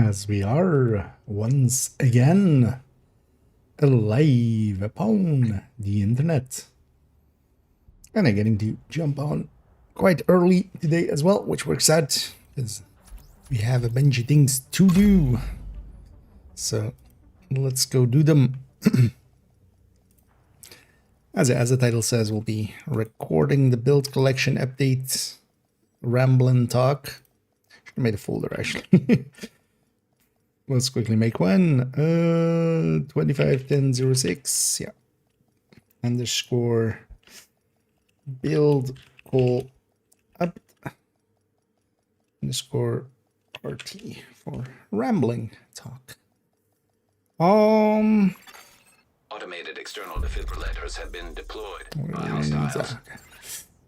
As we are once again alive upon the internet. And I'm getting to jump on quite early today as well, which works out because we have a bunch of things to do. So let's go do them. As the title says, we'll be recording the build collection update, ramblin' talk. Should have made a folder actually. Let's quickly make one. 251006, yeah. Underscore build call up underscore RT for rambling talk. Automated external defibrillators have been deployed by hostiles.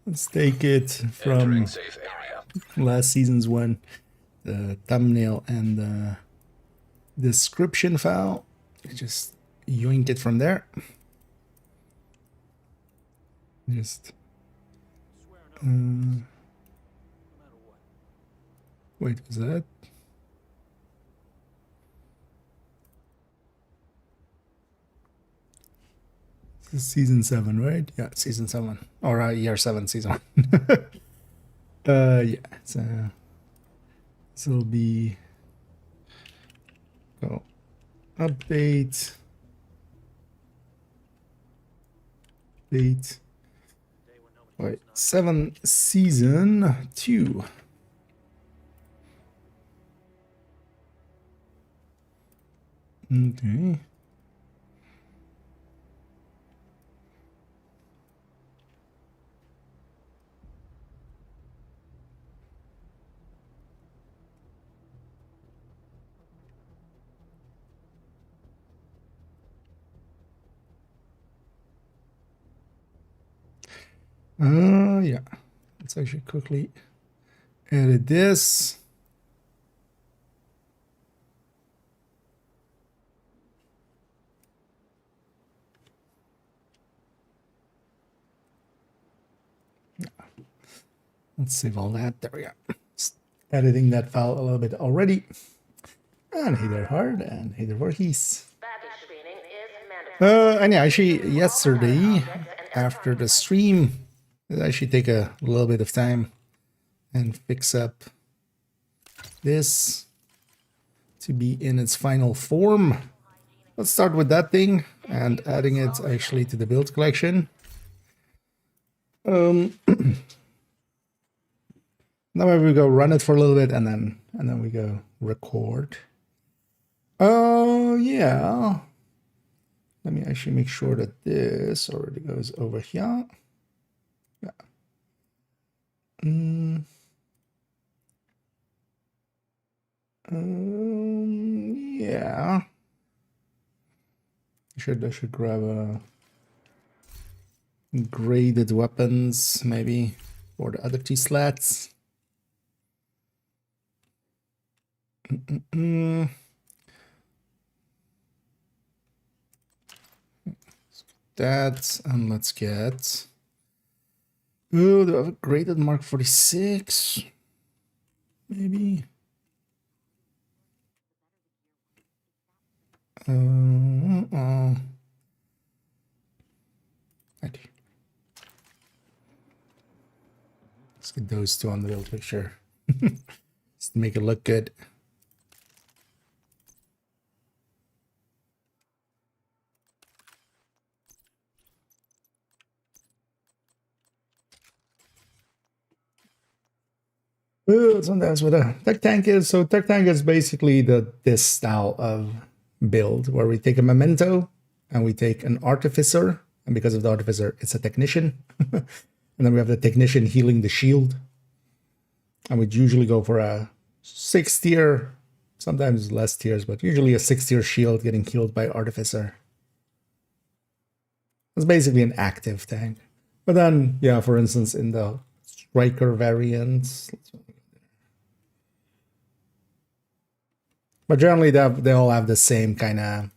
Let's take it from Entering safe area. last season's one, the thumbnail and the description file. Just yoink it from there. Just wait, was that? This is season 7, right? Yeah, season 7 or year 7, season 1. Yeah. So this will be go update. Wait, 7 season 2. Okay. Yeah. Let's actually quickly edit this. Let's save all that. There we go. Just editing that file a little bit already. And hey there, Hard, and hey there, Voorhees. And yeah, actually, yesterday, after the stream, I actually take a little bit of time and fix up this to be in its final form. Let's start with that thing and adding it actually to the build collection. Now maybe we go run it for a little bit and then we go record. Oh yeah. Let me actually make sure that this already goes over here. Yeah. Yeah. I should grab a graded weapons maybe for the other 2 slats. That, and let's get the graded Mark 46 maybe. Let's get those 2 on the build picture. Just to make it look good. Sometimes what a tech tank is. So tech tank is basically this style of build where we take a memento and we take an artificer, and because of the artificer, it's a technician. And then we have the technician healing the shield. And we'd usually go for a 6 tier, sometimes less tiers, but usually a 6 tier shield getting healed by artificer. It's basically an active tank. But then, yeah, for instance, in the striker variants, but generally they all have the same kind of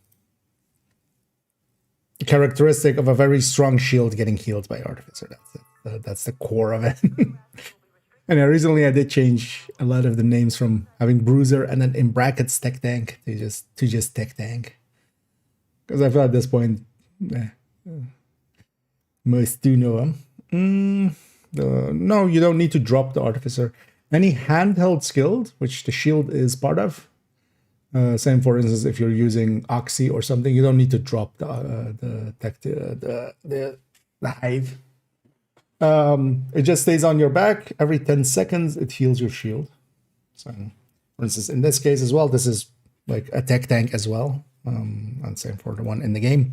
characteristic of a very strong shield getting healed by artificer. That's the core of it. And recently I did change a lot of the names from having Bruiser and then in brackets Tech Tank to just Tech Tank. Because I feel at this point, most do know him. No, you don't need to drop the Artificer. Any handheld skilled, which the shield is part of, same for instance if you're using Oxy or something, you don't need to drop the hive. It just stays on your back. Every 10 seconds, it heals your shield. So, for instance, in this case as well, this is like a tech tank as well. And same for the one in the game.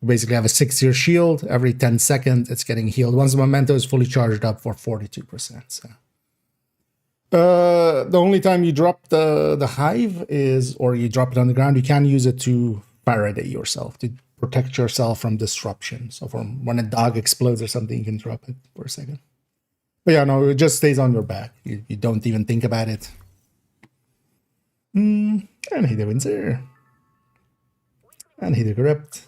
You basically have a 6-year shield. Every 10 seconds, it's getting healed. Once the memento is fully charged up for 42%. So. The only time you drop the hive is, or you drop it on the ground, you can use it to Faraday yourself, to protect yourself from disruption. So from when a dog explodes or something, you can drop it for a second. But yeah, no, it just stays on your back. You don't even think about it. And he the Windsor. And he the Corrupt.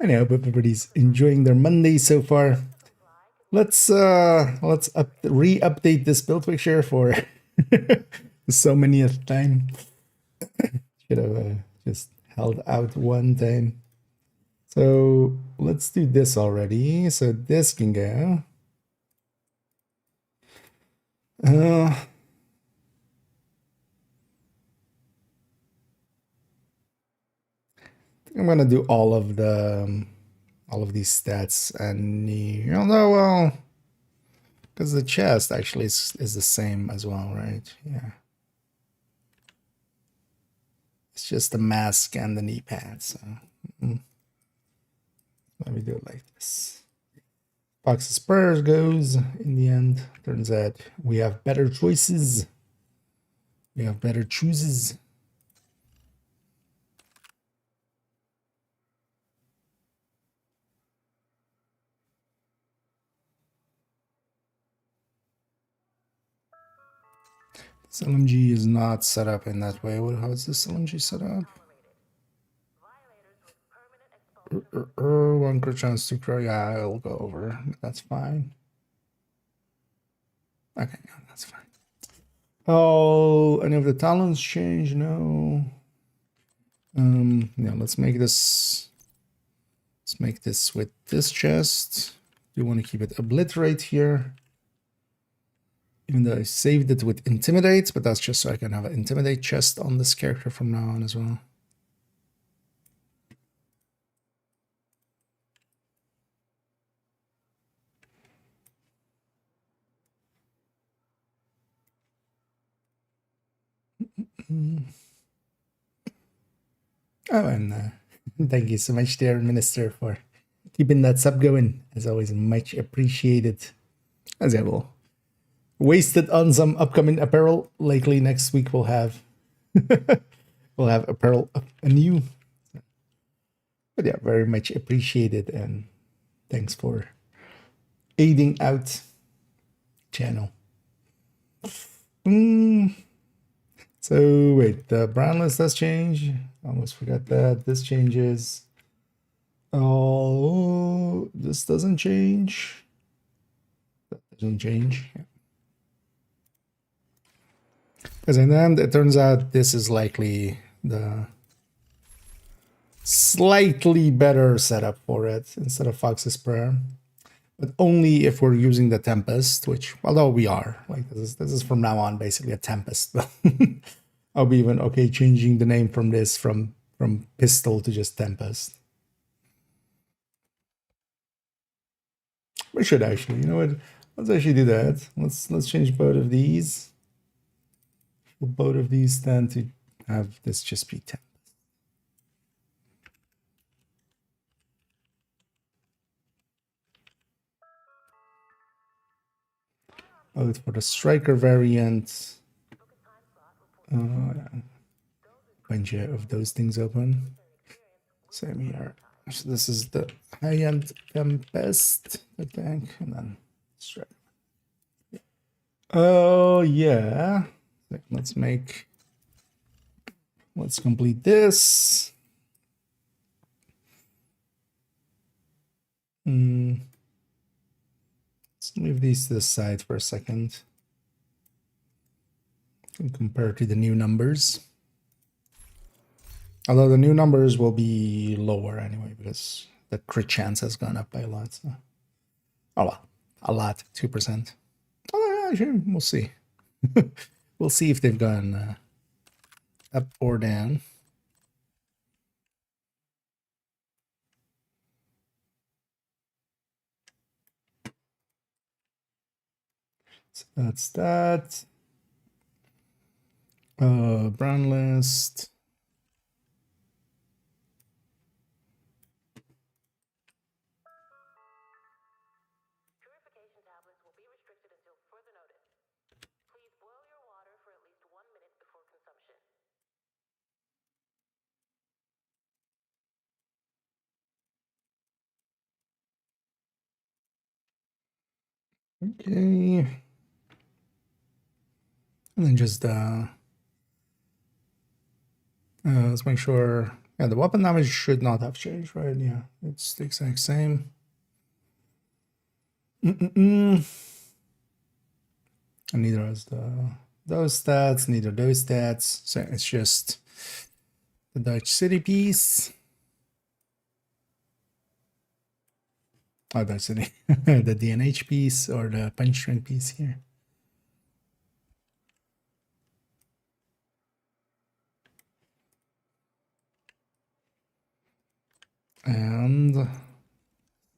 I know, but everybody's enjoying their Monday so far. Let's re-update this build picture for so many a time. Should have just held out one time. So let's do this already. So this can go. I'm gonna do all of these stats, and well, because the chest actually is the same as well, right? Yeah. It's just the mask and the knee pads. So. Let me do it like this. Box of Spurs goes in the end. Turns out we have better choices. We have better chooses. This LMG is not set up in that way. How is this LMG set up? One crit chance to cry. Yeah, I'll go over. That's fine. Okay, yeah, that's fine. Oh, any of the talents change? No. Yeah, let's make this. Let's make this with this chest. Do you want to keep it obliterate here? Even though I saved it with intimidate, but that's just so I can have an intimidate chest on this character from now on as well. Oh, and thank you so much, dear Minister, for keeping that sub going. As always, much appreciated. As I will wasted on some upcoming apparel. Likely next week we'll have apparel anew. But yeah, very much appreciated, and thanks for aiding out channel. So wait, the brand list does change. Almost forgot that. This changes. Oh, this doesn't change. That doesn't change. Because in the end, it turns out this is likely the slightly better setup for it instead of Fox's Prayer. But only if we're using the Tempest, which, although we are, like this is from now on basically a Tempest. I'll be even okay changing the name from this from Pistol to just Tempest. We should actually, you know what? Let's actually do that. Let's change both of these. Both of these stand to have this just be Tempest. Both for the striker variant. Bunch of those things open. Same here. So this is the high-end Tempest, I think, and then striker. Oh yeah. Let's complete this. Leave these to the side for a second. And compare to the new numbers. Although the new numbers will be lower anyway, because the crit chance has gone up by a lot. So. Oh well, a lot, 2%. Oh yeah, sure, we'll see. We'll see if they've gone up or down. So that's that. Brand list. Purification tablets will be restricted until further notice. Please boil your water for at least 1 minute before consumption. Okay. And then just let's make sure. Yeah, the weapon damage should not have changed, right? Yeah, it's the exact same. And neither has those stats, neither those stats. So it's just the Dutch City piece. Oh, Dutch City. The DNH piece or the punch string piece here. And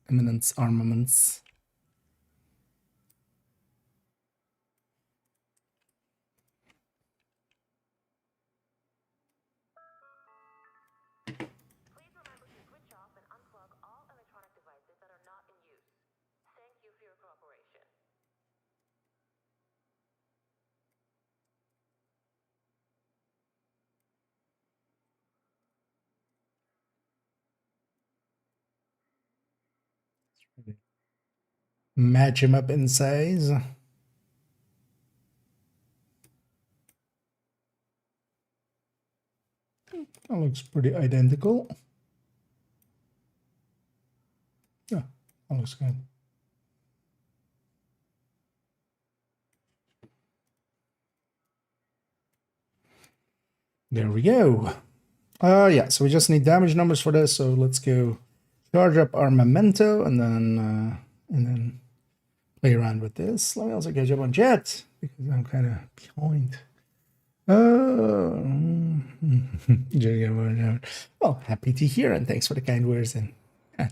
Eminence Armaments. Please remember to switch off and unplug all electronic devices that are not in use. Thank you for your cooperation. Match him up in size. That looks pretty identical. Yeah, that looks good. There we go. Yeah, so we just need damage numbers for this. So let's go charge up our memento and then play around with this. Let me also catch up on Jet because I'm kind of behind. Well, happy to hear, and thanks for the kind words, and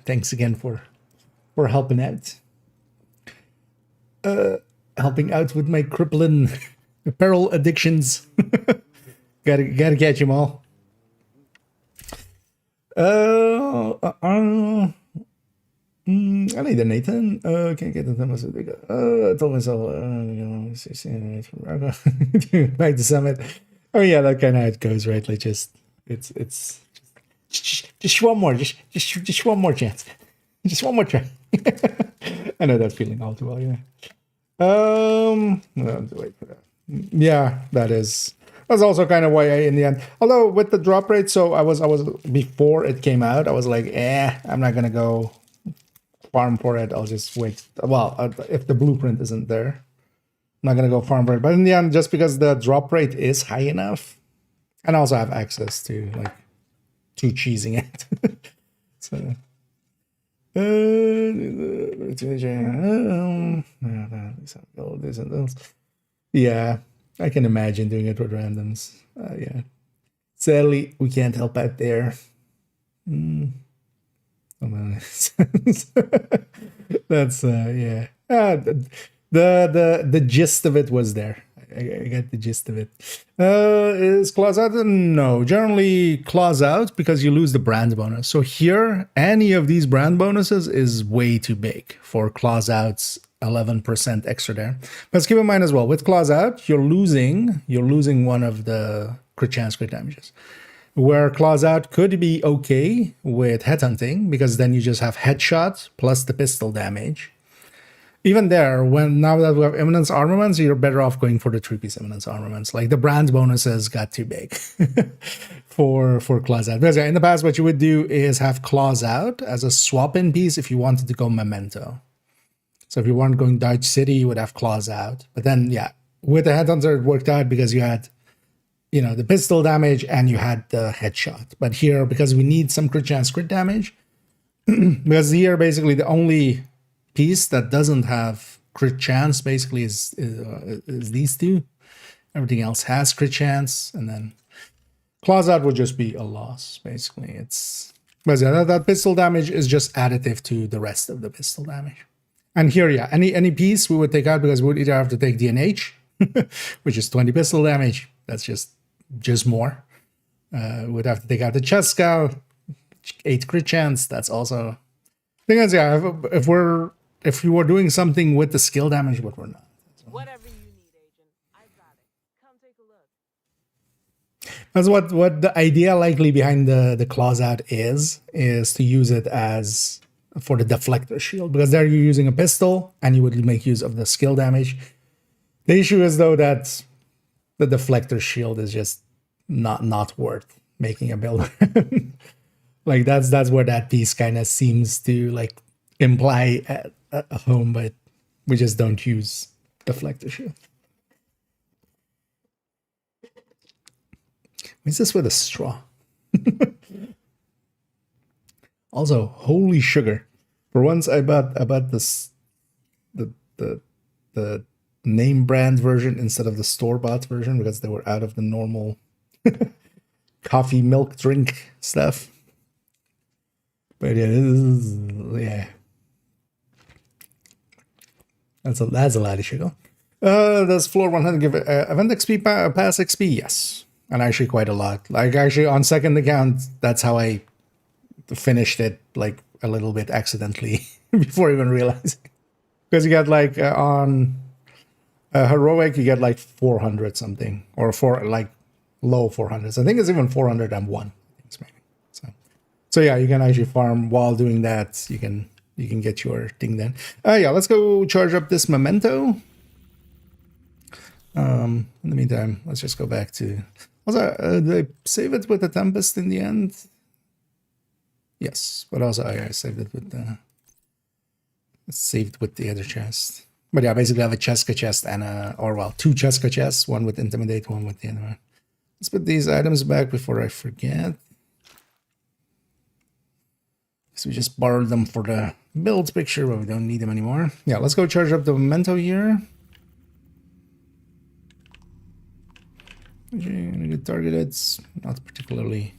thanks again for helping out. Helping out with my crippling apparel addictions. gotta catch them all. I need a Nathan. Can't get the Tempest. I told myself, back to Summit. Oh yeah, that kind of how it goes, right? Like just just one more, just one more chance, just one more try. I know that feeling all too well. Yeah. Wait for that. Yeah, that's also kind of why I, in the end, although with the drop rate, so I was before it came out, I was like, I'm not gonna go farm for it. I'll just wait. Well, if the blueprint isn't there, I'm not gonna go farm for it. But in the end, just because the drop rate is high enough, and I also have access to like cheesing it, so. Yeah, I can imagine doing it with randoms. Yeah, sadly we can't help out there. That's yeah. The gist of it was there. I get the gist of it. Is clause out? No, generally clause out because you lose the brand bonus. So here, any of these brand bonuses is way too big for clause out's 11% extra there. But keep in mind as well, with clause out, you're losing one of the crit chance crit damages. Where clause out could be okay with headhunting because then you just have headshot plus the pistol damage. Even there, now that we have Eminence Armaments, you're better off going for the 3-piece Eminence Armaments. Like the brand bonuses got too big for clause out. Because in the past, what you would do is have clause out as a swap-in piece if you wanted to go memento. So if you weren't going Dodge City, you would have claws out. But then, yeah, with the Headhunter, it worked out because you had, you know, the pistol damage and you had the headshot. But here, because we need some crit chance crit damage, because here basically the only piece that doesn't have crit chance basically is these two. Everything else has crit chance, and then claws out would just be a loss. Basically, it's but yeah, that pistol damage is just additive to the rest of the pistol damage. And here, yeah, any piece we would take out because we would either have to take DNH, which is 20 pistol damage. That's just more. We'd have to take out the chest scout, 8 crit chance. That's also. Thing is, yeah, if you were doing something with the skill damage, but we're not. Whatever you need, Agent. I've got it. Come take a look. That's what the idea likely behind the claws out is to use it as for the deflector shield, because there you're using a pistol and you would make use of the skill damage. The issue is though that the deflector shield is just not worth making a build. Like that's where that piece kind of seems to like imply a home, but we just don't use deflector shield. What's this with a straw? Also, holy sugar! For once, I bought this the name brand version instead of the store bought version because they were out of the normal coffee milk drink stuff. But yeah, that's a lot of sugar. Does floor 100 give event XP pass XP? Yes, and actually quite a lot. Like actually on second account, that's how I finished it, like a little bit accidentally before even realizing. Because you get like on heroic, you get like 400 something, or low 400s. I think it's even 401. So yeah, you can actually farm while doing that. You can get your thing done. Yeah, let's go charge up this memento. In the meantime, let's just go back to. Also, did I save it with the Tempest in the end? Yes, but also I saved it with the. Saved with the other chest. But yeah, basically I have a Cheska chest and two Cheska chests, one with Intimidate, one with the other one. Let's put these items back before I forget. So we just borrowed them for the build picture, but we don't need them anymore. Yeah, let's go charge up the memento here. Gonna get targeted, not particularly.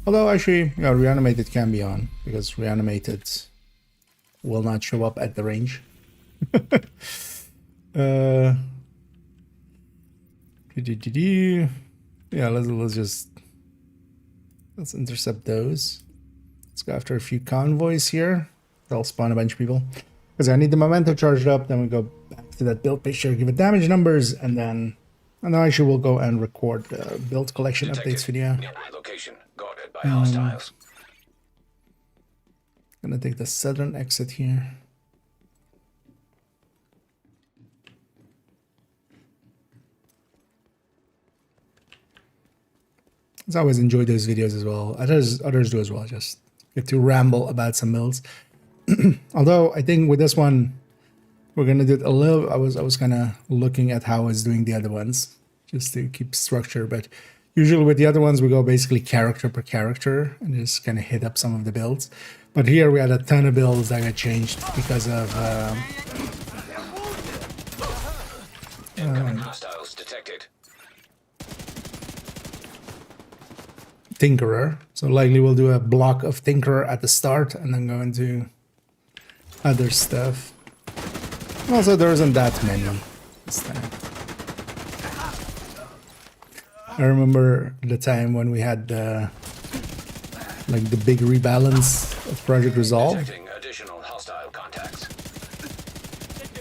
Although actually, yeah, reanimated can be on because reanimated will not show up at the range. Yeah, let's intercept those. Let's go after a few convoys here. They'll spawn a bunch of people. Because I need the memento charged up, then we go back to that build picture, give it damage numbers, and then actually we'll go and record the build collection updates video. Nearby location guarded by hostiles. Gonna take the southern exit here. I always enjoy those videos as well. Others do as well. Just get to ramble about some builds. Although I think with this one, we're gonna do it a little. I was kind of looking at how I was doing the other ones, just to keep structure. But usually with the other ones, we go basically character per character and just kind of hit up some of the builds. But here we had a ton of builds that got changed because of. Incoming hostiles detected. Tinkerer. So likely we'll do a block of Tinkerer at the start and then go into other stuff. Also, there isn't that many this time. I remember the time when we had like the big rebalance of Project Resolve. Detecting additional hostile contacts.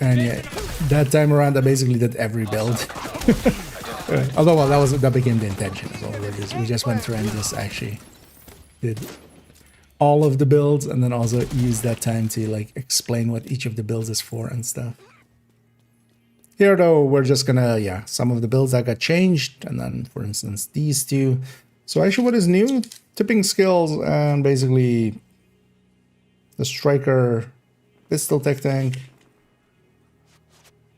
And yeah, that time around I basically did every build. Although well, that became the intention as well. We just went through and just actually did all of the builds and then also used that time to like explain what each of the builds is for and stuff. Here though, we're just gonna, some of the builds that got changed, and then for instance these two, So actually what is new? Tipping skills and basically the striker pistol tech tank.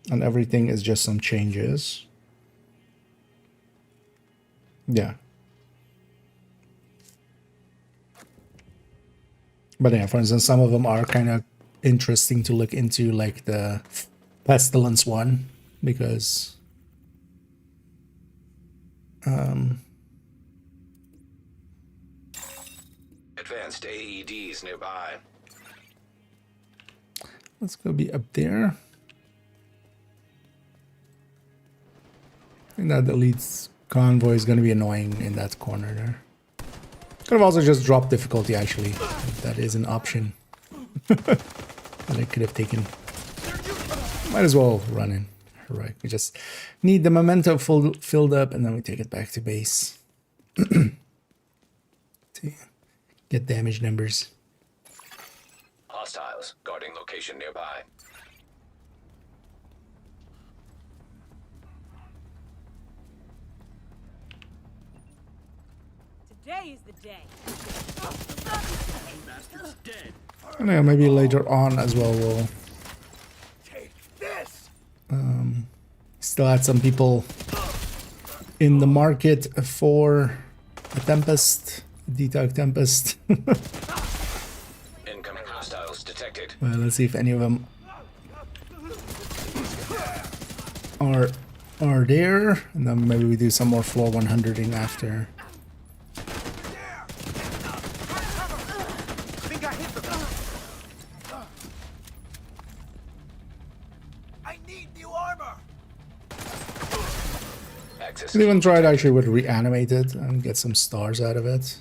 And everything is just some changes. Yeah. But yeah, for instance, some of them are kind of interesting to look into, like the Pestilence one, because Advanced AEDs nearby. let's go be up there. I think that deletes convoy is going to be annoying in that corner there. Could have also just dropped difficulty, actually. If that is an option that I could have taken. Might as well run in. Right, we just need the memento filled up, and then we take it back to base. To get damage numbers. Hostiles guarding location nearby. Today is the day. And yeah, maybe later on as well we'll still had some people in the market for a Tempest, Detox Tempest. Incoming hostiles detected. Well, let's see if any of them are there, and then maybe we do some more floor 100ing after. Access Could even try it actually with reanimated and get some stars out of it.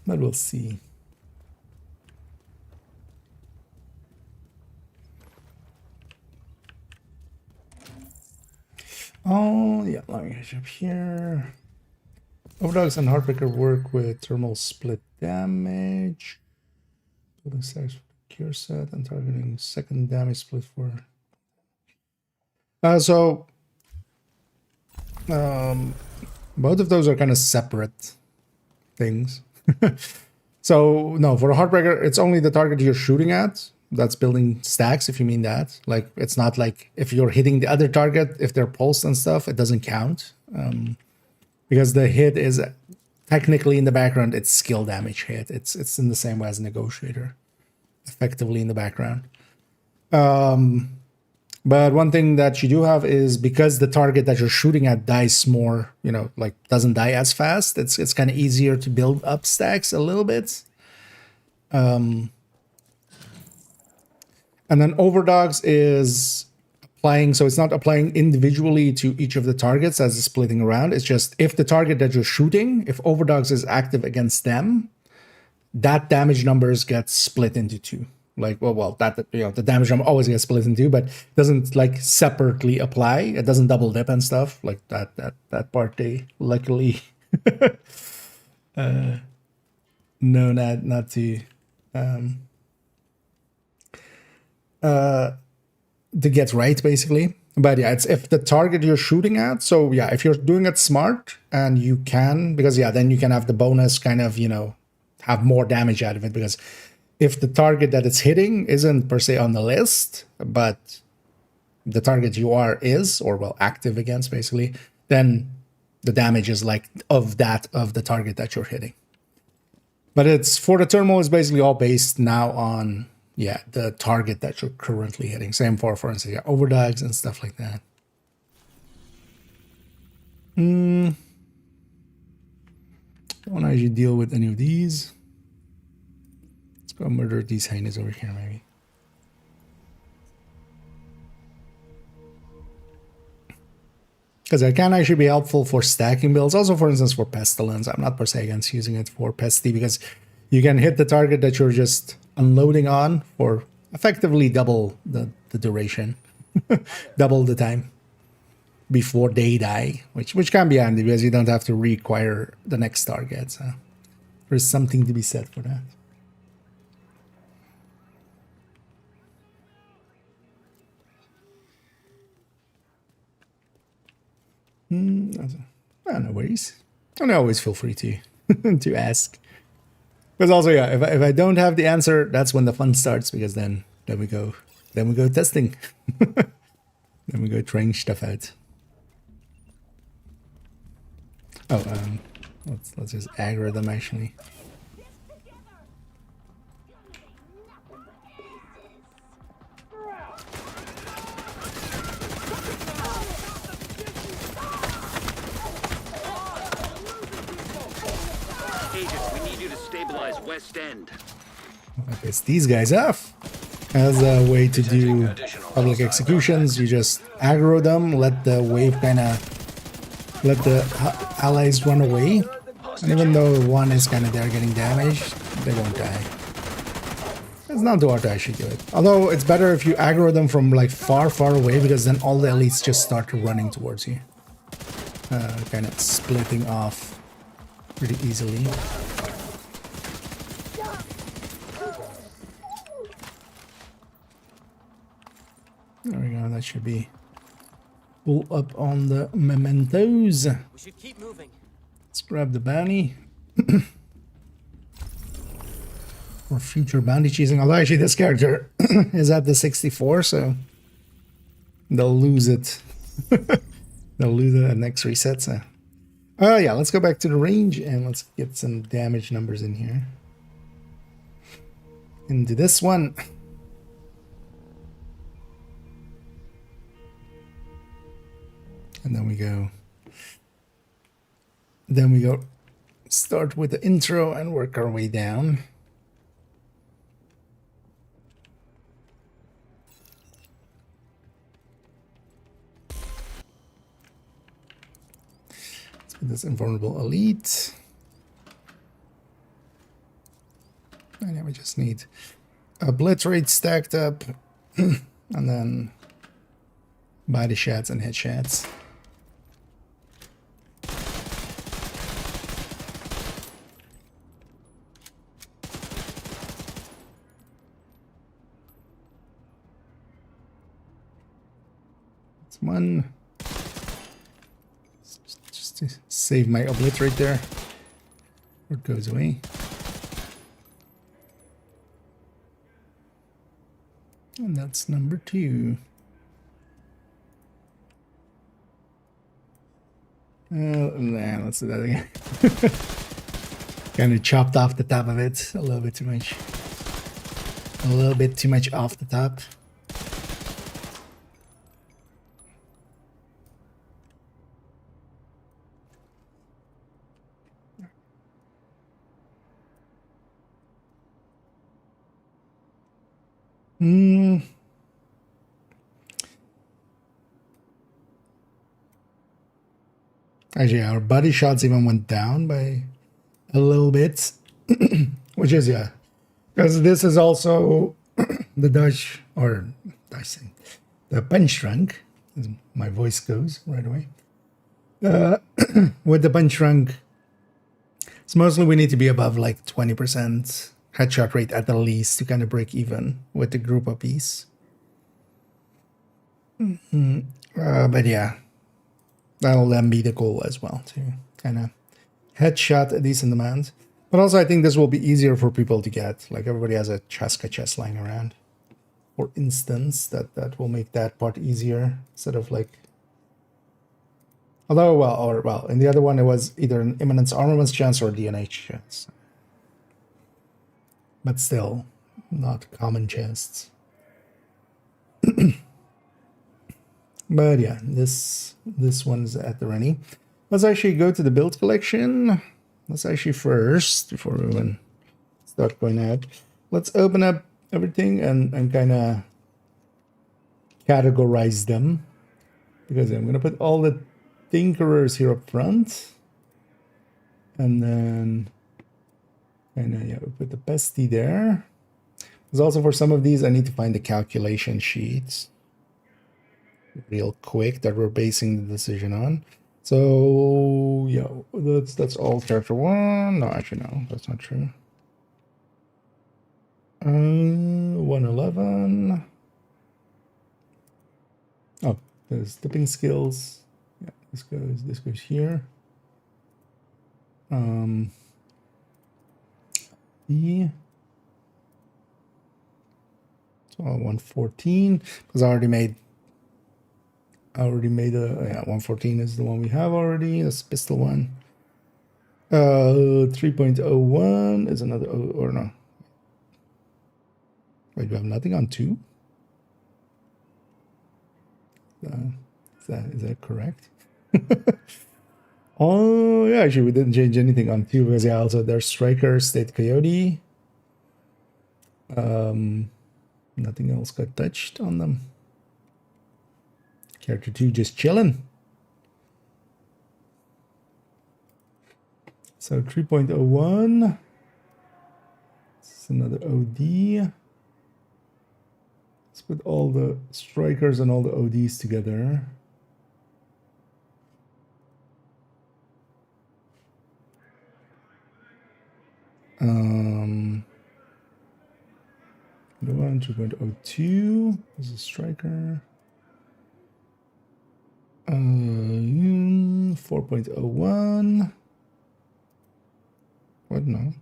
But we'll see. Oh, yeah, let me get up here. Overdogs and Heartbreaker work with thermal split damage. Building stacks for the cure set and targeting second damage split for. Both of those are kind of separate things. So, no, for a Heartbreaker, it's only the target you're shooting at that's building stacks, if you mean that. Like, it's not like if you're hitting the other target, if they're pulsed and stuff, it doesn't count. Because the hit is technically in the background, it's skill damage hit. It's in the same way as Negotiator, effectively in the background. But one thing that you do have is because the target that you're shooting at dies more, you know, like doesn't die as fast, it's kind of easier to build up stacks a little bit. And then Overdogs is applying, so it's not applying individually to each of the targets as it's splitting around. It's just if the target that you're shooting, if Overdogs is active against them, that damage numbers get split into two. Like, well, that, you know, the damage number always gets split in two, but it doesn't like separately apply. It doesn't double dip and stuff like that part. They luckily no, not to get right, basically. But yeah, it's if the target you're shooting at. So yeah, if you're doing it smart and you can, because yeah, then you can have the bonus kind of, you know, have more damage out of it, because if the target that it's hitting isn't per se on the list, but the target you are is, or well, active against basically, then the damage is like of the target that you're hitting. But it's for the thermal is basically all based now on, yeah, the target that you're currently hitting. Same for instance, yeah, overdogs and stuff like that. Don't want to actually deal with any of these. Go murder these hyenas over here, maybe. Because it can actually be helpful for stacking builds. Also, for instance, for Pestilence. I'm not per se against using it for Pesty, because you can hit the target that you're just unloading on for effectively double the duration. Double the time before they die, which can be handy because you don't have to require the next target. So there's something to be said for that. No worries. And always feel free to to ask. But also, yeah, if I don't have the answer, that's when the fun starts, because then we go testing. Then we go trying stuff out. Oh, let's just aggro them actually. Agent, we need you to stabilize West End. I piss these guys off. As a way to do public executions, you just aggro them, let the wave let the allies run away, and even though one is kind of there getting damaged, they won't die. It's not too hard to actually do it. Although it's better if you aggro them from like far away, because then all the elites just start running towards you, kind of splitting off pretty easily. There we go, that should be full up on the mementos. We should keep moving. Let's grab the bounty. For future bounty cheesing. Although actually this character is at the 64, so they'll lose it. They'll lose it at next reset, so. Yeah, let's go back to the range and let's get some damage numbers in here. Into this one. And then we go start with the intro and work our way down. Let's put this invulnerable elite. And then we just need obliterate stacked up and then body shots and headshots. One, just to save my obliterate there, or it goes away. And that's number 2. Nah, let's do that again. Kind of chopped off the top of it a little bit too much. A little bit too much off the top. Actually, our body shots even went down by a little bit, which is, yeah, because this is also the Dutch, or Dutch thing, the punch drunk, as my voice goes right away. With the punch drunk, it's mostly we need to be above like 20% headshot rate at the least to kind of break even with the group of piece. But yeah, that'll then be the goal as well, to kind of headshot a decent amount. But also I think this will be easier for people to get. Like everybody has a Chaska chest lying around, for instance. That will make that part easier instead of like. Although, well, in the other one it was either an Imminence Armaments chance or a DNH chance. But still, not common chests. But yeah, this one's at the ready. Let's actually go to the build collection. Let's actually first, before we even start going out, let's open up everything and kind of categorize them. Because I'm going to put all the Tinkerers here up front. And then, yeah, we put the Pesty there. There's also, for some of these, I need to find the calculation sheets real quick that we're basing the decision on. So yeah, that's all character 1. No, actually no, that's not true. 111. Oh, there's dipping skills. Yeah, This goes here. E. So 114 because I already made a 114 is the one we have already. That's pistol one. 3.01 is another or no. Wait, we have nothing on 2? Is that correct? Oh yeah, actually we didn't change anything on 2 because yeah, also there's Striker, State Coyote. Nothing else got touched on them. Character 2 just chilling. So 3.01. It's another OD. Let's put all the strikers and all the ODs together. The one 2.02 is a striker. 4.01. What no?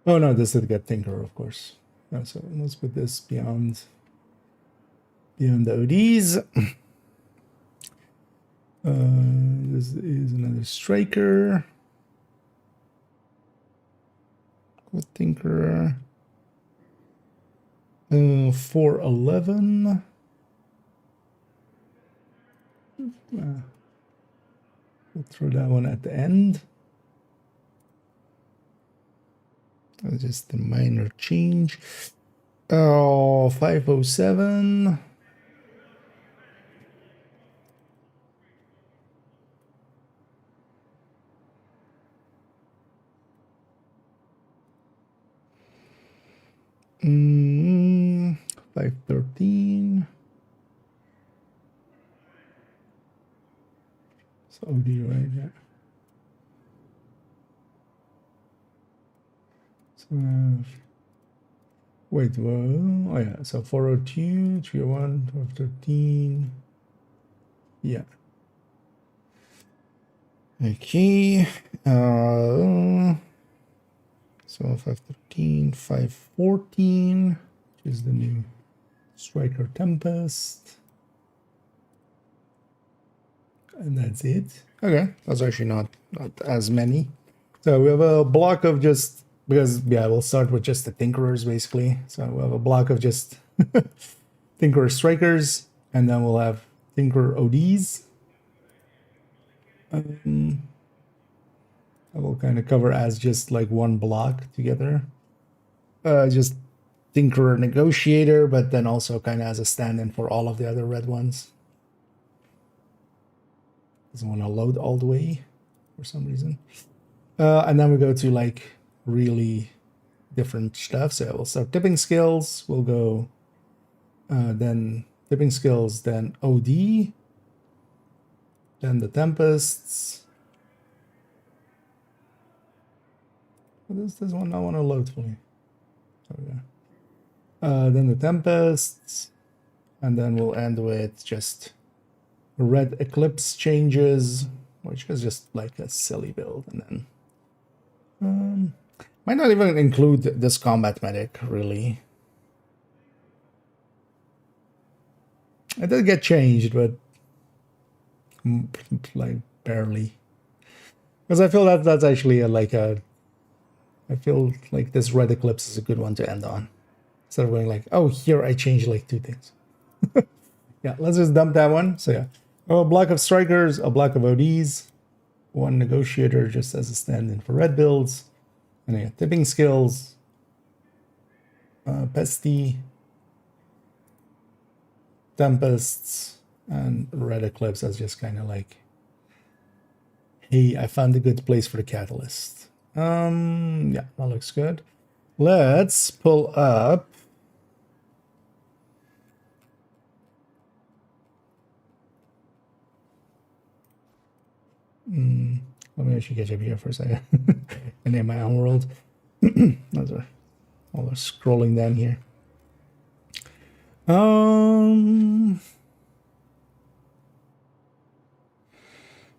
Oh no, this did get Tinker, of course. So let's put this beyond the ODs. This is another striker. With Tinker. 411. We'll throw that one at the end. That's just a minor change. 507. Mm, 513. So OD, right? Yeah. So, wait, well, oh yeah, so 402, 301, 513. Yeah. Okay. So 513, 514, which is the new Striker Tempest. And that's it. Okay, that's actually not as many. So we have a block of just, because, yeah, we'll start with just the Tinkerers, basically. So we'll have a block of just Tinkerer Strikers, and then we'll have Tinkerer ODs. That will kind of cover as just like one block together. Just Tinkerer Negotiator, but then also kind of as a stand-in for all of the other red ones. Doesn't want to load all the way for some reason. And then we go to like really different stuff. So we'll start tipping skills. We'll go then tipping skills, then OD, then the Tempests. Does this one not want to load fully? Oh yeah. Then the Tempests, and then we'll end with just Red Eclipse changes, which is just like a silly build, and then might not even include this combat medic really. It did get changed, but like barely, because I feel that that's actually I feel like this Red Eclipse is a good one to end on. Instead of going like, oh, here I changed like 2 things. Yeah, let's just dump that one. So yeah, a block of strikers, a block of ODs, 1 negotiator just as a stand-in for red builds, and yeah, tipping skills, Pesty, Tempests, and Red Eclipse as just kind of like, hey, I found a good place for the catalyst. Yeah, that looks good. Let's pull up let me actually catch up here for a second. And in my own world. Those are all the scrolling down here.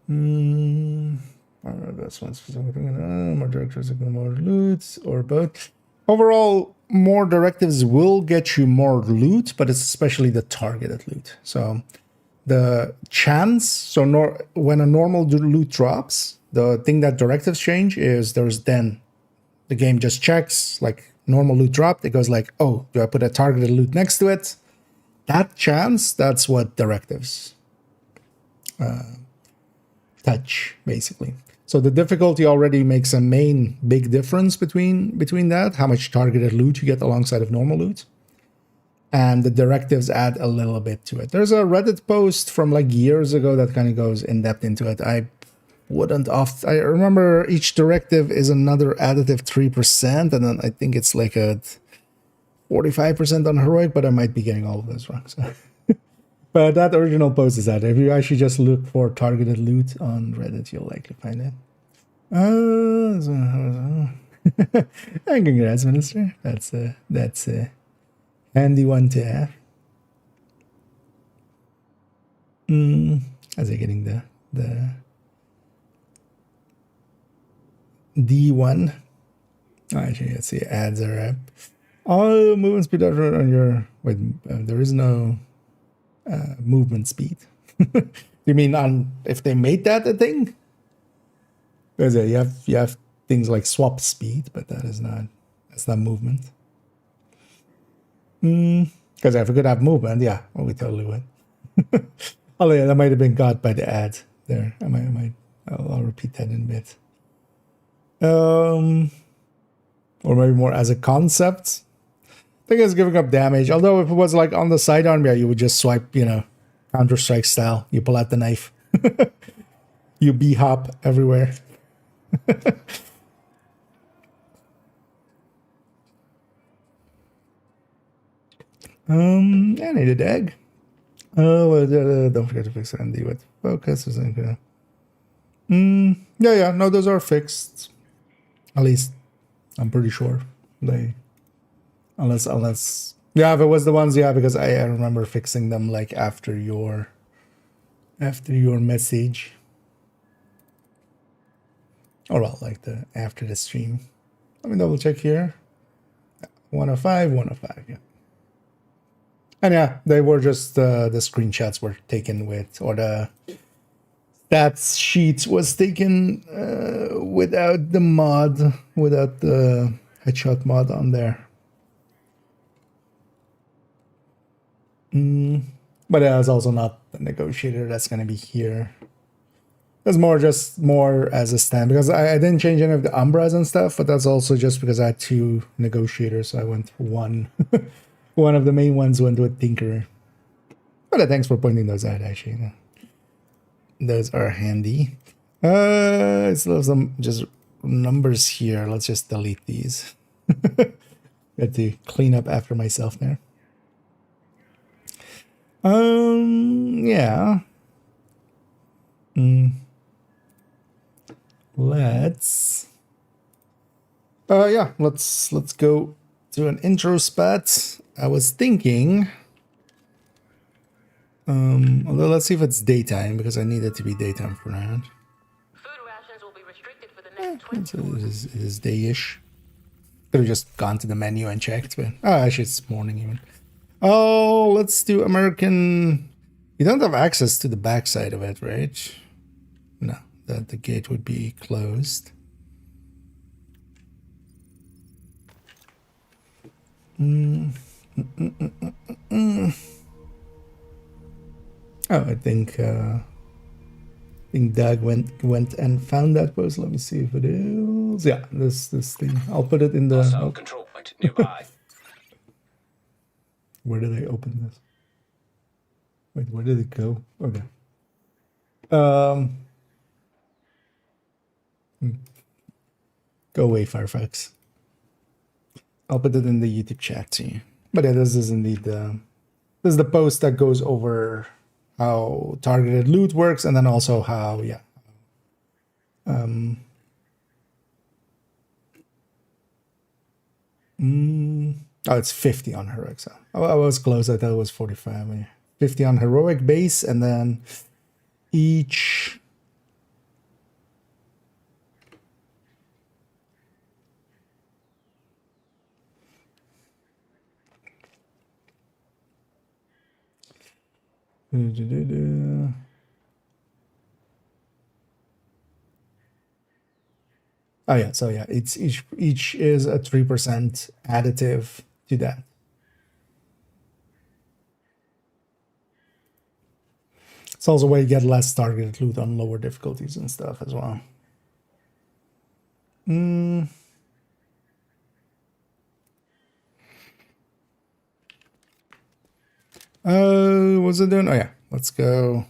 That's one specific thing. More directives, more loot, or both. Overall, more directives will get you more loot, but it's especially the targeted loot. So the chance, when a normal loot drops, the thing that directives change is the game just checks, like normal loot dropped, it goes like, oh, do I put a targeted loot next to it? That chance, that's what directives touch, basically. So the difficulty already makes a main big difference between that, how much targeted loot you get alongside of normal loot. And the directives add a little bit to it. There's a Reddit post from like years ago that kind of goes in depth into it. I remember each directive is another additive 3%, and then I think it's like a 45% on heroic, but I might be getting all of those wrong. So. But that original post is out. If you actually just look for targeted loot on Reddit, you'll likely find it. And congrats, Minister. That's a handy one to have. As I getting the D1. Actually, let's see. Ads are up. All movement speed on your. Wait, there is no movement speed. You mean on if they made that a thing? Because you have things like swap speed, but that's not movement. Because if we could have movement, yeah, well, we totally would. Oh yeah, that might have been got by the ad there. I'll repeat that in a bit. Or maybe more as a concept. I think it's giving up damage. Although if it was like on the sidearm, yeah, you would just swipe, Counter-Strike style. You pull out the knife. You B-hop everywhere. I need a egg. Don't forget to fix Andy with focus. Yeah, no, those are fixed. At least, I'm pretty sure unless yeah, if it was the ones, yeah, because I remember fixing them like after your message, or well, like after the stream. Let me double check here. 105, yeah. And yeah, they were just the screenshots were taken with, or the stats sheet was taken without the mod, without the headshot mod on there. But it's also not the negotiator that's going to be here. It's more as a stand, because I didn't change any of the umbras and stuff, but that's also just because I had two negotiators, so I went for one. One of the main ones went with Tinkerer. But thanks for pointing those out, actually. Those are handy. It's some just numbers here. Let's just delete these. Got to clean up after myself there. Yeah. Let's go to an intro spot. I was thinking, although let's see if it's daytime, because I need it to be daytime for now. Food rations will be restricted for the next 20 It is day-ish. Could have just gone to the menu and checked, but actually it's morning even. Oh, let's do American. You don't have access to the backside of it, right? No, that the gate would be closed. Oh, I think Doug went and found that post. Let me see if it is. Yeah, this thing. I'll put it in the. Also, control point nearby. Where did I open this? Wait, where did it go? Okay. Go away, Firefox. I'll put it in the YouTube chat to you. But yeah, this is indeed this is the post that goes over how targeted loot works, and then also how oh, it's 50 on heroic. So I was close. I thought it was 45. 50 on heroic base, and then each Oh yeah, so yeah, it's each is a 3% additive to that. It's also where you get less targeted loot on lower difficulties and stuff as well. What's it doing? Oh yeah, let's go.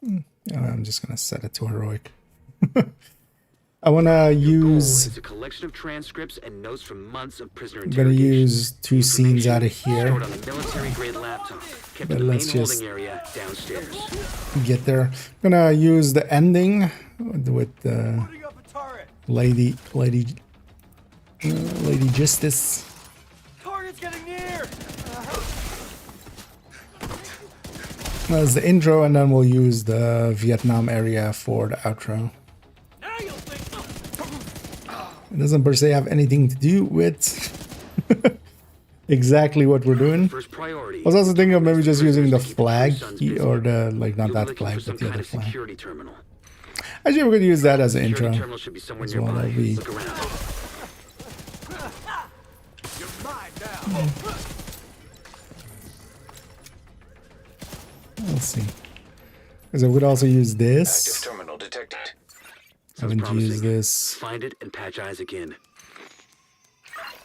Yeah, I'm just gonna set it to heroic. I wanna use. It's a collection of transcripts and notes from months of prisoner I'm gonna interrogation. use two scenes out of here. Stored on a military-grade laptop, kept But in the main let's just holding area downstairs. get there. I'm gonna use the ending with the lady Justice. Target's getting near. That's the intro, and then we'll use the Vietnam area for the outro. Now you'll think. It doesn't per se have anything to do with exactly what we're doing. First priority. I was also thinking of maybe just using the Prisoners to keep the flag two sons busy. or the like not You'll be that looking flag for some but the kind other of flag. security terminal. Actually, we could use that as an Security intro. terminal should be somewhere as well, nearby. that'll be- Look around. You're mine now. Let's see. Because I would also use Active this. terminal detected. I haven't used this Find it and patch eyes again.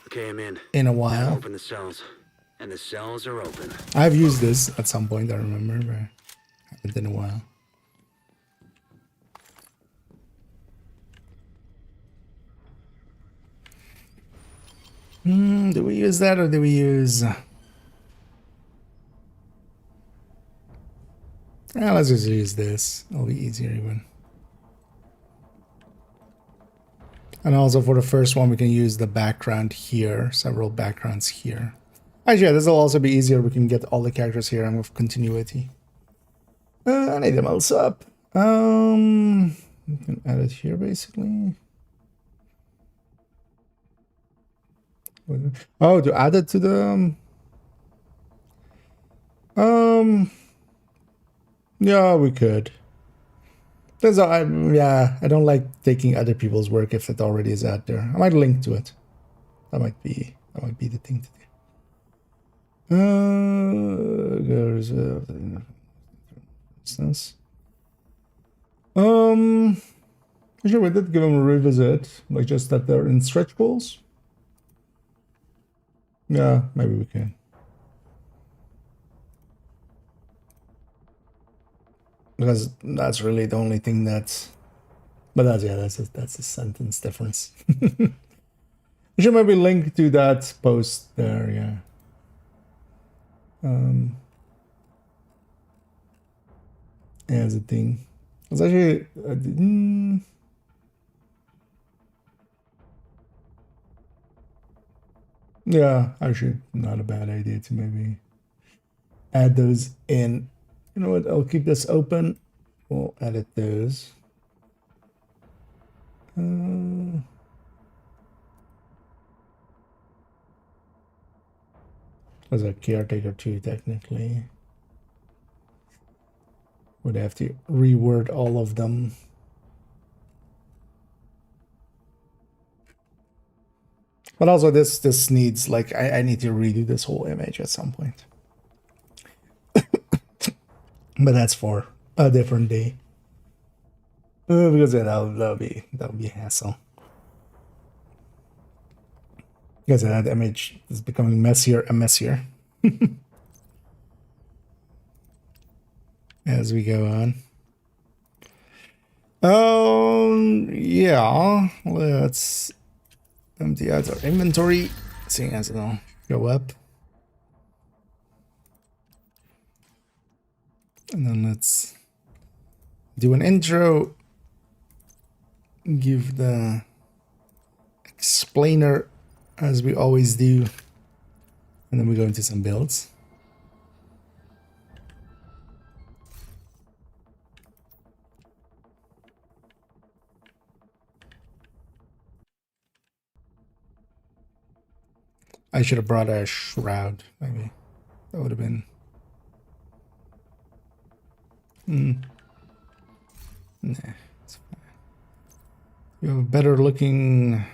Okay, I'm in. in a Now while. open the cells. And the cells are open. I've used this at some point, I remember, but I haven't in a while. Do we use that or do we use... let's just use this. It'll be easier even. And also for the first one, we can use the background here, several backgrounds here. Actually, yeah, this will also be easier. We can get all the characters here and with continuity. Anything else up? We can add it here basically. Oh, to add it to the yeah, we could. That's yeah, I don't like taking other people's work if it already is out there. I might link to it. That might be the thing to do. There's instance. Sure, we did give them a revisit, like just that they're in stretch goals. Yeah, maybe we can. Because that's really the only thing that's... But that's a sentence difference. We should maybe link to that post there, yeah. As a thing. It's actually... yeah, actually not a bad idea to maybe add those in. You know what, I'll keep this open. We'll edit those. As a caretaker too, technically. Would have to reword all of them. But also this needs, like, I need to redo this whole image at some point. But that's for a different day. Because that'll be a hassle. Because that image is becoming messier and messier as we go on. Yeah, let's empty out our inventory, seeing as it'll go up. And then let's do an intro, give the explainer as we always do, and then we go into some builds. I should have brought a shroud, maybe. That would have been Nah, it's fine. We have a better looking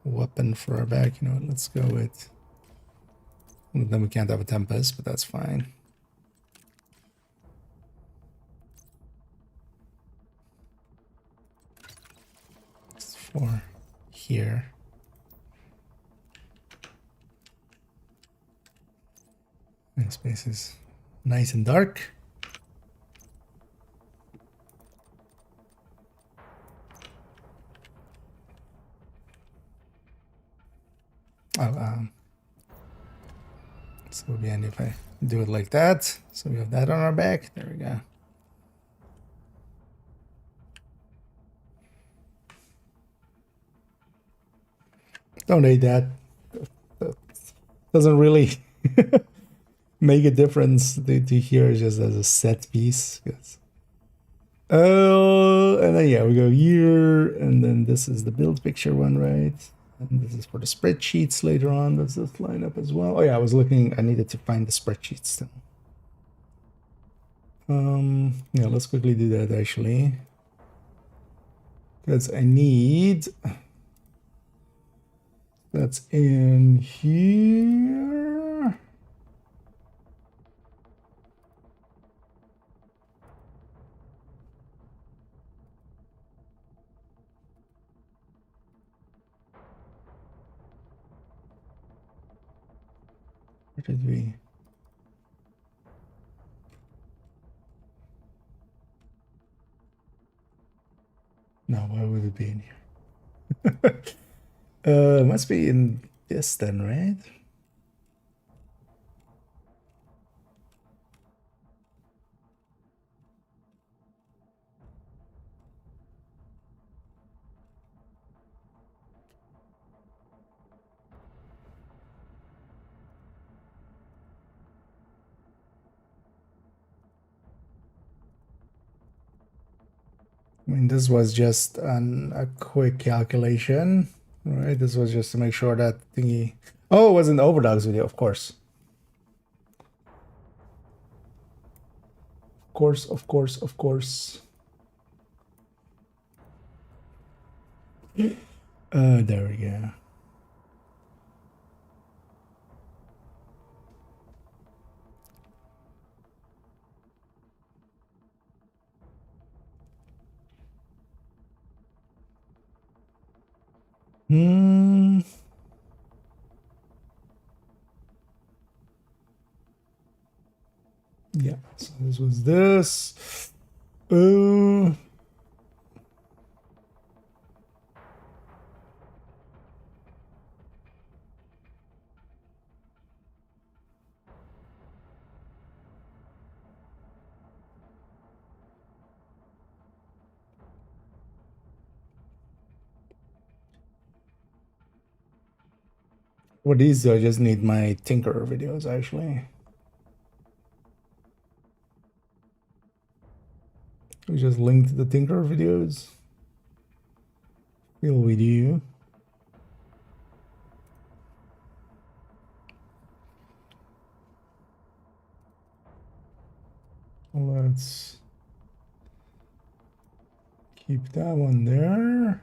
weapon for our back. You know what? Let's go with. Well, then we can't have a Tempest, but that's fine. It's for here. And space is nice and dark. Oh, so it would be handy if I do it like that. So we have that on our back. There we go. Don't hate that. That doesn't really make a difference to here just as a set piece. And then yeah, we go here, and then this is the build picture one, right? And this is for the spreadsheets later on. Does this line up as well? Oh yeah, I was looking. I needed to find the spreadsheets still. Yeah, let's quickly do that actually, because I need. That's in here. Where did we? No, why would it be in here? Must be in this then, right? I mean, this was just a quick calculation, right? This was just to make sure that thingy. Oh, it was in the Overdogs video, of course. Of course. There we go. Yeah, so this was this. For these, I just need my Tinker videos actually. We just linked the Tinker videos. Feel with you. Let's keep that one there.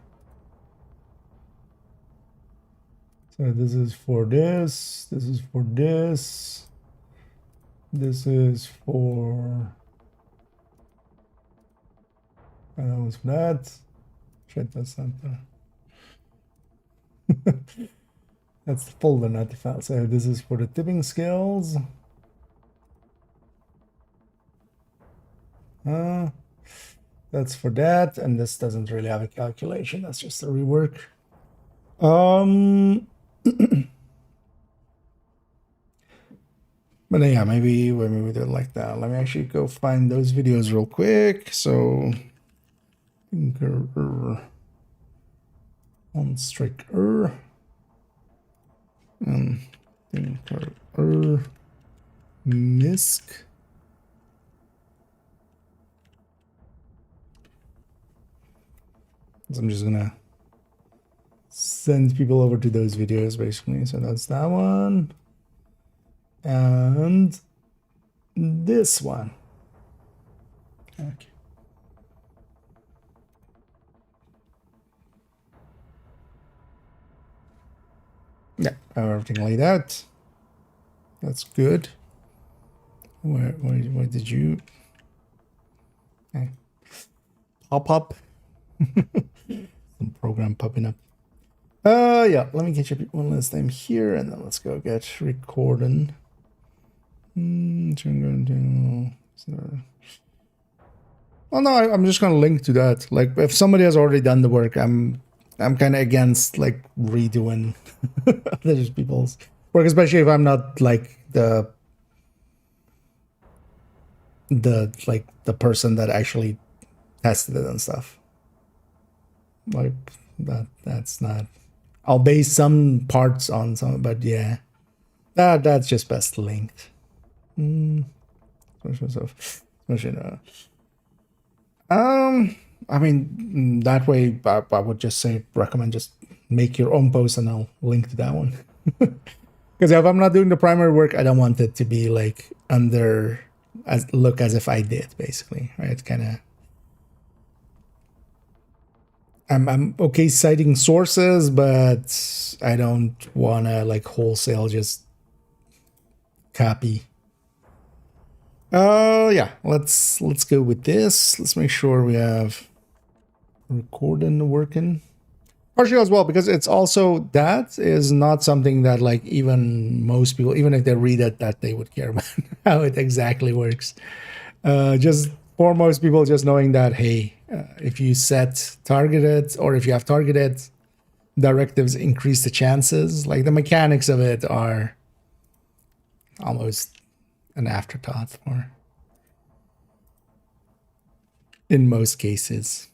So this is for this. This is for this. This is for. And that was for that. Shit, that's not the. That's the folder, not the file. So this is for the tipping scales. That's for that, and this doesn't really have a calculation. That's just a rework. But yeah, maybe we do it like that. Let me actually go find those videos real quick. So, Tinker on Striker and Tinker Misc. So I'm just gonna send people over to those videos basically. So that's that one. And this one. Okay. Yeah, everything laid out. That's good. Where did you? Okay. Pop up. Some program popping up. Yeah, let me get you one last time here, and then let's go get recording. Well, no, I'm just gonna link to that. Like, if somebody has already done the work, I'm kind of against like redoing other people's work, especially if I'm not like the person that actually tested it and stuff. Like that's not. I'll base some parts on some, but yeah, that's just best linked. I mean, that way I would just say recommend just make your own post and I'll link to that one. Because if I'm not doing the primary work, I don't want it to be like look as if I did, basically, right? Kind of. I'm okay citing sources, but I don't want to like wholesale just copy. Yeah, let's go with this. Let's make sure we have recording working. Partially as well, because it's also, that is not something that like even most people, even if they read it, that they would care about how it exactly works. Just for most people, just knowing that, hey, if you set targeted, or if you have targeted directives, increase the chances. Like the mechanics of it are almost an afterthought for, in most cases.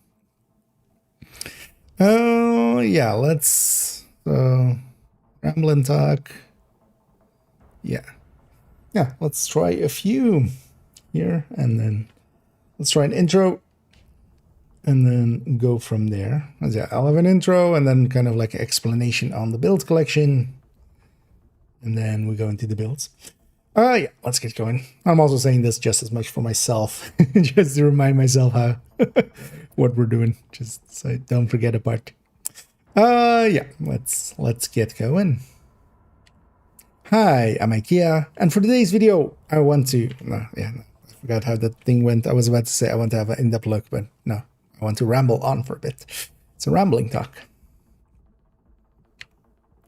Oh yeah, let's ramble and talk. Yeah, let's try a few here, and then let's try an intro, and then go from there. Yeah, I'll have an intro and then kind of like an explanation on the build collection, and then we go into the builds. Yeah, let's get going. I'm also saying this just as much for myself, just to remind myself how what we're doing, just so I don't forget a part. Yeah, let's get going. Hi, I'm IKEA, and for today's video, I want to I forgot how that thing went. I was about to say I want to have an in-depth look, but no, I want to ramble on for a bit. It's a rambling talk.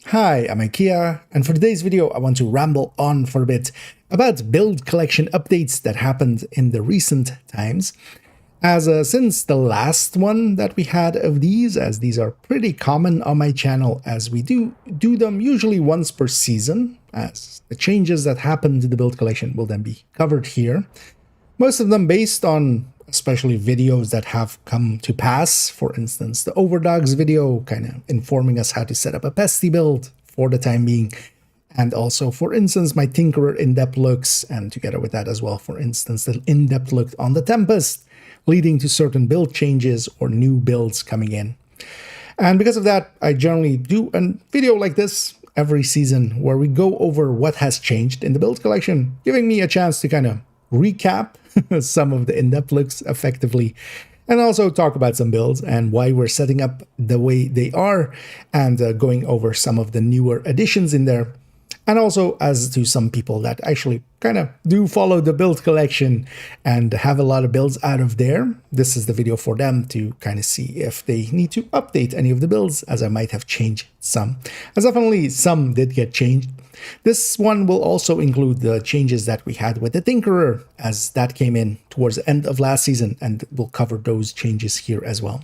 Hi, I'm IKEA, and for today's video, I want to ramble on for a bit about build collection updates that happened in the recent times. As since the last one that we had of these, as these are pretty common on my channel, as we do them usually once per season, as the changes that happen to the build collection will then be covered here. Most of them based on especially videos that have come to pass. For instance, the Overdogs video, kind of informing us how to set up a pesty build for the time being. And also, for instance, my Tinkerer in-depth looks, and together with that as well, for instance, the in-depth look on the Tempest, leading to certain build changes or new builds coming in. And because of that, I generally do a video like this every season where we go over what has changed in the build collection, giving me a chance to kind of recap some of the in-depth looks effectively, and also talk about some builds and why we're setting up the way they are, and going over some of the newer additions in there. And also as to some people that actually kind of do follow the build collection and have a lot of builds out of there, this is the video for them to kind of see if they need to update any of the builds, as I might have changed some. As definitely some did get changed. This one will also include the changes that we had with the Tinkerer, as that came in towards the end of last season, and we'll cover those changes here as well.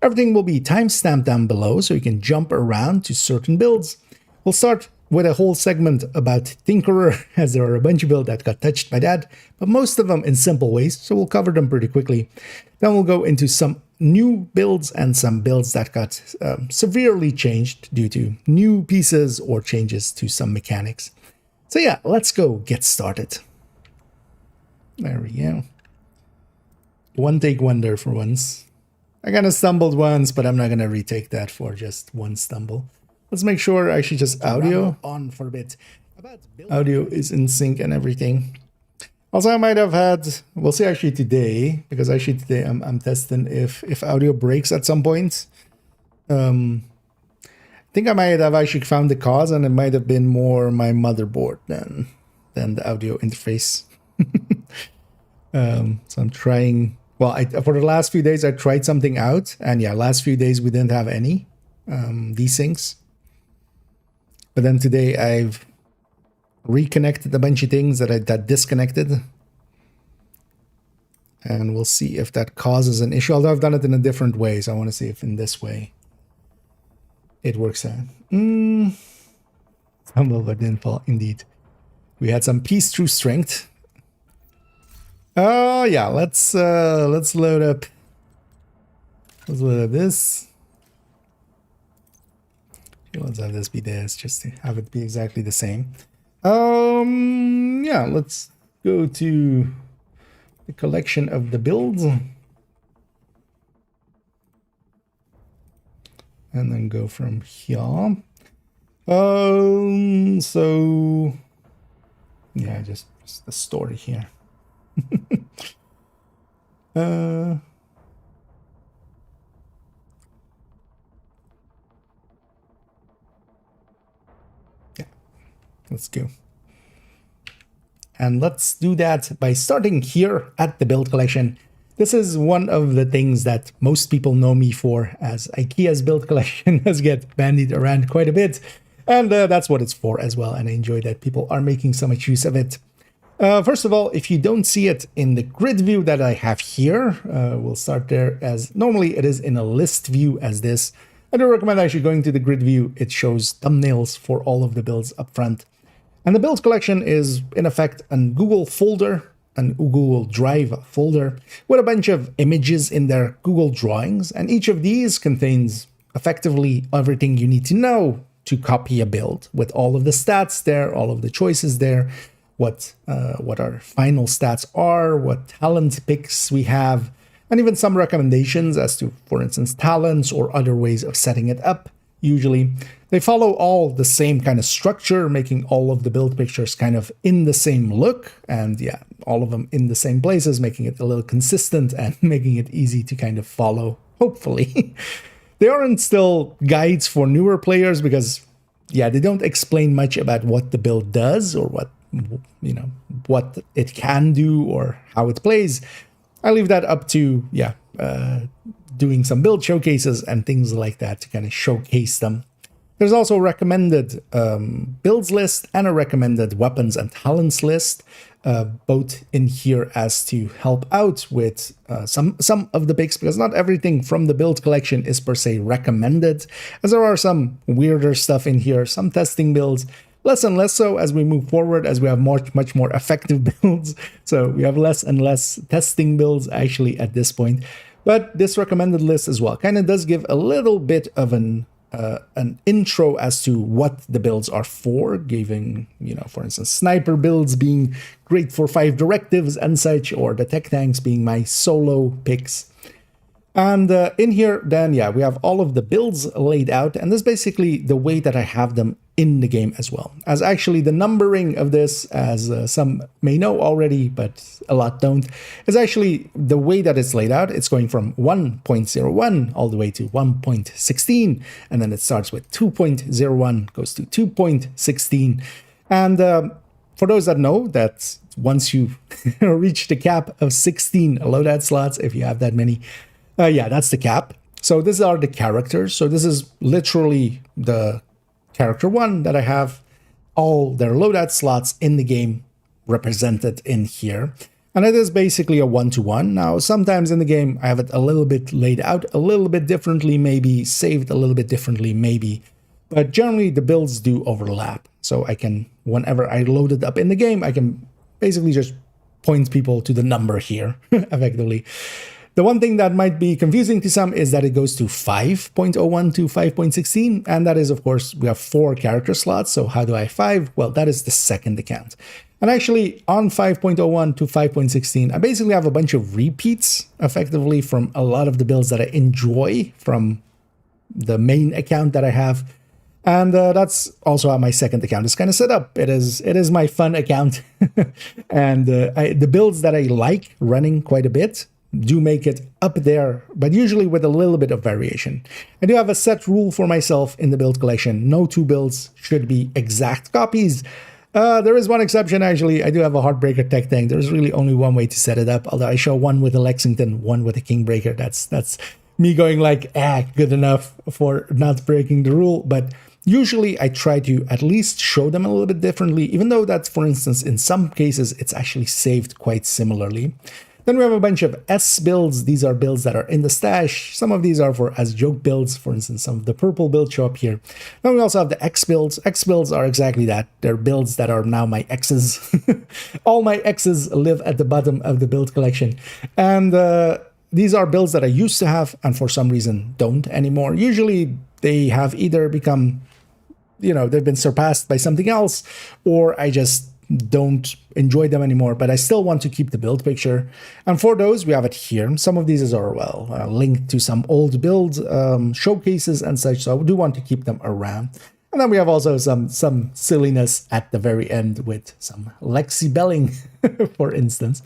Everything will be timestamped down below, so you can jump around to certain builds. We'll start with a whole segment about Tinkerer, as there are a bunch of builds that got touched by that, but most of them in simple ways, so we'll cover them pretty quickly. Then we'll go into some new builds and some builds that got severely changed due to new pieces or changes to some mechanics. So yeah, let's go get started. There we go. One take wonder for once. I kind of stumbled once, but I'm not going to retake that for just one stumble. Let's make sure actually just audio on for a bit. Audio is in sync and everything. Also, I might have had, we'll see actually today, because actually today I'm testing if audio breaks at some point. I think I might have actually found the cause, and it might have been more my motherboard than the audio interface. So I'm trying, well, for the last few days I tried something out, and yeah, last few days we didn't have any desyncs. But then today I've reconnected a bunch of things that disconnected, and we'll see if that causes an issue, although I've done it in a different way, so I want to see if in this way it works out. Some of it didn't fall, indeed. We had some peace through strength. Oh yeah, let's load up this. Let's have this be this, just to have it be exactly the same. Yeah, let's go to the collection of the builds. And then go from here. So yeah, just the story here. Yeah, let's go. And let's do that by starting here at the build collection. This is one of the things that most people know me for, as IKEA's build collection has get bandied around quite a bit. And that's what it's for as well. And I enjoy that people are making so much use of it. First of all, if you don't see it in the grid view that I have here, we'll start there, as normally it is in a list view as this. I do recommend actually going to the grid view. It shows thumbnails for all of the builds up front. And the builds collection is in effect a Google folder, a Google Drive folder with a bunch of images in their Google Drawings. And each of these contains effectively everything you need to know to copy a build, with all of the stats there, all of the choices there, what our final stats are, what talent picks we have, and even some recommendations as to, for instance, talents or other ways of setting it up. Usually they follow all the same kind of structure, making all of the build pictures kind of in the same look, and yeah, all of them in the same places, making it a little consistent and making it easy to kind of follow, hopefully. They aren't still guides for newer players because, yeah, they don't explain much about what the build does or what it can do or how it plays. I leave that up to, doing some build showcases and things like that to kind of showcase them. There's also a recommended builds list and a recommended weapons and talents list, both in here as to help out with some of the picks, because not everything from the build collection is per se recommended, as there are some weirder stuff in here, some testing builds, less and less so as we move forward, as we have much more effective builds. So we have less and less testing builds actually at this point. But this recommended list as well kind of does give a little bit of an intro as to what the builds are for, giving, for instance, sniper builds being great for 5 directives and such, or the tech tanks being my solo picks. And in here, then, yeah, we have all of the builds laid out, and this is basically the way that I have them in the game as well. As actually the numbering of this, as some may know already, but a lot don't, is actually the way that it's laid out. It's going from 1.01 all the way to 1.16, and then it starts with 2.01, goes to 2.16. And for those that know, that once you reach the cap of 16 loadout slots, if you have that many, yeah, that's the cap. So these are the characters. So this is literally the character 1 that I have all their loadout slots in the game represented in here. And it is basically a 1-to-1. Now, sometimes in the game, I have it a little bit laid out a little bit differently, maybe saved a little bit differently, maybe. But generally, the builds do overlap. So I can, whenever I load it up in the game, I can basically just point people to the number here, effectively. The one thing that might be confusing to some is that it goes to 5.01 to 5.16, and that is, of course, we have 4 character slots, so how do I have 5? Well, that is the second account. And actually, on 5.01 to 5.16, I basically have a bunch of repeats, effectively, from a lot of the builds that I enjoy from the main account that I have. And that's also how my second account is kind of set up. It is my fun account, and the builds that I like running quite a bit do make it up there, but usually with a little bit of variation. I do have a set rule for myself in the build collection: no two builds should be exact copies. There is one exception, actually. I do have a Heartbreaker tech tank. There's really only one way to set it up, although I show one with a Lexington, one with a Kingbreaker. That's me going like, good enough for not breaking the rule. But usually I try to at least show them a little bit differently, even though that, for instance, in some cases, it's actually saved quite similarly. Then we have a bunch of S builds. These are builds that are in the stash. Some of these are for as joke builds. For instance, some of the purple builds show up here. Then we also have the X builds. X builds are exactly that. They're builds that are now my X's. All my X's live at the bottom of the build collection. And these are builds that I used to have and for some reason don't anymore. Usually they have either become, they've been surpassed by something else, or I just don't enjoy them anymore, but I still want to keep the build picture. And for those, we have it here. Some of these are, linked to some old build showcases and such, so I do want to keep them around. And then we have also some silliness at the very end with some Lexi belling, for instance.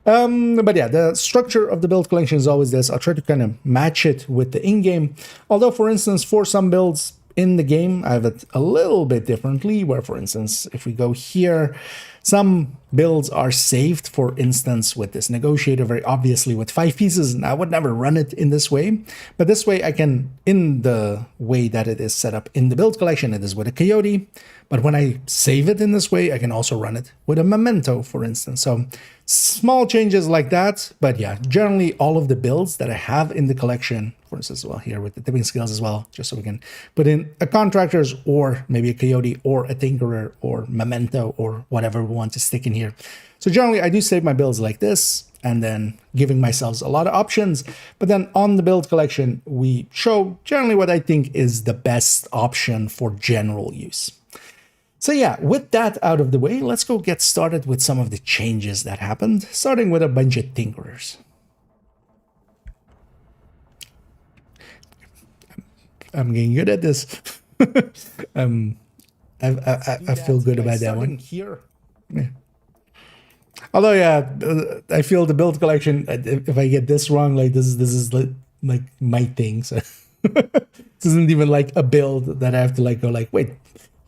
But yeah, the structure of the build collection is always this. I'll try to kind of match it with the in-game. Although, for instance, for some builds in the game, I have it a little bit differently, where, for instance, if we go here, some builds are saved, for instance, with this negotiator, very obviously with 5 pieces, and I would never run it in this way. But this way I can, in the way that it is set up in the build collection, it is with a coyote. But when I save it in this way, I can also run it with a memento, for instance. So small changes like that. But yeah, generally all of the builds that I have in the collection, for instance, here with the tipping scales as well, just so we can put in a contractors or maybe a coyote or a tinkerer or memento or whatever we want to stick in here. So generally I do save my builds like this, and then giving myself a lot of options. But then on the build collection, we show generally what I think is the best option for general use. So yeah, with that out of the way, let's go get started with some of the changes that happened, starting with a bunch of tinkerers. I'm getting good at this. I feel good about that one. Here. Yeah. Although, yeah, I feel the build collection, if I get this wrong, like this is like my thing. So this isn't even like a build that I have to go wait,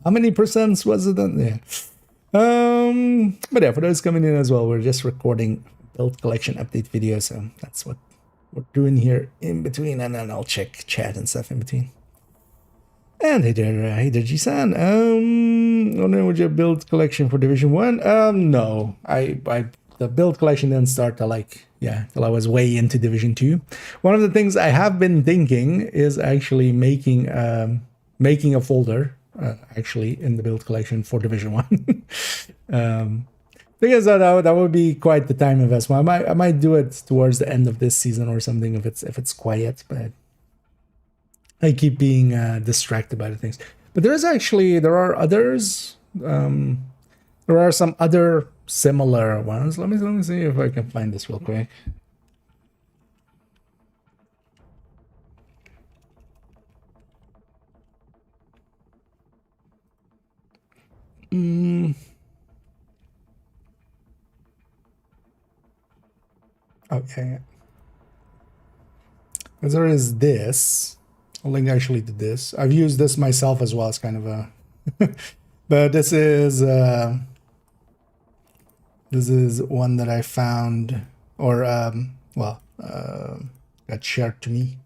how many percents was it? Yeah. But yeah, for those coming in as well, we're just recording build collection update video, so that's what we're doing here in between, and then I'll check chat and stuff in between. And hey there, G-san. Would you build collection for Division 1? No. The build collection didn't start till till I was way into Division 2. One of the things I have been thinking is actually making a folder actually in the build collection for Division 1. Because that would be quite the time investment. I might do it towards the end of this season or something if it's quiet, but I keep being distracted by the things. But there are others. There are some other similar ones. Let me see if I can find this real quick. Okay. There is this. I'll link actually to this. I've used this myself as well as kind of a but this is one that I found or got shared to me.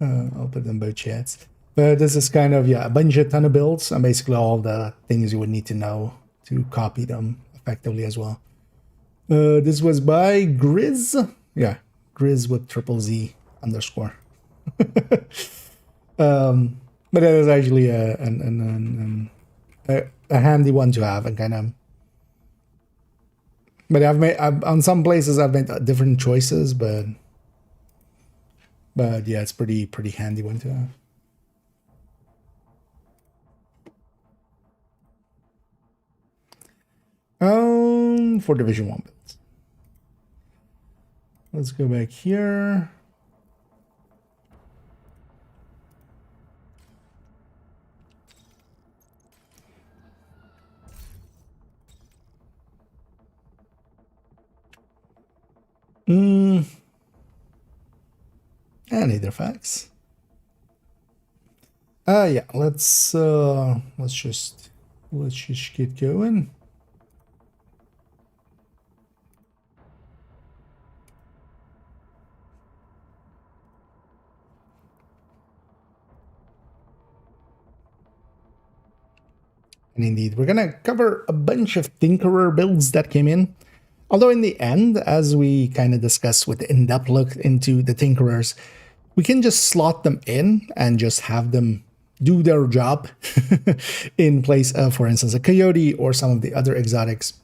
I'll put them both chats. But this is kind of a ton of builds and basically all the things you would need to know to copy them effectively as well. This was by Grizz. Yeah, Grizz with /Z_. But it is actually a handy one to have and kind of. But on some places I've made different choices, but yeah, it's pretty handy one to have. For Division 1 builds. Let's go back here. And either facts. Yeah, let's just get going. And indeed, we're gonna cover a bunch of Tinkerer builds that came in. Although in the end, as we kind of discussed with the in-depth look into the Tinkerers, we can just slot them in and just have them do their job in place of, for instance, a Coyote or some of the other exotics.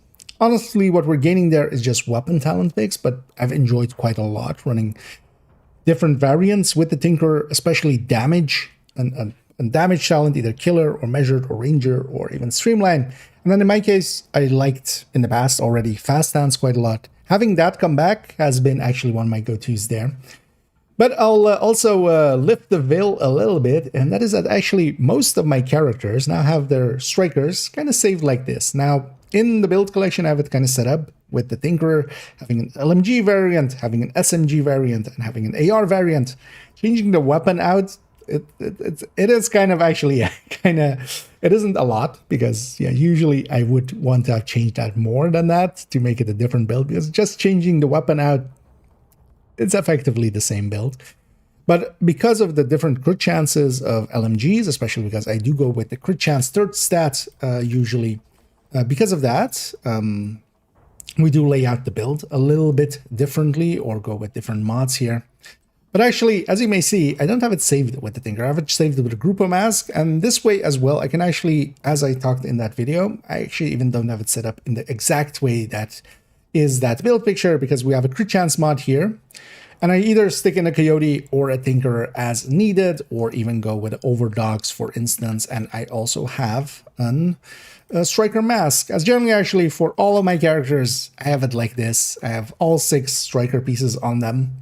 Honestly, what we're gaining there is just weapon talent picks, but I've enjoyed quite a lot running different variants with the Tinkerer, especially damage and damage talent, either killer or measured or ranger or even streamline. And then in my case, I liked in the past already fast dance quite a lot. Having that come back has been actually one of my go-tos there. But I'll also lift the veil a little bit, and that is that actually most of my characters now have their strikers kind of saved like this. Now, in the build collection, I have it kind of set up with the Tinkerer having an LMG variant, having an SMG variant, and having an AR variant. Changing the weapon out, it is kind of actually it isn't a lot, because yeah, usually I would want to have changed that more than that to make it a different build, because just changing the weapon out, it's effectively the same build. But because of the different crit chances of LMGs, especially because I do go with the crit chance third stat usually, because of that, we do lay out the build a little bit differently or go with different mods here. But actually, as you may see, I don't have it saved with the Tinker. I have it saved with a Groupo mask, and this way as well, I can actually, as I talked in that video, I actually even don't have it set up in the exact way that is that build picture, because we have a crit chance mod here, and I either stick in a Coyote or a Tinkerer as needed, or even go with Overdogs, for instance, and I also have a Striker mask. As generally, actually, for all of my characters, I have it like this. I have all 6 Striker pieces on them.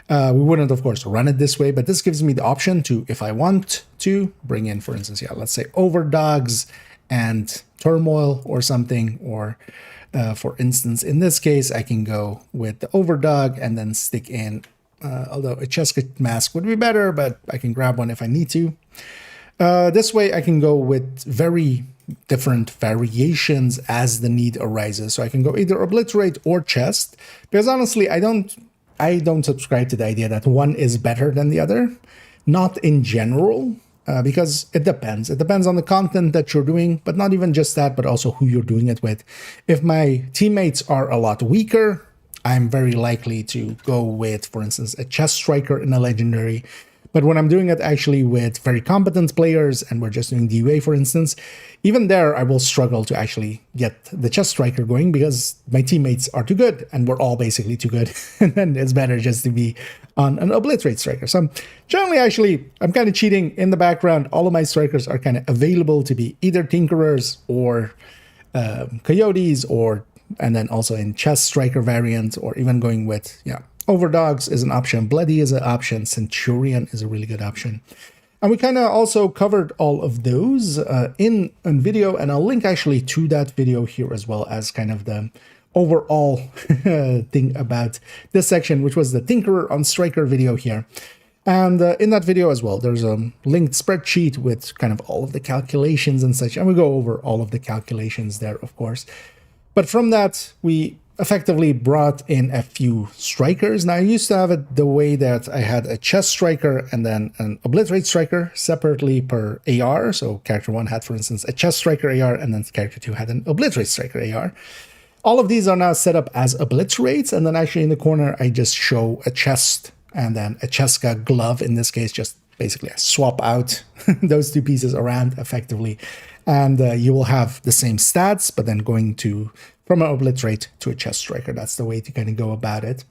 We wouldn't, of course, run it this way, but this gives me the option to, if I want to, bring in, for instance, yeah, let's say Overdogs and Turmoil or something, or for instance, in this case, I can go with the Overdog and then stick in, although a chest mask would be better, but I can grab one if I need to. This way, I can go with very different variations as the need arises. So I can go either Obliterate or Chest, because honestly, I don't subscribe to the idea that one is better than the other. Not in general. Because it depends. It depends on the content that you're doing, but not even just that, but also who you're doing it with. If my teammates are a lot weaker, I'm very likely to go with, for instance, a chest striker in a legendary. But when I'm doing it actually with very competent players, and we're just doing DUA, for instance, even there I will struggle to actually get the chest striker going, because my teammates are too good, and we're all basically too good. And then it's better just to be on an Obliterate striker. So generally, actually, I'm kind of cheating in the background. All of my strikers are kind of available to be either Tinkerers or Coyotes, and then also in chest striker variant, or even going with, yeah, Overdogs is an option, Bloody is an option, Centurion is a really good option. And we kind of also covered all of those in a video, and I'll link actually to that video here as well as kind of the overall thing about this section, which was the Tinkerer on Striker video here. And in that video as well, there's a linked spreadsheet with kind of all of the calculations and such, and we go over all of the calculations there, of course. But from that, we effectively brought in a few strikers. Now, I used to have it the way that I had a chest striker and then an Obliterate striker separately per AR. So character 1 had, for instance, a chest striker AR, and then character 2 had an Obliterate striker AR. All of these are now set up as Obliterates, and then actually in the corner, I just show a chest and then a Cheska glove. In this case, just basically I swap out those two pieces around effectively. And you will have the same stats, but then going from an Obliterate to a chest striker. That's the way to kind of go about it.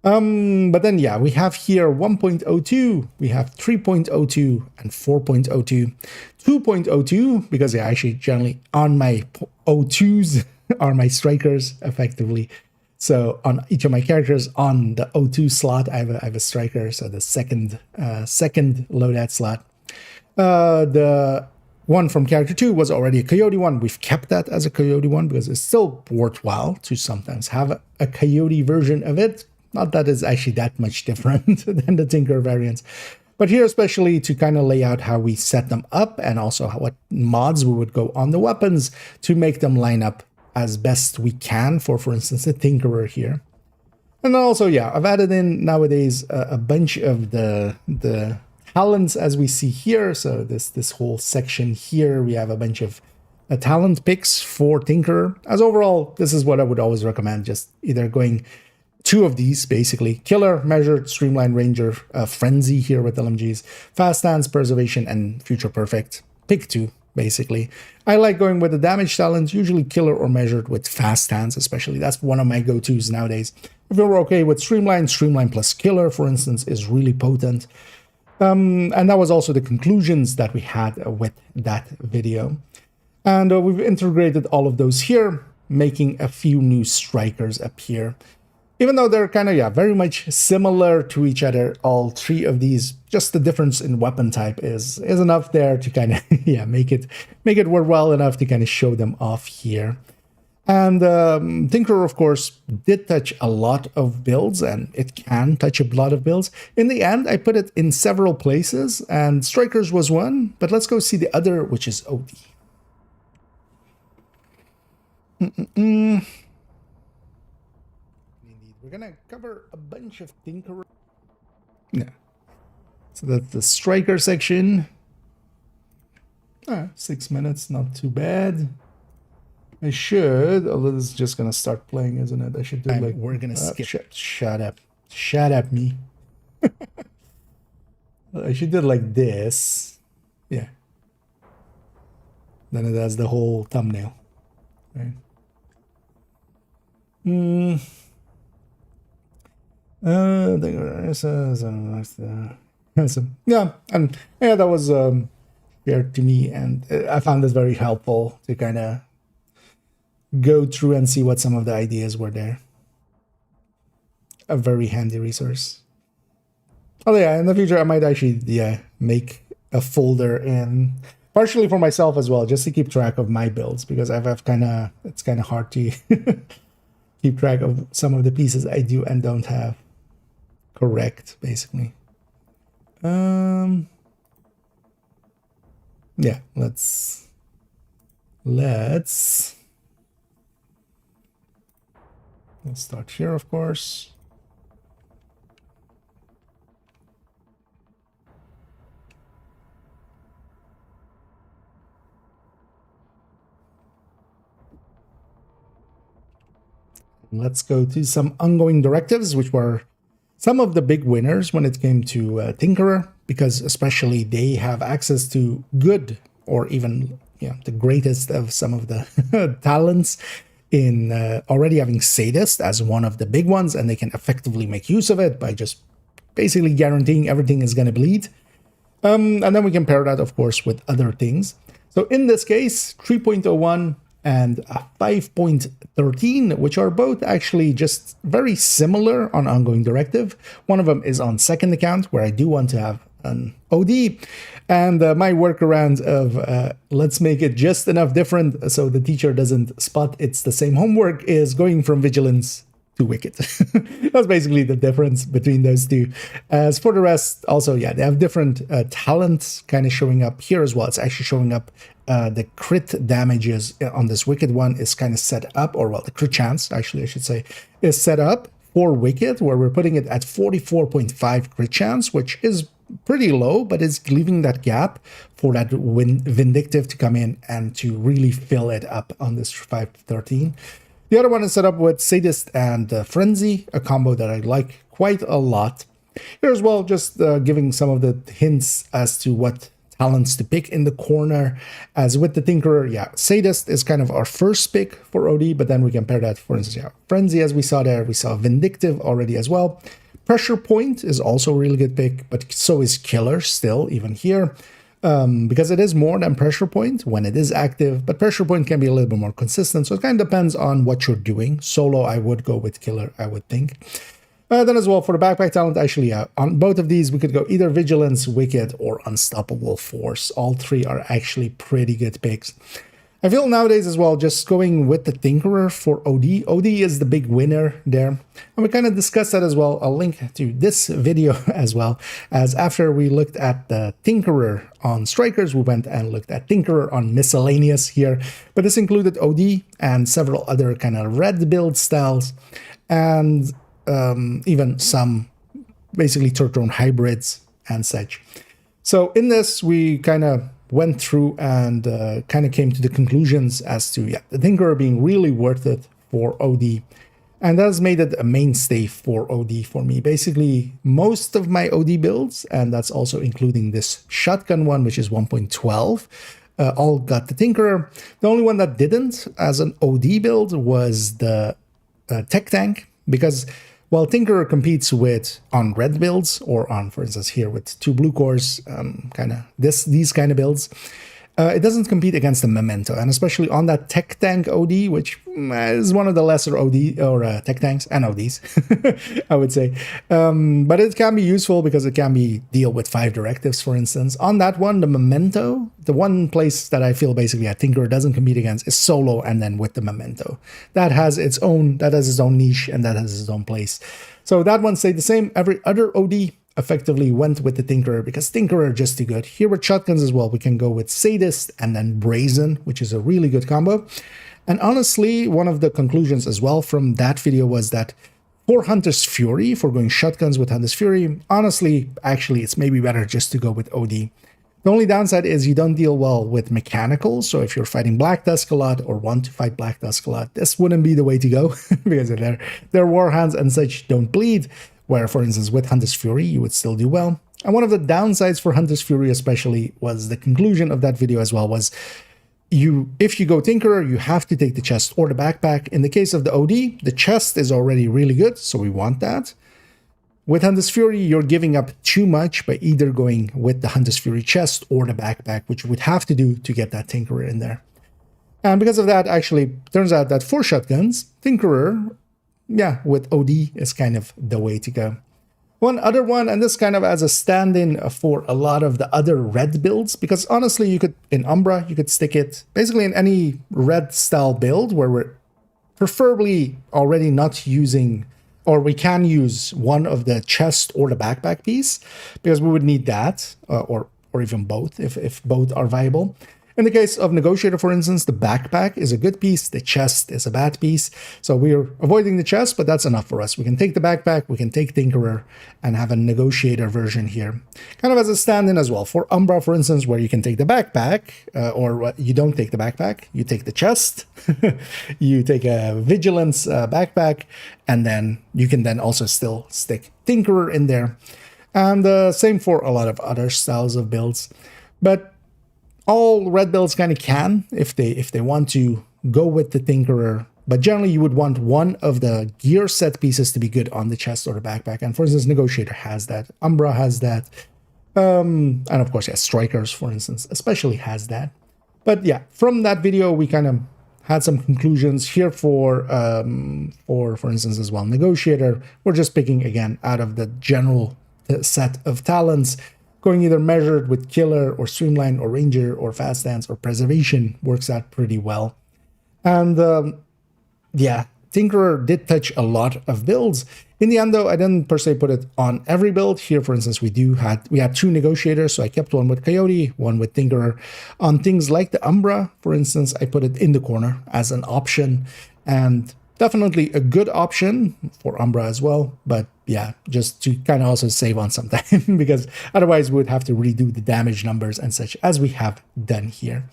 But then, yeah, we have here 1.02, we have 3.02 and 4.02, 2.02, because yeah, actually generally on my O2s are my strikers effectively. So on each of my characters on the O2 slot, I have a striker. So the second loadout slot. The one from character 2 was already a Coyote one. We've kept that as a Coyote one because it's still worthwhile to sometimes have a Coyote version of it. Not that it's actually that much different than the Tinker variants. But here especially to kind of lay out how we set them up and also what mods we would go on the weapons to make them line up as best we can for instance, the Tinkerer here. And also, yeah, I've added in nowadays a bunch of the talents as we see here. So this whole section here, we have a bunch of talent picks for Tinkerer. As overall, this is what I would always recommend, just either going 2 of these, basically. Killer, Measured, Streamline, Ranger, Frenzy here with LMGs, Fast Stance, Preservation, and Future Perfect. Pick 2, basically. I like going with the damage talent, usually Killer or Measured with Fast Stance, especially. That's one of my go-tos nowadays. If you're okay with Streamline, Streamline plus Killer, for instance, is really potent. And that was also the conclusions that we had with that video. And we've integrated all of those here, making a few new strikers appear. Even though they're kind of, yeah, very much similar to each other, all 3 of these, just the difference in weapon type is enough there to kind of, yeah, make it work well enough to kind of show them off here. And Tinkerer, of course, did touch a lot of builds, and it can touch a lot of builds. In the end, I put it in several places, and Strikers was one, but let's go see the other, which is OD. Indeed, we're gonna cover a bunch of Tinkerer. Yeah. So that's the Striker section. 6 minutes, not too bad. I should, although this is just gonna start playing, isn't it? I should do like we're gonna skip. Shut up, me. I should do it like this. Yeah. Then it has the whole thumbnail. Right. Yeah, and yeah, that was shared to me, and I found this very helpful to kind of go through and see what some of the ideas were there. A very handy resource. Oh yeah, in the future I might actually make a folder in partially for myself as well, just to keep track of my builds, because it's kind of hard to keep track of some of the pieces I do and don't have correct, basically. Yeah, let's start here, of course. Let's go to some ongoing directives, which were some of the big winners when it came to Tinkerer, because especially they have access to good, or even the greatest of some of the talents in already having Sadist as one of the big ones, and they can effectively make use of it by just basically guaranteeing everything is going to bleed. And then we compare that, of course, with other things. So in this case, 3.01 and 5.13, which are both actually just very similar on ongoing directive. One of them is on second account, where I do want to have an OD, and my workaround of let's make it just enough different so the teacher doesn't spot it's the same homework is going from Vigilance to Wicked. That's basically the difference between those two. As for the rest, also, yeah, they have different talents kind of showing up here as well. It's actually showing up the crit damages on this Wicked one is kind of set up, or well, the crit chance, actually, I should say, is set up for Wicked, where we're putting it at 44.5 crit chance, which is pretty low, but it's leaving that gap for that Vindictive to come in and to really fill it up on this 5.13. The other one is set up with Sadist and Frenzy, a combo that I like quite a lot. Here as well, just giving some of the hints as to what talents to pick in the corner. As with the Tinkerer, yeah, Sadist is kind of our first pick for OD, but then we compare that, for instance, yeah, Frenzy, as we saw there, we saw Vindictive already as well. Pressure Point is also a really good pick, but so is Killer still, even here. Because it is more than Pressure Point when it is active, but Pressure Point can be a little bit more consistent, so it kind of depends on what you're doing. Solo, I would go with Killer, I would think. Then as well, for the backpack talent, actually, on both of these, we could go either Vigilance, Wicked, or Unstoppable Force. All three are actually pretty good picks. I feel nowadays as well, just going with the Tinkerer for OD. OD is the big winner there. And we kind of discussed that as well. I'll link to this video as well, as after we looked at the Tinkerer on Strikers, we went and looked at Tinkerer on Miscellaneous here. But this included OD and several other kind of red build styles, and even some basically Turk-drone hybrids and such. So in this, we kind of went through and kind of came to the conclusions as to, yeah, the Tinkerer being really worth it for OD. And that has made it a mainstay for OD for me. Basically, most of my OD builds, and that's also including this shotgun one, which is 1.12, all got the Tinkerer. The only one that didn't as an OD build was the Tech Tank, because while Tinkerer competes with on red builds, or on, for instance, here with 2 blue cores, kind of these kind of builds, it doesn't compete against the Memento, and especially on that Tech Tank OD, which is one of the lesser OD or Tech Tanks and ODs, I would say. But it can be useful because it can be deal with 5 directives, for instance. On that one, the Memento, the one place that I feel basically a Tinkerer doesn't compete against is solo, and then with the Memento. That has its own niche, and that has its own place. So that one stayed the same. Every other OD effectively went with the Tinkerer because Tinkerer just too good. Here with shotguns as well, we can go with Sadist and then Brazen, which is a really good combo. And honestly, one of the conclusions as well from that video was that for Hunter's Fury, for going shotguns with Hunter's Fury, honestly, actually, it's maybe better just to go with OD. The only downside is you don't deal well with mechanical, so if you're fighting Black Tusk a lot or want to fight Black Tusk a lot, this wouldn't be the way to go because their warhands and such don't bleed, where, for instance, with Hunter's Fury, you would still do well. And one of the downsides for Hunter's Fury especially was the conclusion of that video as well was if you go Tinkerer, you have to take the chest or the backpack. In the case of the OD, the chest is already really good, so we want that. With Hunter's Fury, you're giving up too much by either going with the Hunter's Fury chest or the backpack, which you would have to do to get that Tinkerer in there. And because of that, actually, turns out that for shotguns, Tinkerer, yeah, with OD is kind of the way to go. One other one, and this kind of as a stand-in for a lot of the other red builds, because honestly, you could, in Umbra, you could stick it basically in any red style build where we're preferably already not using, or we can use one of the chest or the backpack piece, because we would need that, or even both, if both are viable. In the case of Negotiator, for instance, the backpack is a good piece, the chest is a bad piece. So we're avoiding the chest, but that's enough for us. We can take the backpack, we can take Tinkerer, and have a Negotiator version here. Kind of as a stand-in as well. For Umbra, for instance, where you can take the backpack, or you don't take the backpack, you take the chest, you take a Vigilance backpack, and then you can then also still stick Tinkerer in there. And same for a lot of other styles of builds. But all red builds kind of can, if they want to go with the Tinkerer, but generally you would want one of the gear set pieces to be good on the chest or the backpack. And for instance, Negotiator has that, Umbra has that, and of course, yeah, Strikers, for instance, especially has that. But yeah, from that video, we kind of had some conclusions here for instance, as well, Negotiator. We're just picking, again, out of the general set of talents, going either measured with Killer or Streamline or Ranger or Fast Dance or Preservation works out pretty well. And yeah, Tinkerer did touch a lot of builds. In the end, though, I didn't per se put it on every build. Here, for instance, we had 2 Negotiators, so I kept one with Coyote, one with Tinkerer. On things like the Umbra, for instance, I put it in the corner as an option, and definitely a good option for Umbra as well, but yeah, just to kind of also save on some time, because otherwise we would have to redo the damage numbers and such, as we have done here.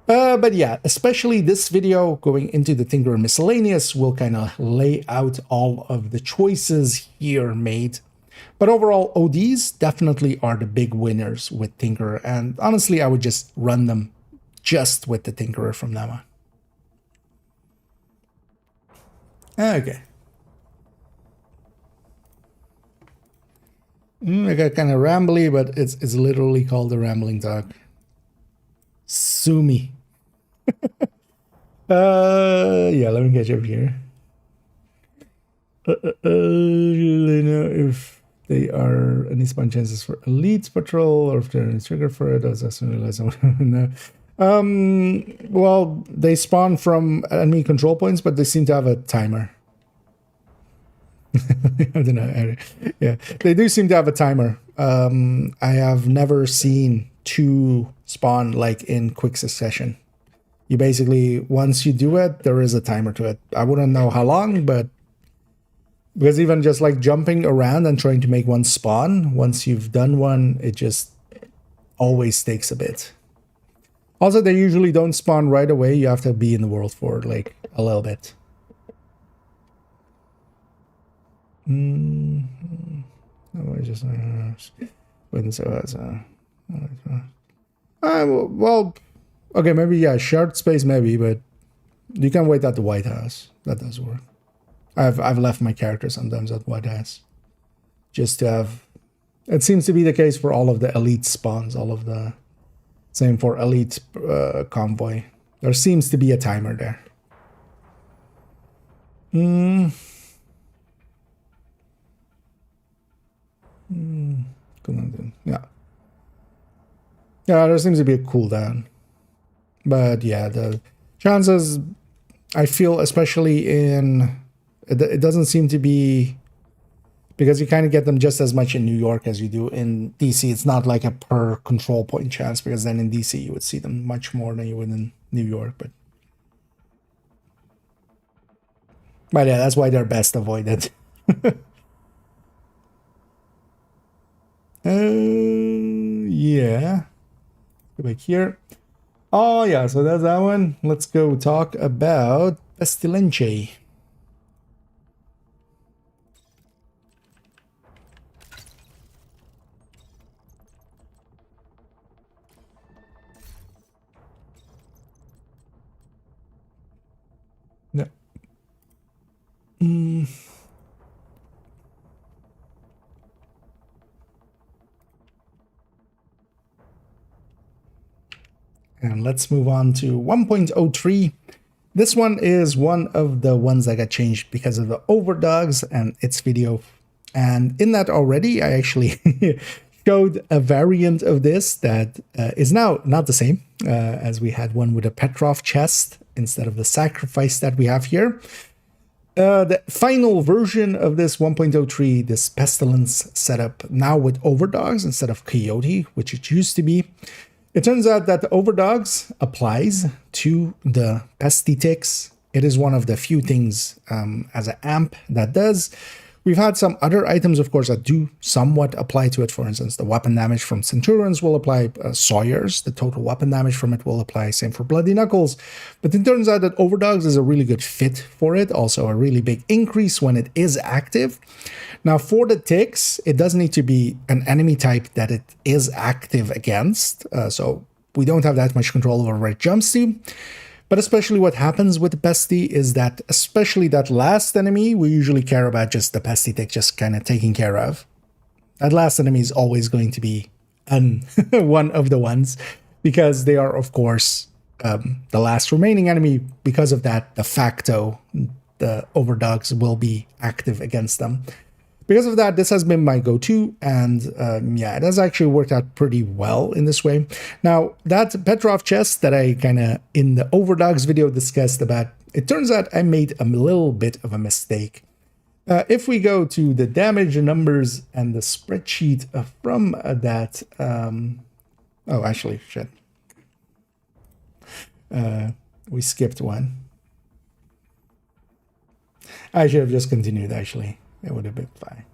But yeah, especially this video going into the Tinkerer Miscellaneous will kind of lay out all of the choices here made. But overall, ODs definitely are the big winners with Tinkerer, and honestly, I would just run them just with the Tinkerer from now on. Okay. I got kind of rambly, but it's literally called the Rambling Dog. Sue me. Yeah, let me catch up here. Really know if they are any spawn chances for Elite Patrol, or if they're in trigger for it. I was asking, no. Well, they spawn from enemy control points, but they seem to have a timer. I don't know. Yeah, they do seem to have a timer. I have never seen 2 spawn like in quick succession. You basically, once you do it, there is a timer to it. I wouldn't know how long, but because even just like jumping around and trying to make one spawn, once you've done one, it just always takes a bit. Also, they usually don't spawn right away. You have to be in the world for like a little bit. Oh, I just wouldn't say that's well, okay, maybe yeah, shared space maybe, but you can wait at the White House. That does work. I've left my character sometimes at White House just to have. It seems to be the case for all of the elite spawns. All of the same for elite convoy. There seems to be a timer there. Yeah. Yeah, there seems to be a cooldown. But yeah, the chances, I feel, especially in... It doesn't seem to be... Because you kind of get them just as much in New York as you do in DC. It's not like a per control point chance, because then in DC you would see them much more than you would in New York. But yeah, that's why they're best avoided. Yeah. Go back here. Oh yeah, so that's that one. Let's go talk about Pestilence. No. And let's move on to 1.03. This one is one of the ones that got changed because of the overdogs and its video. And in that already, I actually showed a variant of this that is now not the same as we had one with a Petrov chest instead of the sacrifice that we have here. The final version of this 1.03, this Pestilence setup, now with overdogs instead of coyote, which it used to be. It turns out that the overdogs applies to the pesty ticks. It is one of the few things as an amp that does. We've had some other items, of course, that do somewhat apply to it. For instance, the weapon damage from Centurions will apply. Sawyers, the total weapon damage from it will apply. Same for Bloody Knuckles. But it turns out that Overdogs is a really good fit for it. Also a really big increase when it is active. Now for the ticks, it does need to be an enemy type that it is active against. So we don't have that much control over where it jumps to. But especially what happens with the Pesty is that, especially that last enemy, we usually care about just the Pesty tick just kind of taking care of. That last enemy is always going to be one of the ones, because they are, of course, the last remaining enemy. Because of that, de facto, the Overdogs will be active against them. Because of that, this has been my go-to, and yeah, it has actually worked out pretty well in this way. Now, that Petrov chest that I kind of, in the Overdogs video, discussed about, it turns out I made a little bit of a mistake. If we go to the damage numbers and the spreadsheet from that... oh, actually, shit. We skipped one. I should have just continued, actually. It would have been fine.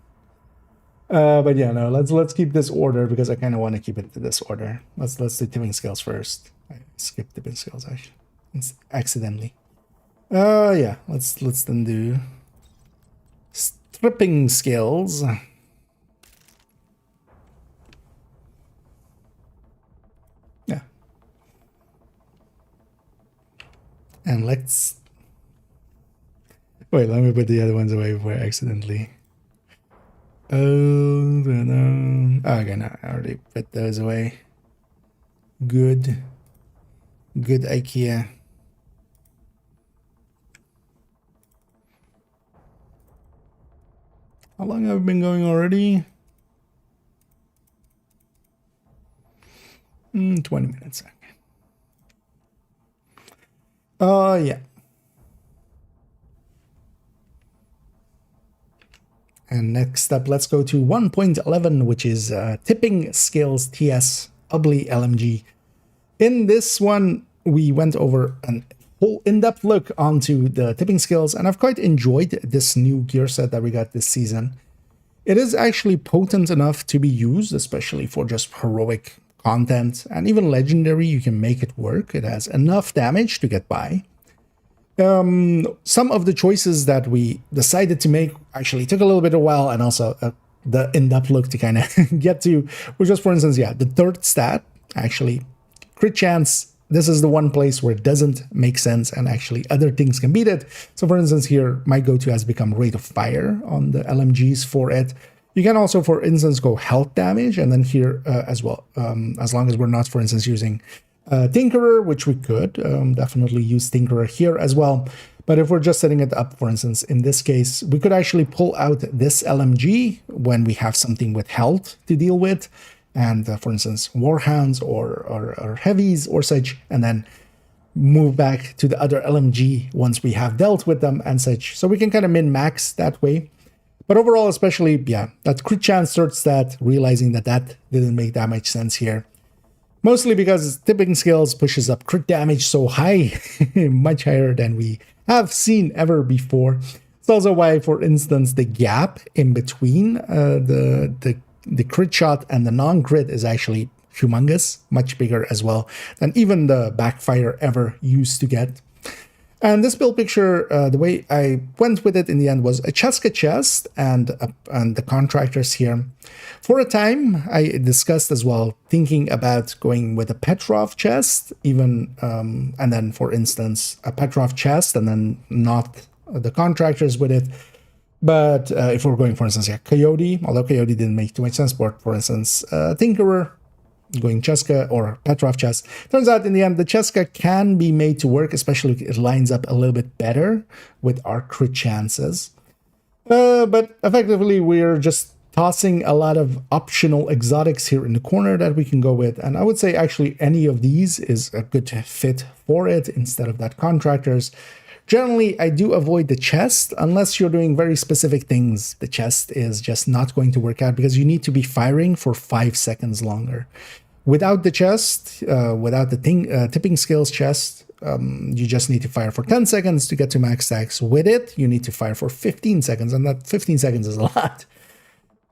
But yeah, no, let's keep this order because I kind of want to keep it to this order. Let's do tipping scales first. I skipped tipping scales actually, accidentally. Yeah, let's then do stripping scales. Yeah, and let's. Wait, let me put the other ones away before I accidentally. Oh, no. Okay, no, I already put those away. Good IKEA. How long have I been going already? 20 minutes. Okay. Yeah. And next up, let's go to 1.11, which is Tipping Scales TS Ugly LMG. In this one, we went over a whole in-depth look onto the tipping scales, and I've quite enjoyed this new gear set that we got this season. It is actually potent enough to be used, especially for just heroic content, and even legendary, you can make it work. It has enough damage to get by. Some of the choices that we decided to make actually took a little bit of a while, and also the in-depth look to kind of get to, which was, for instance, yeah, the third stat, actually, crit chance. This is the one place where it doesn't make sense, and actually other things can beat it. So for instance, here, my go-to has become rate of fire on the LMGs for it. You can also, for instance, go health damage, and then here as well, as long as we're not, for instance, using Tinkerer, which we could definitely use Tinkerer here as well. But if we're just setting it up, for instance, in this case, we could actually pull out this LMG when we have something with health to deal with, and for instance, Warhounds or Heavies or such, and then move back to the other LMG once we have dealt with them and such. So we can kind of min-max that way. But overall, especially, yeah, that crit chance third stat, realizing that that didn't make that much sense here. Mostly because Tipping Scales pushes up crit damage so high, much higher than we have seen ever before. It's also why, for instance, the gap in between the crit shot and the non-crit is actually humongous, much bigger as well than even the backfire ever used to get. And this build picture, the way I went with it in the end was a Cheska chest and the contractors here. For a time, I discussed as well thinking about going with a Petrov chest, even, and then, for instance, a Petrov chest and then not the contractors with it. But if we're going, for instance, yeah, Coyote, although Coyote didn't make too much sense, but for instance, Tinkerer, going Cheska or Petrov chest. Turns out in the end, the Cheska can be made to work, especially if it lines up a little bit better with our crit chances. But effectively, we're just tossing a lot of optional exotics here in the corner that we can go with. And I would say actually any of these is a good fit for it instead of that contractors. Generally, I do avoid the chest unless you're doing very specific things. The chest is just not going to work out because you need to be firing for 5 seconds longer. Without the chest, without the tipping scales chest, you just need to fire for 10 seconds to get to max stacks. With it, you need to fire for 15 seconds, and that 15 seconds is a lot.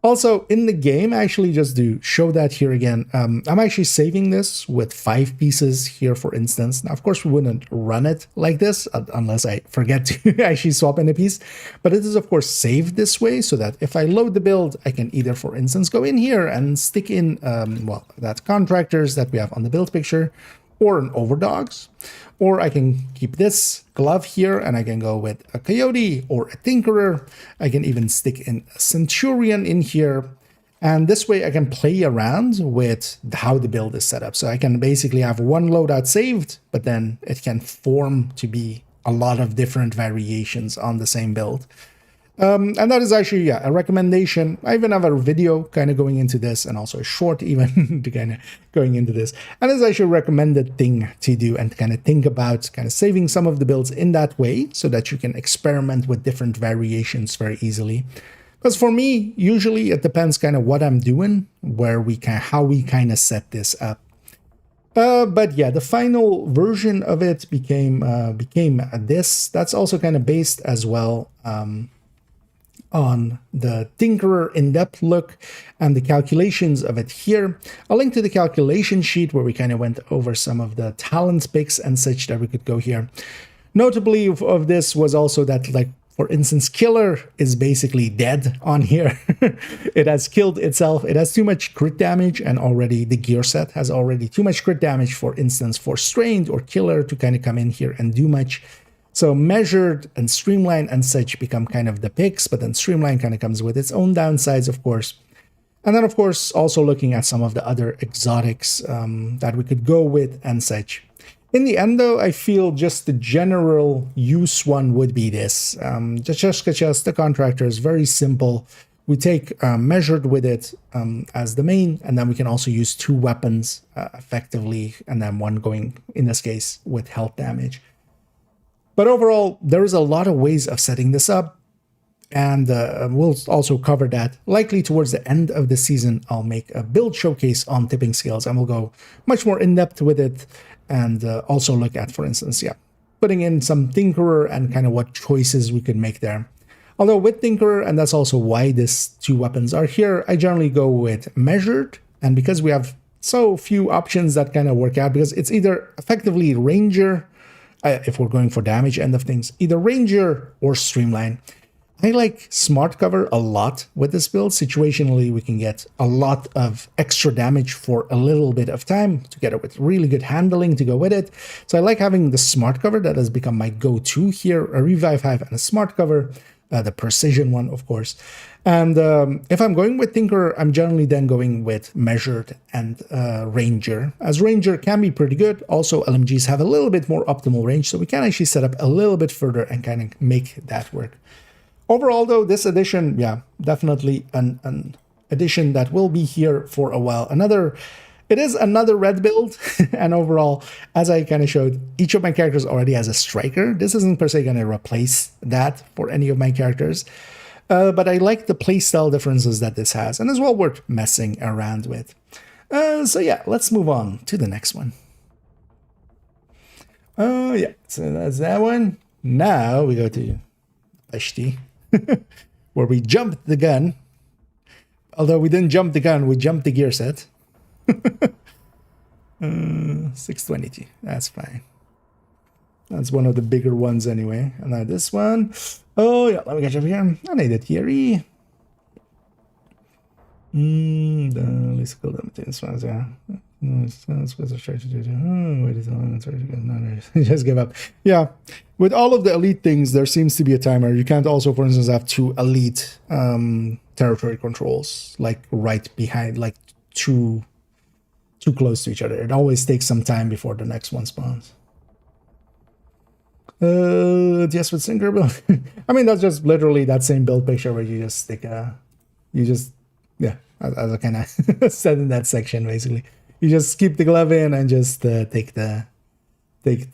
Also, in the game, actually, just to show that here again, I'm actually saving this with 5 pieces here, for instance. Now, of course, we wouldn't run it like this unless I forget to actually swap in a piece. But it is, of course, saved this way so that if I load the build, I can either, for instance, go in here and stick in, well, that contractors that we have on the build picture, or an Overdogs, or I can keep this glove here and I can go with a Coyote or a Tinkerer. I can even stick in a Centurion in here, and this way I can play around with how the build is set up. So I can basically have one loadout saved, but then it can form to be a lot of different variations on the same build. And that is actually, yeah, a recommendation. I even have a video kind of going into this, and also a short even to kind of going into this. And it's actually a recommended thing to do and kind of think about kind of saving some of the builds in that way so that you can experiment with different variations very easily. Because for me, usually it depends kind of what I'm doing, where we can, how we kind of set this up. But yeah, the final version of it became this. That's also kind of based as well on the Tinkerer in-depth look and the calculations of it here. I'll link to the calculation sheet where we kind of went over some of the talent picks and such that we could go here. Notably of this was also that, like, for instance, Killer is basically dead on here. It has killed itself. It has too much crit damage, and already the gear set has already too much crit damage, for instance, for Strained or Killer to kind of come in here and do much. So Measured and Streamline and such become kind of the picks, but then Streamline kind of comes with its own downsides, of course. And then, of course, also looking at some of the other exotics that we could go with and such. In the end, though, I feel just the general use one would be this. Just the contractor is very simple. We take Measured with it as the main, and then we can also use 2 weapons effectively, and then one going, in this case, with health damage. But overall, there is a lot of ways of setting this up. And we'll also cover that likely towards the end of the season. I'll make a build showcase on tipping scales and we'll go much more in depth with it. And also look at, for instance, putting in some Tinkerer and kind of what choices we could make there. Although with Tinkerer, and that's also why these two weapons are here, I generally go with measured. And because we have so few options that kind of work out, because it's either effectively Ranger, if we're going for damage end of things, either Ranger or Streamline. I like Smart Cover a lot with this build. Situationally, we can get a lot of extra damage for a little bit of time, together with really good handling to go with it. So I like having the Smart Cover. That has become my go-to here. A Revive Hive and a Smart Cover, the Precision one, of course. And if I'm going with Tinkerer, I'm generally then going with Measured and Ranger, as Ranger can be pretty good. Also, LMGs have a little bit more optimal range, so we can actually set up a little bit further and kind of make that work. Overall, though, this edition, definitely an edition that will be here for a while. It is another red build, and overall, as I kind of showed, each of my characters already has a striker. This isn't per se going to replace that for any of my characters, but I like the playstyle differences that this has, and as well worth messing around with. So let's move on to the next one. So that's that one. Now we go to Peshti. Where we jumped the gun. Although we didn't jump the gun, we jumped the gear set. 622, that's fine. That's one of the bigger ones anyway. And now this one. Oh yeah, let me get over here. I need a theory. The least skill limited ones, yeah. Just give up. Yeah, with all of the elite things, there seems to be a timer. You can't also, for instance, have two elite territory controls like right behind, like too close to each other. It always takes some time before the next one spawns. Yes, with Synchro build. I mean, that's just literally that same build picture where you just stick as I kind of said in that section, basically. You just keep the glove in and just keep the thing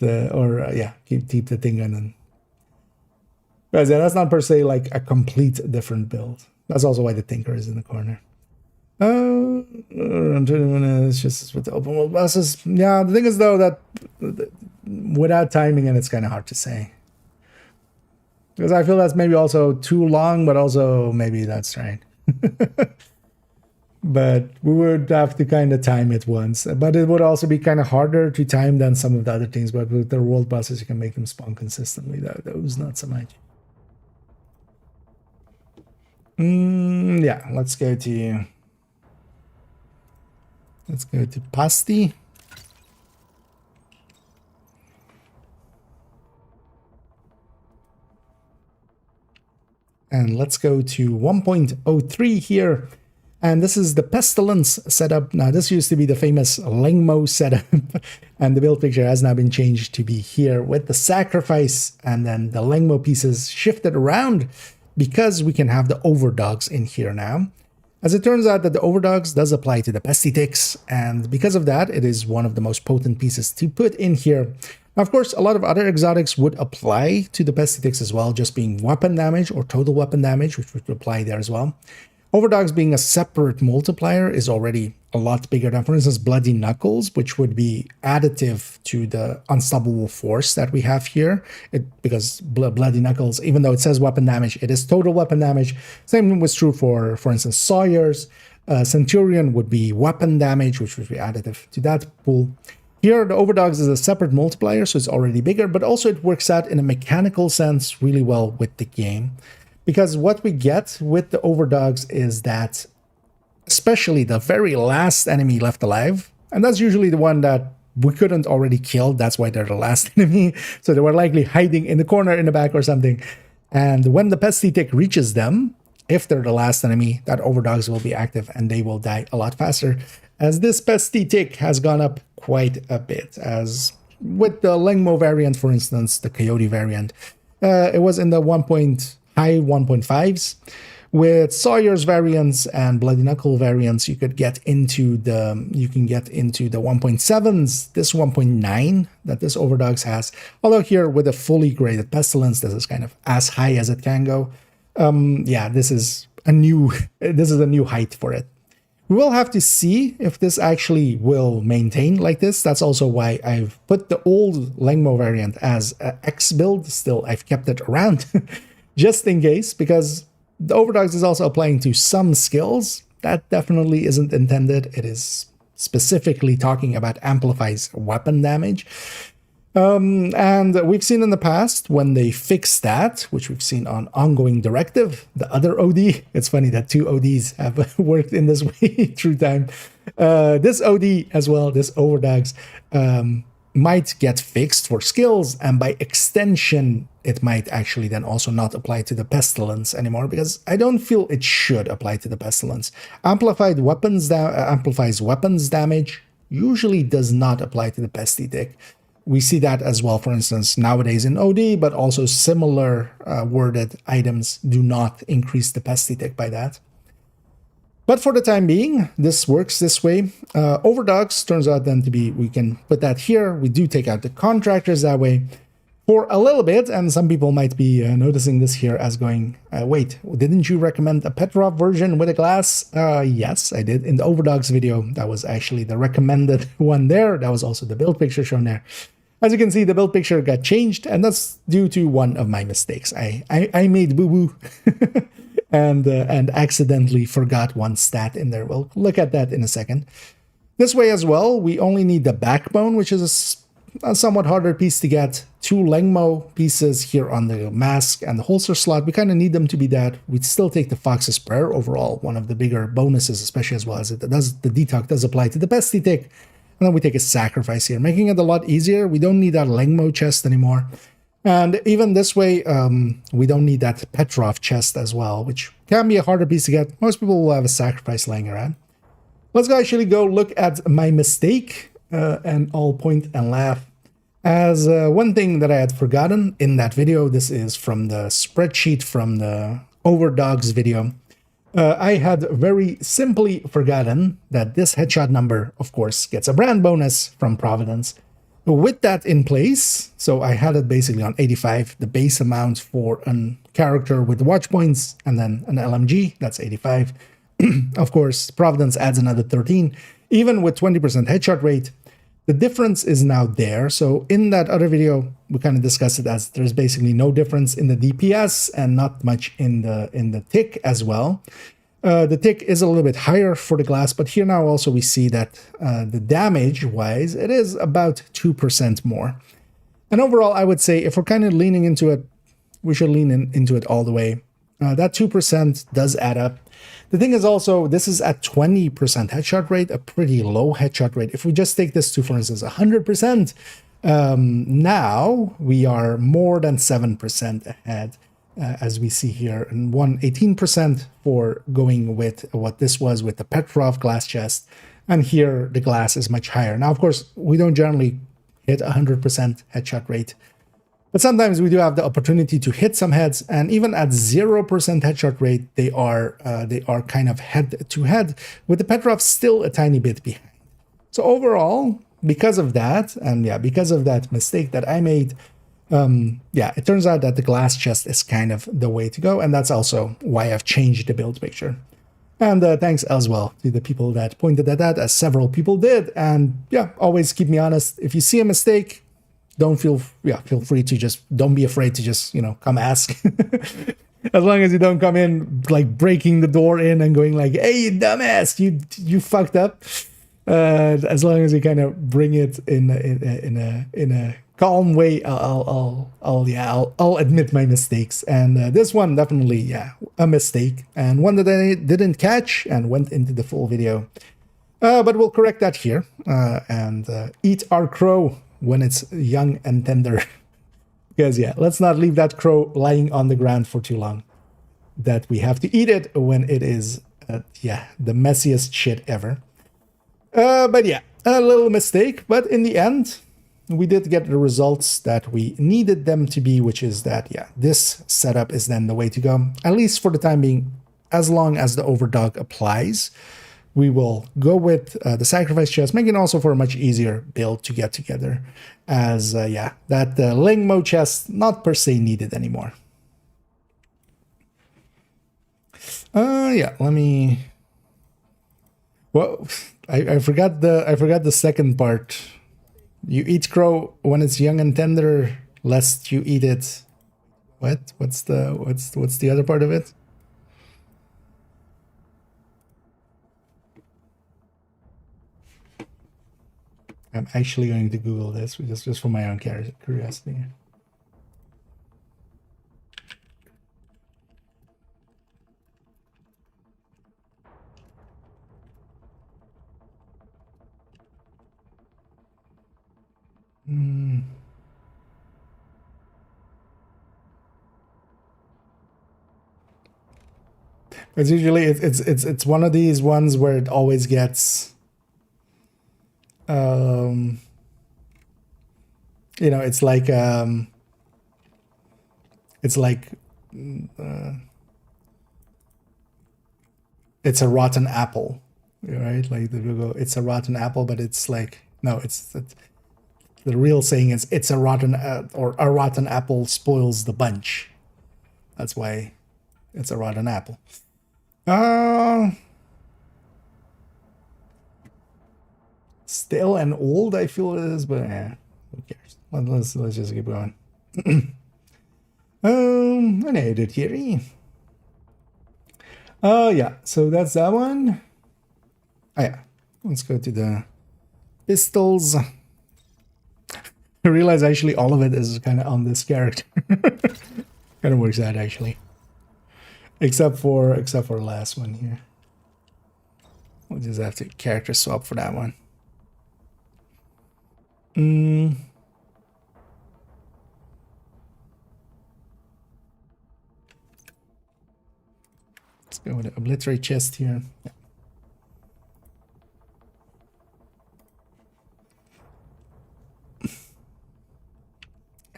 in. And guys, that's not per se like a complete different build. That's also why the Tinker is in the corner. It's just with the open world bosses. Yeah, the thing is though that without timing, and it's kind of hard to say. Because I feel that's maybe also too long, but also maybe that's right. But we would have to kind of time it once. But it would also be kind of harder to time than some of the other things. But with the world bosses, you can make them spawn consistently. Those not so much. Let's go to Pasti. And let's go to 1.03 here. And this is the Pestilence setup. Now, this used to be the famous Lengmo setup. And the build picture has now been changed to be here with the Sacrifice. And then the Lengmo pieces shifted around because we can have the Overdogs in here now. As it turns out that the Overdogs does apply to the Pestitics. And because of that, it is one of the most potent pieces to put in here. Now, of course, a lot of other exotics would apply to the Pestitics as well, just being weapon damage or total weapon damage, which would apply there as well. Overdogs being a separate multiplier is already a lot bigger than, for instance, Bloody Knuckles, which would be additive to the Unstoppable Force that we have here. Because Bloody Knuckles, even though it says weapon damage, it is total weapon damage. Same was true for instance, Sawyer's. Centurion would be weapon damage, which would be additive to that pool. Here, the Overdogs is a separate multiplier, so it's already bigger, but also it works out in a mechanical sense really well with the game. Because what we get with the Overdogs is that, especially the very last enemy left alive, and that's usually the one that we couldn't already kill, that's why they're the last enemy, so they were likely hiding in the corner in the back or something. And when the Pestitic reaches them, if they're the last enemy, that Overdogs will be active and they will die a lot faster, as this Pestitic has gone up quite a bit. As with the Lengmo variant, for instance, the Coyote variant, it was in the high 1.5s, With Sawyer's variants and Bloody Knuckle variants, you can get into the 1.7s, this 1.9 that this Overdogs has. Although here with a fully graded Pestilence, this is kind of as high as it can go. Yeah, this is a new height for it. We will have to see if this actually will maintain like this. That's also why I've put the old Lengmo variant as a X build. Still, I've kept it around just in case, because the Overdogs is also applying to some skills. That definitely isn't intended. It is specifically talking about amplifies weapon damage. And we've seen in the past when they fix that, which we've seen on ongoing directive, the other OD. It's funny that 2 ODs have worked in this way through time. This OD as well, this Overdogs, might get fixed for skills, and by extension, it might actually then also not apply to the Pestilence anymore, because I don't feel it should apply to the Pestilence. Amplifies weapons damage usually does not apply to the Pesty Tick. We see that as well, for instance, nowadays in OD, but also similar worded items do not increase the Pesty Tick by that. But for the time being, this works this way. Overdogs turns out then to be, we can put that here. We do take out the contractors that way for a little bit, and some people might be noticing this here as going, wait, didn't you recommend a Petrov version with a glass? Yes, I did. In the Overdogs video, that was actually the recommended one there. That was also the build picture shown there. As you can see, the build picture got changed, and that's due to one of my mistakes. I made boo-boo and accidentally forgot one stat in there. We'll look at that in a second. This way as well, we only need the backbone, which is a somewhat harder piece to get. 2 Lengmo pieces here on the mask and the holster slot. We kind of need them to be that. We'd still take the Fox's Prayer overall, one of the bigger bonuses, especially as well as it does. The detox does apply to the Pesty Tick. And then we take a sacrifice here, making it a lot easier. We don't need that Lengmo chest anymore. And even this way, we don't need that Petrov chest as well, which can be a harder piece to get. Most people will have a sacrifice laying around. Let's actually go look at my mistake, and I'll point and laugh. As one thing that I had forgotten in that video, this is from the spreadsheet from the Overdogs video. I had very simply forgotten that this headshot number, of course, gets a brand bonus from Providence. With that in place, so I had it basically on 85, the base amount for a character with watch points, and then an LMG, that's 85. Of course, Providence adds another 13. Even with 20% headshot rate, the difference is now there. So in that other video, we kind of discussed it as there's basically no difference in the DPS and not much in the tick as well. The tick is a little bit higher for the glass, but here now also we see that the damage-wise, it is about 2% more. And overall, I would say if we're kind of leaning into it, we should lean into it all the way. That 2% does add up. The thing is also, this is at 20% headshot rate, a pretty low headshot rate. If we just take this to, for instance, 100%, now we are more than 7% ahead, as we see here, and 18% for going with what this was with the Petrov glass chest, and here the glass is much higher. Now, of course, we don't generally hit 100% headshot rate, but sometimes we do have the opportunity to hit some heads, and even at 0% headshot rate, they are kind of head-to-head, with the Petrov still a tiny bit behind. So overall, because of that, and yeah, because of that mistake that I made, yeah, it turns out that the glass chest is kind of the way to go, and that's also why I've changed the build picture. And thanks as well to the people that pointed at that, as several people did. And yeah, always keep me honest. If you see a mistake, feel free to don't be afraid to just, come ask. As long as you don't come in like breaking the door in and going like, hey, you dumbass, you fucked up. As long as you kind of bring it in a calm way, I'll admit my mistakes. And this one definitely, yeah, a mistake, and one that I didn't catch and went into the full video. But we'll correct that here and eat our crow when it's young and tender. Because yeah, let's not leave that crow lying on the ground for too long. That we have to eat it when it is, the messiest shit ever. But yeah, a little mistake, but in the end, we did get the results that we needed them to be, which is that, yeah, this setup is then the way to go, at least for the time being. as long as the overdog applies, we will go with the sacrifice chest, making also for a much easier build to get together. As yeah, that Ling Mo chest not per se needed anymore. Yeah, let me. Well, I forgot the second part. You eat crow when it's young and tender, lest you eat it. What? What's the other part of it? I'm actually going to Google this just for my own curiosity. It's usually it's one of these ones where it always gets you know, it's like it's a rotten apple, right? Like the Google, it's a rotten apple, but it's like no, it's the real saying is it's a rotten or a rotten apple spoils the bunch. That's why it's a rotten apple. Stale and old, I feel it is, but who cares? Let's just keep going. Unedited here. Yeah, so that's that one. Oh yeah, let's go to the pistols. I realize actually all of it is kind of on this character. Kind of works out actually. Except for the last one here. We'll just have to character swap for that one. Let's go with the obliterate chest here. Yeah.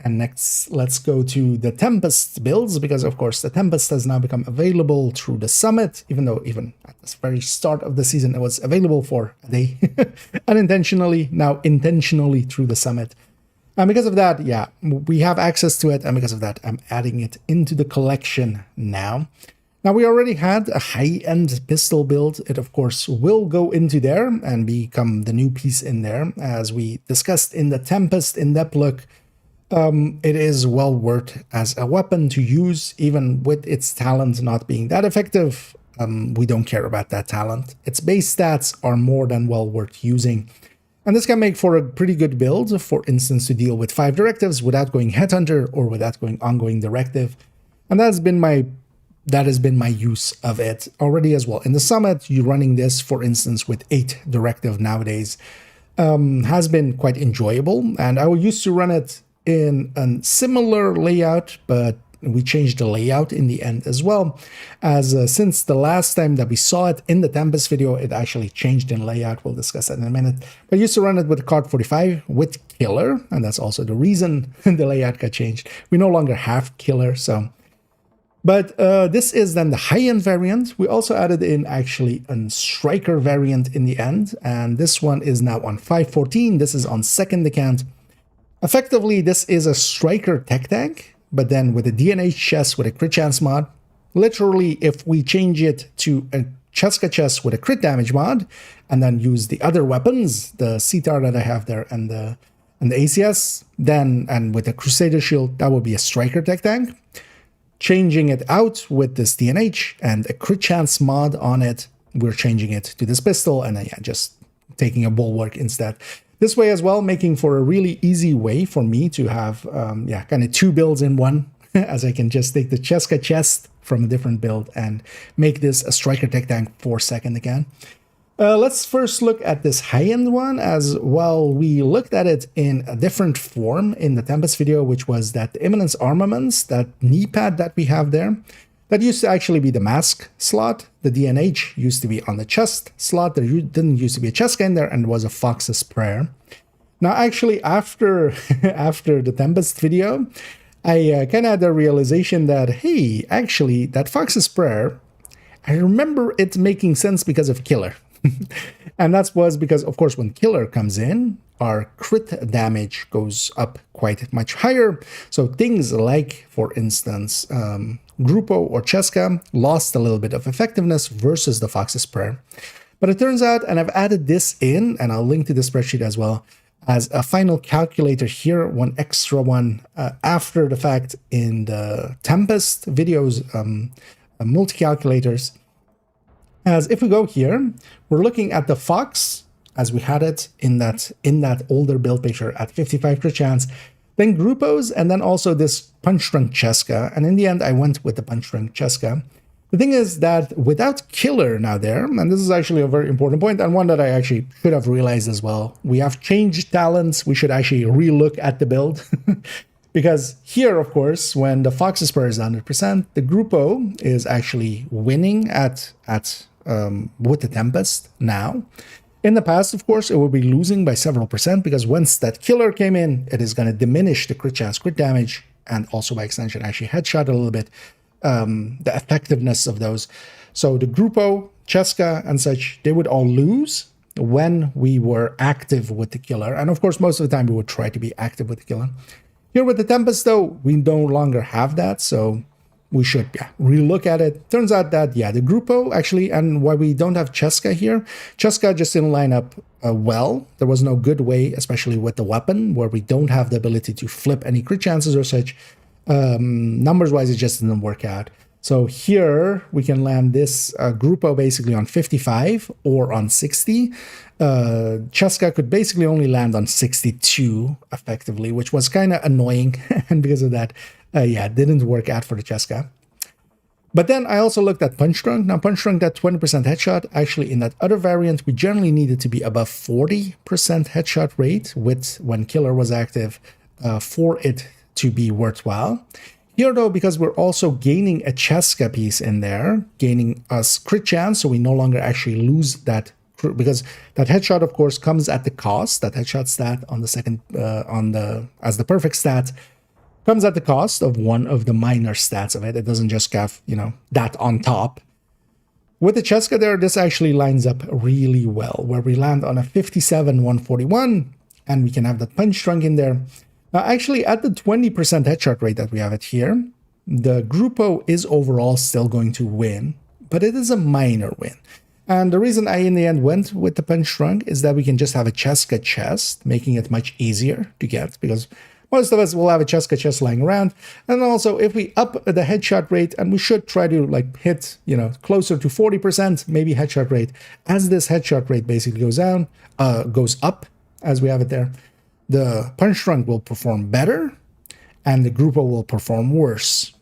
And next, let's go to the Tempest builds, because of course the Tempest has now become available through the summit, even though even at the very start of the season it was available for a day. Unintentionally, now intentionally through the summit. And because of that, yeah, we have access to it, and because of that, I'm adding it into the collection now. Now, we already had a high-end pistol build. It, of course, will go into there and become the new piece in there. As we discussed in the Tempest in-depth look, it is well worth as a weapon to use, even with its talent not being that effective. We don't care about that talent. Its base stats are more than well worth using. And this can make for a pretty good build, for instance, to deal with 5 directives without going headhunter or without going ongoing directive. And that has been my use of it already as well. In the summit, you running this, for instance, with 8 directive nowadays has been quite enjoyable. And I used to run it in a similar layout, but we changed the layout in the end as well, as since the last time that we saw it in the Tempest video, it actually changed in layout. We'll discuss that in a minute. But I used to run it with card 45 with killer, and that's also the reason the layout got changed. We no longer have killer, so. But this is then the high-end variant. We also added in actually a striker variant in the end, and this one is now on 514. This is on second account. Effectively, this is a striker tech tank, but then with a DNH chest with a crit chance mod. Literally, if we change it to a Cheska chest with a crit damage mod, and then use the other weapons, the CTAR that I have there and the ACS, then and with a Crusader shield, that would be a striker tech tank. Changing it out with this DNH and a crit chance mod on it, we're changing it to this pistol, and then yeah, just taking a bulwark instead. This way as well, making for a really easy way for me to have, yeah, kind of 2 builds in one, as I can just take the Cheska chest from a different build and make this a striker tech tank for second again. Let's first look at this high-end one, as well. We looked at it in a different form in the Tempest video, which was that Imminence Armaments, that knee pad that we have there. That used to actually be the mask slot. The DNH used to be on the chest slot. There didn't used to be a chest in there, and was a Fox's Prayer. Now, actually, after the Tempest video, I kind of had the realization that, hey, actually, that Fox's Prayer I remember it making sense because of Killer. And that was because, of course, when Killer comes in, our crit damage goes up quite much higher. So things like, for instance, Grupo or Cheska lost a little bit of effectiveness versus the Fox's Prayer. But it turns out, and I've added this in, and I'll link to the spreadsheet as well, as a final calculator here, one extra one after the fact in the Tempest videos, multi-calculators. As if we go here, we're looking at the Fox as we had it in that older build picture at 55 crit chance, then Grupos, and then also this Punch Drunk Cheska. And in the end, I went with the Punch Drunk Cheska. The thing is that without Killer now there, and this is actually a very important point, and one that I actually should have realized as well, we have changed talents. We should actually relook at the build. Because here, of course, when the Fox's Spur is 100%, the Grupo is actually winning with the Tempest now. In the past, of course, it will be losing by several percent because once that Killer came in, it is going to diminish the crit chance, crit damage, and also by extension actually headshot a little bit, the effectiveness of those. So the Grupo, Cheska, and such, they would all lose when we were active with the Killer. And of course, most of the time we would try to be active with the Killer. Here with the Tempest, though, we no longer have that, so we should relook at it. Turns out that, the Grupo actually, and why we don't have Cheska here, Cheska just didn't line up well. There was no good way, especially with the weapon, where we don't have the ability to flip any crit chances or such. Numbers-wise, it just didn't work out. So here we can land this Grupo basically on 55 or on 60. Cheska could basically only land on 62 effectively, which was kind of annoying. And because of that, it didn't work out for the Cheska. But then I also looked at Punch Drunk. Now, Punch Drunk, that 20% headshot, actually in that other variant, we generally needed to be above 40% headshot rate with when Killer was active for it to be worthwhile. Here, though, because we're also gaining a Cheska piece in there, gaining us crit chance, so we no longer actually lose that, because that headshot, of course, comes at the cost. That headshot stat on the second, as the perfect stat, comes at the cost of one of the minor stats of it. It doesn't just have, that on top. With the Cheska there, this actually lines up really well, where we land on a 57-141, and we can have that Punch Drunk in there. Now, actually, at the 20% headshot rate that we have it here, the Grupo is overall still going to win, but it is a minor win. And the reason I, in the end, went with the Punch Drunk is that we can just have a Cheska chest, making it much easier to get, because most of us will have a Cheska chest lying around. And also, if we up the headshot rate, and we should try to hit, closer to 40%, maybe headshot rate, as this headshot rate basically goes up, as we have it there, the Punch Drunk will perform better, and the Grupo will perform worse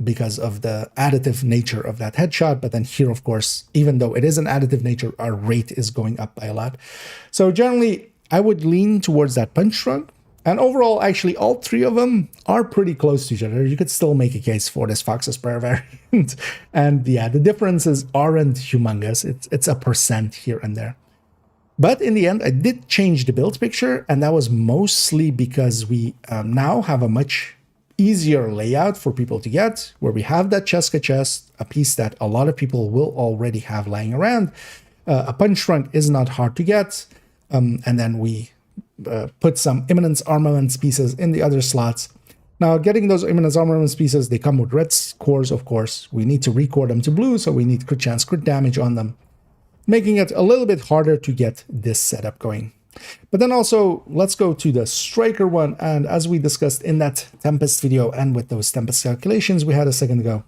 because of the additive nature of that headshot. But then here, of course, even though it is an additive nature, our rate is going up by a lot. So generally, I would lean towards that Punch Drunk. And overall, actually, all three of them are pretty close to each other. You could still make a case for this Fox's Prayer variant. And the differences aren't humongous. It's a percent here and there. But in the end, I did change the build picture, and that was mostly because we now have a much easier layout for people to get, where we have that Cheska chest, a piece that a lot of people will already have lying around. A Punch Drunk is not hard to get, and then we put some Imminence Armaments pieces in the other slots. Now, getting those Imminence Armaments pieces, they come with red cores, of course. We need to recore them to blue, so we need crit chance, crit damage on them, making it a little bit harder to get this setup going. But then also, let's go to the Striker one, and as we discussed in that Tempest video and with those Tempest calculations we had a second ago,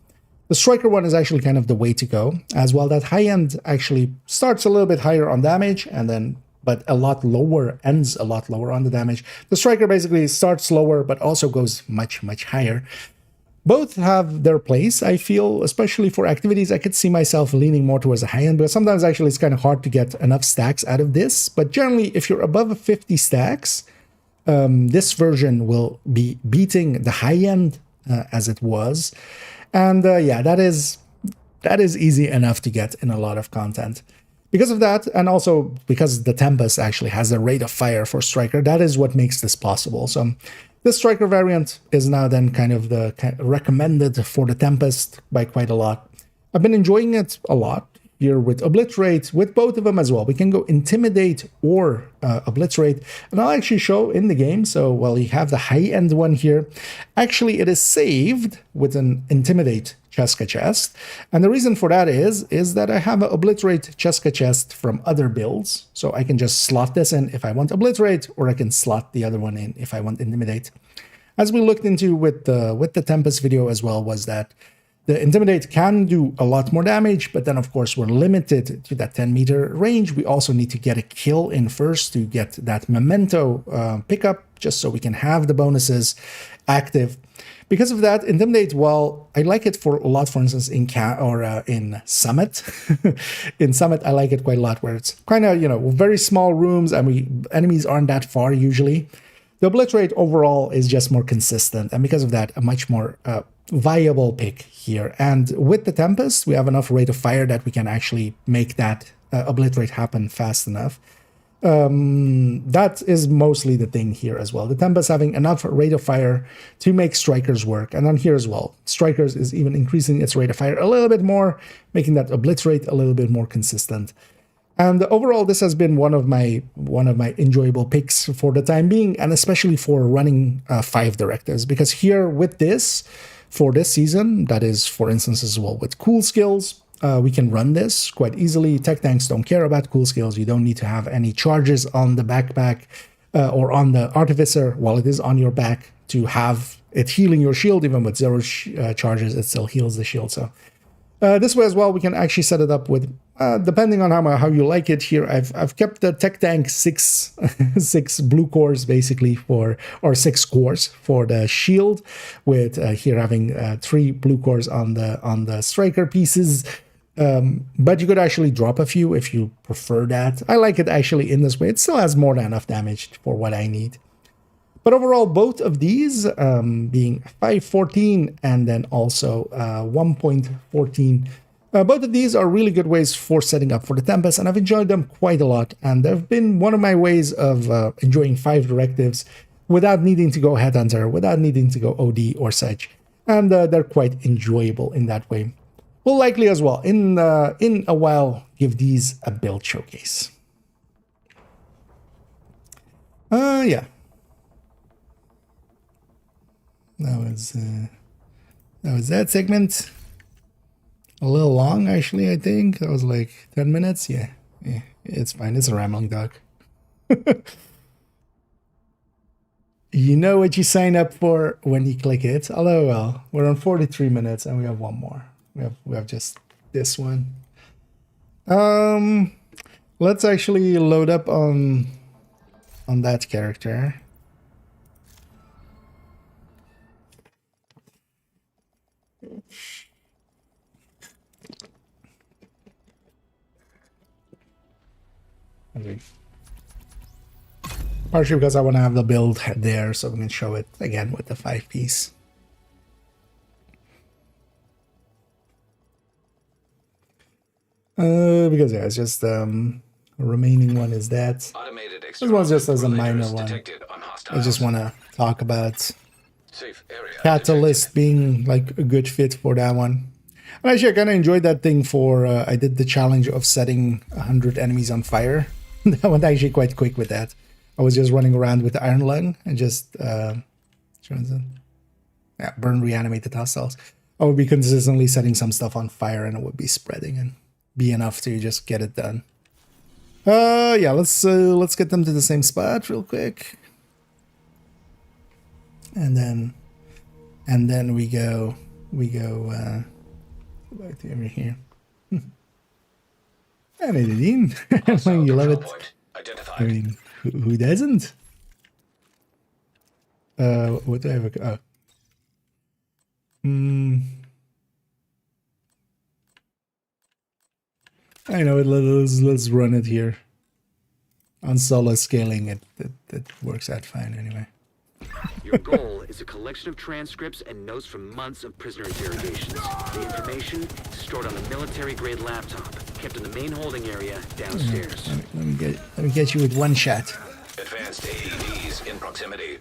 the Striker one is actually kind of the way to go, as well. That high end actually starts a little bit higher on damage, and then but a lot lower, ends a lot lower on the damage. The Striker basically starts lower, but also goes much, much higher. Both have their place, I feel, especially for activities. I could see myself leaning more towards the high end, but sometimes actually it's kind of hard to get enough stacks out of this. But generally, if you're above 50 stacks, this version will be beating the high end as it was. And that is easy enough to get in a lot of content. Because of that, and also because the Tempest actually has a rate of fire for Striker, that is what makes this possible. So this Striker variant is now then kind of the recommended for the Tempest by quite a lot. I've been enjoying it a lot here with Obliterate, with both of them as well. We can go Intimidate or Obliterate, and I'll actually show in the game. So, well, you have the high-end one here. Actually, it is saved with an Intimidate Cheska chest, and the reason for that is that I have an Obliterate Cheska chest from other builds, so I can just slot this in if I want Obliterate, or I can slot the other one in if I want Intimidate. As we looked into with the Tempest video as well, was that the Intimidate can do a lot more damage, but then of course we're limited to that 10-meter range. We also need to get a kill in first to get that memento pickup, just so we can have the bonuses active. Because of that, Intimidate, well, I like it for a lot, for instance, in Summit. In Summit, I like it quite a lot, where it's kind of, you know, very small rooms and enemies aren't that far usually. The Obliterate overall is just more consistent, and because of that, a much more viable pick here. And with the Tempest, we have enough rate of fire that we can actually make that Obliterate happen fast enough. That is mostly the thing here as well. The Tempest having enough rate of fire to make Strikers work. And then here as well, Strikers is even increasing its rate of fire a little bit more, making that Obliterate a little bit more consistent. And overall, this has been one of my enjoyable picks for the time being, and especially for running 5 directives, because here with this, for this season, that is, for instance, as well with cool skills, we can run this quite easily. Tech tanks don't care about cool skills. You don't need to have any charges on the backpack or on the Artificer while it is on your back to have it healing your shield. Even with 0 charges, it still heals the shield. So this way as well, we can actually set it up with, depending on how you like it here. I've kept the Tech Tank 6 blue cores basically or 6 cores for the shield, with here having 3 blue cores on the striker pieces. But you could actually drop a few if you prefer that. I like it actually in this way. It still has more than enough damage for what I need. But overall, both of these, being 5.14 and then also 1.14, both of these are really good ways for setting up for the Tempest, and I've enjoyed them quite a lot. And they've been one of my ways of enjoying 5 directives without needing to go Headhunter, without needing to go OD or such. And they're quite enjoyable in that way. We'll likely as well, in a while, give these a build showcase. Yeah. That was that segment. A little long, actually, I think. That was like 10 minutes. Yeah, it's fine. It's a rambling dog. You know what you sign up for when you click it. Although, well, we're on 43 minutes and we have one more. We have just this one. Let's actually load up on that character. Partially because I want to have the build there, so we can show it again with the 5-piece. Because yeah, it's just remaining one is that. This one's just as a minor one. I just want to talk about Catalyst being like a good fit for that one. And actually, I kind of enjoyed that thing for, I did the challenge of setting 100 enemies on fire. That went actually quite quick with that. I was just running around with the Iron Lung and just, burn reanimated hostiles. I would be consistently setting some stuff on fire and it would be spreading and be enough to just get it done. Yeah, let's get them to the same spot real quick. And then we go back to over here. And it in. You love it. I mean, who doesn't? What do I have? Oh. I know it. Let's run it here. On solo scaling, it works out fine anyway. Your goal is a collection of transcripts and notes from months of prisoner interrogations. The information stored on a military-grade laptop, kept in the main holding area downstairs. Let me get you with one shot. Advanced AEDs in proximity.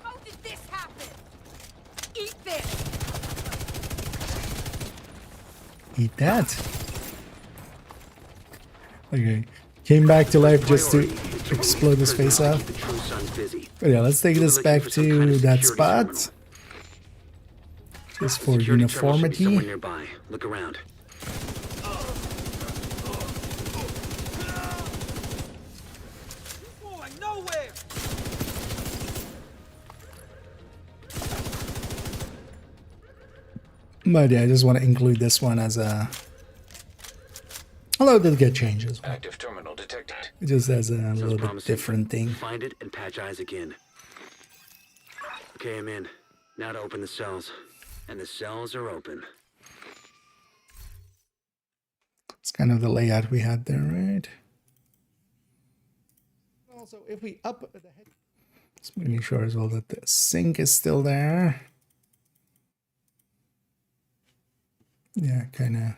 How did this happen? Eat this! Eat that. Okay. Came back to life just to Priority is to explode his release face prisoners, off. keep the true sons busy. But yeah, let's take You'll be this looking back for some kind to of that security spot. terminal. Just The for security terminal should be somewhere uniformity. nearby. Look around. Going nowhere! But yeah, I just want to include this one as a... Although it did get changes. Active terminal detected. Just as a little bit promising. different thing. Find it and patch eyes again. Okay, I'm in. Now to open the cells. And the cells are open. It's kind of the layout we had there, right? Also, if we up the head... Just making sure as well that the sink is still there. Yeah, kind of...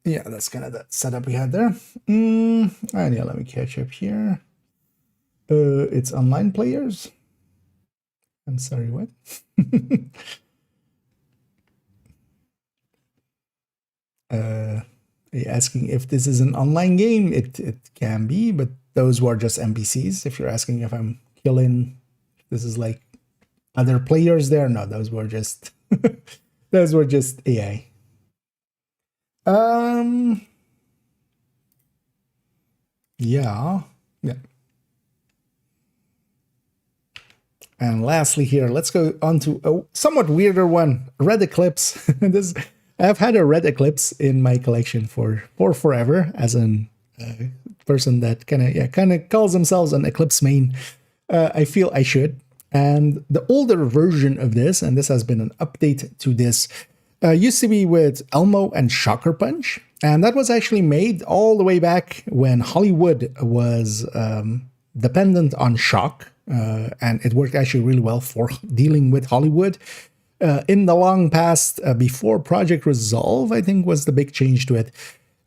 Yeah, that's kind of the setup we had there. And yeah, let me catch up here. It's online players. I'm sorry, what? Asking if this is an online game. It can be, but those were just NPCs. If you're asking if I'm killing, this is like other players there. No, those were just those were just AI. Yeah. And lastly here, let's go on to a somewhat weirder one, Red Eclipse. This I've had a Red Eclipse in my collection for forever as an person that kind of calls themselves an Eclipse main. I feel I should. And the older version of this, and this has been an update to this, used to be with Elmo and Shocker Punch. And that was actually made all the way back when Hollywood was dependent on shock. And it worked actually really well for dealing with Hollywood. In the long past, before Project Resolve, I think was the big change to it,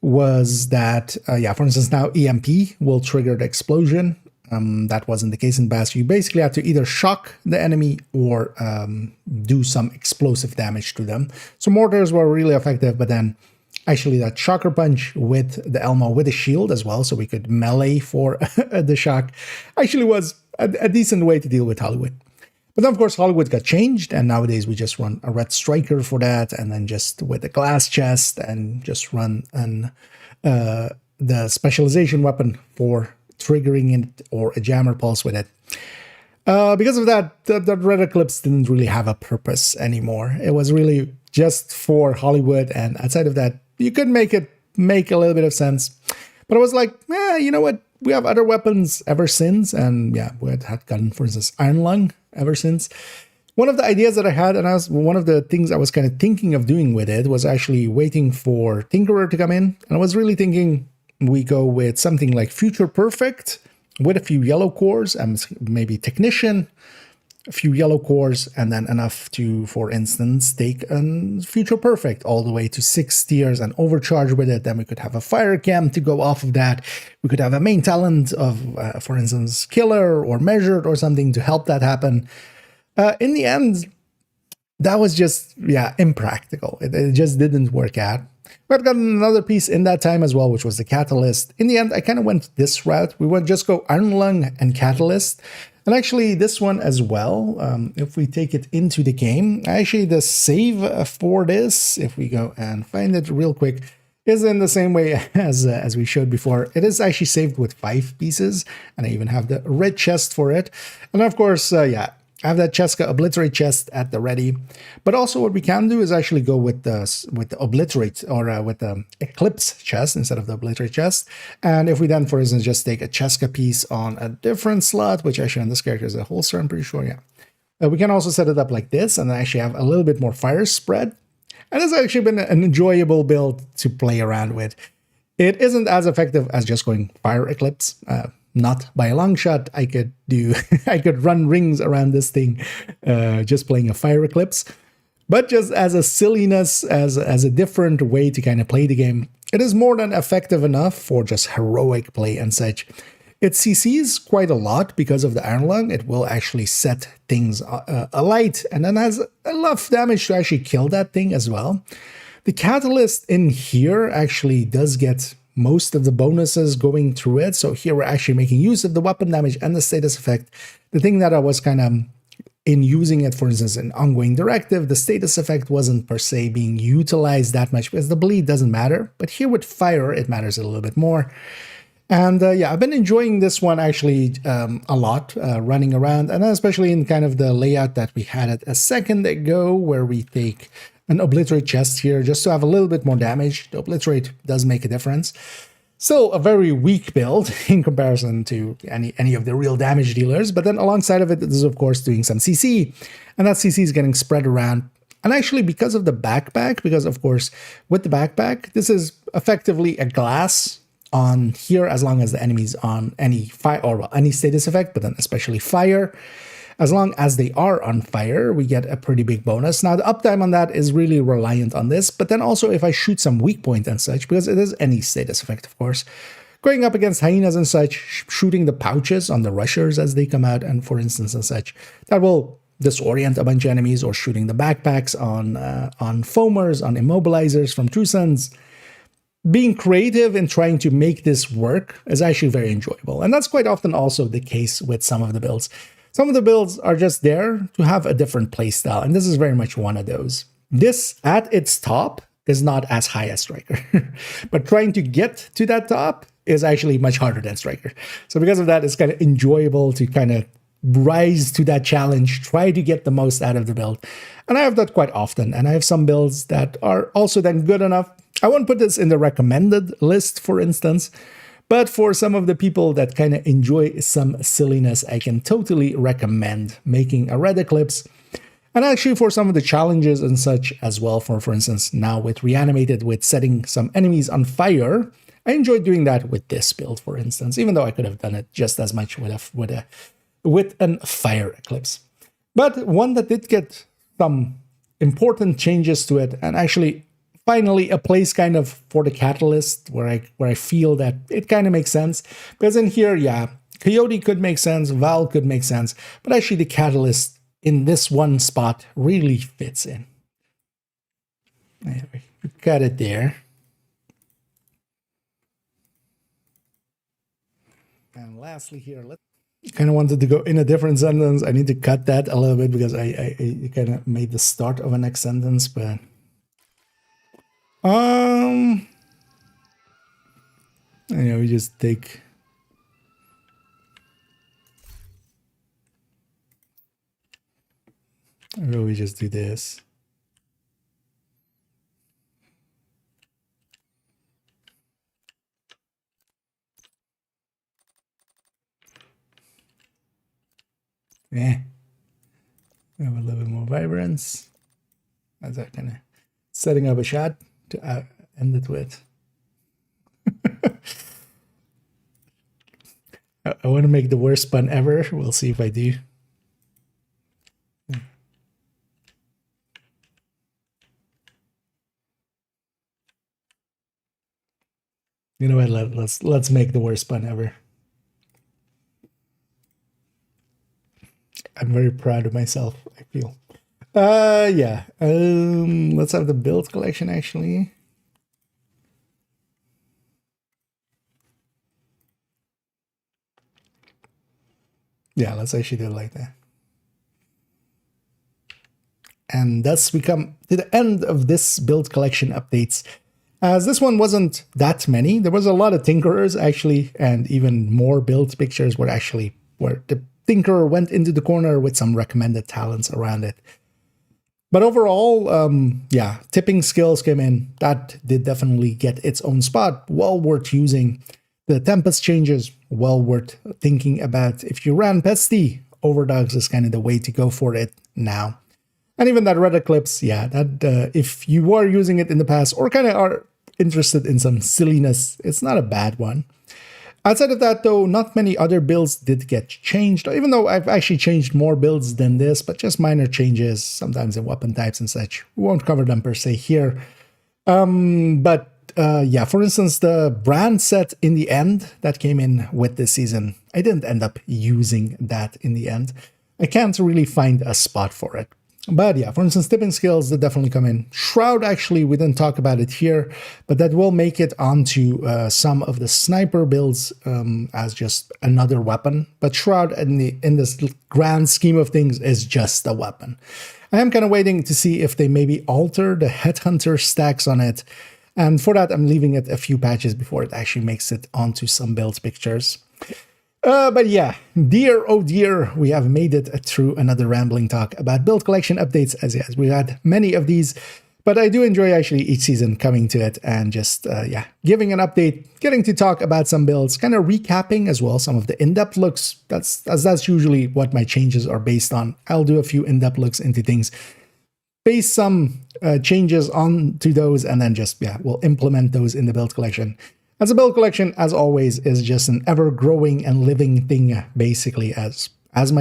was that, for instance, now EMP will trigger the explosion. That wasn't the case in past. You basically had to either shock the enemy or do some explosive damage to them. So mortars were really effective, but then actually that Shocker Punch with the Elmo with a shield as well, so we could melee for the shock, actually was a decent way to deal with Hollywood. But then, of course, Hollywood got changed, and nowadays we just run a Red Striker for that, and then just with a glass chest, and just run the specialization weapon for triggering it, or a jammer pulse with it. Because of that, the Red Eclipse didn't really have a purpose anymore. It was really just for Hollywood, and outside of that, you could make it make a little bit of sense. But I was like, you know what? We have other weapons ever since, and yeah, we had gotten, for instance, Iron Lung ever since. One of the ideas that I had, and one of the things I was kind of thinking of doing with it, was actually waiting for Tinkerer to come in. And I was really thinking we go with something like Future Perfect with a few yellow cores and maybe Technician, a few yellow cores, and then enough to, for instance, take a Future Perfect all the way to 6 tiers and overcharge with it. Then we could have a Fire Cam to go off of that. We could have a main talent of, for instance, Killer or Measured or something to help that happen. In the end, that was just, impractical. It just didn't work out. We had gotten another piece in that time as well, which was the Catalyst. In the end, I kind of went this route. We would just go Iron Lung and Catalyst. And actually, this one as well, if we take it into the game, actually the save for this, if we go and find it real quick, is in the same way as we showed before. It is actually saved with 5 pieces, and I even have the red chest for it. And of course, I have that Cheska Obliterate chest at the ready. But also what we can do is actually go with the Obliterate, or with the Eclipse chest instead of the Obliterate chest. And if we then, for instance, just take a Cheska piece on a different slot, which actually on this character is a holster, I'm pretty sure, we can also set it up like this and actually have a little bit more fire spread. And it's actually been an enjoyable build to play around with. It isn't as effective as just going Fire Eclipse. Not by a long shot. I could run rings around this thing just playing a Fire Eclipse. But just as a silliness, as a different way to kind of play the game, it is more than effective enough for just heroic play and such. It CCs quite a lot because of the Iron Lung. It will actually set things alight and then has enough damage to actually kill that thing as well. The catalyst in here actually does get most of the bonuses going through it. So here we're actually making use of the weapon damage and the status effect. The thing that I was kind of in using it, for instance, in ongoing directive, the status effect wasn't per se being utilized that much because the bleed doesn't matter. But here with fire, it matters a little bit more. And yeah, I've been enjoying this one actually a lot, running around, and especially in kind of the layout that we had it a second ago, where we take an obliterate chest here just to have a little bit more damage. The obliterate does make a difference. Still a very weak build in comparison to any of the real damage dealers, but then alongside of it is of course doing some CC, and that CC is getting spread around. And actually because of the backpack, because of course with the backpack, this is effectively a glass on here as long as the enemy's on any fire or well, any status effect, but then especially fire. As long as they are on fire, we get a pretty big bonus. Now, the uptime on that is really reliant on this, but then also if I shoot some weak point and such, because it is any status effect, of course, going up against hyenas and such, shooting the pouches on the rushers as they come out, and for instance and such, that will disorient a bunch of enemies, or shooting the backpacks on foamers, on immobilizers from True Sons. Being creative in trying to make this work is actually very enjoyable. And that's quite often also the case with some of the builds. Some of the builds are just there to have a different playstyle, and this is very much one of those. This, at its top, is not as high as Striker, but trying to get to that top is actually much harder than Striker. So because of that, it's kind of enjoyable to kind of rise to that challenge, try to get the most out of the build. And I have that quite often, and I have some builds that are also then good enough. I won't put this in the recommended list, for instance, but for some of the people that kind of enjoy some silliness, I can totally recommend making a red eclipse. And actually for some of the challenges and such as well, for instance, now with reanimated, with setting some enemies on fire, I enjoyed doing that with this build, for instance, even though I could have done it just as much with a fire eclipse. But one that did get some important changes to it, and actually finally a place kind of for the catalyst where I feel that it kind of makes sense. Because in here, yeah, Coyote could make sense, Val could make sense, but actually the catalyst in this one spot really fits in. Anyway, we got it there. And lastly here, let's kind of wanted to go in a different sentence. I need to cut that a little bit because I kind of made the start of a next sentence, but we just take we just do this. Yeah, have a little bit more vibrance. As I kind of setting up a shot to end it with. I want to make the worst pun ever. We'll see if I do. You know what? Let's make the worst pun ever. I'm very proud of myself, I feel. Yeah. Let's have the build collection actually. Yeah, let's actually do it like that. And thus we come to the end of this build collection updates. As this one wasn't that many, there was a lot of tinkerers actually, and even more build pictures where the tinkerer went into the corner with some recommended talents around it. But overall, yeah, tipping skills came in. That did definitely get its own spot. Well worth using. The Tempest changes, well worth thinking about. If you ran Pesty, Overdogs is kind of the way to go for it now. And even that Red Eclipse, yeah, that if you were using it in the past or kind of are interested in some silliness, it's not a bad one. Outside of that, though, not many other builds did get changed, even though I've actually changed more builds than this, but just minor changes, sometimes in weapon types and such. We won't cover them per se here. Yeah, for instance, the brand set in the end that came in with this season, I didn't end up using that in the end. I can't really find a spot for it. But yeah, for instance, tipping skills that definitely come in. Shroud, actually, we didn't talk about it here, but that will make it onto some of the sniper builds as just another weapon. But Shroud, in this grand scheme of things, is just a weapon. I am kind of waiting to see if they maybe alter the Headhunter stacks on it. And for that, I'm leaving it a few patches before it actually makes it onto some build pictures. But yeah, dear, oh dear, we have made it through another rambling talk about build collection updates, as yes, we had many of these, but I do enjoy actually each season coming to it and just, yeah, giving an update, getting to talk about some builds, kind of recapping as well some of the in-depth looks. That's usually what my changes are based on. I'll do a few in-depth looks into things, base some changes on to those, and then just, yeah, we'll implement those in the build collection. As a build collection, as always, is just an ever-growing and living thing, basically. As I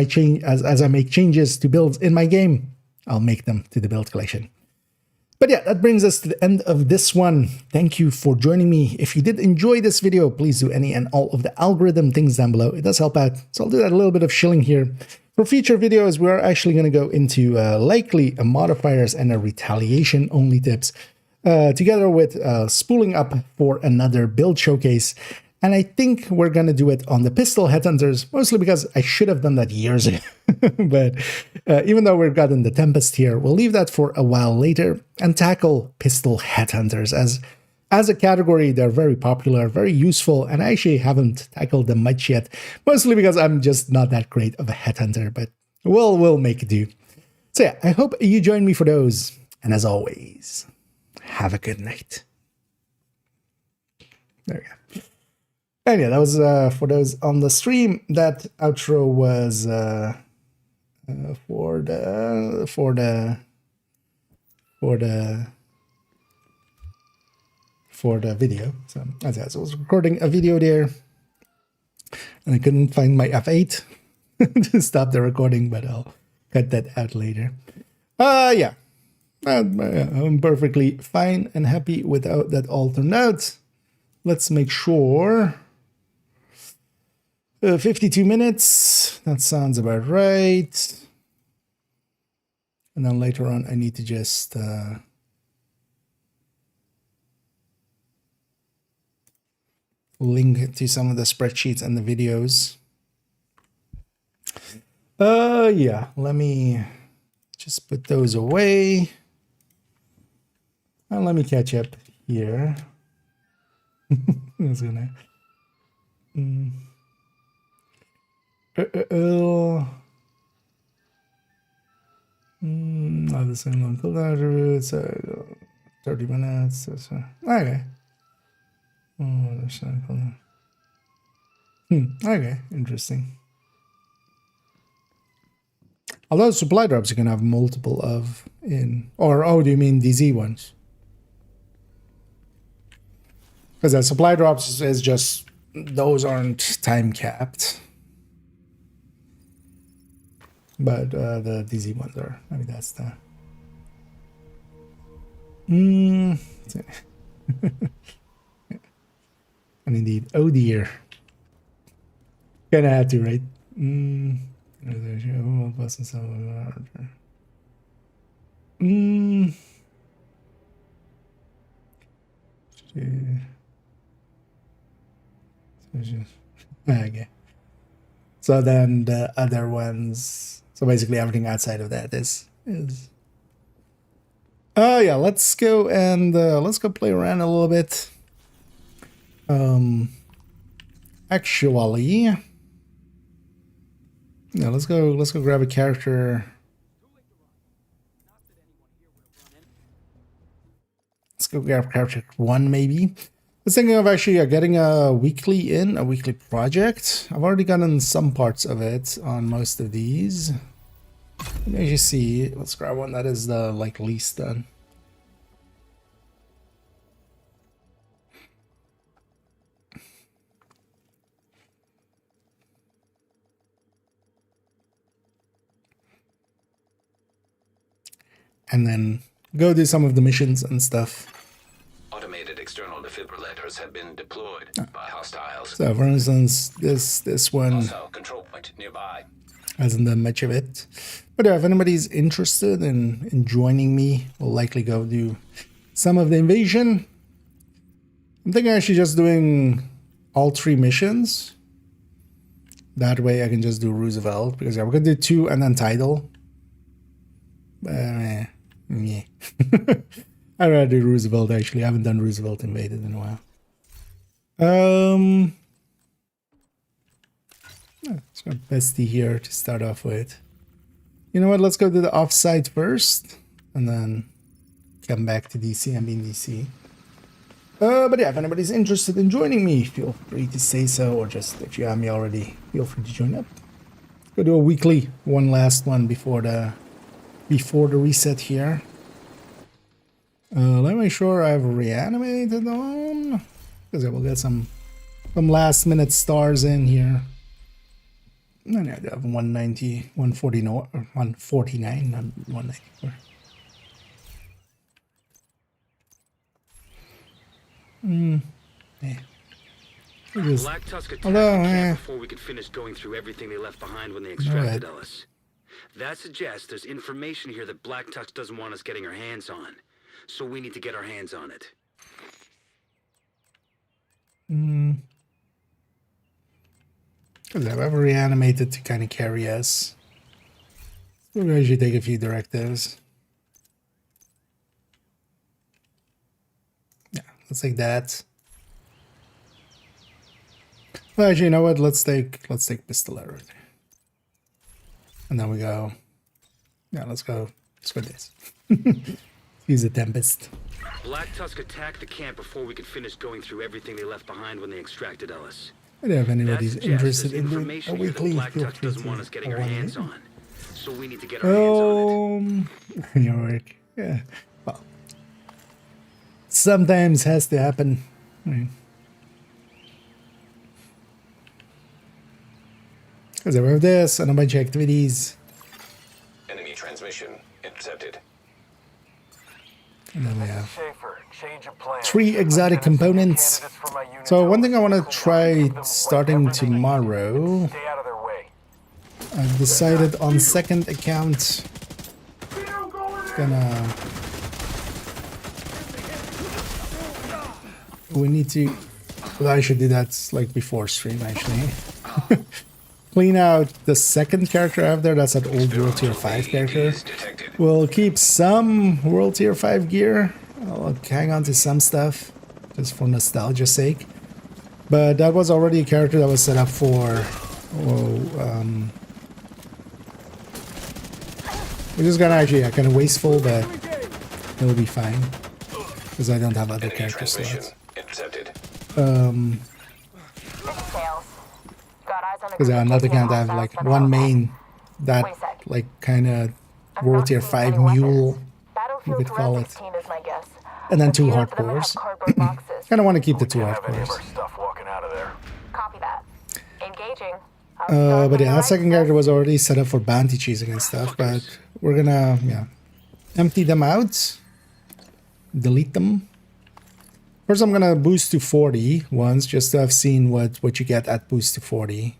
make changes to builds in my game, I'll make them to the build collection. But yeah, that brings us to the end of this one. Thank you for joining me. If you did enjoy this video, please do any and all of the algorithm things down below. It does help out. So I'll do that a little bit of shilling here. For future videos, we're actually going to go into likely modifiers and retaliation only tips. Together with spooling up for another build showcase. And I think we're going to do it on the pistol headhunters, mostly because I should have done that years ago. But even though we've gotten the Tempest here, we'll leave that for a while later and tackle pistol headhunters. As a category, they're very popular, very useful, and I actually haven't tackled them much yet, mostly because I'm just not that great of a headhunter, but we'll make do. So yeah, I hope you join me for those. And as always, have a good night. There we go. And yeah, that was for those on the stream. That outro was for the video. So as I was recording a video there, and I couldn't find my F8 to stop the recording, but I'll cut that out later. Yeah. I'm perfectly fine and happy with how that all turned out. Let's make sure. 52 minutes. That sounds about right. And then later on, I need to just link to some of the spreadsheets and the videos. Yeah, let me just put those away. And let me catch up here. I was gonna. Not the same on cooldown route, so 30 minutes. So, okay. Okay, interesting. Although supply drops you can have multiple of in, or oh, do you mean DZ ones? Because the supply drops is just, those aren't time capped. But the DZ ones are. I mean, that's the... And indeed, oh dear. Gonna have to, right? Okay. So then the other ones, so basically everything outside of that is yeah, let's go and let's go play around a little bit. Actually, yeah, let's go grab a character. Let's go grab character 1 maybe. I was thinking of actually getting a weekly project. I've already gotten some parts of it on most of these. Let me actually see. Let's grab one that is the least done. And then go do some of the missions and stuff. Automated external defibrillators have been deployed by hostiles. So for instance, this one. Hostile control point nearby. Hasn't done much of it. But yeah, if anybody's interested in joining me, we'll likely go do some of the invasion. I'm thinking actually just doing all 3 missions. That way I can just do Roosevelt, because yeah, we're gonna do 2 and then title. Yeah. I'd rather do Roosevelt actually. I haven't done Roosevelt Invaded in a while. Let's go Pesty here to start off with. You know what? Let's go to the offsite first, and then come back to DC. I'm in DC. But yeah, if anybody's interested in joining me, feel free to say so, or just if you have me already, feel free to join up. Go do a weekly, one last one before the reset here. Let me make sure I've reanimated on, because I will get some last minute stars in here. And I have 190, 149, or 149, not 194. Yeah. Black Tusk attacked Although, the camp before we could finish going through everything they left behind when they extracted Alright. Ellis. That suggests there's information here that Black Tusk doesn't want us getting our hands on. So we need to get our hands on it. Because I've ever reanimated to kind of carry us. We'll actually take a few directives. Yeah, let's take that. Well, actually, you know what? Let's take Pestilence. And then we go. Yeah, let's go this. Use a Tempest. Black Tusk attacked the camp before we could finish going through everything they left behind when they extracted Ellis. And if That anybody's suggests interested there's in doing a information here that weekly, Black feel Tusk free doesn't want us getting our hands to. on. So we need to get our hands on it. Your work. Yeah. Well, sometimes has to happen. Because I have this and a bunch of activities. Enemy transmission intercepted. And then we have Schaefer, change of plan. 3 exotic components. So one thing I want to try starting tomorrow, Stay out of their way. I've decided on second account, we need to, well, I should do that like before stream actually. Clean out the second character I have there, that's that old World Tier 5 character. Detected. We'll keep some World Tier 5 gear. I'll hang on to some stuff, just for nostalgia's sake. But that was already a character that was set up for... which is gonna actually kind of wasteful, but it'll be fine. Because I don't have other Enemy character transmission slots. intercepted. Because on another account I have like one main that like kind of World Tier 5 mule, you could call it. And then 2 hardcores. Kind of want to keep the 2 Have any of hardcores. our stuff walking out of there. Copy that. Engaging. But yeah, that second character was already set up for bounty chasing and stuff, but we're gonna, yeah, empty them out, delete them. First I'm gonna boost to 40 once, just to have seen what you get at boost to 40.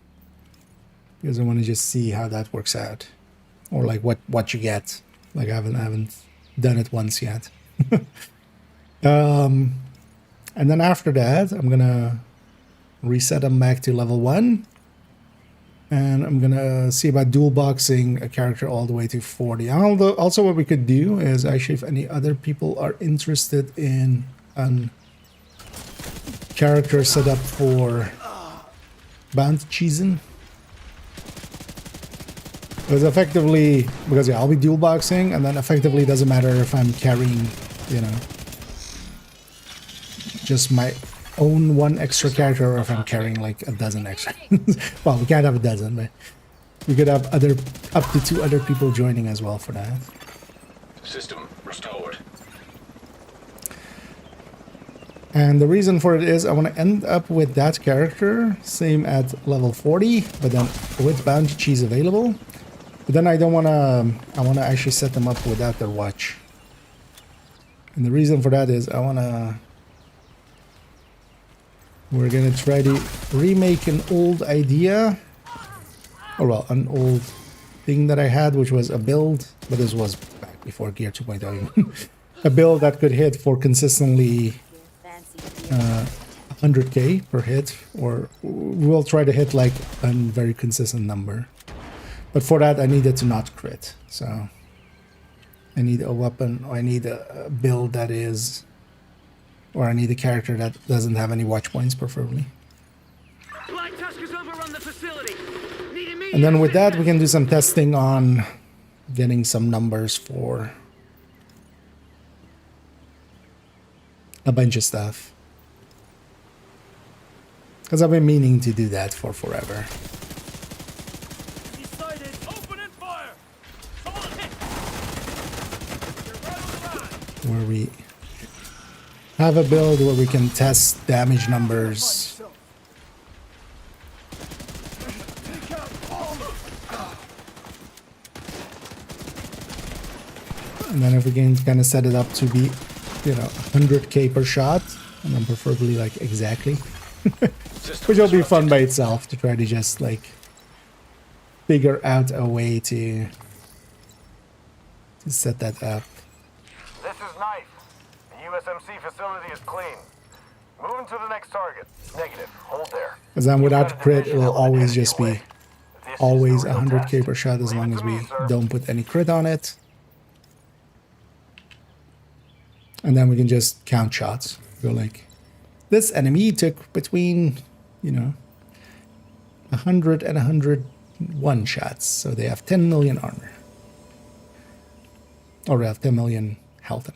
Because I want to just see how that works out. Or like what you get. Like I haven't done it once yet. And then after that, I'm gonna reset them back to level 1. And I'm gonna see about dual boxing a character all the way to 40. And also what we could do is actually, if any other people are interested in an character set up for bounty cheesing. Because effectively, because yeah, I'll be dual boxing, and then effectively it doesn't matter if I'm carrying, you know, just my own one extra character, or if I'm carrying like a dozen extra. Well, we can't have a dozen, but we could have up to 2 other people joining as well for that. System restored. And the reason for it is I want to end up with that character, same at level 40, but then with bounty cheese available. But then I don't want to, I want to actually set them up without their watch. And the reason for that is we're going to try to remake an old idea, or well, an old thing that I had, which was a build, but this was back before Gear 2.0. A build that could hit for consistently 100k per hit, or we'll try to hit like a very consistent number. But for that, I needed to not crit. So I need a weapon, or I need a build that is, or I need a character that doesn't have any watch points, preferably. Black Tuskers overrun the facility. Need immediate And then with that, we assistance. can do some testing on getting some numbers for a bunch of stuff. Because I've been meaning to do that for forever. Where we have a build where we can test damage numbers. And then if we can kind of set it up to be, you know, 100k per shot, and then preferably like exactly. Which will be fun by itself to try to just like figure out a way to set that up. This is Knife. The USMC facility is clean. Moving to the next target. Negative. Hold there. Because then without crit, it will always just be This is always the real 100k test. per shot as Leave long it as to we me, sir. don't put any crit on it. And then we can just count shots. Go like, this enemy took between, you know, 100 and 101 shots. So they have 10 million armor. Or they have 10 million health.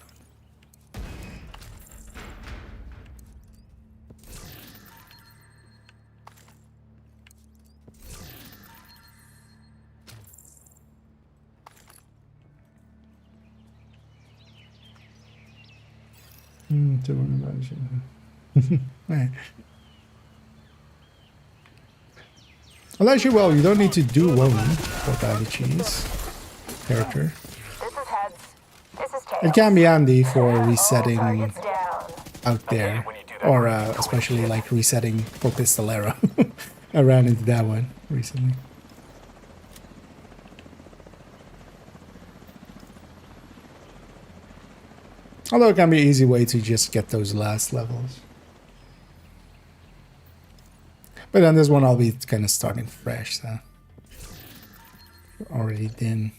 Right. Well, actually, well, you don't need to do Woni for Davichi's character. This is heads. This is tails. It can be handy for resetting Targets down. out there, or especially like resetting for Pistolero. I ran into that one recently. Although it can be an easy way to just get those last levels. But on this one, I'll be kind of starting fresh, so already done.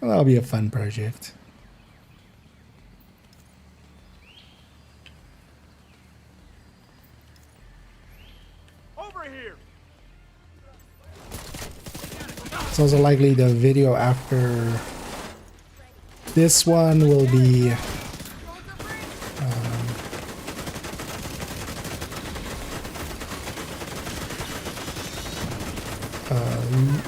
Well, that'll be a fun project. It's also likely the video after this one will be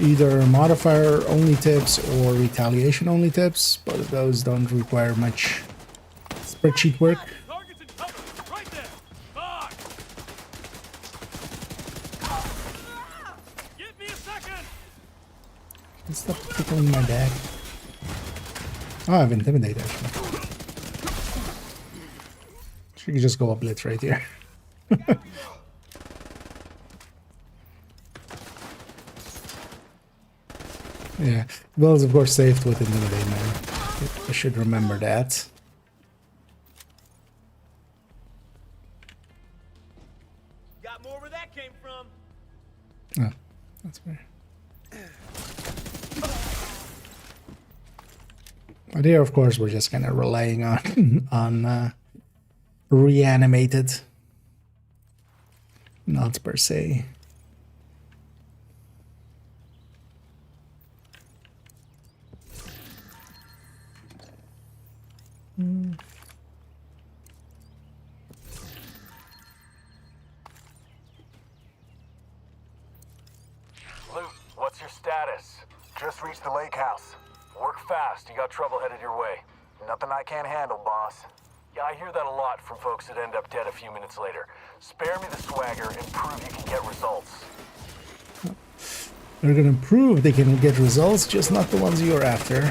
either modifier only tips or retaliation only tips. Both of those don't require much spreadsheet work. Targets in cover! Right there! Fuck! Give me a second! Stop tickling my back. Oh, I have intimidate actually. She can just go up blitz right here. Yeah, Will is of course saved with intimidate now. I should remember that. Got more where that came from. Oh, that's fair. But here, of course, we're just kind of relying on reanimated, not per se. Luke, what's your status? Just reached the lake house. Work fast, you got trouble headed your way. Nothing I can't handle, boss. Yeah, I hear that a lot from folks that end up dead a few minutes later. Spare me the swagger and prove you can get results. They're gonna prove they can get results, just not the ones you're after.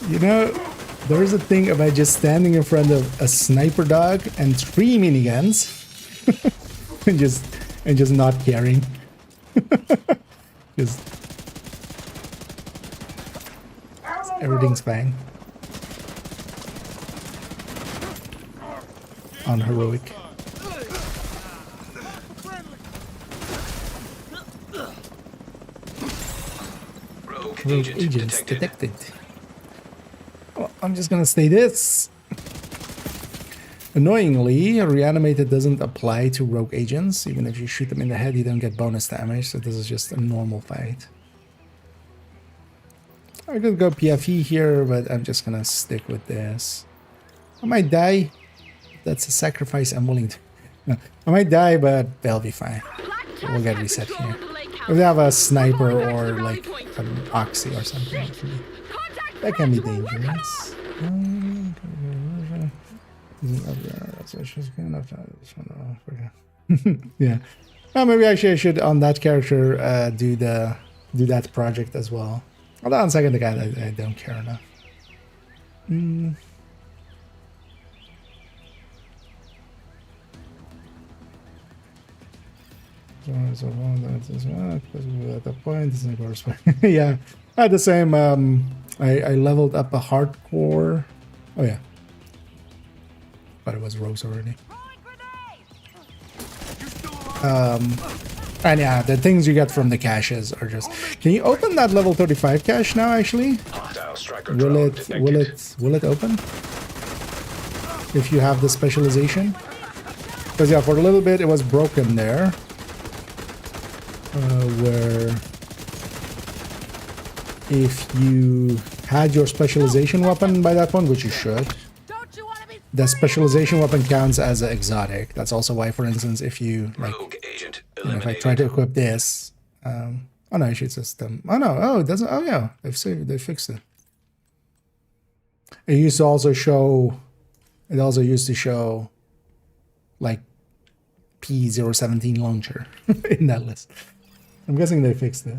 You know, there's a thing about just standing in front of a sniper dog and 3 miniguns and just not caring. Just everything's fine. Unheroic. Rogue Rogue agent agents detected. detected. Well, I'm just gonna say this. Annoyingly, reanimated doesn't apply to rogue agents. Even if you shoot them in the head, you don't get bonus damage. So this is just a normal fight. I could go PFE here, but I'm just gonna stick with this. I might die. That's a sacrifice I'm willing to. No, I might die, but they'll be fine. We'll get reset here. If they have a sniper or like an oxy or something, that can be dangerous. Yeah. Well, maybe actually I should on that character do that project as well. Hold on a second, the guy I don't care enough. So at the point, yeah, I had the same. I leveled up a hardcore. Oh yeah, but it was Rose already. And yeah, the things you get from the caches are just. Can you open that level 35 cache now? Actually, Hostile striker will drone it detected. open if you have the specialization? Because yeah, for a little bit it was broken there. Where if you had your specialization weapon by that point, which you should, the specialization weapon counts as an exotic. That's also why, for instance, if you like, Rogue agent if I eliminated. try to equip this, oh no, I should system. Oh no, oh it doesn't. Oh yeah, they fixed it. It used to also show. It also used to show, like, P017 launcher in that list. I'm guessing they fixed it.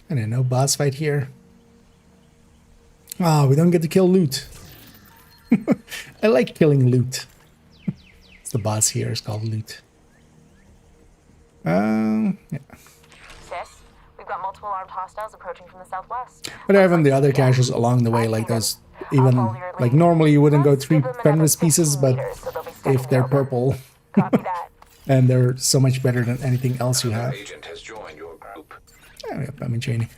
And then no boss fight here. Oh, we don't get to kill loot. I like killing loot. It's the boss here. It's called loot. Yeah. Sis, we've got multiple armed hostiles approaching from the southwest. But even the other caches along the way, like those, even like normally you wouldn't go 3 Tempest pieces, but if they're purple, Copy that. and they're so much better than anything else you have. Agent has joined your group. Oh, yep, I'm in training.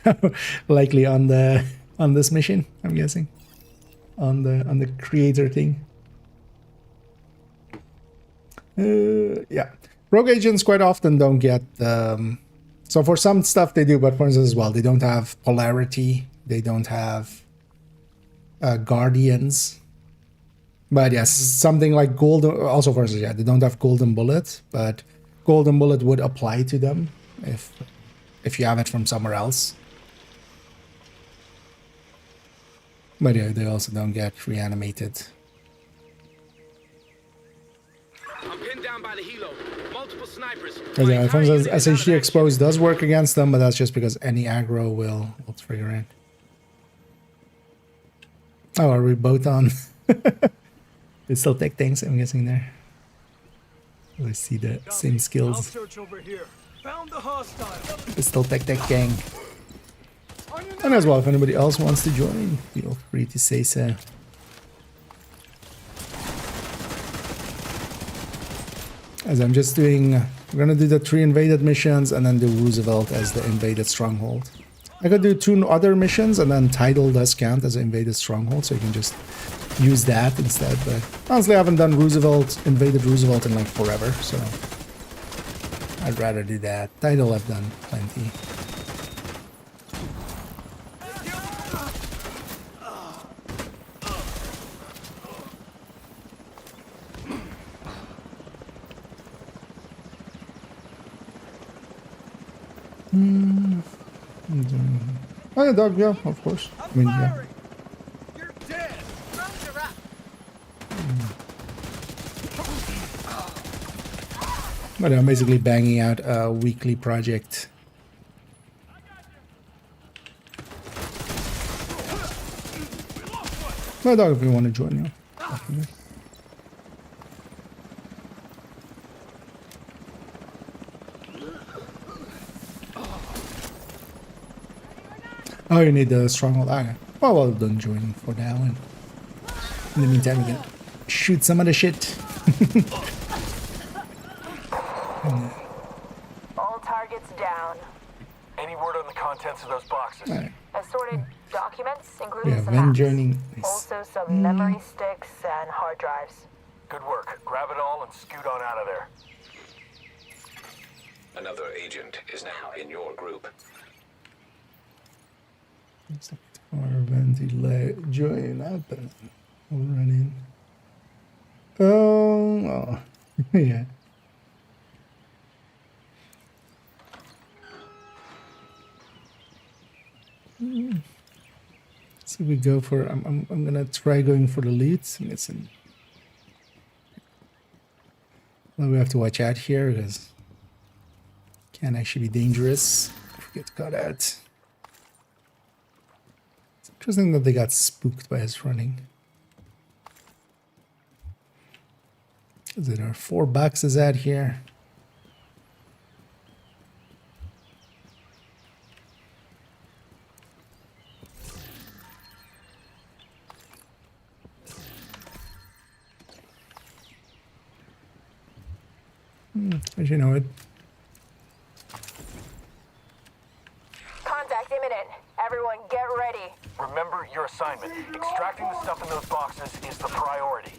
Likely on this mission, I'm guessing. On the creator thing. Yeah. Rogue agents quite often don't get so for some stuff they do, but for instance as well, they don't have polarity, they don't have guardians. But yes, something like golden also for instance, yeah, they don't have golden bullet, but golden bullet would apply to them if you have it from somewhere else. But yeah, they also don't get reanimated. I'm pinned down by the helo. Multiple snipers. Because yeah, for instance, SHD Expose does work against them, but that's just because any aggro will trigger it. Oh, are we both on? They still take things, I'm guessing there. I see the same I'll skills. search over here. Found the hostile. Pistol Tech gang. And as well, if anybody else wants to join, feel free to say so. As I'm just doing, we're gonna do the 3 invaded missions and then do Roosevelt as the invaded stronghold. I could do 2 other missions and then title does count as an invaded stronghold, so you can just use that instead. But honestly, I haven't done invaded Roosevelt in like forever, so I'd rather do that. Title I've done plenty. Oh yeah, dog, yeah, of course. I mean, yeah. Firing. You're dead. Drones are up. But I'm basically banging out a weekly project. My dog, if you want to join you. Oh, you need the stronghold. Okay. Well done joining for that one. In the meantime, we can shoot some other shit. All targets down. Any word on the contents of those boxes? Alright. Assorted documents, including We have some Ven apps. joining. Nice. Also some memory sticks and hard drives. Good work. Grab it all and scoot on out of there. Another agent is now in your group. Or ventilate join out then. We'll run in. Oh, well, yeah. So we go for. I'm gonna try going for the leads. And it's in. Well, we have to watch out here because can actually be dangerous if we get caught out. It's interesting that they got spooked by us running. Because there are 4 boxes out here. As you know it. Contact imminent. Everyone get ready. Remember your assignment. Extracting the stuff in those boxes is the priority.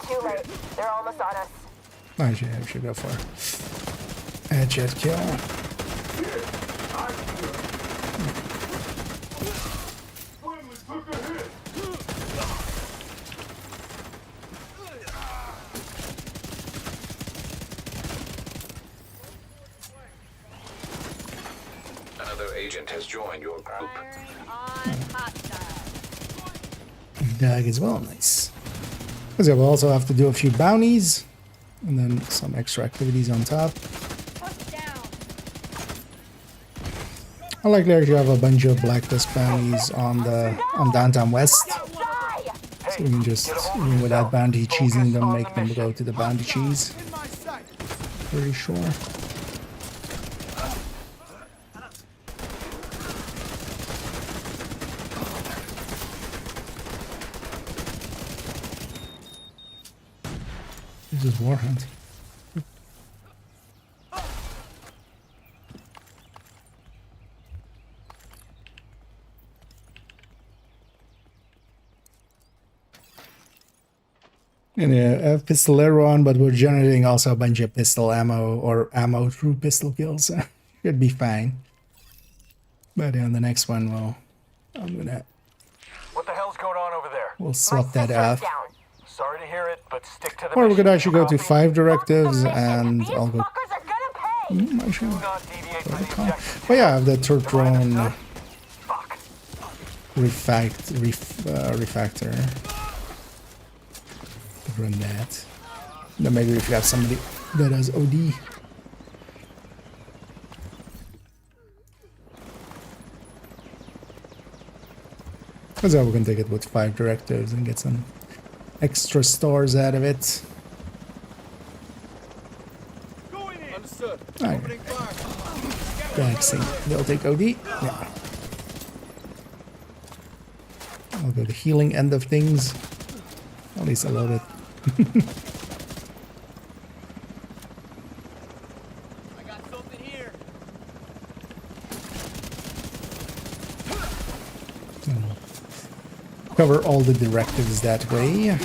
Too late. They're almost on us. I should go for a headshot kill. Another agent has joined your group. Dag as well, nice. Because we'll also have to do a few bounties. And then some extra activities on top. I like to actually have a bunch of blacklist bounties on downtown west. So we can just, even without bounty cheesing them, make them go to the bounty cheese. Pretty sure. This is Warhunt. And yeah, I have pistolero on, but we're generating also a bunch of pistol ammo or ammo through pistol kills. Should be fine. But on the next one, I'm gonna. What the hell's going on over there? We'll swap that out. Down. Sorry to hear it, but stick to the Or we mission. could actually go to Copy? 5 directives and These I'll go. fuckers are gonna pay. I should. Do not deviate from the objective. Oh yeah, I have the third drone Fuck. refactor. Run that. Then maybe if you have somebody that has OD. So we can take it with 5 directives and get some extra stars out of it. Understood. Alright. Opening fire. Vaccine. They'll take OD. Yeah. I'll go the healing end of things. At least I love it. I got something here. Cover all the directives that way.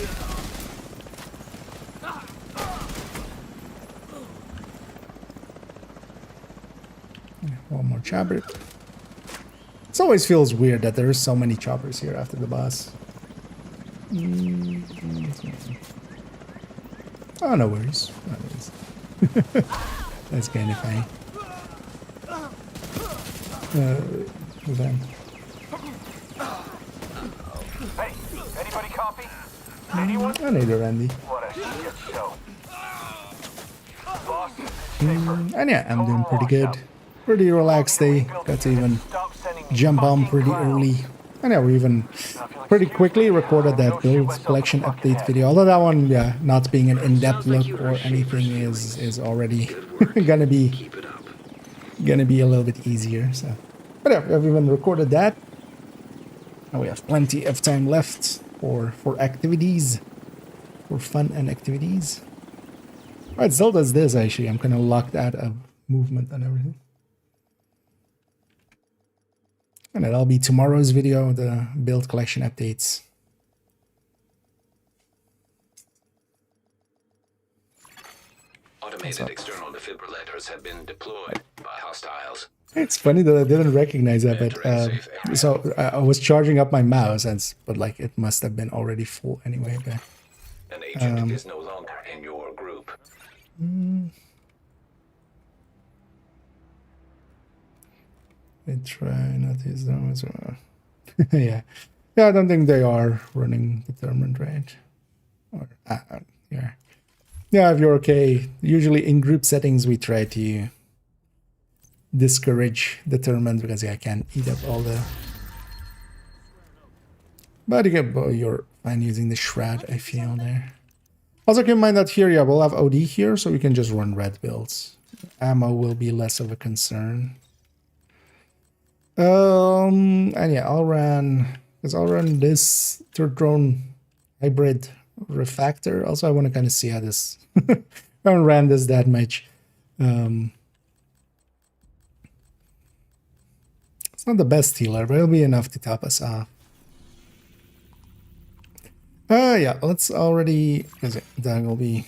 One more chopper. It always feels weird that there are so many choppers here after the boss. Oh, no worries. No worries. That's kind of funny. Hold on. Hey, anybody copy? Anyone? I need a Randy. What a shit show. Boss, And yeah, I'm doing pretty good. Pretty relaxed day. Got to even jump on pretty early. And yeah, we even pretty quickly recorded that build collection update video. Although that one, yeah, not being an in-depth look or anything is already gonna be a little bit easier. So, but yeah, we've even recorded that. And we have plenty of time left for activities, for fun and activities. Alright, still does this actually. I'm kind of locked out of movement and everything. And that'll be tomorrow's video, the build collection updates. Automated external defibrillators have been deployed by hostiles. It's funny that I didn't recognize that, but so I was charging up my mouse, but like it must have been already full anyway. But An agent is no longer in your group. I try not to use them as well. Yeah, I don't think they are running determined, right? Or yeah, if you're okay. Usually in group settings we try to discourage determined because I can't eat up all the. But you're fine using the shroud, I feel there. Also keep in mind that here, yeah, we'll have OD here, so we can just run red builds. Ammo will be less of a concern. And yeah, I'll run this third drone hybrid refactor. Also, I want to kind of see how this. I haven't ran this that much. It's not the best healer, but it'll be enough to top us off. Yeah, let's already. That will be.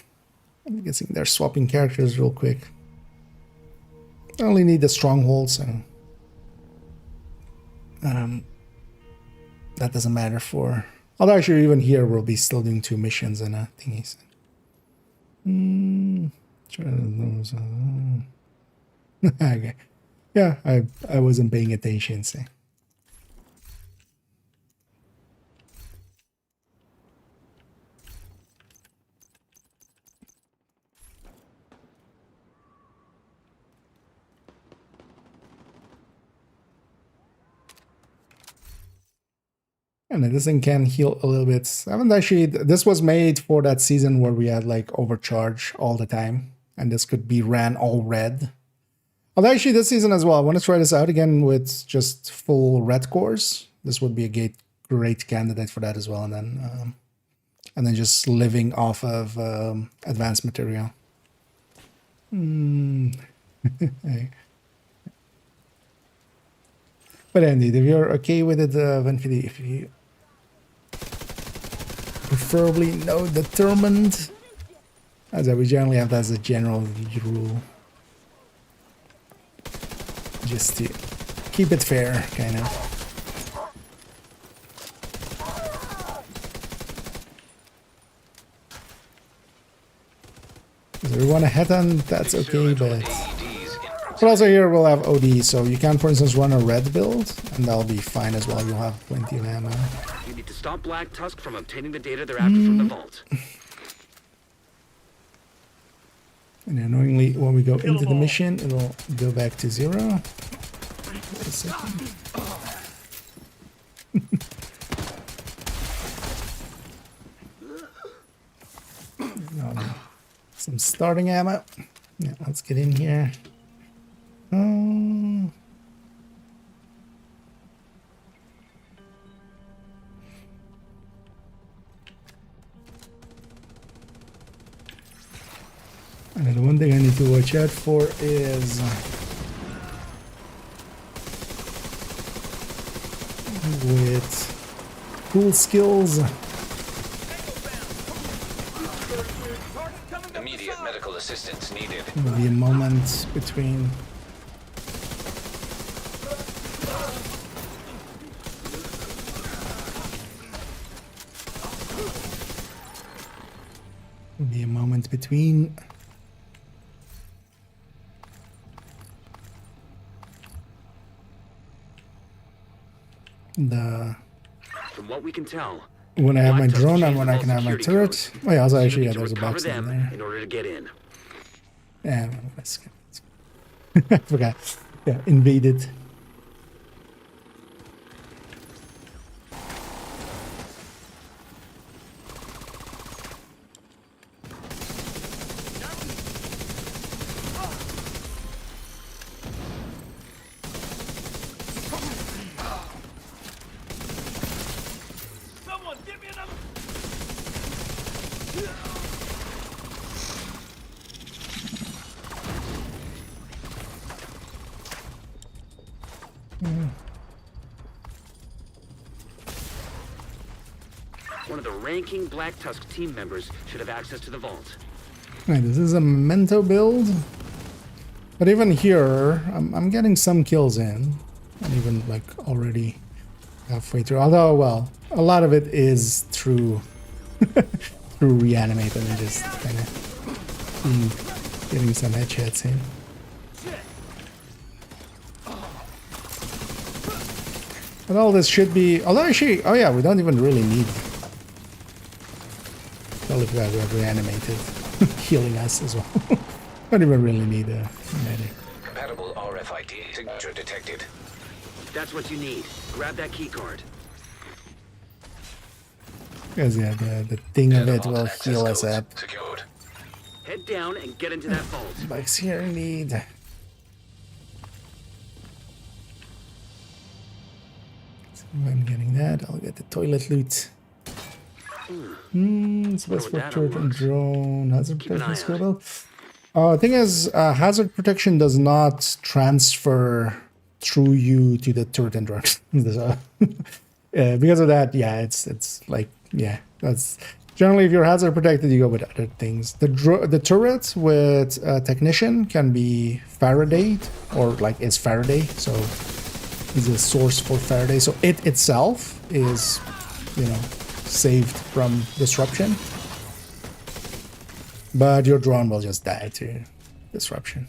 I'm guessing they're swapping characters real quick. I only need the stronghold, so. That doesn't matter for. Although actually, even here we'll be still doing 2 missions and thingies. Okay. Yeah, I wasn't paying attention. So. And this thing can heal a little bit. I haven't actually. This was made for that season where we had like overcharge all the time, and this could be ran all red. Although actually this season as well, I want to try this out again with just full red cores. This would be a great candidate for that as well, and then just living off of advanced material. But indeed, if you're okay with it, Venfidi, if you preferably no determined, as we generally have that as a general rule, just to keep it fair, kind of. If we want to head on, that's okay, but also here we'll have OD, so you can, for instance, run a red build, and that'll be fine as well. You'll have plenty of ammo. You need to stop Black Tusk from obtaining the data they're after from the vault. And annoyingly, when we go into the mission, it'll go back to 0. Wait a second. Some starting ammo. Yeah, let's get in here. And the one thing I need to watch out for is with cool skills. Immediate medical assistance needed. There'll be a moment between. There'll be a moment between. From what we can tell, When I have my Black Tusk drone and changed when the I vault can have my security turret. codes. Oh yeah, also You actually, need yeah, to there's a recover box in them there. in order to get in. Yeah, I forgot. Yeah, invaded. Someone, give me another. One of the ranking Black Tusk team members should have access to the vault. Right, this is a memento build. But even here, I'm getting some kills in. And even like already halfway through. Although, well, a lot of it is through through reanimated and just kind of getting some headshots in. But all this should be, although actually, oh yeah, we don't even really need. Well, if we have reanimated healing us as well. Don't even really need a medic. Compatible RFID signature detected. That's what you need. Grab that key card. Because yeah, the thing of it will Access heal us codes up. secured. Head down and get into that vault. Bikes here need. So I'm getting that. I'll get the toilet loot. Space for that turret and unlocks. drone. Hazard Keep an protection eye on it. scribble. Thing is, hazard protection does not transfer through you to the turret and drone. So, because of that, yeah, it's like, yeah, that's generally if you're hazard protected, you go with other things. The turret with technician can be Faradayed or like is Faraday, so is a source for Faraday. So it itself is, you know, saved from disruption, but your drone will just die to disruption.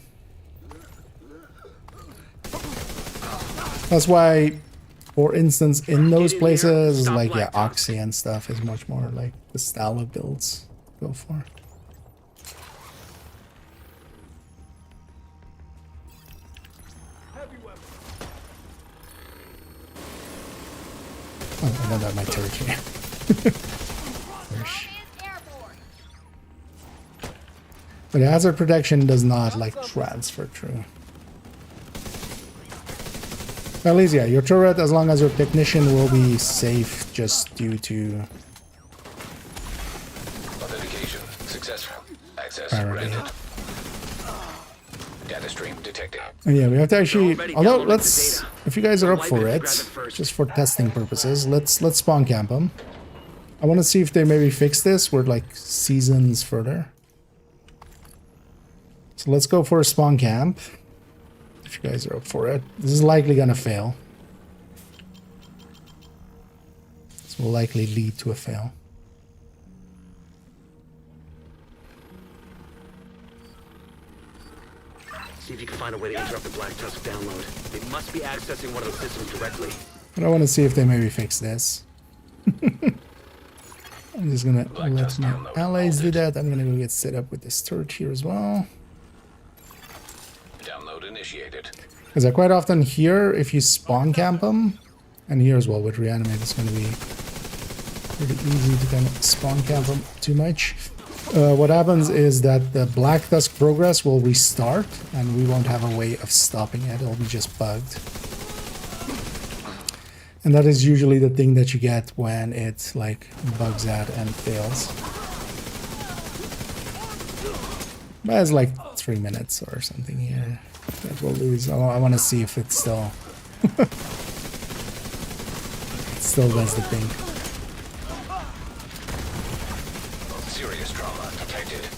That's why, for instance, in those Get in there, places, stop like yeah, Black Tusk. Oxy and stuff is much more like the style of builds go for. Heavy weapon. Oh, I don't have my turret here. But the hazard protection does not like transfer through. At least, yeah, your turret, as long as your technician will be safe just due to Authentication successful. Access Faraday. granted. Data stream detected. And yeah, we have to actually, already although downloaded let's, the data. if you guys are up Wipe for it, it, grab it first. just for testing purposes, let's spawn camp them. I want to see if they maybe fix this. We're like seasons further. So let's go for a spawn camp. If you guys are up for it. This is likely gonna fail. This will likely lead to a fail. See if you can find a way to interrupt the Black Tusk download. They must be accessing one of the systems directly. But I want to see if they maybe fix this. I'm just gonna let Tusk my download allies do halted. that. I'm gonna go get set up with this turret here as well. Download initiated. Because I quite often here, if you spawn camp them, and here as well with reanimate, it's going to be pretty easy to kind of spawn camp them too much. What happens is that the Black Tusk progress will restart, and we won't have a way of stopping it. It'll be just bugged. And that is usually the thing that you get when it like bugs out and fails. But it's like 3 minutes or something here that we'll lose. I want to see if it still it still does the thing. Serious trauma detected.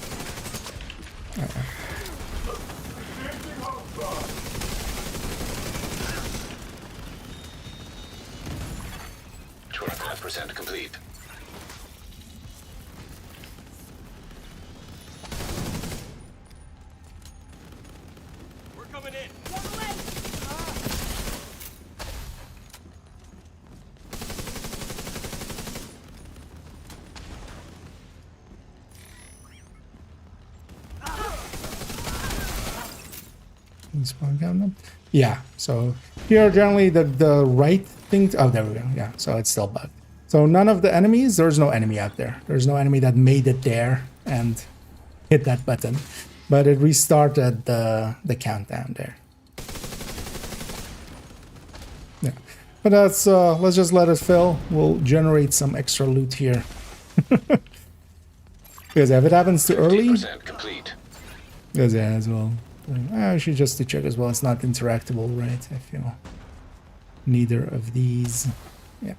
25% complete. We're coming in. Respawn countdown. Yeah, so here generally the right thing oh, there we go. Yeah, so it's still bugged. So none of the enemies, there's no enemy out there. There's no enemy that made it there and hit that button. But it restarted the countdown there. Yeah. But that's let's just let it fill. We'll generate some extra loot here. Because if it happens too early, 50% complete. because yeah, as well. I should just to check as well. It's not interactable, right? I feel neither of these. Yeah,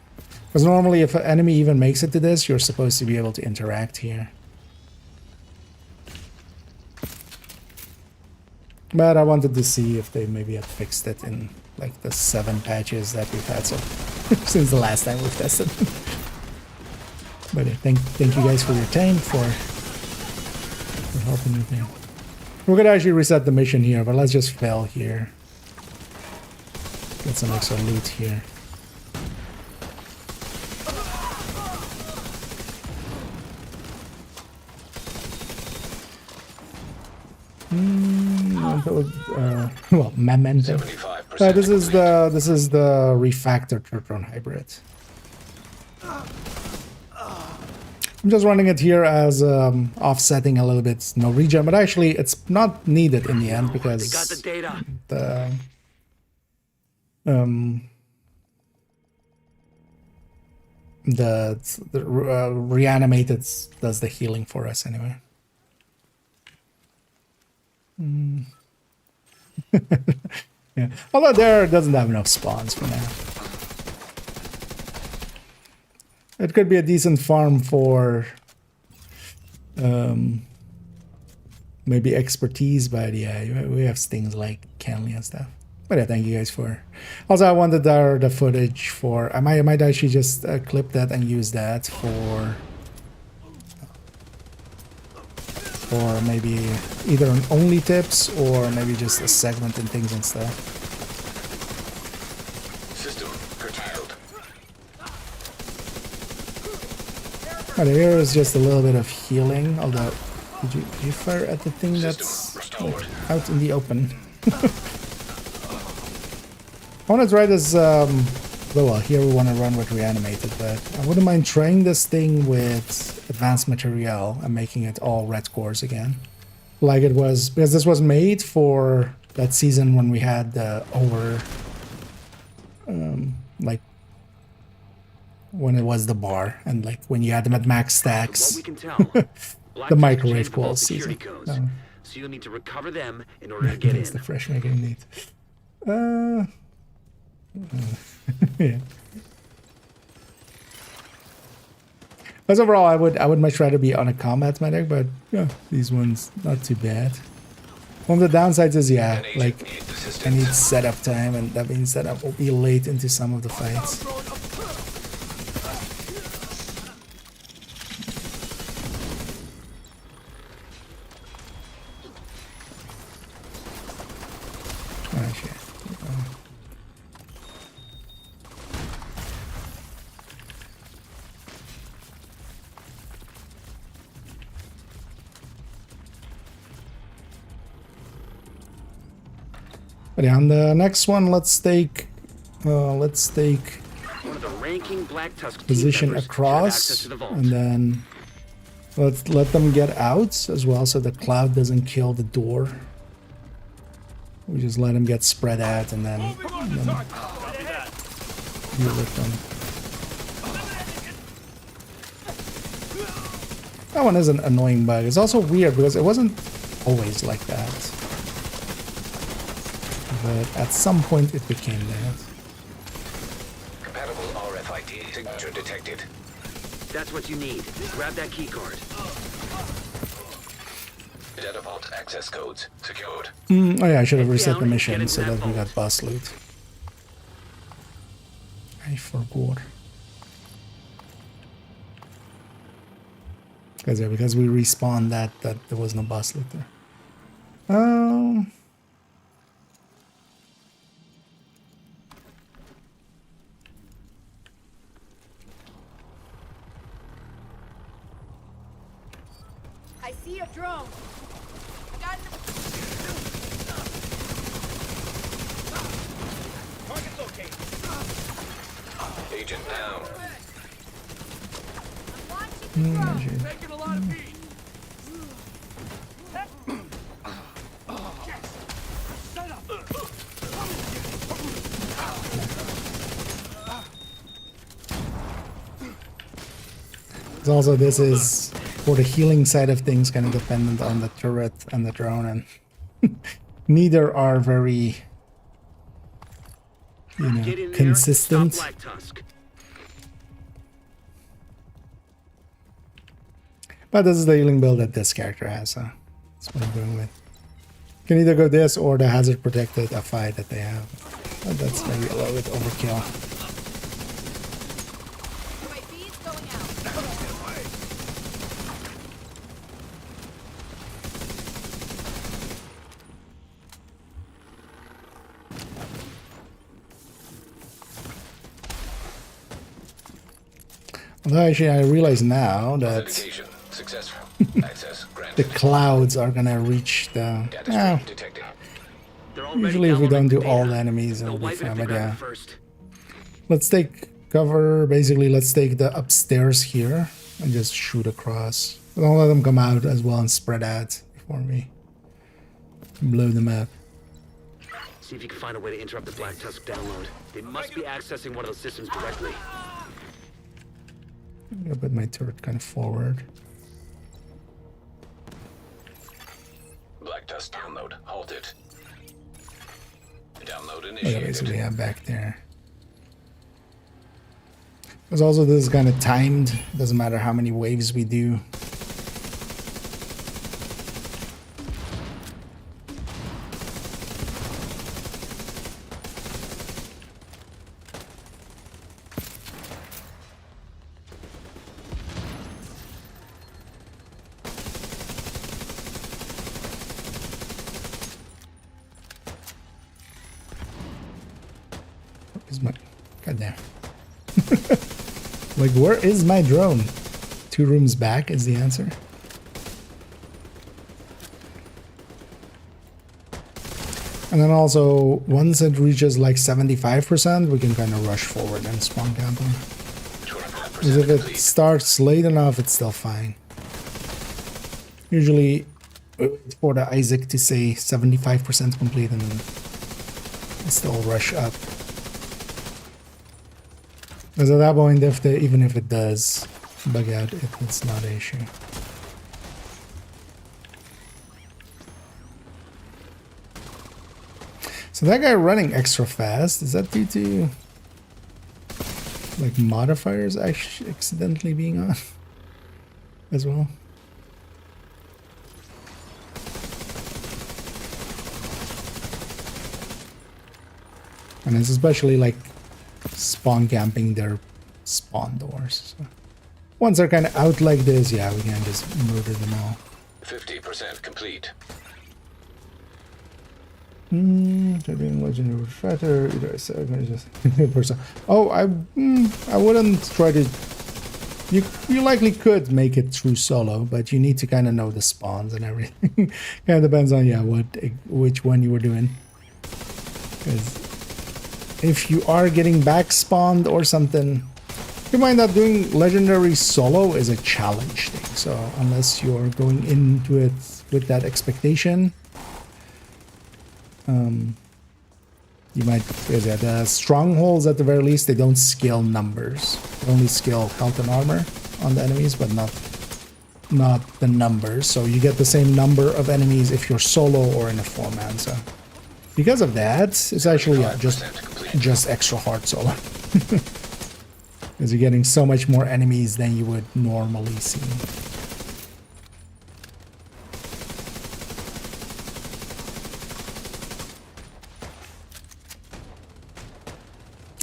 because normally if an enemy even makes it to this, you're supposed to be able to interact here. But I wanted to see if they maybe had fixed it in like the 7 patches that we've had so since the last time we've tested. But yeah, thank you guys for your time, for helping with that. We're gonna actually reset the mission here, but let's just fail here. Get some extra loot here. Well, memento. 75% This is the refactored Turtron hybrid. I'm just running it here as offsetting a little bit, no regen, but actually it's not needed in the end because They got the data. The reanimated does the healing for us anyway. Yeah, although there doesn't have enough spawns for now. It could be a decent farm for maybe expertise, but yeah, we have things like Canley and stuff. But yeah, thank you guys for. Also, I wanted the footage for. I might actually just clip that and use that for maybe either an only tips or maybe just a segment and things and stuff. System curtailed. But here is just a little bit of healing. Although, did you fire at the thing that's like, out in the open? I want to try this. Well, here we want to run with reanimated, but I wouldn't mind trying this thing with advanced material and making it all red cores again, like it was, because this was made for that season when we had the like when it was the bar and like when you had them at max stacks. What we can tell, The microwave calls season. codes, so you'll need to recover them in order to get It's in. the fresh making need. Yeah. As overall, I would much rather be on a combat medic, but yeah, these ones not too bad. One of the downsides is yeah, like I need setup time, and that means that I will be late into some of the fights. Oh shit. But yeah, on the next one, let's take One of the ranking Black Tusk team position members should have access across, to the vault. and then let's let them get out as well, so the cloud doesn't kill the door. We just let them get spread out, and then deal with them. That one is an annoying bug. It's also weird because it wasn't always like that. But at some point it became that. Compatible RFID signature detected. That's what you need. Grab that key card. Data vault access codes secured. Oh yeah, I should have reset down the and mission get so into that that we got vault. boss loot. I forgot. Because we respawned that there was no boss loot there. I see a drone. Got Agent down. Taking a lot of heat. Also, this is for the healing side of things, kind of dependent on the turret and the drone, and neither are very, you know, Get in there, consistent. stop Black Tusk. But this is the healing build that this character has, so that's what I'm going with. Can either go this or the hazard protected FI that they have. But that's maybe a little bit overkill. Although actually I realize now that Authentication successful. Access the granted. clouds are gonna reach the... Data Yeah, stream detected. They're already usually if we don't downloading do the all data. the enemies, They'll it'll be wipe it fine, if they but grab yeah. it first. Let's take cover, basically let's take the upstairs here and just shoot across. Don't let them come out as well and spread out before we blow them up. See if you can find a way to interrupt the Black Tusk download. They must be accessing one of those systems directly. I'm gonna put my turret kind of forward. Black Tusk download halted. Download Look at initiated. basically we have back there. Because also this is kind of timed. Doesn't matter how many waves we do. Where's my... Goddamn. Like, where is my drone? 2 rooms back is the answer. And then also, once it reaches like 75%, we can kind of rush forward and spawn camp them. 200% Because if it complete. starts late enough, it's still fine. Usually, wait for the Isaac to say 75% complete and then still rush up. Because at that point, if they, even if it does bug out, it's not an issue. So that guy running extra fast, is that due to like modifiers actually accidentally being on as well? And it's especially like spawn camping their spawn doors. So once they're kind of out like this, yeah, we can just murder them all. 50% complete. Doing legendary fighter, just oh, I wouldn't try to. You likely could make it through solo, but you need to kind of know the spawns and everything. Kind of depends on which one you were doing. Because if you are getting back spawned or something, keep in mind that doing legendary solo is a challenge thing. So unless you're going into it with that expectation, you might, because yeah, the strongholds at the very least, they don't scale numbers. They only scale health and armor on the enemies, but not the numbers. So you get the same number of enemies if you're solo or in a 4-man. So because of that, it's actually just extra hard solo. Because you're getting so much more enemies than you would normally see.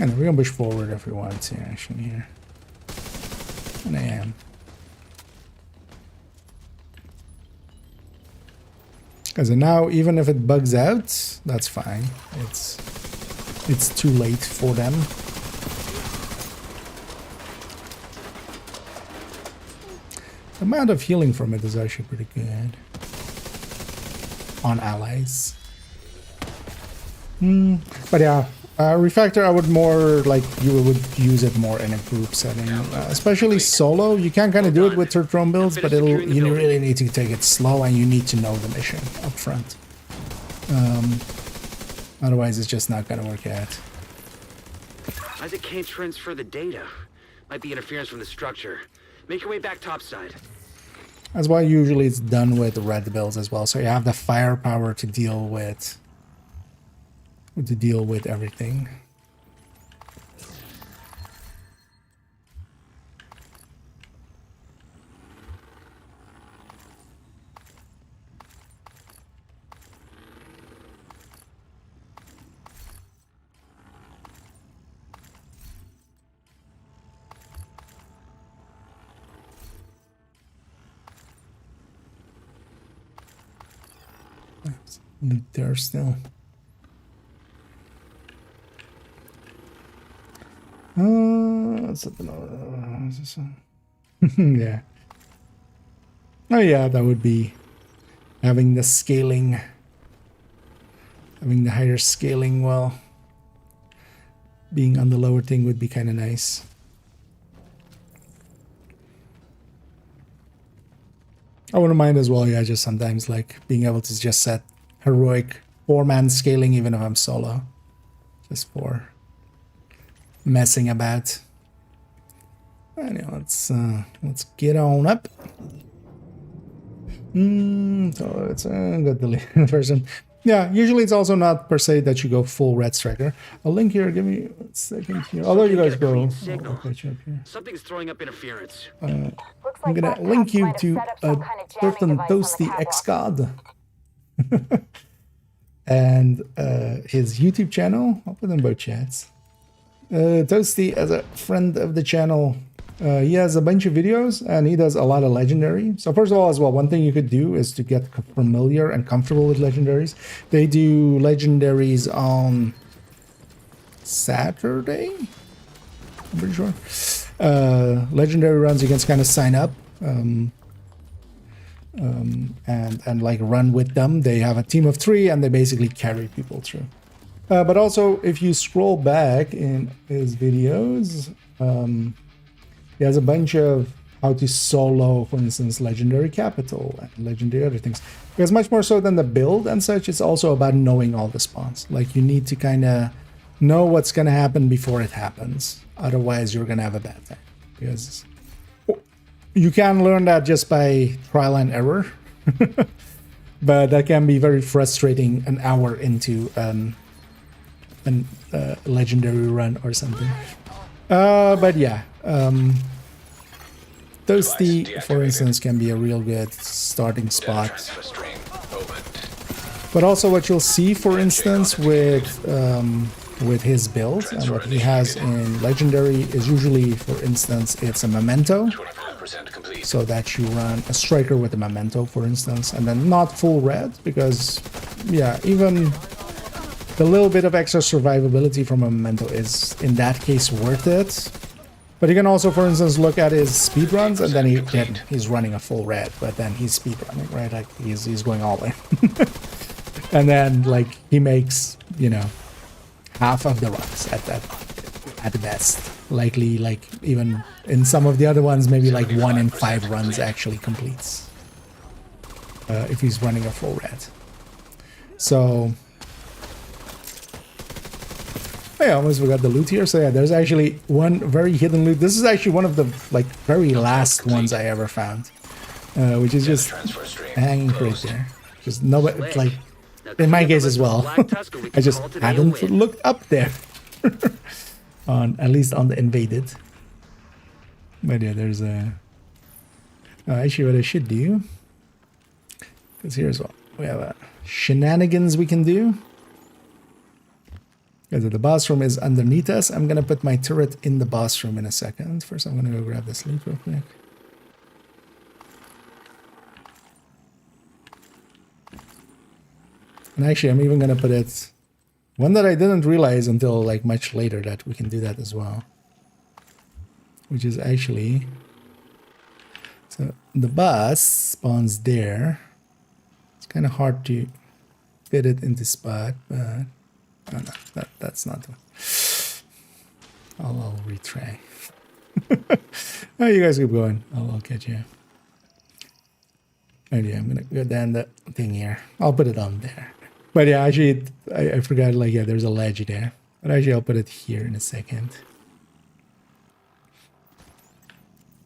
And we're gonna push forward if we want to, actually, here. And I am. Because now, even if it bugs out, that's fine. It's too late for them. The amount of healing from it is actually pretty good. On allies. But yeah, Refactor, I would more like you would use it more in a group setting, especially solo. You can kind of do it with third drone builds, but you really need to take it slow and you need to know the mission up front. Otherwise, it's just not gonna work out. Isaac can't transfer the data. Might be interference from the structure. Make your way back topside. That's why usually it's done with red builds as well, so you have the firepower to deal with everything. Loot there still. What's up? Is this one? Yeah. Oh yeah, that would be having the scaling, having the higher scaling while being on the lower thing would be kind of nice. I wouldn't mind as well, yeah, just sometimes like being able to just set heroic 4-man scaling even if I'm solo. Just for messing about. Anyway, let's get on up. So it's got the version. Yeah, usually it's also not per se that you go full red striker. I'll link here, give me a second here. Although you guys go. I'll catch you up here. Something's throwing up interference. I'm gonna link you to a certain Toasty X-God. And his YouTube channel. I'll put in both chats. Toasty, as a friend of the channel, he has a bunch of videos and he does a lot of legendary. So first of all, as well, one thing you could do is to get familiar and comfortable with legendaries. They do legendaries on Saturday, I'm pretty sure. Legendary runs, you can kind of sign up and like run with them. They have a team of 3 and they basically carry people through. But also, if you scroll back in his videos, he has a bunch of how to solo, for instance, legendary capital and legendary other things. Because much more so than the build and such, it's also about knowing all the spawns. Like you need to kind of know what's going to happen before it happens. Otherwise, you're going to have a bad time. Because you can learn that just by trial and error. But that can be very frustrating an hour into a legendary run or something. But yeah, Toasty, for instance, can be a real good starting spot. But also what you'll see, for instance, with his build and what he has in legendary is usually, for instance, it's a memento. So that you run a striker with a memento, for instance, and then not full red, because yeah, even the little bit of extra survivability from a memento is in that case worth it. But you can also, for instance, look at his speedruns, and then he's running a full red, but then he's speedrunning, right? Like he's going all in. And then like he makes, you know, half of the runs at the best. Likely, like even in some of the other ones, maybe like 1 in 5 runs actually completes. If he's running a full red. So I almost forgot the loot here. So yeah, there's actually one very hidden loot. This is actually one of the like very last ones I ever found, which is just hanging right there. Just nobody, like in my case as well. I just hadn't looked up there. On at least on the invaded. But yeah, there's a actually what I should do, because here's what we have, shenanigans we can do. Because the boss room is underneath us. I'm gonna put my turret in the boss room in a second. First I'm gonna go grab this loot real quick. And actually I'm even gonna put it, one that I didn't realize until like much later, that we can do that as well. Which is actually, so the boss spawns there. It's kind of hard to fit it into spot, but Oh no, that's not the one. I'll retry. Oh, you guys keep going. I'll catch you. Oh yeah, I'm gonna go down that thing here. I'll put it on there. But yeah, actually, I forgot, like, yeah, there's a ledge there. But actually, I'll put it here in a second.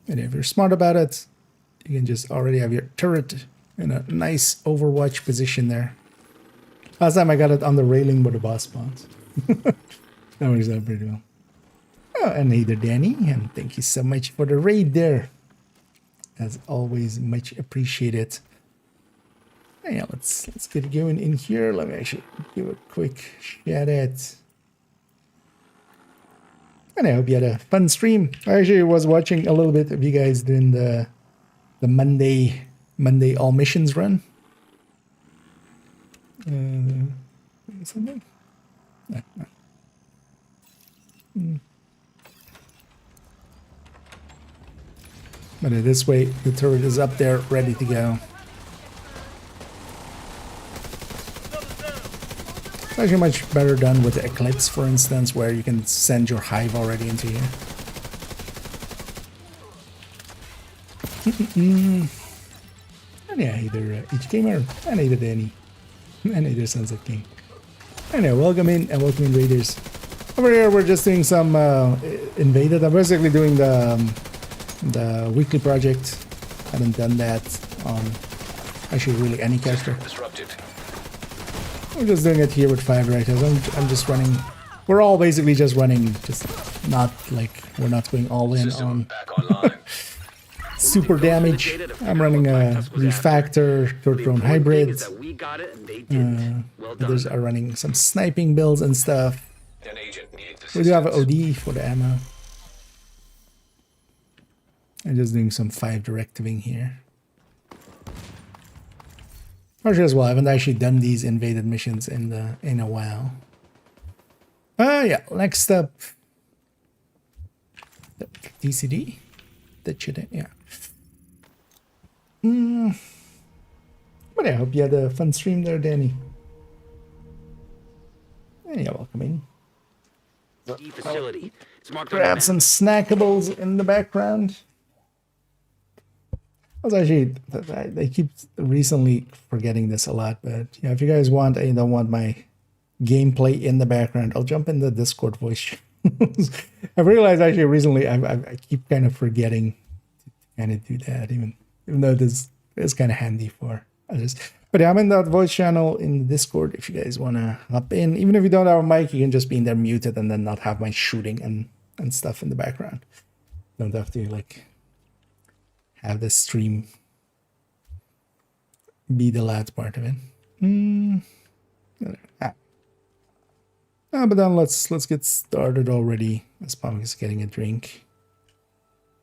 And if you're smart about it, you can just already have your turret in a nice Overwatch position there. Last time I got it on the railing where the boss spawns. That works out pretty well. Oh, and hey there, Danny, and thank you so much for the raid there. As always, much appreciated. Yeah, let's get going in here. Let me actually give a quick shout out. And I hope you had a fun stream. I actually was watching a little bit of you guys doing the Monday all missions run. Something? No. But this way, the turret is up there, ready to go. It's actually much better done with the Eclipse, for instance, where you can send your hive already into here. And yeah, either each gamer, and either Danny, and either Sunset King. Anyway, welcome in and welcome in, Raiders. Over here, we're just doing some Invaded. I'm basically doing the weekly project. Haven't done that on actually really any character. Disrupted. We're just doing it here with 5 writers. I'm just running. We're all basically just running, just not like we're not going all in System on back online. super damage. I'm running a refactor, third drone hybrid. Others are running some sniping builds and stuff. An agent needs We do have an assistance. OD for the ammo. I'm just doing some 5 directiving here. Actually, as well, I haven't actually done these invaded missions in a while. Yeah. Next up, the DCD. That should, yeah. But I hope you had a fun stream there, Danny. And yeah, welcome in. Facility. It's marked on the Grab map. some snackables in the background. I was actually, I keep recently forgetting this a lot, but yeah, if you guys want, and you don't want my gameplay in the background, I'll jump in the Discord voice. I've realized actually recently I keep kind of forgetting to kind of do that, even though this is kind of handy for others. But yeah, I'm in that voice channel in the Discord if you guys want to hop in. Even if you don't have a mic, you can just be in there muted and then not have my shooting and stuff in the background. Don't have to like have the stream be the loud part of it. But then let's get started already. As Punk is getting a drink.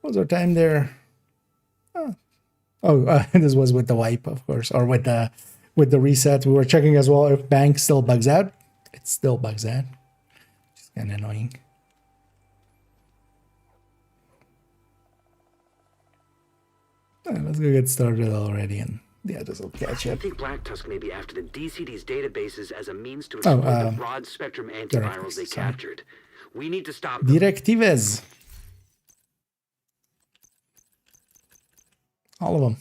What was our time there? This was with the wipe, of course, or with the reset. We were checking as well if bank still bugs out. It still bugs out, which is kind of annoying. Let's go get started already, and yeah, this will catch I up. think Black Tusk may be after the DCD's databases as a means to exploit the broad spectrum antivirals they sorry. captured. We need to stop them. Directives. All of them.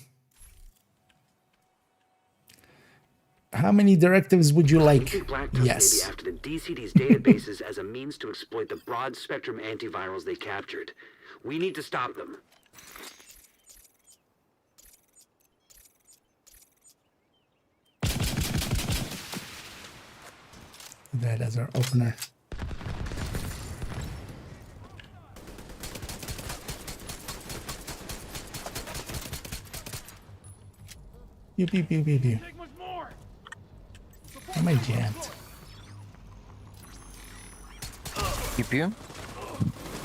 How many directives would you I like? think Black Tusk may be Yes. after the DCD's databases as a means to exploit the broad spectrum antivirals they captured. We need to stop them. That as our opener. Pew pew pew pew pew. Take much more. Am I jammed? Pew pew.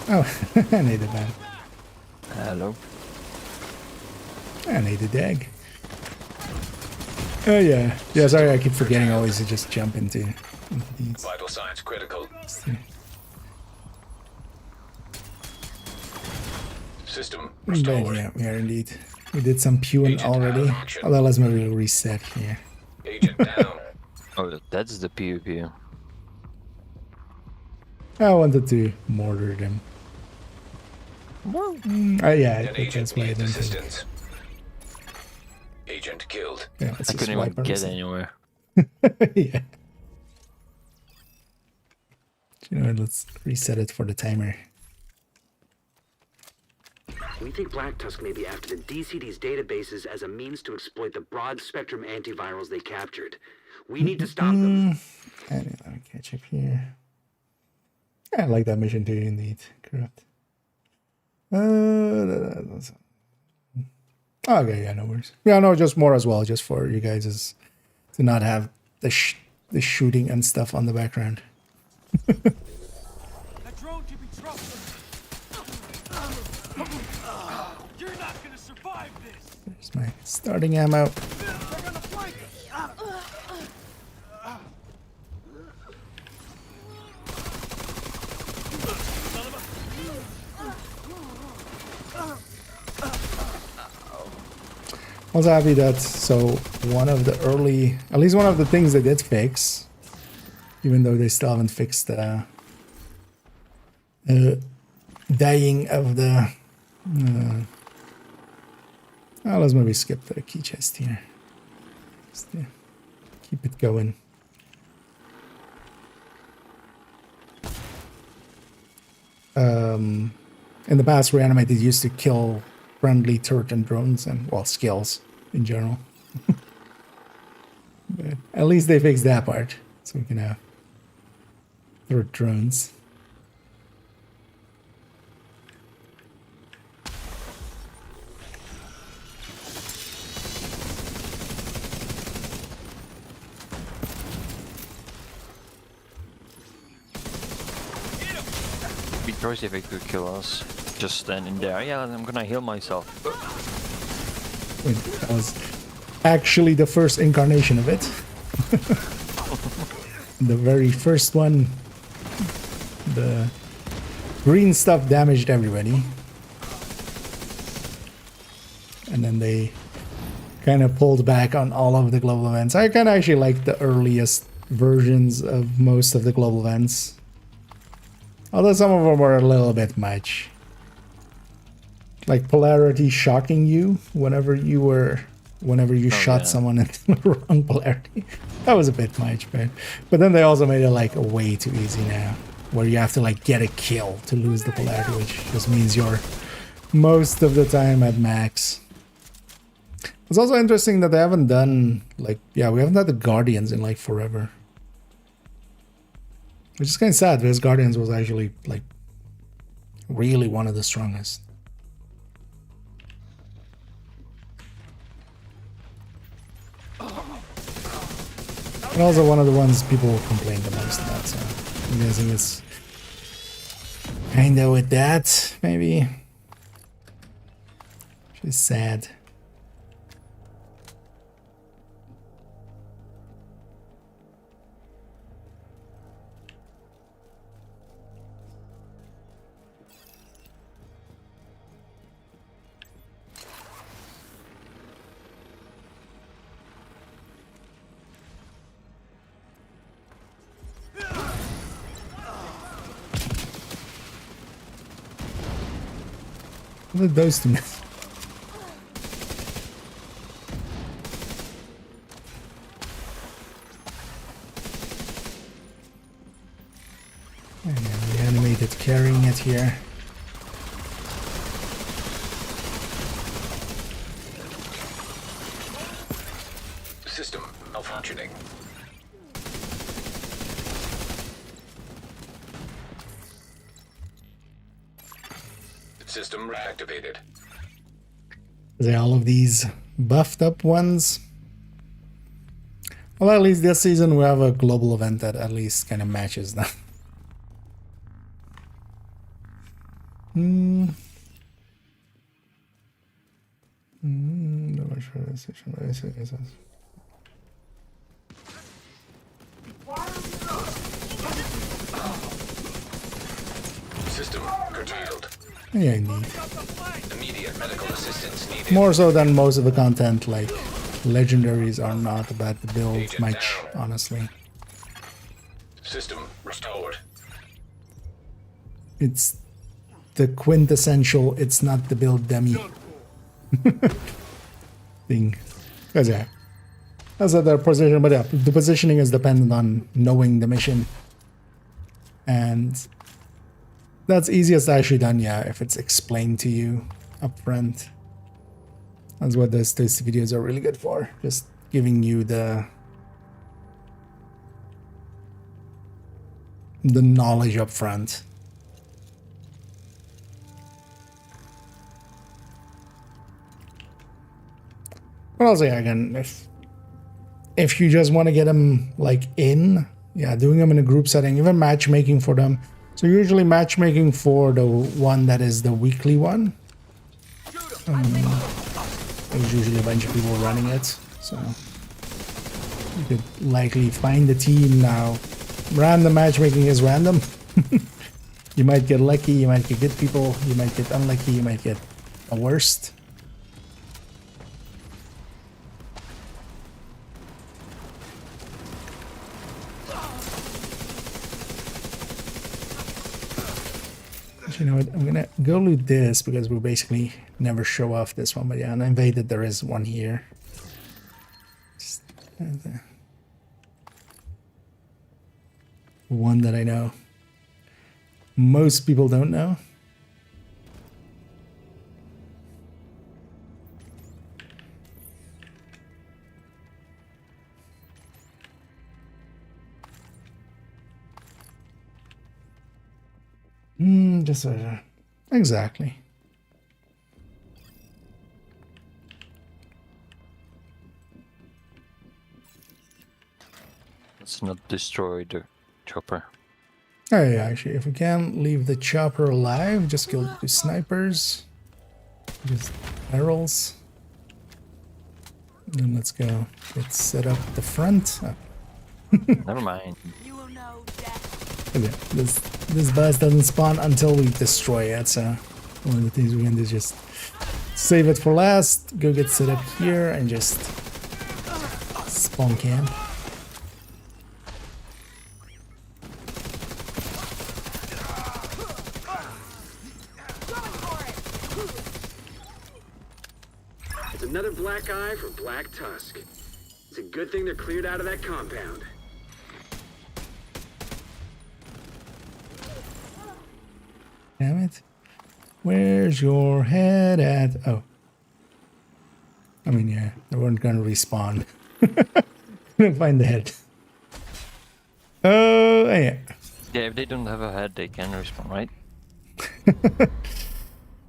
Oh, I need a bad. Hello. I need a dag. Oh yeah. Yeah, sorry, I keep forgetting always to just jump into these. Vital signs critical. System But restored. yeah, we are indeed. We did some pewing already. Although let's maybe reset here. Agent down. Oh, that's the pew pew. I wanted to mortar them. Yeah, An agent that's why I needs didn't think. assistance. Agent killed. Yeah, let's I just couldn't even wipe get everything. anywhere. Yeah. You know, let's reset it for the timer. We think Black Tusk may be after the DCD's databases as a means to exploit the broad-spectrum antivirals they captured. We need to stop them. And let me catch up here. Yeah, I like that mission too, indeed. Correct. Okay, yeah, no worries. Yeah, no, just more as well, just for you guys is to not have the shooting and stuff on the background. That drone can be trusted. You're not gonna survive this. There's my starting ammo. They're gonna flank us. I was happy that, so one of the early, at least one of the things they did fix, even though they still haven't fixed the dying of the, let's maybe skip the key chest here. Just keep it going. In the past, reanimated used to kill friendly turret and drones and, well, skills in general. But at least they fixed that part, so we can have turret drones. Be crazy if it could kill us. Just standing there. Yeah, I'm gonna heal myself. Wait, that was actually the first incarnation of it. The very first one, the green stuff damaged everybody. And then they kind of pulled back on all of the global events. I kind of actually like the earliest versions of most of the global events. Although some of them were a little bit much. Like polarity shocking you whenever you shot someone into the wrong polarity. That was a bit much, but then they also made it like way too easy now, where you have to like get a kill to lose the polarity, which just means you're most of the time at max. It's also interesting that they haven't done like, yeah, we haven't had the Guardians in like forever. Which is kind of sad because Guardians was actually like really one of the strongest. And also one of the ones people complain the most about, so I'm guessing it's kinda with that, maybe. Which is sad. What did those two miss? And then reanimated carrying it here. System malfunctioning. System reactivated. Is there all of these buffed up ones? Well, at least this season we have a global event that at least kind of matches them. System curtailed. Yeah, indeed. Immediate medical assistance needed. More so than most of the content, like legendaries are not about the build much, honestly. System restored. It's the quintessential, it's not the build dummy thing. Because yeah, that's their position, but yeah, the positioning is dependent on knowing the mission. And that's easiest actually done, yeah, if it's explained to you up front. That's what those videos are really good for. Just giving you the knowledge up front. But also, yeah, again, if you just want to get them like in, yeah, doing them in a group setting, even matchmaking for them. So usually matchmaking for the one that is the weekly one. There's usually a bunch of people running it, so you could likely find the team now. Random matchmaking is random. You might get lucky, you might get good people, you might get unlucky, you might get a worst. You know what, I'm gonna go loot this because we basically never show off this one, but yeah, and invaded there is one here. Just, one that I know most people don't know. Just exactly. Let's not destroy the chopper. Oh yeah, actually, if we can leave the chopper alive, just kill the snipers, just barrels. Then let's go. Let's set up the front. Oh. Never mind. Yeah, this boss doesn't spawn until we destroy it, so one of the things we can do is just save it for last, go get set up here, and just spawn camp. It's another black eye for Black Tusk. It's a good thing they're cleared out of that compound. Damn it. Where's your head at? Oh. I mean, yeah, they weren't gonna respawn. Couldn't find the head. Oh, yeah. Yeah, if they don't have a head, they can respawn, right?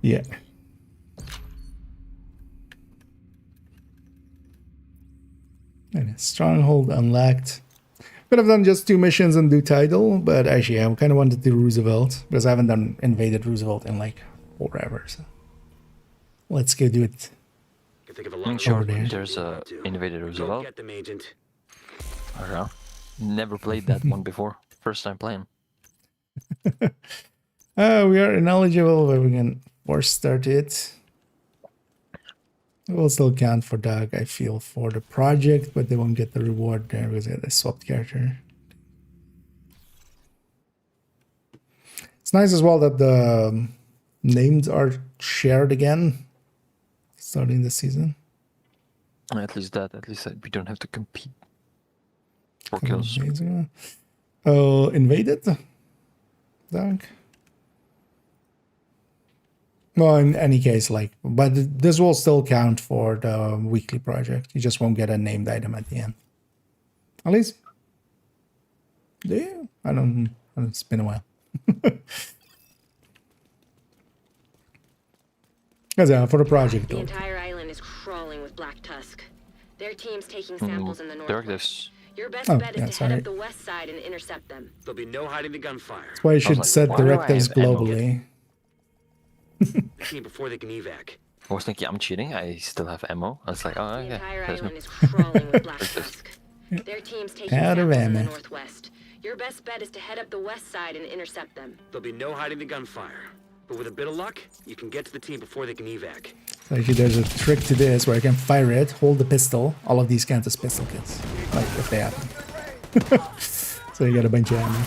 Yeah. And stronghold unlocked. Could have done just 2 missions and do title, but actually I kind of wanted to do Roosevelt because I haven't done invaded Roosevelt in like forever. So let's go do it. Can think of a I'm lot sure of ways there's to a do. invaded Go Roosevelt. get them, Agent. I don't know. Never played that one before. First time playing. We are ineligible, but we can force start it. It will still count for Doug, I feel, for the project, but they won't get the reward there because they swapped character. It's nice as well that the names are shared again starting this season. At least we don't have to compete for kills. Oh, invaded? Doug? Well, in any case, like, but this will still count for the weekly project. You just won't get a named item at the end. At least, yeah, I don't. It's been a while. Because yeah, for the project The though. entire island is crawling with Black Tusk. Their team's taking samples in the northwest. Directives. Your best Oh, bet is yeah, to sorry. head up the west side and intercept them. There'll be no hiding the gunfire. That's why you should like, set why do I directives have ammo? globally. The team before they can evac. I was thinking I'm cheating. I still have ammo. I was like, oh The okay. entire There's island no- is crawling with Black Tusk. Their team's taking Out of samples in the ammo. northwest. Your best bet is to head up the west side and intercept them. There'll be no hiding the gunfire. But with a bit of luck, you can get to the team before they can evac. So actually, there's a trick to this where I can fire it, hold the pistol. All of these count as pistol kills, like if they happen. So you get a bunch of ammo.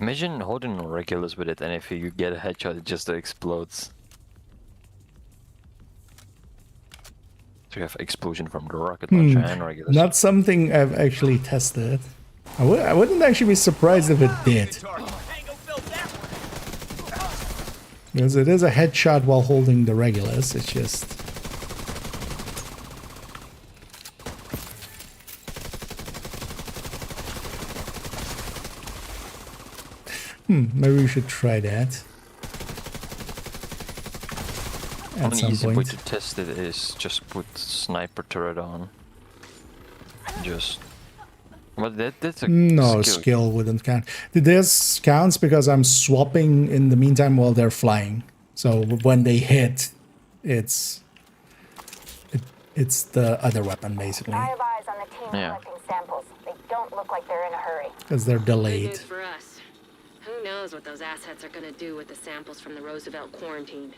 Imagine holding on regulars with it, and if you get a headshot, it just explodes. So you have explosion from the rocket launcher and regulars. Not something I've actually tested. I wouldn't actually be surprised if it did. Because it is a headshot while holding the regulars, it's just... maybe we should try that. At Only some easy way point. to test it is just put sniper turret on. Just... But that's a No, skill. skill wouldn't count. This counts because I'm swapping in the meantime while they're flying. So when they hit, it's the other weapon basically, I have eyes on the team Yeah. collecting samples. They don't look like they're in a hurry. because they're Good delayed. news for us. Who knows what those assets are gonna do with the samples from the Roosevelt quarantine?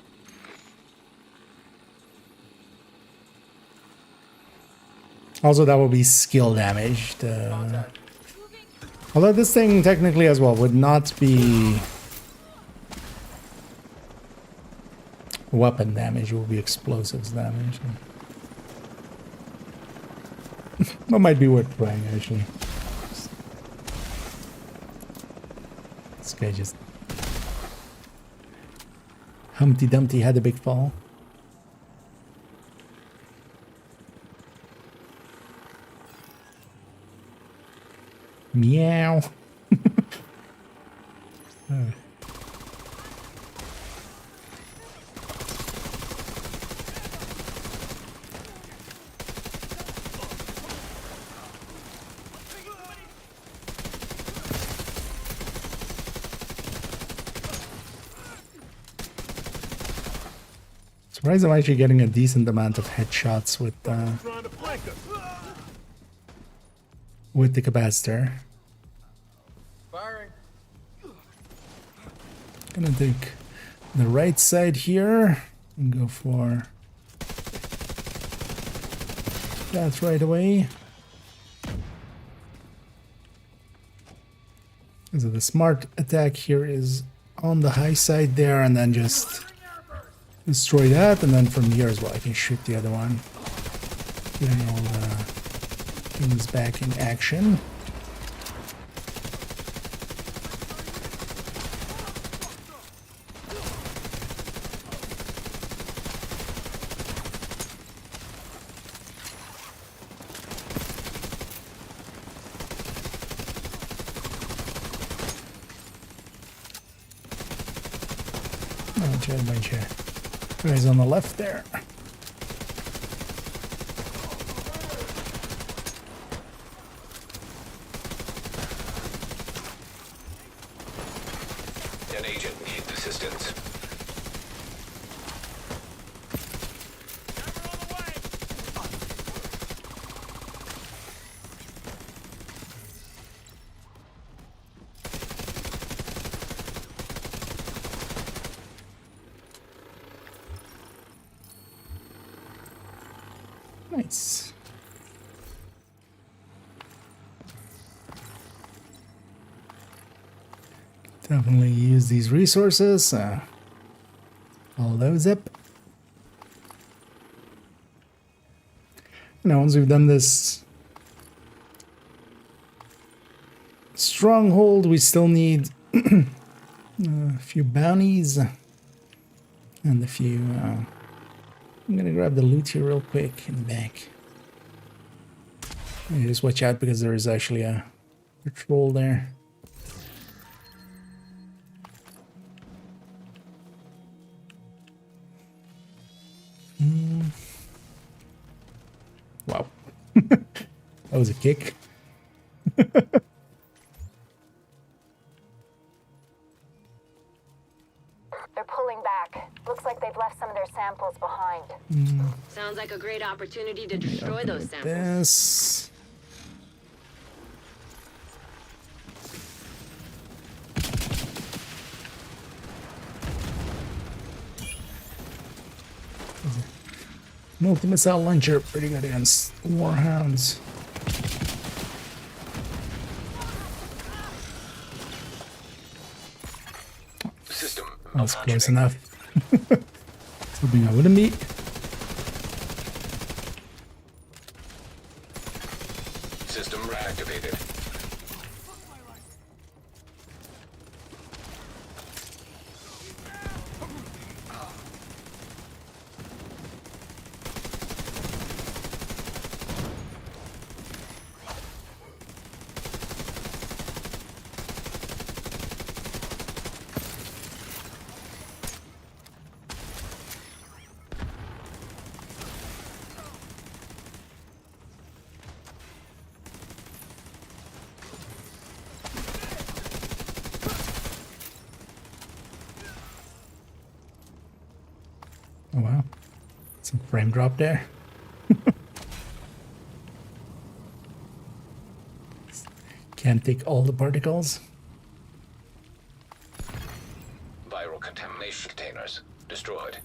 Also, that will be skill damage. Although this thing technically as well would not be weapon damage, it will be explosives damage. That might be worth trying actually. This guy just... Humpty Dumpty had a big fall. Meow. Surprised I'm actually getting a decent amount of headshots with Trying to flank us. the capacitor. Firing. Gonna take the right side here and go for that right away. So the smart attack here is on the high side there, and then just destroy that, and then from here as well I can shoot the other one. Getting all the things back in action. My chair. Guys on the left there. An agent needs assistance. Nice. Definitely use these resources. Follow those up. Now, once we've done this stronghold, we still need a few bounties and a few. I'm gonna grab the loot here real quick in the back. Just watch out because there is actually a patrol there. Wow. That was a kick. They're pulling back. Looks like they've left some of their samples behind. Sounds like a great opportunity to destroy those samples. This. Multi-missile launcher, pretty good against warhounds. That's close enough. Hoping I wouldn't be. System reactivated. Oh wow. Some frame drop there. Can't take all the particles. Viral contamination containers destroyed.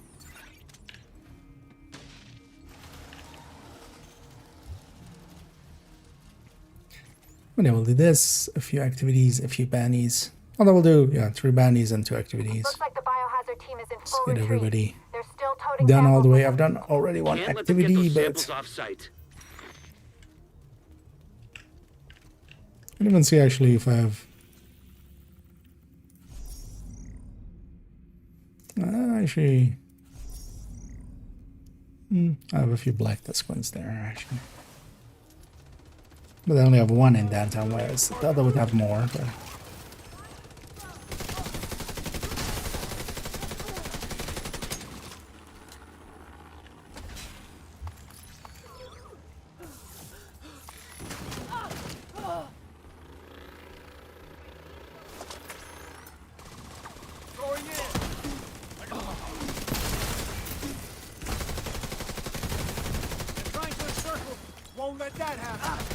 And then we'll do this, a few activities, a few bannies. Although we'll do, yeah, 3 bannies and 2 activities. Looks like the biohazard team is in Let's full get retreat. everybody They're still toting done all the samples way. with I've done already one Can't let them get activity, those but samples off site. I don't even see actually if I have... actually... I have a few black tusk ones there, actually. But I only have 1 in downtown, whereas the other would have more, but... Going in. They're trying to encircle. Won't let that happen.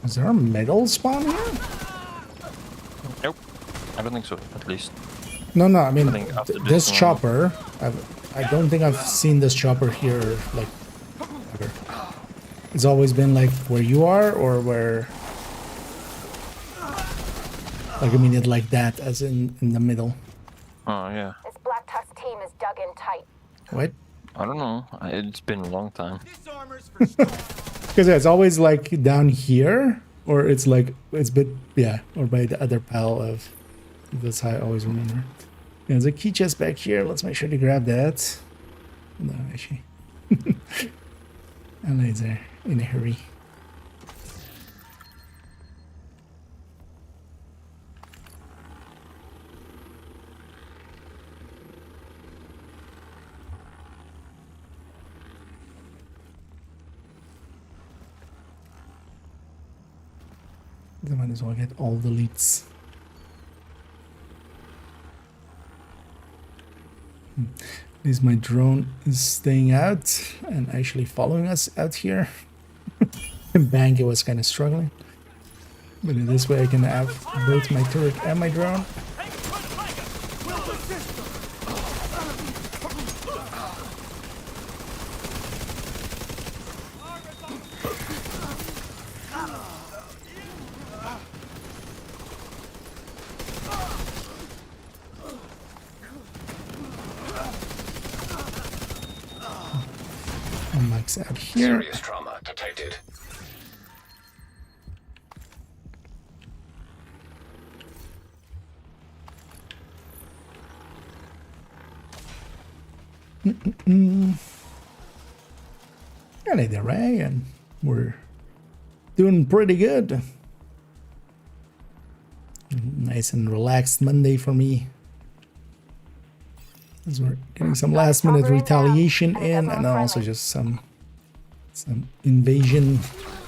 Is there a middle spawn here? Nope. I don't think so, at least. No, I mean, I think after this this one- chopper, I don't think I've seen this chopper here, like, ever. It's always been, like, where you are, or where... Like, I mean it like that, as in the middle. Oh, yeah. This Black Tusk team is dug in tight. What? I don't know. It's been a long time. This armor's for storm. Because it's always, like, down here, or it's, like, it's bit, yeah, or by the other pile of... That's how I always remember. Yeah, there's a key chest back here. Let's make sure to grab that. No, actually. And later, in a hurry. I might as well get all the leads. At least my drone is staying out and actually following us out here. In Bank it was kind of struggling. But in this way I can have both my turret and my drone. Max out here. Serious trauma detected. Got it array, and we're doing pretty good. Nice and relaxed Monday for me. As we're getting some last minute retaliation in, and then also just some invasion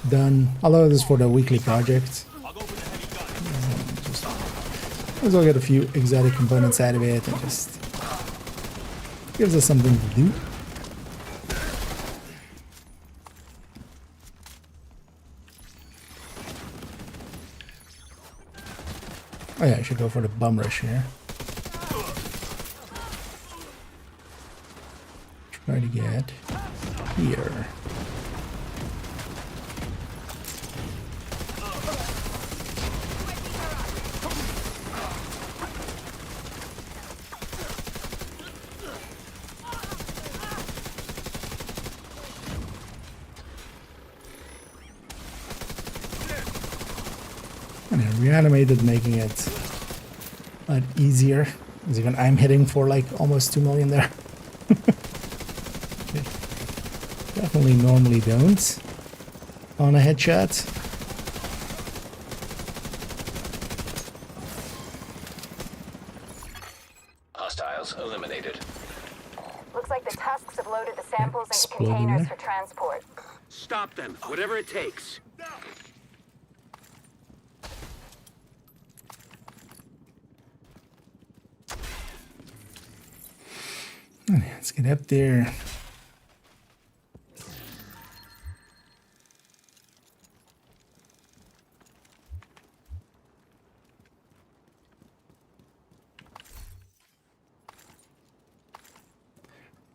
done. Although this is for the weekly project. Just might as well get a few exotic components out of it and just gives us something to do. Oh yeah, I should go for the bum rush here. Try to get here. And then reanimated, making it a lot easier. As even I'm hitting for like almost 2 million there. Definitely normally don't on a headshot. Hostiles eliminated. Looks like the Tusks have loaded the samples into Exploding containers there. for transport. Stop them, whatever it takes. Let's get up there.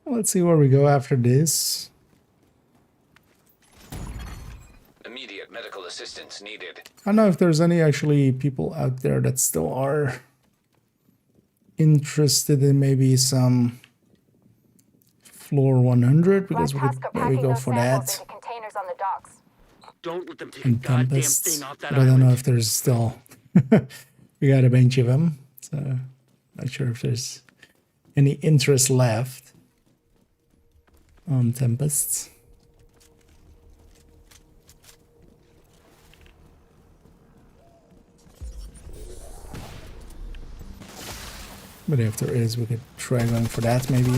Let's see where we go after this. Immediate medical assistance needed. I don't know if there's any actually people out there that still are interested in maybe some floor 100, because we could Tusk are maybe packing go those for samples that. into containers on the docks. Don't let them take a And goddamn Tempest, thing off that but I don't know island. if there's still. We got a bunch of them, so not sure if there's any interest left on Tempests. But if there is, we could try going for that maybe.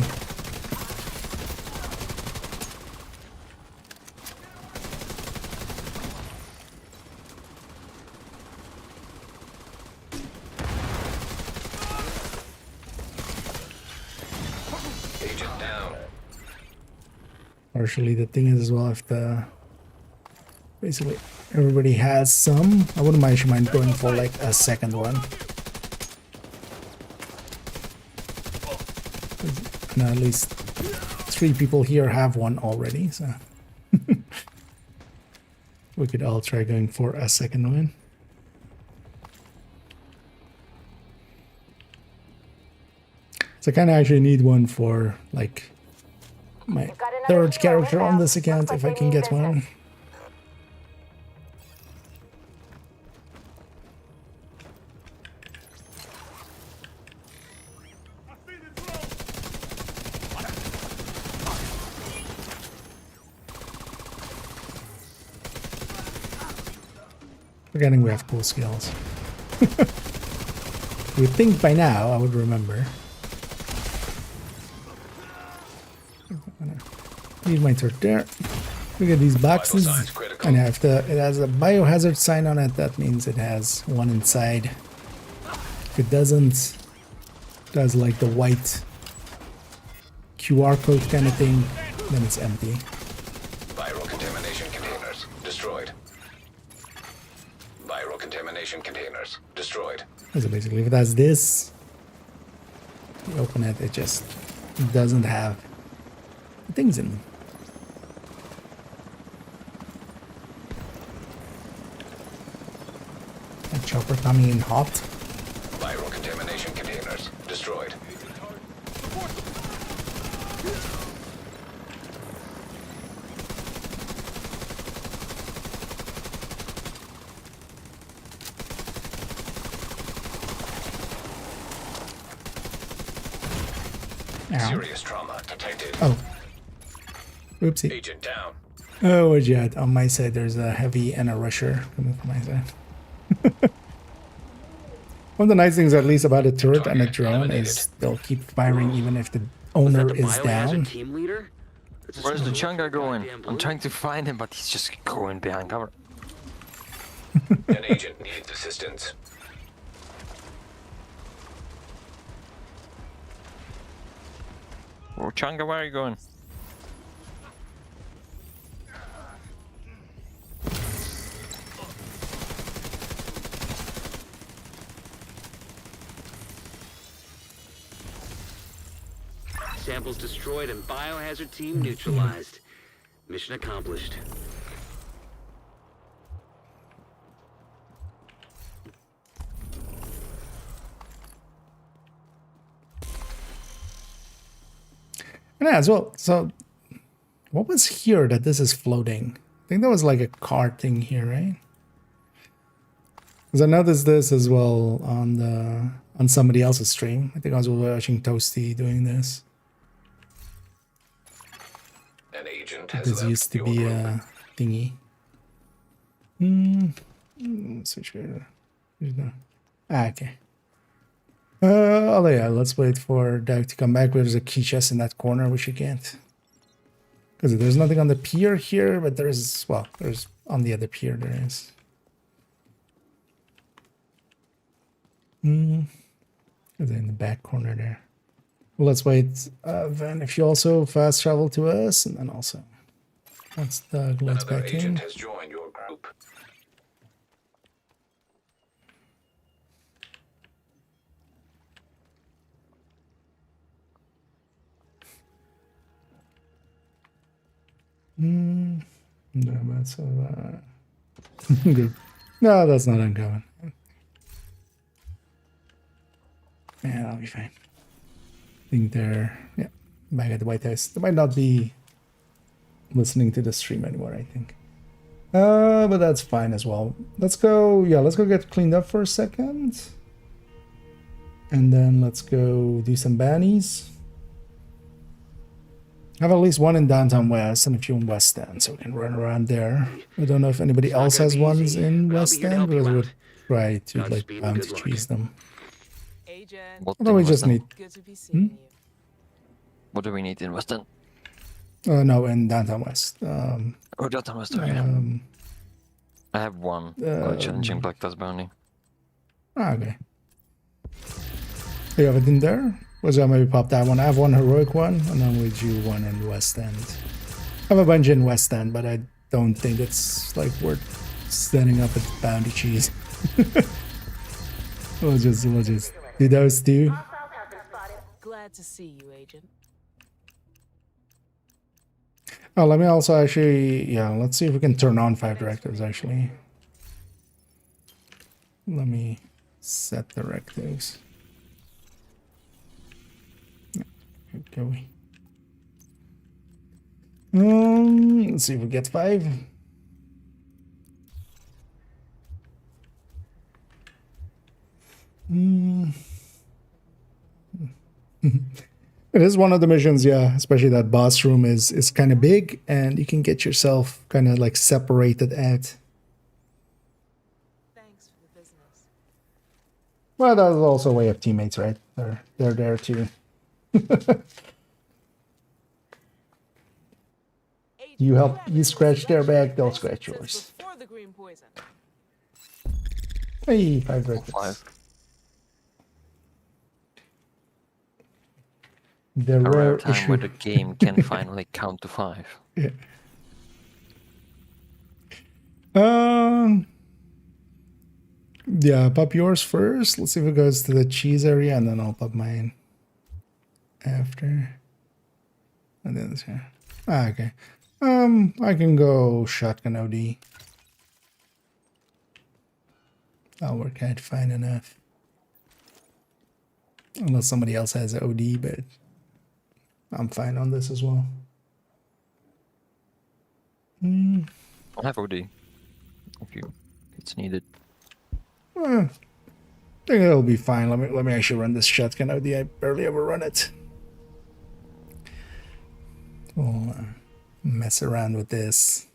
Agent down. Partially the thing is as well, if the basically everybody has some, I wouldn't mind going for like a second one. No, at least 3 people here have one already, so we could all try going for a second one. So I kind of actually need one for like my You've got another third hero character on inbound. this account, Looks if like I they can mean get one. business. Forgetting we have cool skills. You would think by now I would remember. Need my turret there. Look at these boxes. Vital signs critical. And if it has a biohazard sign on it, that means it has one inside. If it doesn't, does like the white QR code kind of thing, then it's empty. Viral contamination containers destroyed. Viral contamination containers destroyed. So basically, if it has this, you open it, it just doesn't have things in them. A chopper coming in hot. Viral contamination containers destroyed. Ow. Serious trauma detected. Oh. Oopsie. Agent down. Oh, Jet. On my side, there's a heavy and a rusher coming from my side. One of the nice things, at least, about a turret and a drone is they'll keep firing even if the Was owner that the is biohazard down. team leader? That's a Where's the small Chunga going? goddamn I'm balloon. trying to find him, but he's just going behind cover. An agent needs assistance. Oh, Chunga, where are you going? Samples destroyed and biohazard team neutralized. Mission accomplished. And as well, so what was here that this is floating? I think that was like a card thing here, right? Because I noticed this as well on somebody else's stream. I think I was watching Toasty doing this. An agent has This left used to your be group. a thingy. Switch here. Okay. Oh yeah, let's wait for Doug to come back. There's a key chest in that corner we should get. Because there's nothing on the pier here, but there's, well, there's on the other pier there is. Is it in the back corner there? Well, let's wait. Then if you also fast travel to us, and then also once Doug loads Another back agent in. has joined your group. No, that's good. No, that's not uncommon. Yeah, that'll be fine. I think they're back at the White House. They might not be listening to the stream anymore, I think. But that's fine as well. Let's go get cleaned up for a second. And then let's go do some bannies. I have at least one in downtown West and a few in West End, so we can run around there. I don't know if anybody else has ones in West End, because we would try to like bounty cheese them. Agent, What Or do we just need? good to be seeing you. What do we need in Western? No, in downtown West. Oh, Downtown West. Okay. I have one challenging Black Dust bounty. Okay. You have it in there? Was I maybe pop that one? I have one heroic one, and then we do one in West End. I have a bunch in West End, but I don't think it's like worth setting up a bounty cheese. we'll just do those two. Hostiles have been spotted. Glad to see you, Agent. Oh, let me also actually, let's see if we can turn on 5 directives actually. Let me set directives. Go we. Let's see if we get 5. It is one of the missions, yeah, especially that boss room is kind of big, and you can get yourself kind of like separated out. Thanks for the business. Well, that's also a way of teammates, right? They're there too. You help, you scratch their back, they'll scratch yours. Before the green poison. Hey, 5 directives. 5. The A rare rare time issue. where the game can finally count to 5. Yeah. Yeah, pop yours first. Let's see if it goes to the cheese area, and then I'll pop mine after. And then this here. Okay. I can go shotgun OD. That'll work out fine enough. Unless somebody else has OD, but I'm fine on this as well. I'll have OD if it's needed. I think it'll be fine. Let me actually run this shotgun OD. I barely ever run it. We'll mess around with this.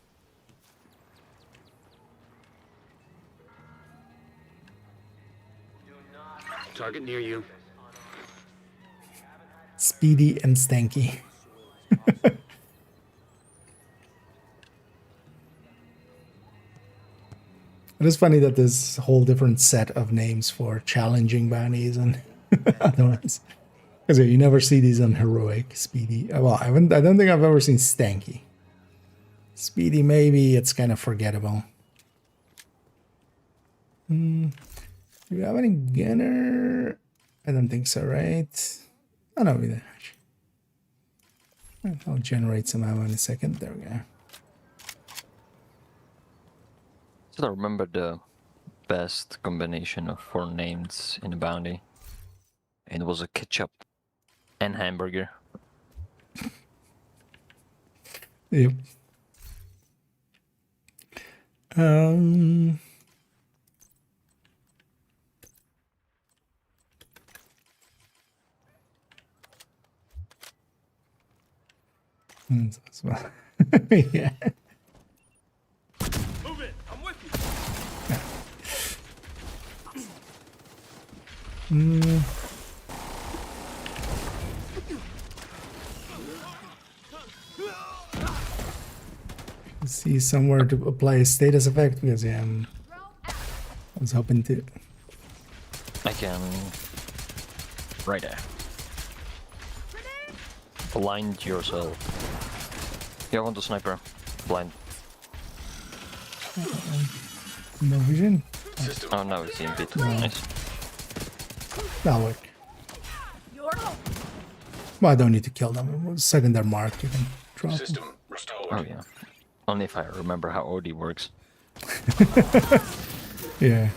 Target near you. Speedy and stanky. It is funny that there's a whole different set of names for challenging bounties and other ones. Because you never see these on heroic. Speedy. Well, I don't think I've ever seen stanky. Speedy, maybe it's kind of forgettable. Do we have any gunner? I don't think so, right? I don't know either. I'll generate some ammo in a second. There we go. Still remember the best combination of 4 names in a bounty. It was a ketchup and hamburger. Yep. As well. Yeah. Move it. I'm with you. See somewhere to apply a status effect because yeah, I was hoping to. I can... Right there. Blind yourself. Yeah, I want the sniper. Blind. No vision. System Oh, now it's in bit. Nice. That'll work. Well, I don't need to kill them. Second they're marked, you can drop them. system restored. Oh yeah. Only if I remember how OD works. Yeah.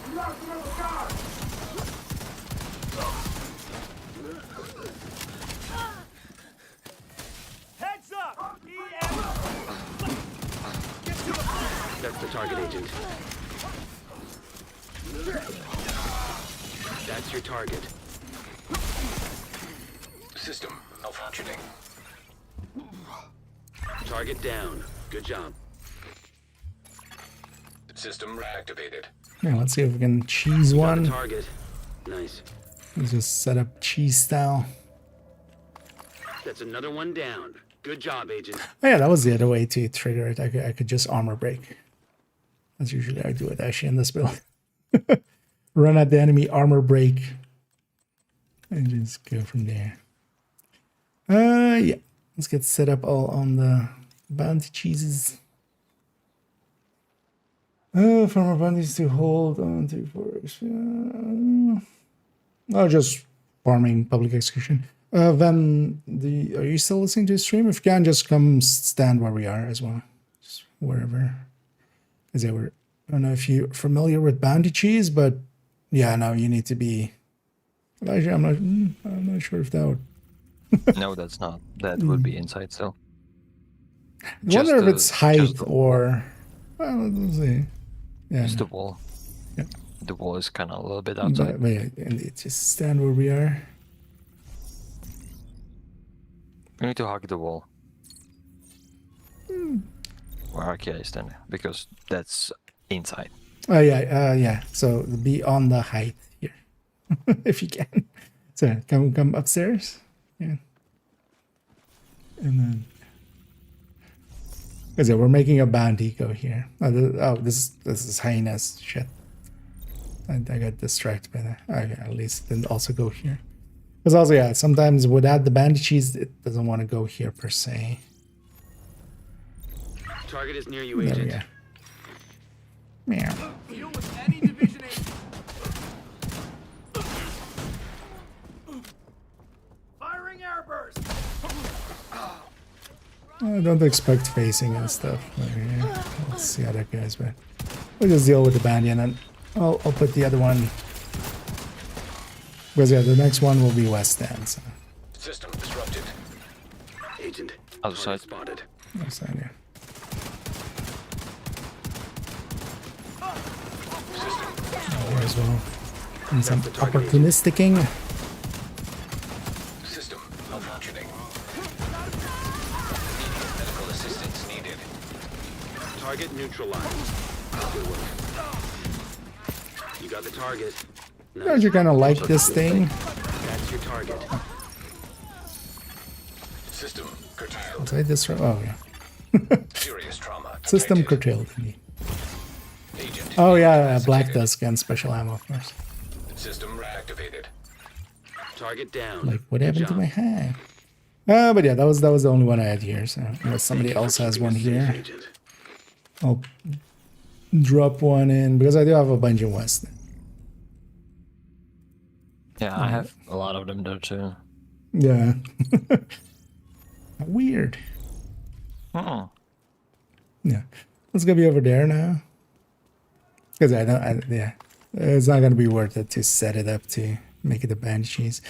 Heads up. That's the target, Agent. That's your target. System malfunctioning. Target down. Good job. System reactivated. Yeah, let's see if we can cheese Got the one. target. Nice. Let's just set up cheese style. That's another one down. Good job, Agent. Oh, yeah, that was the other way to trigger it. I could just armor break. That's usually how I do it actually in this build. Run at the enemy, armor break, and just go from there. Yeah. Let's get set up all on the bounty cheeses. From our bounties to hold on to force. Oh, just farming public execution. Then are you still listening to the stream? If you can, just come stand where we are as well, just wherever. Because I don't know if you're familiar with bounty cheese, but yeah, no, you need to be. Elijah, I'm not sure if that would. No, that's not. That would be inside still. I wonder if it's height just the or. Well, let's see. Yeah. Just the wall. Yeah. The wall is kind of a little bit outside. But yeah, indeed, just stand where we are. We need to hug the wall. Where Archaea is standing, because that's inside. Oh yeah, yeah. So be on the height here, if you can. So come upstairs. Yeah. And then, because yeah, we're making a bounty go here. Oh, this is hyenas. Shit. I got distracted by that. Okay, at least it didn't also go here. Because also, yeah, sometimes without the bounty cheese, it doesn't want to go here per se. Target is near you, There we Agent. go. Meow. Deal with any division agent. Firing airburst. I don't expect facing and stuff. Okay, yeah. Let's see how that goes, but we'll just deal with the bounty and then I'll put the other one. Because yeah, the next one will be West End. So System disrupted. Agent. Other side. Spotted. West End, yeah. Here as well. And some opportunisticking. System malfunctioning. Medical assistance needed. Target neutralized. Good work. You got the target. Don't you kind of like this thing? That's your target. System curtailed. Did I disrupt? Oh yeah. Serious trauma. System detected. curtailed indeed. Agent. Oh yeah, black dust and special ammo, of course. System reactivated. Target down. Like what Good happened to job. my hand? But yeah, that was the only one I had here. So unless somebody else has one here, Agent. I'll drop one in because I do have a bunch in West. Yeah, I have a lot of them there too. Yeah. Weird. Hmm. Yeah. Let's go be over there now. Because yeah. It's not going to be worth it to set it up to make it a banshees.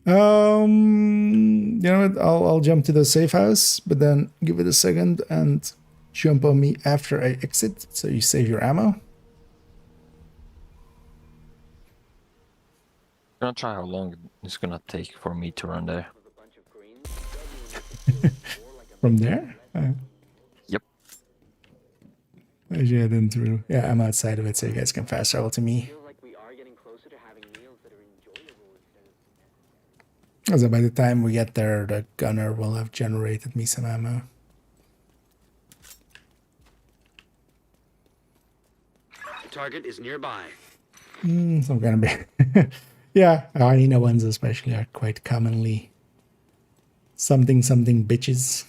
You know what? I'll jump to the safe house, but then give it a second and jump on me after I exit, so you save your ammo. Gonna try how long it's gonna take for me to run there. From there? Yep. Actually, I didn't through. Yeah, I'm outside of it, so you guys can fast travel to me. So by the time we get there, the gunner will have generated me some ammo. The target is nearby. Some kind of yeah, hyena ones especially are quite commonly something bitches.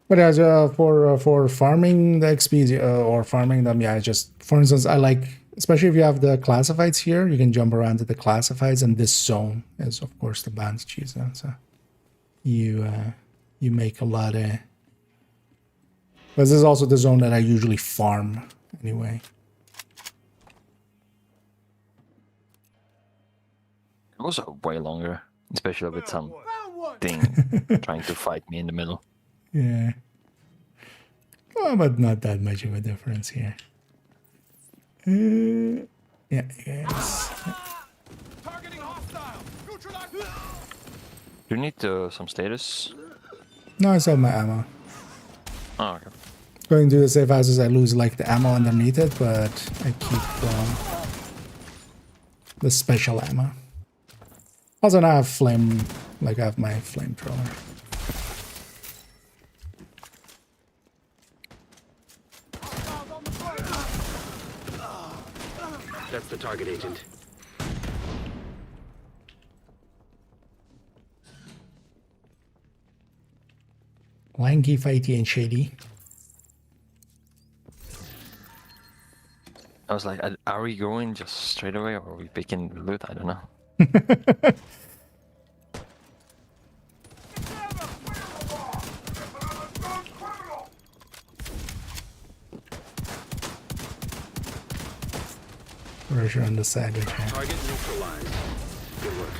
But as for farming the XP or farming them, yeah, just for instance, I like, especially if you have the classifieds here, you can jump around to the classifieds, and this zone is of course the Banshee zone. So you make a lot of. But this is also the zone that I usually farm anyway. It was way longer, especially with some thing trying to fight me in the middle. Yeah. Oh, but not that much of a difference here. Yeah, guys. Targeting hostile. Neutralize. Do you need some status? No, I sold my ammo. Oh, okay. Going to the safe houses, I lose like the ammo underneath it, but I keep the special ammo. Also, now I have flame, like I have my flamethrower. That's the target, Agent. Lanky, fighty, and shady. I was like, are we going just straight away, or are we picking loot? I don't know. Pressure on the side of here. Target neutralized. Good work.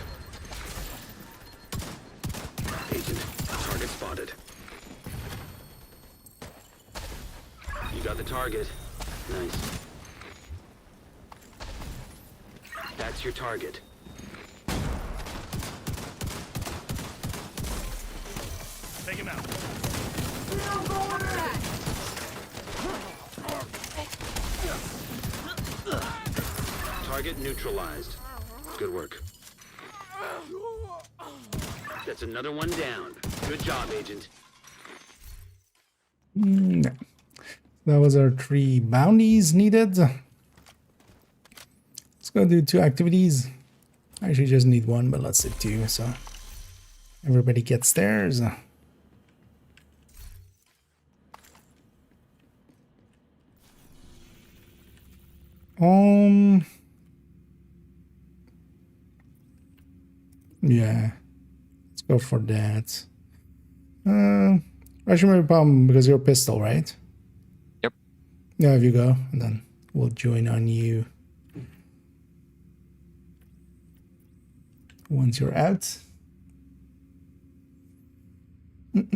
Agent, target spotted. You got the target. Nice. That's your target. Take him out. Target neutralized. Good work. That's another one down. Good job, Agent. No. That was our 3 bounties needed. Let's go do 2 activities. I actually just need 1, but let's do 2, so everybody gets theirs. Yeah, let's go for that. I should maybe problem because you're a pistol, right? Yep. Yeah, if you go, and then we'll join on you once you're out. Hello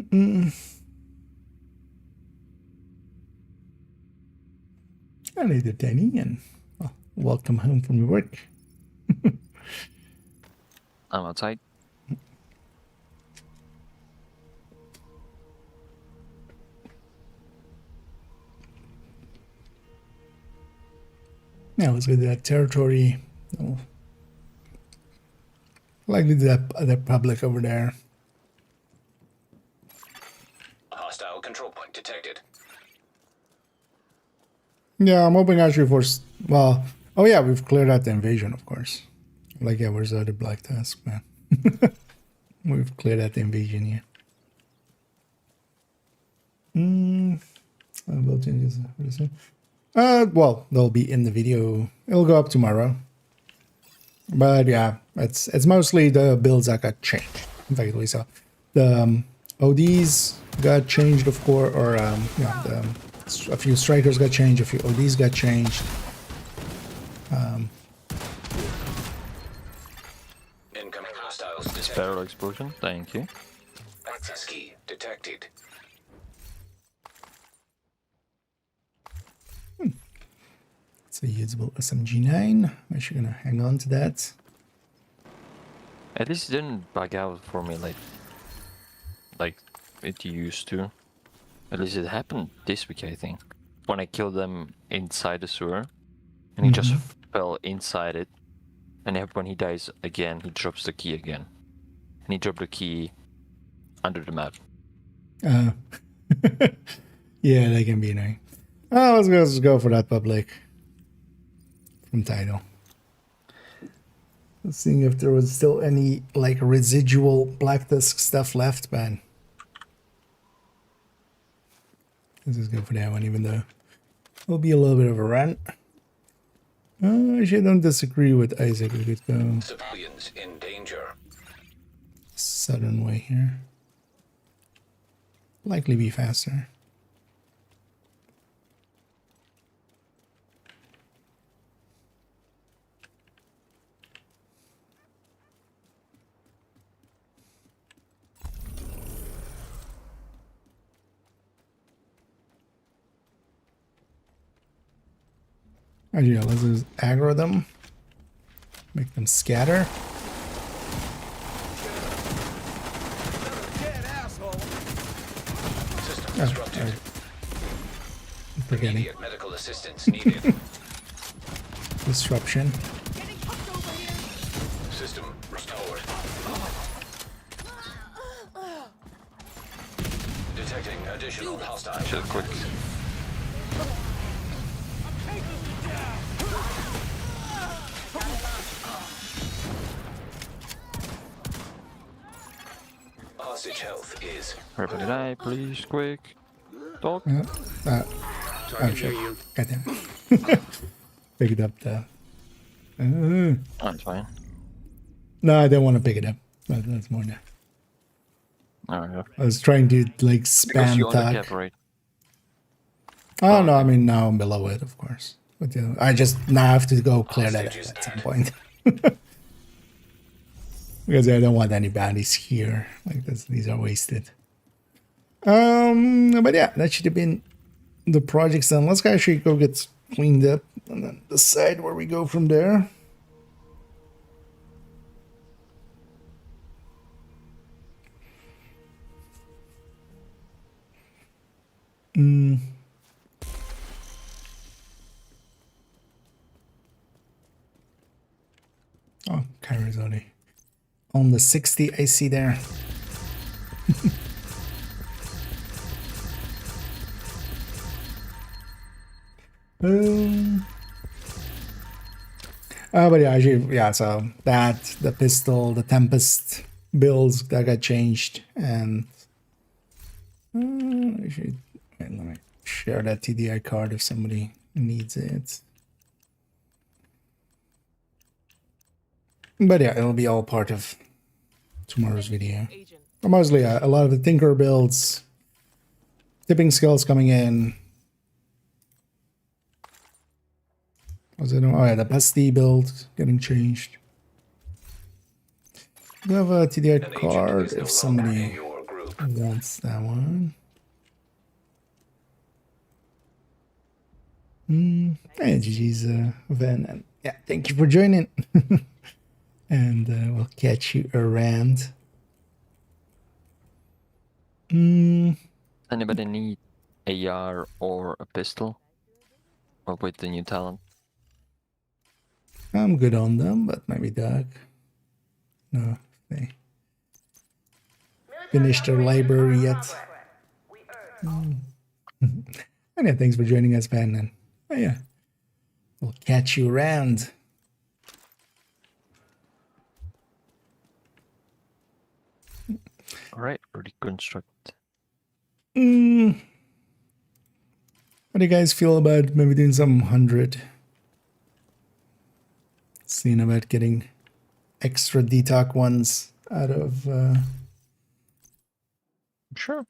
there, Danny, and well, welcome home from your work. I'm outside. Yeah, let's go to that territory. Oh. Likely that public over there. Hostile control point detected. Yeah, I'm hoping actually for well. Oh yeah, we've cleared out the invasion, of course. Like, yeah, where's the other black task, man? We've cleared out the invasion here. I will change this. Well, they'll be in the video. It'll go up tomorrow. But yeah, it's mostly the builds that got changed. Effectively, so the ODs got changed, of course, or yeah, a few strikers got changed, a few ODs got changed. Incoming hostiles detected. Barrel explosion, thank you. Access key detected. It's a usable SMG9. I'm actually gonna hang on to that. At least it didn't bug out for me like it used to. At least it happened this week, I think. When I killed them inside the sewer, and he just fell inside it. And when he dies again, he drops the key again. And he dropped the key under the map. Yeah, that can be annoying. Oh, let's go for that public from title. Let's see if there was still any like residual Black Disk stuff left, man. Let's just go for that one, even though it'll be a little bit of a rant. Actually, I don't disagree with Isaac. We could go Civilians in danger. southern way here. Likely be faster. Actually, yeah, let's just aggro them. Make them scatter. Dead asshole. System Oh, disrupted. I'm forgetting. Immediate medical assistance needed. Disruption. System restored. Detecting additional hostiles. Just quick. Hostage health is Everybody die, please, quick. Talk. Oh, Target shit. near you. Goddamn. Pick it up there. That's fine. No, I don't want to pick it up. That's more now. Alright. I was trying to like Because spam you tag. undercap, right? Oh no, I mean now I'm below it, of course. But I just now have to go clear that Hostages at some added. point. Because I don't want any bounties here. Like this, these are wasted. But yeah, that should have been the projects done. Let's actually go get cleaned up and then decide where we go from there. Oh, Kyrie's already on the 60 I see there. But yeah, actually, yeah, so that, the pistol, the Tempest builds that got changed, and actually, wait, let me share that TDI card if somebody needs it. But yeah, it'll be all part of tomorrow's video. Agent. But mostly, a lot of the Tinker builds, tipping skills coming in. Was it? Oh yeah, the Pesty build getting changed. We have a TDI an agent card is no if longer in somebody your group. wants that one. Hey, GG's Van. And yeah, thank you for joining. And we'll catch you around. Anybody need AR or a pistol? Or with the new talent? I'm good on them, but maybe Doug. No, they finished their library yet. And yeah, thanks for joining us, Van. And oh, yeah, we'll catch you around. Alright, reconstruct. What do you guys feel about maybe doing some 100? Seeing about getting extra detox ones out of. Sure.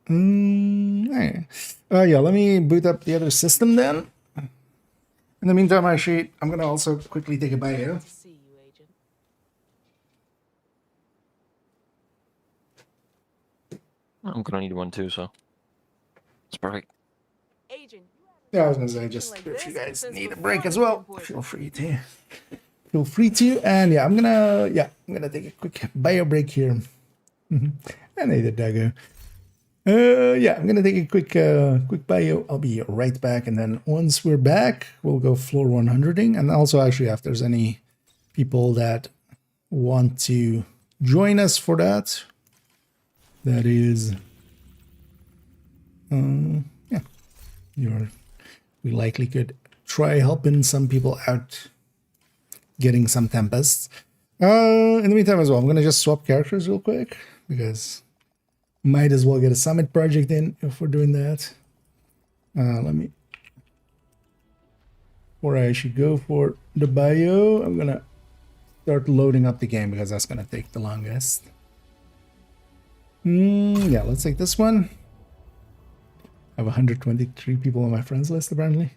Yeah. Yeah, let me boot up the other system then. In the meantime, actually, I'm gonna also quickly take a bio. See you, Agent. I'm gonna need one too, so it's perfect. Agent, Yeah, I was gonna say, just if you guys need a break as well, feel free to. Feel free to, and yeah, I'm gonna take a quick bio break here. And hey there, Dago. Yeah, I'm gonna take a quick bio. I'll be right back, and then once we're back, we'll go floor 100ing, and also actually, if there's any people that want to join us for that, that is, yeah, we likely could try helping some people out, getting some Tempests. In the meantime as well, I'm gonna just swap characters real quick because might as well get a summit project in if we're doing that. Let me, before I should go for the bio, I'm gonna start loading up the game because that's gonna take the longest. Yeah, let's take this one. I have 123 people on my friends list apparently.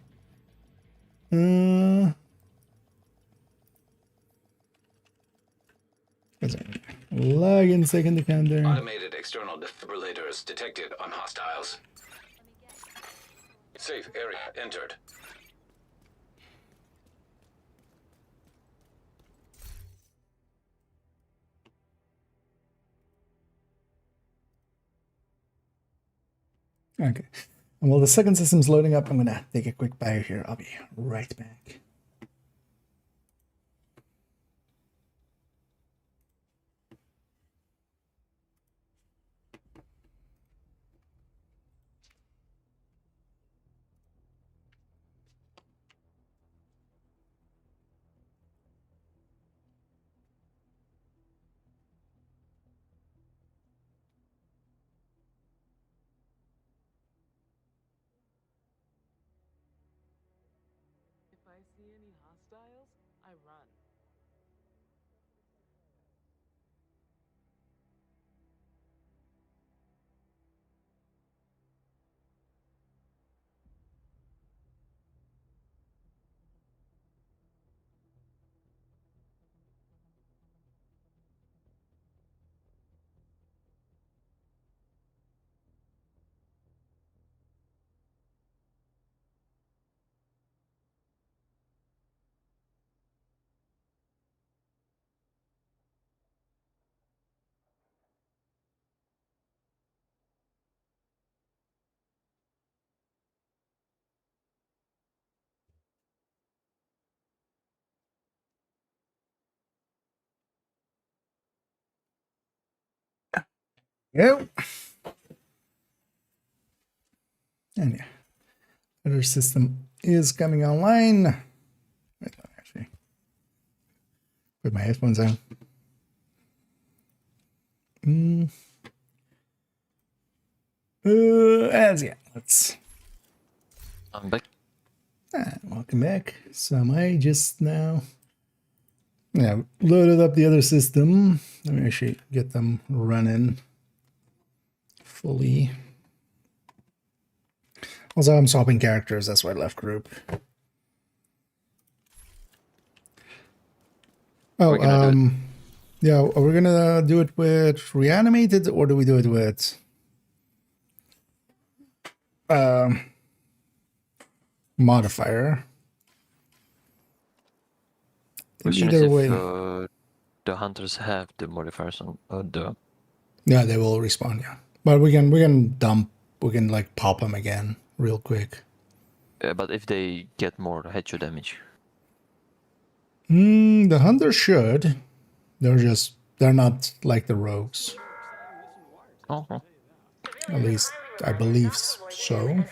Lag in second account there. Automated external defibrillators detected on hostiles. Safe area entered. Okay. And while the second system's loading up, I'm gonna take a quick bio here. I'll be right back. If I see any hostiles, I run. Yep. And yeah, other system is coming online. Wait, actually, put my headphones on. As yeah, let's. I'm back. Welcome back. So I just now, yeah, loaded up the other system. Let me actually get them running fully. Also, I'm swapping characters. That's why I left group. Oh, yeah, are we gonna do it with reanimated or do we do it with modifier? Question is Either if way, the hunters have the modifiers on the. yeah, they will respawn. Yeah, but we can dump. We can like pop them again real quick. But if they get more headshot damage. The hunters should. They're not like the rogues. Oh. At least I believe so.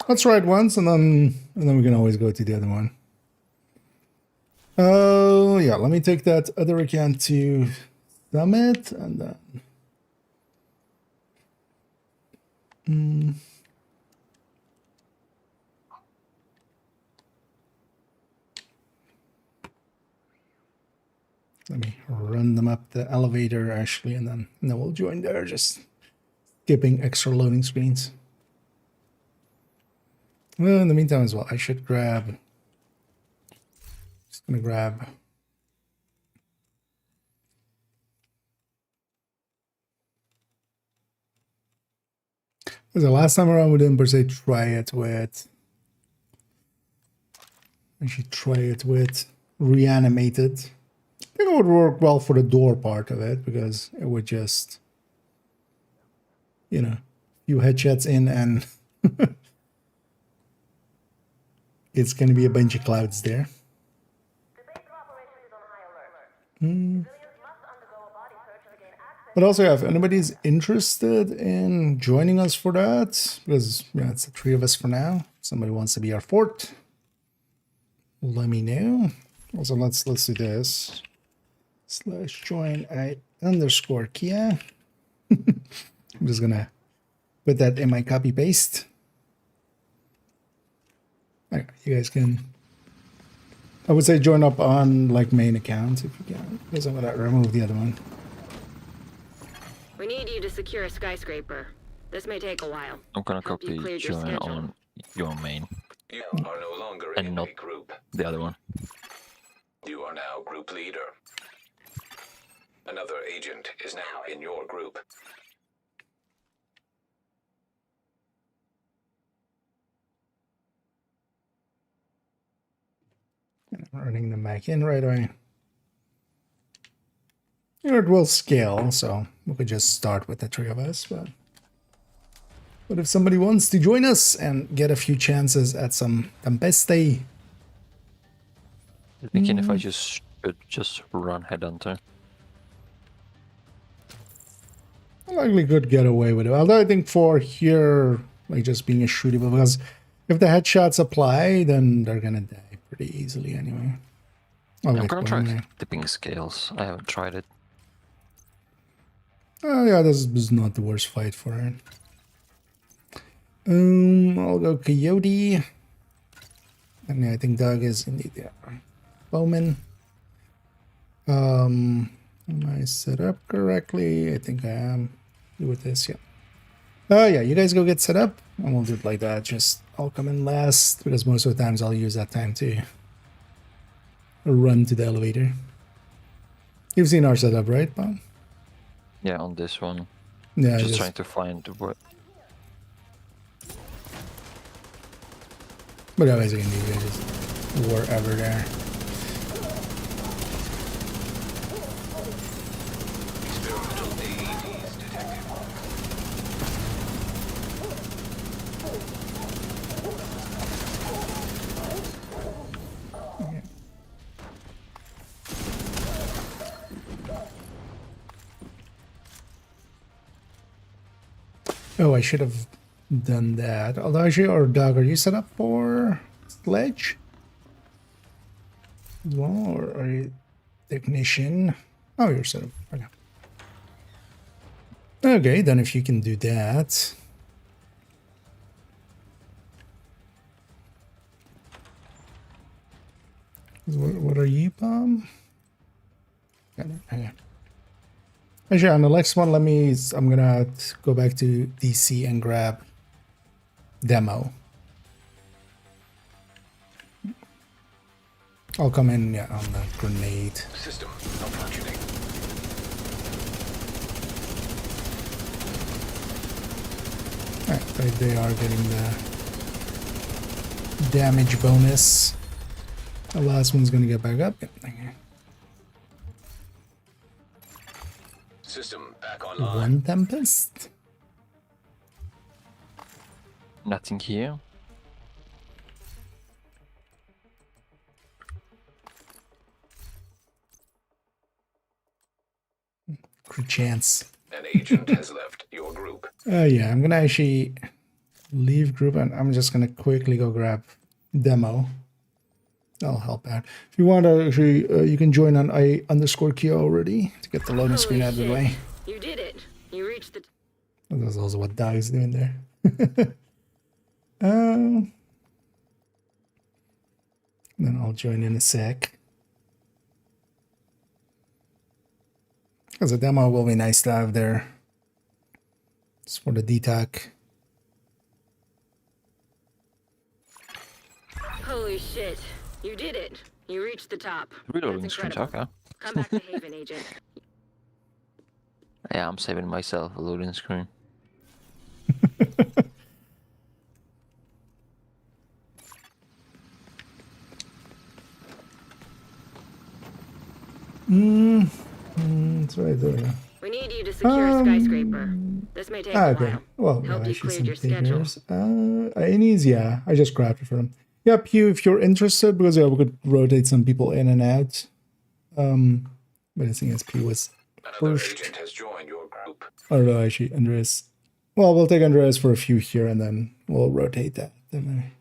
Let's try it once, and then we can always go to the other one. Oh yeah, let me take that other account to Summit, and then. Let me run them up the elevator actually, and then we'll join there. Just skipping extra loading screens. Well, in the meantime as well, I should grab. Just gonna grab. Because the last time around we didn't per se try it with. I should try it with reanimated. I think it would work well for the door part of it because it would just, you know, few headshots in and it's going to be a bunch of clouds there. The base of operations is on high alert. Mm. Civilians must undergo a body search to gain access. But also, if anybody's interested in joining us for that, because yeah, it's the three of us for now. Somebody wants to be our fourth. Let me know. Also, let's do this. /join _ Kia. I'm just gonna put that in my copy paste. Okay, you guys can. I would say join up on like main account if you can, because I'm gonna remove the other one. We need you to secure a skyscraper. This may take a while. I'm gonna Hope you copy cleared your join schedule. on your main You are no longer and in not a group. the other one. You are now group leader. Another agent is now in your group. Running them back in right away. It will scale, so we could just start with the three of us. But if somebody wants to join us and get a few chances at some Tempest, I'm thinking if I just should run headhunter. I likely could get away with it. Although I think for here, like just being a shootable, because if the headshots apply, then they're gonna die pretty easily anyway. Oh, I'm wait, gonna what try am I- tipping scales. I haven't tried it. Oh yeah, this is not the worst fight for it. I'll go Coyote. And yeah, I think Doug is indeed the Bowman. Am I set up correctly? I think I am. Do with this, yeah. Oh yeah, you guys go get set up, and we'll do it like that. Just I'll come in last because most of the times I'll use that time to run to the elevator. You've seen our setup, right, Bob? Yeah, on this one. Yeah, Just trying to find what. But otherwise, you can do it just wherever there. Experimental AEDs detected. Oh, I should have done that. Although, actually, or Doug, are you set up for Sledge? As well, or are you technician? Oh, you're set up. Okay. Okay, then if you can do that. What are you, Bomb? Okay. Actually, on the next one, I'm gonna go back to DC and grab demo. I'll come in, yeah, on the grenade. System malfunctioning. Alright, right, they are getting the damage bonus. The last one's gonna get back up. Yep, okay. System back online. One Tempest. Nothing here. Good chance. An agent has left your group. Yeah, I'm gonna actually leave group and I'm just gonna quickly go grab demo. That'll help out. If you want to, actually, you can join on _Q already to get the loading screen out of the way. You did it. You reached the... That's also what Dog's doing there. Then I'll join in a sec. Because a demo will be nice to have there. Just for the DTAC. Holy shit. You did it. You reached the top. Reloading That's screen, incredible. okay. Come back to Haven, Agent. Yeah, I'm saving myself a loading screen. It's right there. We need you to secure a skyscraper. This may take a Okay. while. Well, Hope you actually cleared your some schedule. figures. Aenies, yeah. I just grabbed it for them. Yeah, Pew, if you're interested, because yeah, we could rotate some people in and out. But I think as Pew was Another first. agent has joined your group. Or no, actually, Andreas. Well, we'll take Andreas for a few here, and then we'll rotate that. Then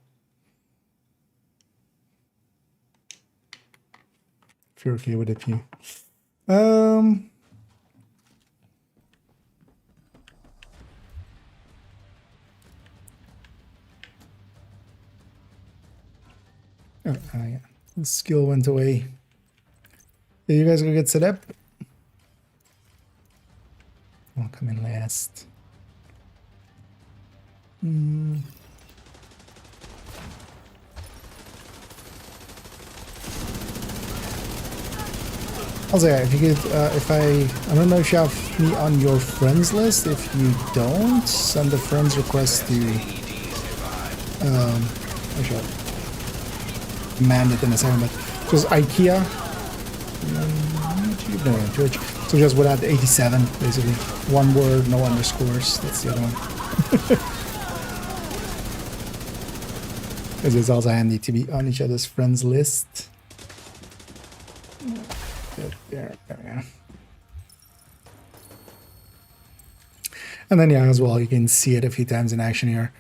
if you're okay with it, Pew. Yeah. The skill went away. Yeah, you guys gonna get set up? I'll come in last. Also, yeah, if you could, I don't know if you have me on your friends list. If you don't, send a friends request to, actually, I'll command it in a second, but it was IKEA. YouTube, no, Twitch. So just without 87, basically. One word, no underscores. That's the other one. Because it's also handy to be on each other's friends list. There we go. And then, yeah, as well, you can see it a few times in action here.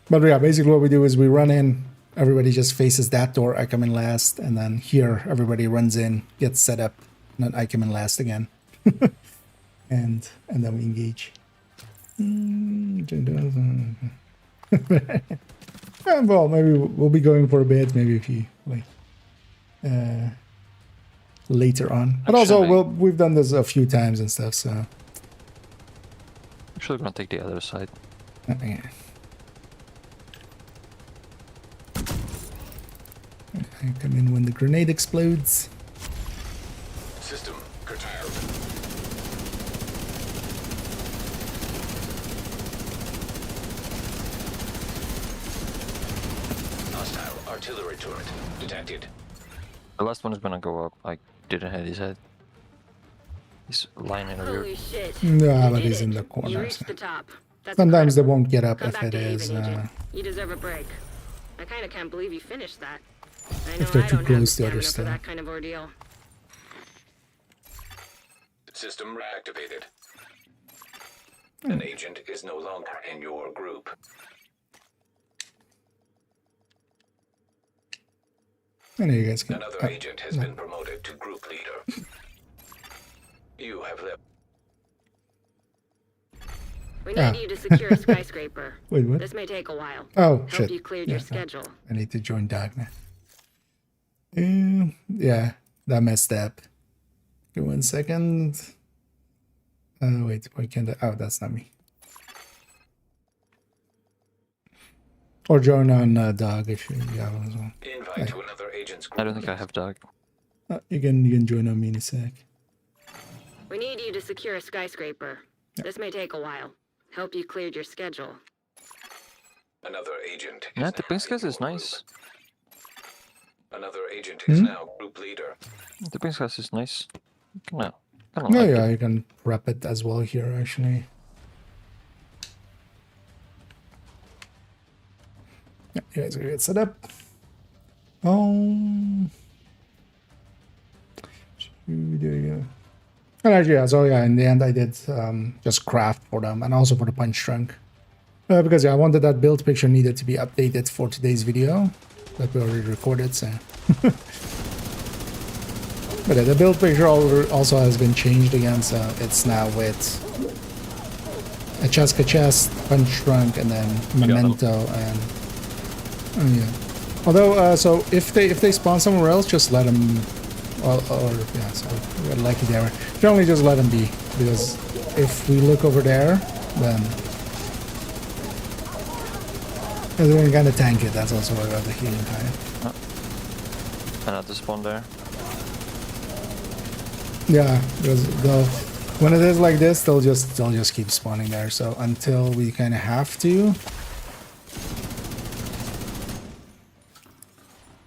But yeah, basically what we do is we run in, everybody just faces that door, I come in last, and then here, everybody runs in, gets set up, and then I come in last again. and then we engage. Well, maybe we'll be going for a bit, maybe if you like later on. But also, we've done this a few times and stuff, so. Actually, we're gonna take the other side. Yeah. I come in when the grenade explodes. System curtailed. Hostile artillery turret detected. The last one is gonna go up. I didn't hit his head. He's lying in the rear. Holy shit. No, You but did he's in it. the You corner. reached the top. That's Sometimes they incredible. won't get up Come if back it to is, Haven, Agent. You deserve a break. I kind of can't believe you finished that. I know if they're I too don't have the close to other stamina for stuff. that kind of ordeal. System reactivated. An agent is no longer in your group. I know you guys can. Another agent has been promoted to group leader. You have left. We need you to secure a skyscraper. Wait, what? This may take a while. Oh, Hope shit. you cleared your schedule. I need to join Darknet. Yeah, that messed up. Give 1 second. Wait, why can't I? Oh, that's not me. Or join on Dog if you have one as well. Invite to another agent's group. I don't think I have dog. You can join on me in a sec. We need you to secure a skyscraper. This may take a while. Hope you cleared your schedule. Another agent. Yeah, the now pink skies in is your nice. group. Another agent is now group leader. The pink skies is nice. No, I don't Yeah, like yeah, it. you can wrap it as well here actually. Yeah, you guys are get set up. There you go. And actually, yeah, so yeah, in the end I did just craft for them and also for the punch trunk. Because yeah, I wanted that build picture needed to be updated for today's video that we already recorded, so. But yeah, the build picture also has been changed again, so it's now with a chest, punch trunk, and then memento, and oh yeah. Although, so if they spawn somewhere else, just let them or yeah, so we got lucky there. Generally just let him be, because if we look over there, then we're gonna tank it. That's also why we have the healing time. Another spawn there. Yeah, because when it is like this, they'll just keep spawning there. So until we kind of have to,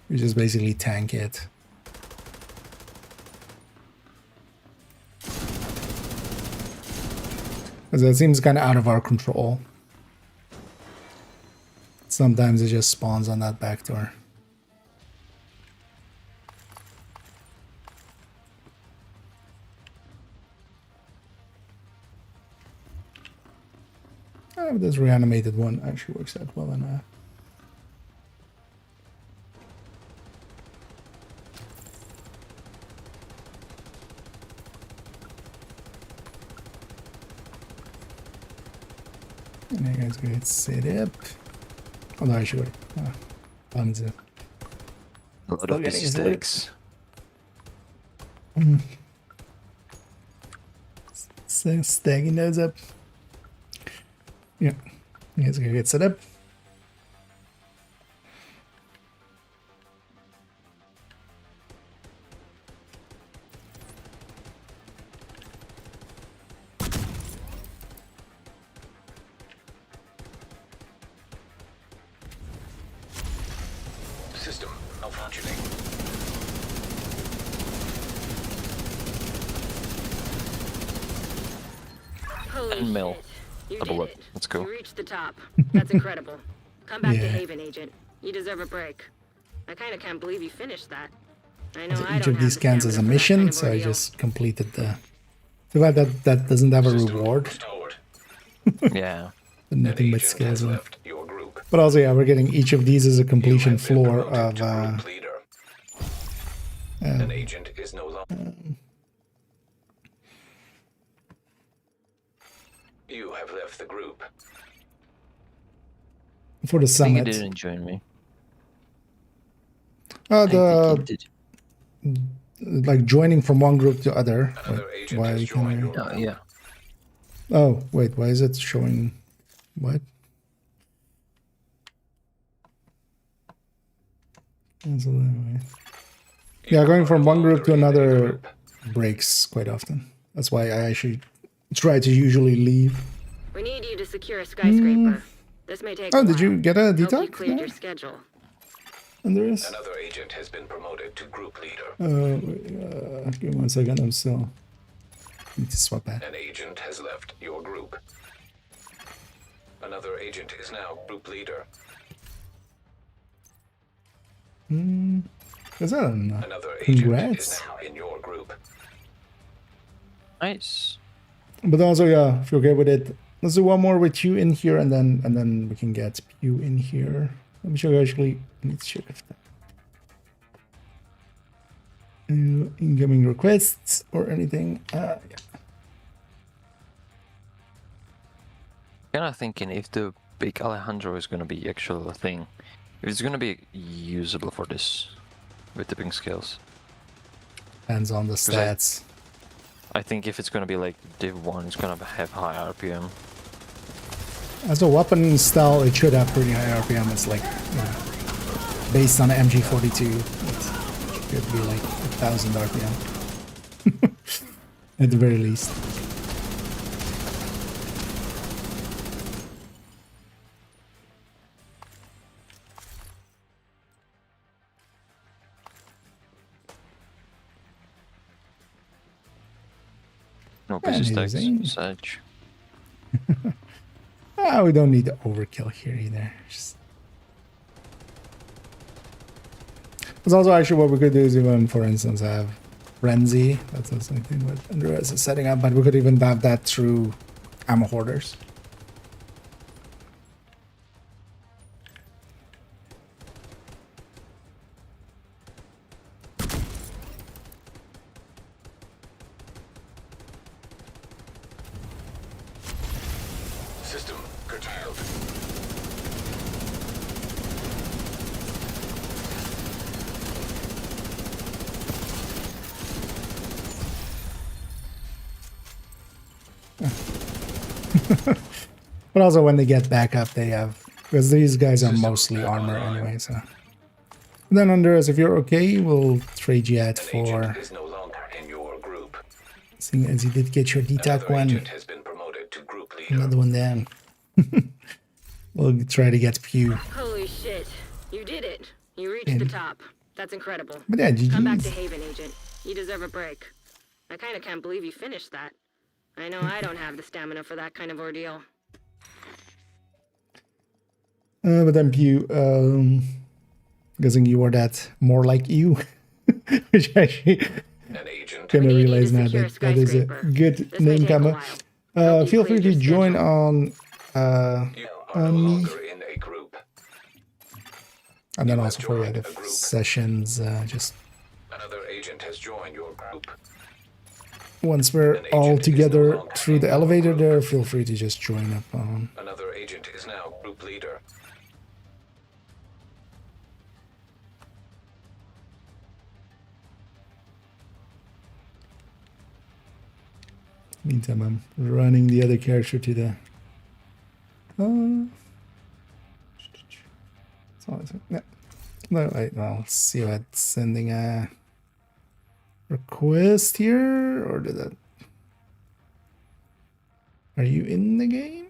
we just basically tank it. Because it seems kind of out of our control. Sometimes it just spawns on that back door. Oh, this reanimated one actually works out well enough. And you guys get set up. Although I should. Tons of. A lot of mistakes. So stacking those up. Yeah, you guys gonna get set up. System malfunctioning. Holy And mill. shit. You Double did up. it. Let's go. You reached the top. That's incredible. Come back to Yeah. Haven, Agent. You deserve a break. I kind of can't believe you finished that. I know So I each don't of these have the counts as a stamina for that mission, kind of so I ordeal. just completed the. Too bad that doesn't have a System reward, restored. Yeah. but An nothing but agent skills has left. left your group. But also, yeah, we're getting each of these as a You completion have been floor promoted of. to group leader. An agent is no longer. You have left the group. For the I think he summit. didn't join me. Oh, I think the he did. like joining from one group to other. Another Wait, agent why has can joined I? your Oh, yeah. Oh, wait, why is it showing? What? Cancel that way. Yeah, going from one group to another breaks quite often. That's why I actually try to usually leave. We need you to secure a skyscraper. This may take Oh, a did you while. get a Hope you detox? cleared No? your schedule. And there is. Another agent has been promoted to group leader. Give me 1 second. I'm still. Need to swap that. An agent has left your group. Another agent is now group leader. Is that enough? Another agent Congrats. is now in your group. Nice. But also, yeah, if you're okay with it, let's do one more with you in here, and then we can get you in here. Let me show you. Actually, I need to check if that. Incoming requests or anything. Yeah. Kind of thinking if the big Alejandro is gonna be actual thing, if it's gonna be usable for this with the ping skills. Depends on the stats. I think if it's gonna be like Div 1, it's gonna have high RPM. As a weapon style, it should have pretty high RPM. It's like, you know, based on MG42, it should be like 1,000 RPM. At the very least. No busy stacks, Amazing. such. We don't need the overkill here either. Just... That's also actually what we could do is even, for instance, have Frenzy. That's not something what Andreas is setting up, but we could even have that through ammo hoarders. System curtailed. But also when they get back up, they have, because these guys are mostly armor anyway, so. And then under us, if you're okay, we'll trade you out An for, agent is no longer in your group. seeing as you did get your DTAC Another one, agent has been promoted to group leader. another one down. We'll try to get Pew. Holy shit. You did it. You reached the top. That's incredible. But yeah, Come back to GG's. Haven, Agent. You deserve a break. I kinda can't believe you finished that. I know I don't have the stamina for that kind of ordeal. But then Pew, guessing you are that more like you. Which actually An agent gonna We need you realize to now secure that is a skyscraper. good This may name take a combo. while. Hope you Feel free cleared to your join schedule. on you are no me. longer in a group. And then You also have for the joined other a group. sessions, just Another agent has joined your group. once we're An agent all is no together longer through in the your elevator group. there, feel free to just join up on. Another agent is now group leader. Meantime, I'm running the other character to the. Yeah. No, wait, well, let's see what sending a request here, or did that? Are you in the game?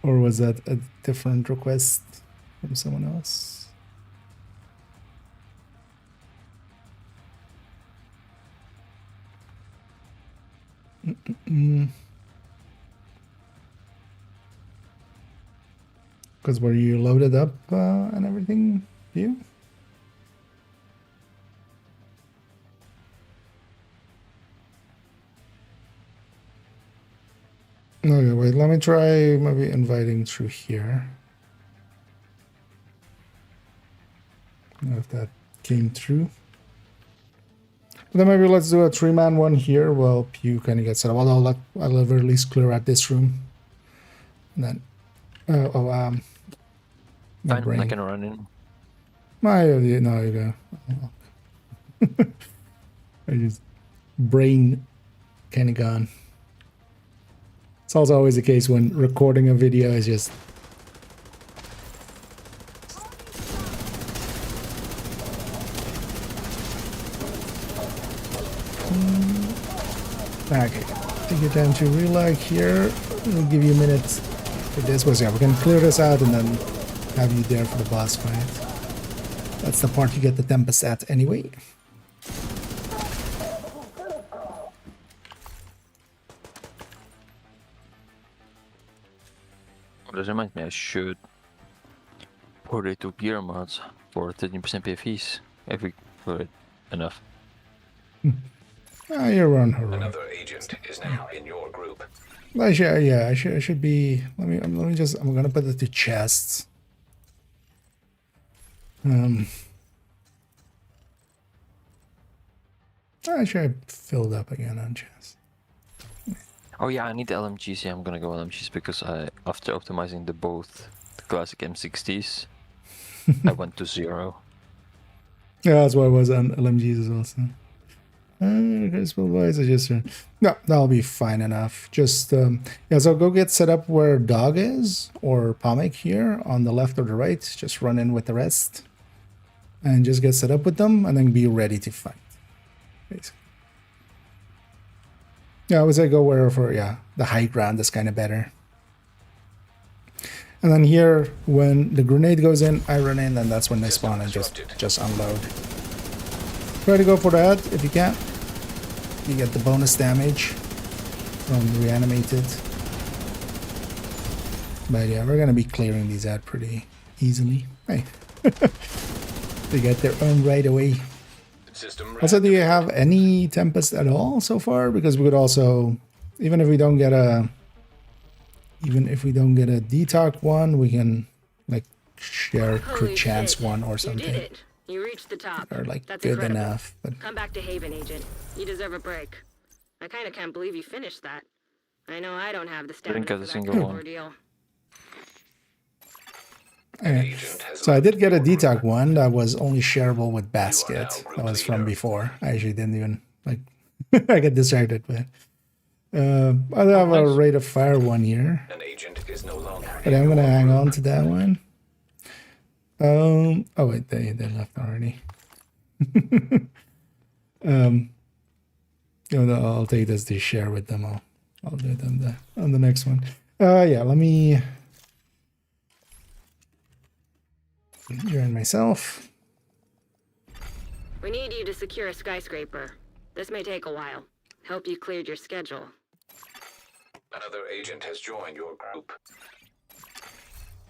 Or was that a different request from someone else? Because were you loaded up and everything? You? Okay, wait, let me try maybe inviting through here. I don't know if that came through. But then maybe let's do a 3-man one here while Pew kind of gets set up. Although I'll at least clear out this room. And then, my Fine, I brain. can run in. No, you go. I just brain kind of gone. It's also always the case when recording a video is just. Okay, take your time to relog here. We'll give you a minute for this. Was yeah, we can clear this out and then have you there for the boss fight. That's the part you get the Tempest at anyway. This reminds me, I should port it to gear mods for 13% PFEs if we clear it enough. You're on her own. Another agent is now in your group. I should be. Let me just. I'm gonna put it to chests. Actually, I filled up again on chests. Oh yeah, I need the LMGs. Yeah, I'm gonna go LMGs because after optimizing both the classic M60s, I went to 0. Yeah, that's why I was on LMGs as well. So. No, that'll be fine enough. Just yeah, so go get set up where Dog is or Pomic here on the left or the right. Just run in with the rest and just get set up with them and then be ready to fight. Basically. Yeah, I would say go wherever, yeah, the high ground is kind of better. And then here, when the grenade goes in, I run in, and that's when they spawn and just unload. Try to go for that if you can. You get the bonus damage from reanimated. But yeah, we're gonna be clearing these out pretty easily. Hey, they get their own right away. System Also, do you have any Tempest at all so far? Because we could also, even if we don't get a DTAC one, we can like share crew Holy chance shit. one or You something. did it. You reached the top. Or like That's good incredible. enough. But Come back to Haven, Agent. You deserve a break. I kinda can't believe you finished that. I know I don't have the stamina get for a that single kind of one. ordeal. anyway. So I did get a DTAC one that was only shareable with Basket. That was from before. I actually didn't even like I get distracted, but I have a rate of fire one here, An agent is no longer but I'm gonna hang on to that one. Oh wait, they left already. I'll take this to share with them. I'll do it on the next one. Yeah, let me join myself. We need you to secure a skyscraper. This may take a while. Hope you cleared your schedule. Another agent has joined your group.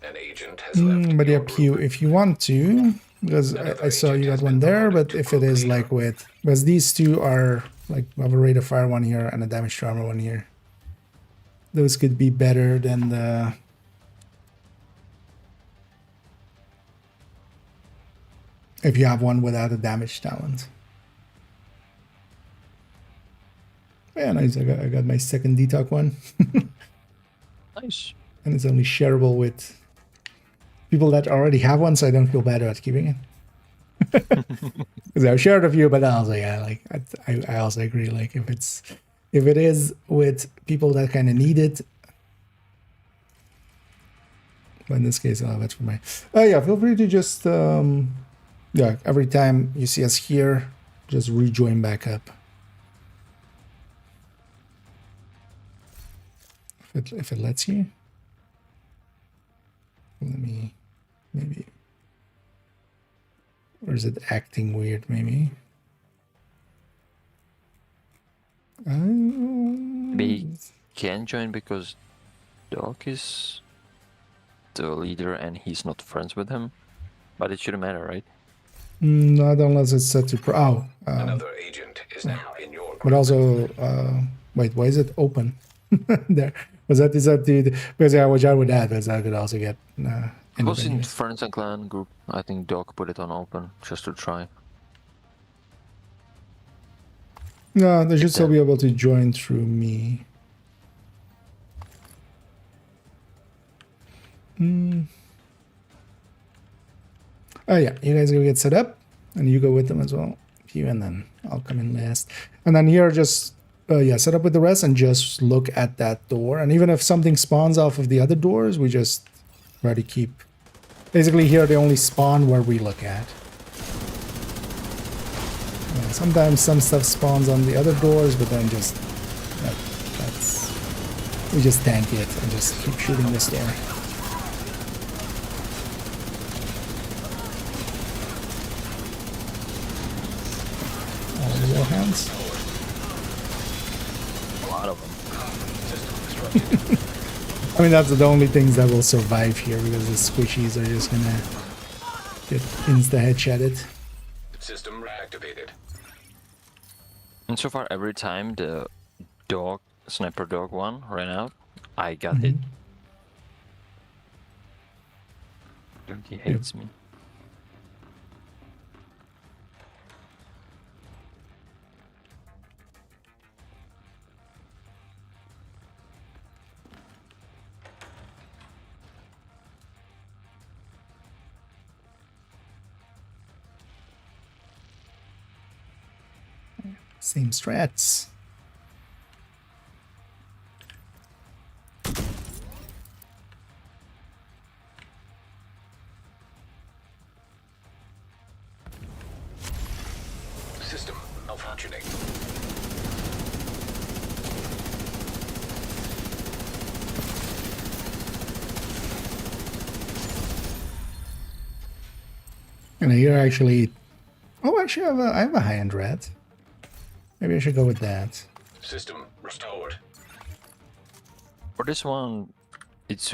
An agent has left But your up you, group. if you want to, because I saw you got one there, but if it is like with, because these two are like, we have a rate of fire one here and a damage to armor one here. Those could be better than the... if you have one without a damage talent. Yeah, nice. I got my second detox one. Nice. And it's only shareable with people that already have one, so I don't feel bad about keeping it. Because I've shared a few, but I was like, yeah, like I also agree. Like if it is with people that kind of need it, but in this case, I'll have it for my. Yeah, feel free to just yeah, every time you see us here, just rejoin back up. If it lets you. Let me maybe. Or is it acting weird, maybe? Maybe can join because Doc is the leader and he's not friends with him. But it shouldn't matter, right? Not unless it's set to Another agent is now in your group. but also, wait, why is it open? There. Was that, is that the, because yeah, watch out with that, because I could also get, It was in anything. Friends and Clan group. I think Doc put it on open just to try. No, they should still be able to join through me. Oh yeah, you guys go get set up, and you go with them as well. You and then I'll come in last. And then here, just yeah, set up with the rest and just look at that door. And even if something spawns off of the other doors, we just try to keep. Basically, here they only spawn where we look at. Yeah, sometimes some stuff spawns on the other doors, but then just that's we just tank it and just keep shooting this door. All the warhounds. A lot of them. I mean, that's the only things that will survive here because the squishies are just gonna get insta-headshotted. System reactivated. And so far, every time the dog, sniper dog one ran out, I got hit. He hates me. Same strats. System malfunctioning. And here actually, oh, actually I have a high-end rat. Maybe I should go with that. System restored. For this one, it's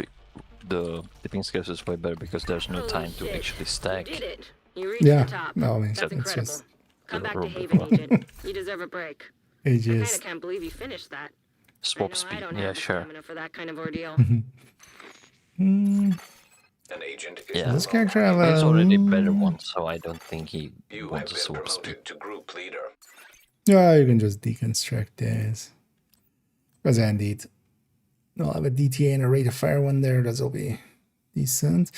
the tipping scales is way better because there's no Holy time to shit. actually stack. You did it. You reached Yeah, the top. no, I mean, That's it's incredible. just Come back to roll Haven, before. Agent. You deserve a break. I ages. kinda can't believe you finished that. Swap I speed. don't Yeah, have the sure. stamina for that kind of ordeal. An agent is Yeah. no This longer character have He's already a better a... one, so I don't think he You have wants to been swap speed. promoted to group leader. Yeah, you can just deconstruct this. Because indeed, I'll have a DTA and a rate of fire one there. That'll be decent.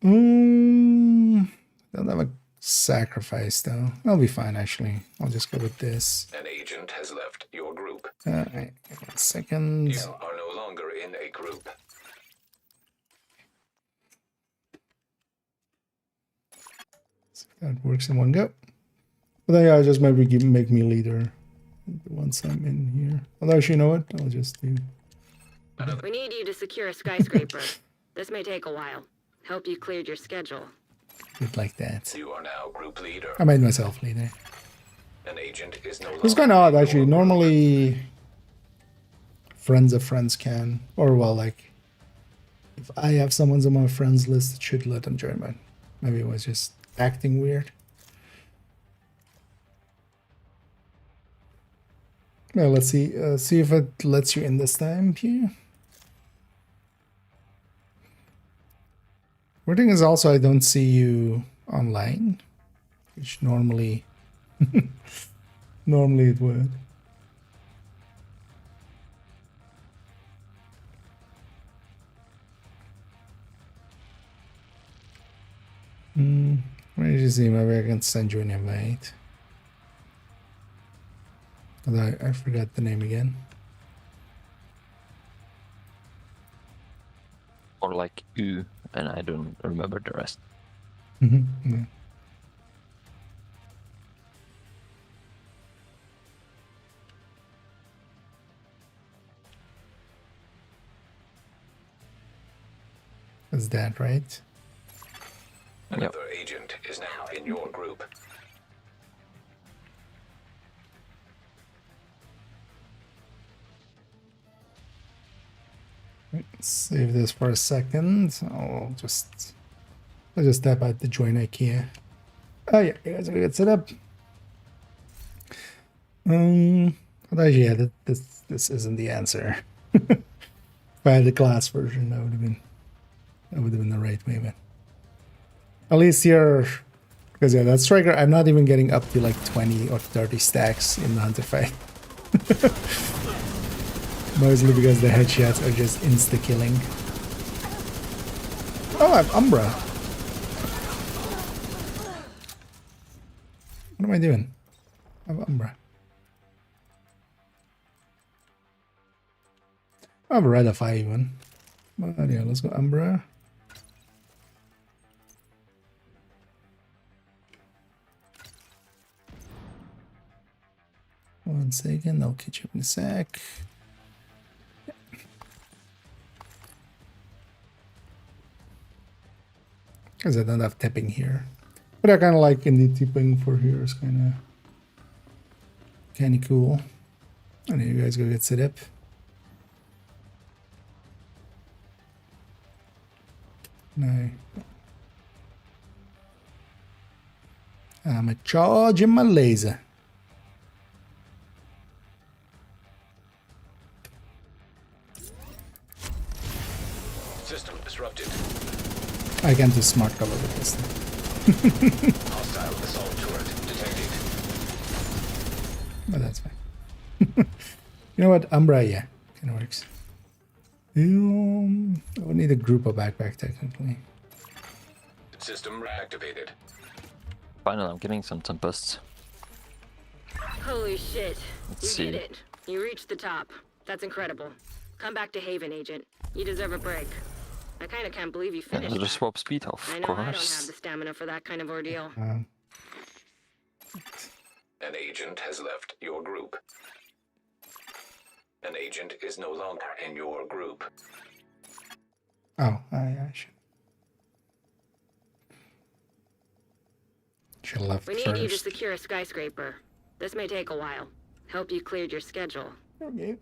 Don't have a sacrifice though. I'll be fine actually. I'll just go with this. An agent has left your group. One second. You are no longer in a group. See if that works in one go. But then yeah, just maybe make me leader once I'm in here. Although actually, you know what? I'll just do. We need you to secure a skyscraper. This may take a while. Hope you cleared your schedule. It like that. You are now group leader. I made myself leader. An agent is no longer. It's kind of odd in actually. your group. Normally, friends of friends can, or well, like if I have someone's on my friends list, it should let them join mine. Maybe it was just acting weird. Well, let's see. See if it lets you in this time here. Weird thing is also I don't see you online, which normally normally it would. Where did you see? Maybe I can send you an invite. Although I forgot the name again. Or like U, and I don't remember the rest. Yeah. Is that right? Another agent is now in your group. Let's save this for a second. I'll just tap out the join IKEA. Oh yeah, you guys are gonna get set up. But actually, yeah, this isn't the answer. If I had the class version, that would have been the right way, but at least here, because yeah, that striker, I'm not even getting up to like 20 or 30 stacks in the hunter fight. Mostly because the headshots are just insta-killing. Oh, I have Umbra. What am I doing? I have Umbra. I have Red if I even. But yeah, let's go Umbra. One second, I'll catch up in a sec. Because I don't have tipping here. But I kind of like indie tipping for here. It's kind of cool. And you guys go get set up. No. I'm a charging my laser. System disrupted. I can do smart cover with this thing. Hostile assault turret detected. But that's fine. You know what? Umbra, yeah. Kind of works. I would need a group of backpack technically. System reactivated. Finally, I'm getting some Tempests. Holy shit. Let's You see. did it. You reached the top. That's incredible. Come back to Haven, Agent. You deserve a break. I kind of can't believe you finished The that. swap speed, of I know I don't have course. the stamina for that kind of ordeal. An agent has left your group. An agent is no longer in your group. Oh, I should have left We need you to first. secure a skyscraper. This may take a while. Hope you cleared your schedule. Okay.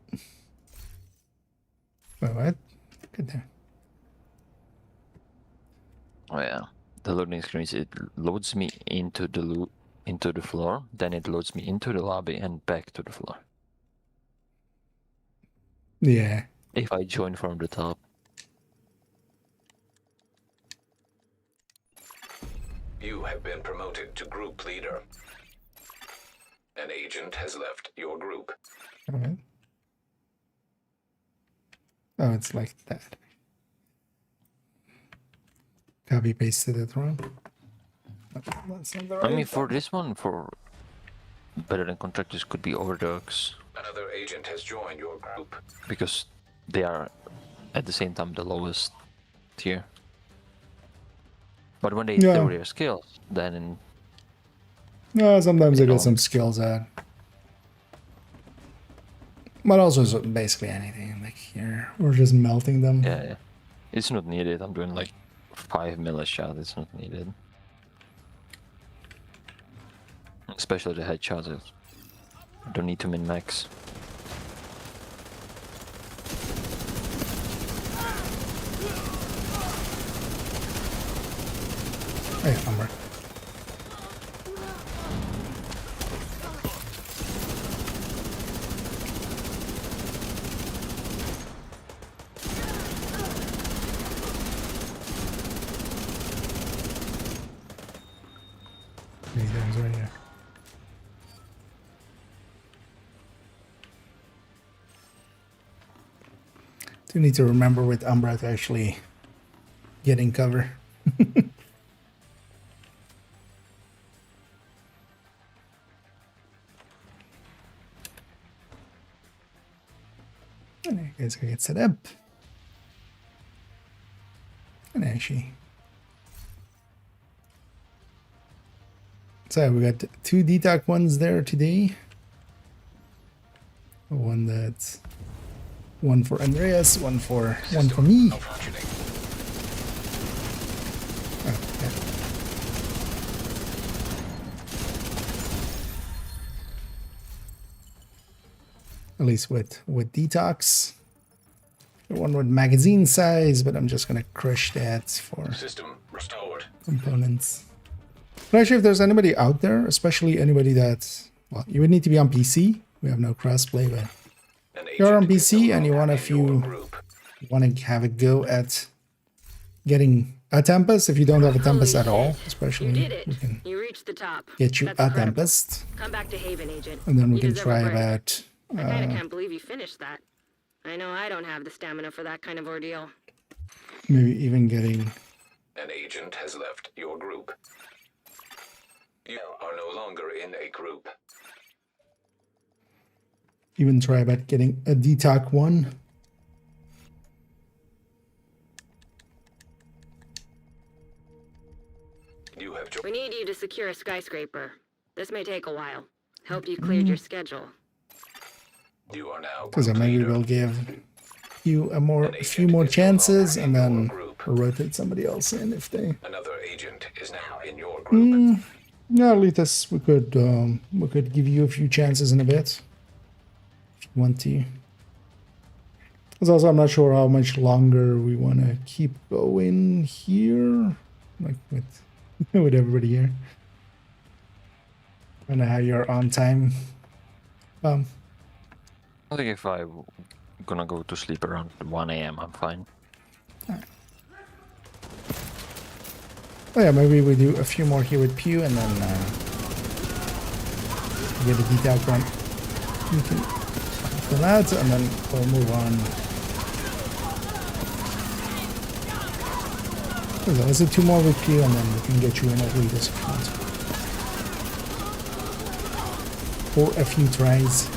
Wait, what? Good there. Oh yeah, the loading screens, it loads me into the floor, then it loads me into the lobby and back to the floor. Yeah. If I join from the top. You have been promoted to group leader. An agent has left your group. All right. Oh, it's like that. Copy pasted it wrong. That's not the I mean, right for this one, for better than contractors could be overdogs, Another agent has joined your group. because they are at the same time the lowest tier. But when they Yeah. throw their skills, then No, sometimes I You get know. some skills at. But also basically anything. Like here, we're just melting them. yeah, it's not needed. I'm doing like 5 milli shot. It's not needed. Especially the headshots. I don't need to min max. Hey, Umber. These guys right here. Do need to remember with Umbra to actually get in cover. And you guys can get set up. And actually. So we got 2 DTAC ones there today. One that's one for Andreas, one for me. Functioning. Oh, yeah. At least with detox. One with magazine size, but I'm just gonna crush that for System restored. components. But actually, if there's anybody out there, especially anybody that's, well, you would need to be on PC. We have no crossplay, but An you're on agent is PC no and you longer want in your group. to have a go at getting a Tempest. If you don't have a Tempest Holy at all, shit. especially You did it. we can You reached the top. get you That's a incredible. Tempest, Come back to Haven, Agent. and then we You can deserve try a break. about I kinda can't believe you finished that. I know I don't have the stamina for that kind of ordeal. maybe even getting An agent has left your group. You are no longer in a group. a DTAC one. You have We joined. need you to secure a skyscraper. This may take a while. Hope you cleared your schedule. You are now Because group maybe leader. we'll give you a few more chances, and then we'll rotate somebody else in if they. Another agent is now in your group. Yeah, Letus, we could give you a few chances in a bit if you want to. Because also, I'm not sure how much longer we want to keep going here, like with with everybody here. I don't know how you're on time. I think if I'm gonna go to sleep around 1 AM, I'm fine. Oh yeah, maybe we do a few more here with Pew, and then get a detailed run. You can after that, and then we'll move on. Let's do 2 more with Pew, and then we can get you in at least if you want. Or a few tries.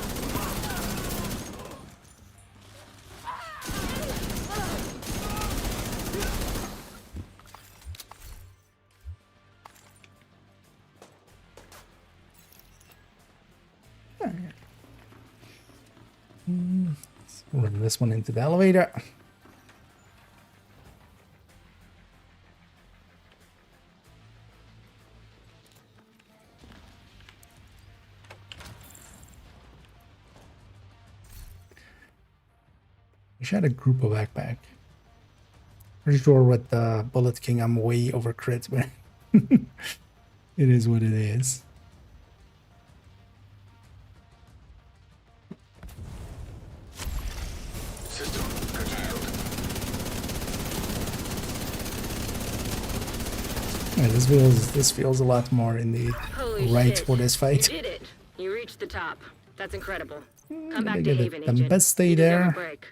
Run this one into the elevator. I should have a group of backpack. Pretty sure with the Bullet King I'm way over crit, but it is what it is. System curtailed. Yeah, this feels a lot more in the Holy right shit. for this fight. You did it. You reached the top. That's incredible. Come Gonna back to get it. Haven, The Agent. best stay You deserve there. a break.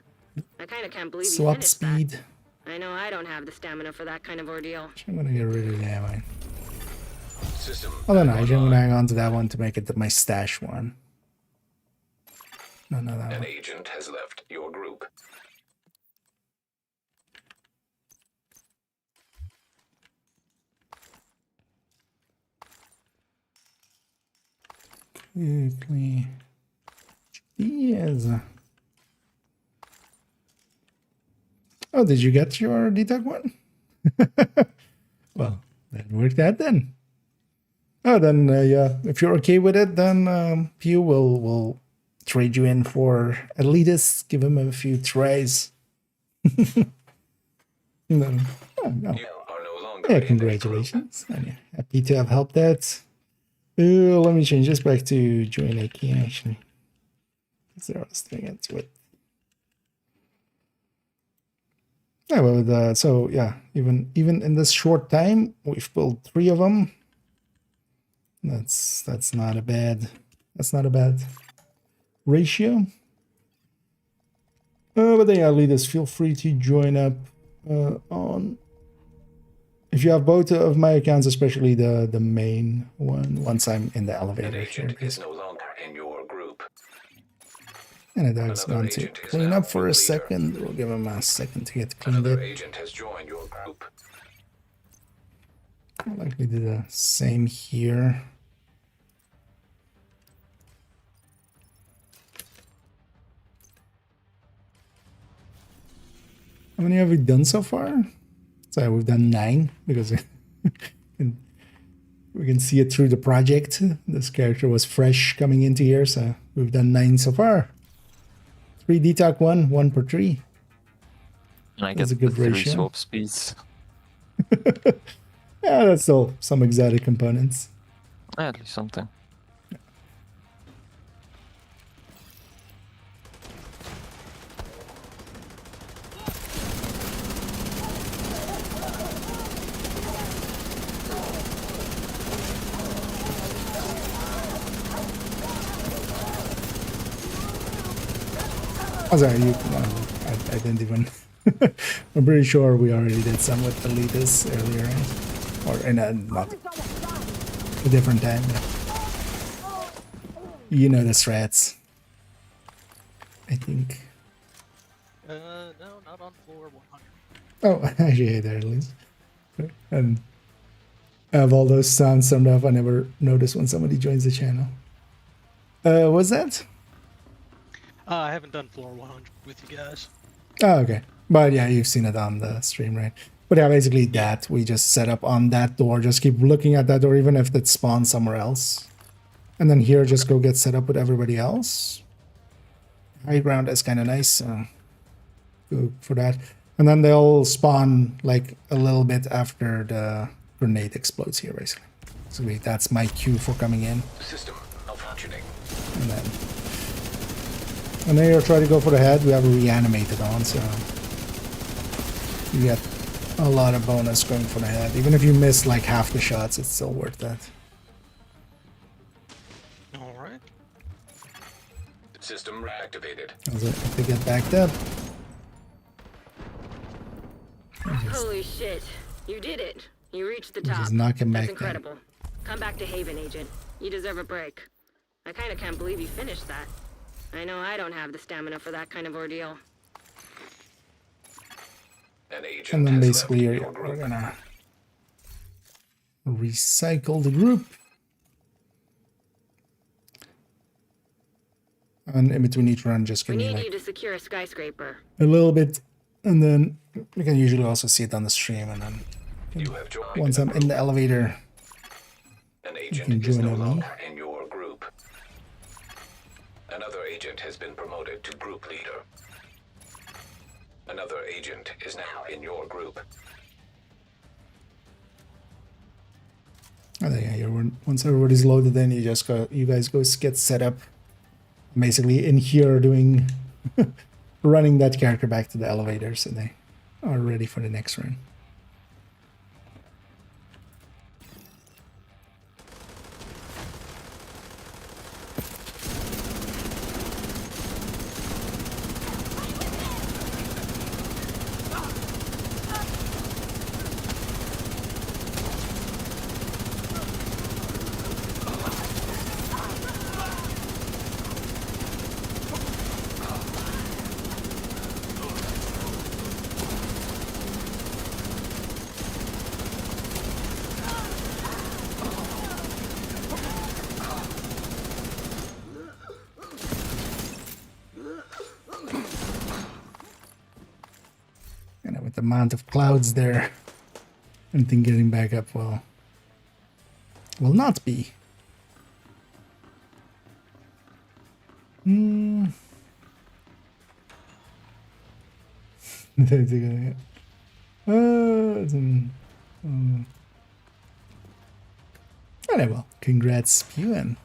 I kinda can't believe you Swap finished that. speed. I know I don't have the stamina for that kind of ordeal. I'm gonna get rid of that one. System. Oh, then back I'm gonna online. hang on to that one to make it my stash one. No, that An one. agent has left your group. Quickly. Yes. Oh, did you get your detox one? Well, that worked out then. Oh, then yeah, if you're okay with it, then Pew will trade you in for Elitist. Give him a few tries. No, oh, no. You are no longer Yeah, in this group. congratulations. And yeah, happy to have helped out. Let me change this back to join a key actually. Because there I was doing it to it. Yeah, well, so yeah, even in this short time, we've built 3 of them. That's not a bad ratio. But then yeah, leaders, feel free to join up on. If you have both of my accounts, especially the main one, once I'm in the An elevator here, agent is basically. no longer in your group. And it has Another gone to agent is clean now up for your a leader. second. We'll give him a second to get cleaned Another up. agent has joined your group. I'll likely do the same here. How many have we done so far? So we've done 9 because we can see it through the project. This character was fresh coming into here, so we've done 9 so far. 3 detox, 1 per 3. And I That's get a good the 3 ratio. swap speeds. Yeah, that's still some exotic components. At least something. Oh, sorry, I didn't even. I'm pretty sure we already did some with Elitist earlier, right? Or in not a different time. You know the strats. I think. No, not on floor 100. Oh, actually, there at least. And I have all those sounds turned off. I never notice when somebody joins the channel. What's that? I haven't done floor 100 with you guys. Oh, okay. But yeah, you've seen it on the stream, right? But yeah, basically that. We just set up on that door. Just keep looking at that door, even if it spawns somewhere else. And then here, just go get set up with everybody else. High ground is kind of nice. Go for that. And then they'll spawn like a little bit after the grenade explodes here, basically. So that's my cue for coming in. System malfunctioning. And then you'll try to go for the head. We have a reanimated on, so you get a lot of bonus going for the head. Even if you miss like half the shots, it's still worth that. Alright. System reactivated. If they get backed up. Holy shit. You did it. You reached the top. Just knock him That's back down. incredible. Come back to Haven, Agent. You deserve a break. I kinda can't believe you finished that. I know I don't have the stamina for that kind of ordeal. An agent And then has basically left your we're group. gonna recycle the group. And in between each run, just We give me need like you to secure a skyscraper. a little bit. And then you can usually also see it on the stream. And then You have joined once a I'm group. in the elevator, An can agent is join no on me. longer in your group. Another agent has been promoted to group leader. Another agent is now in your group. I think yeah, once everybody's loaded in, you just go, you guys go get set up. Basically in here doing, running that character back to the elevator so they are ready for the next run. the amount of clouds there. Anything getting back up will not be. Anyway, well, congrats, Pew, and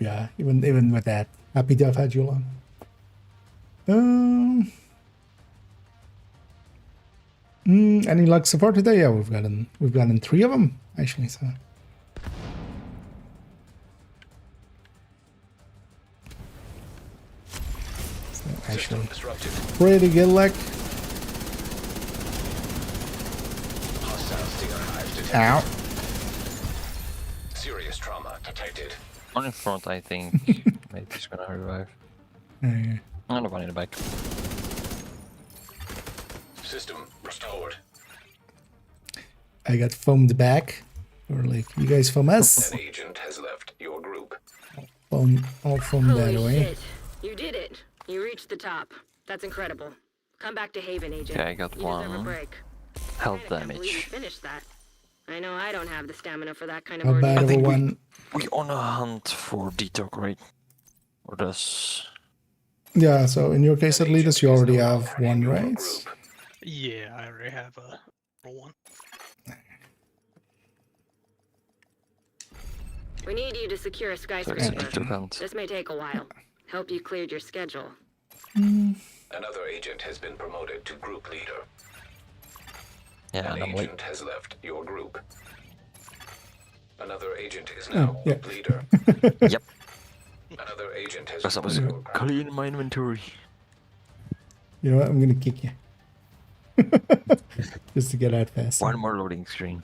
yeah, even with that, happy to have had you along. Any luck so far today? Yeah, we've gotten 3 of them actually. So. Actually, pretty good luck. Ow. Serious trauma detected. On in front, I think. Maybe he's gonna revive. Okay. And one in the back. System restored. I got foamed back. Or like, you guys foam us? An agent has left your group. I'll foam that Holy away. shit. You did it. You reached the top. That's incredible. Come back to Haven, Agent. Okay, I got you deserve a one. break. Health I can't believe you damage. finished that. I know I don't have the stamina for that kind of How ordeal. bad of a one? We on a hunt for detox, right? Or does... Yeah, so in your case at least you already have one, right? Yeah, I already have a one. We need you to secure a There's a skyscraper. detox hunt. This may take a while. Hope you cleared your schedule. Another agent has been promoted to group leader. Yeah, An and I'm late. agent has left your group. Another agent is now yeah. group leader. Yep, Another agent has because I was joined your group. cleaning my inventory. You know what? I'm gonna kick you. Just to get out fast. One more loading screen.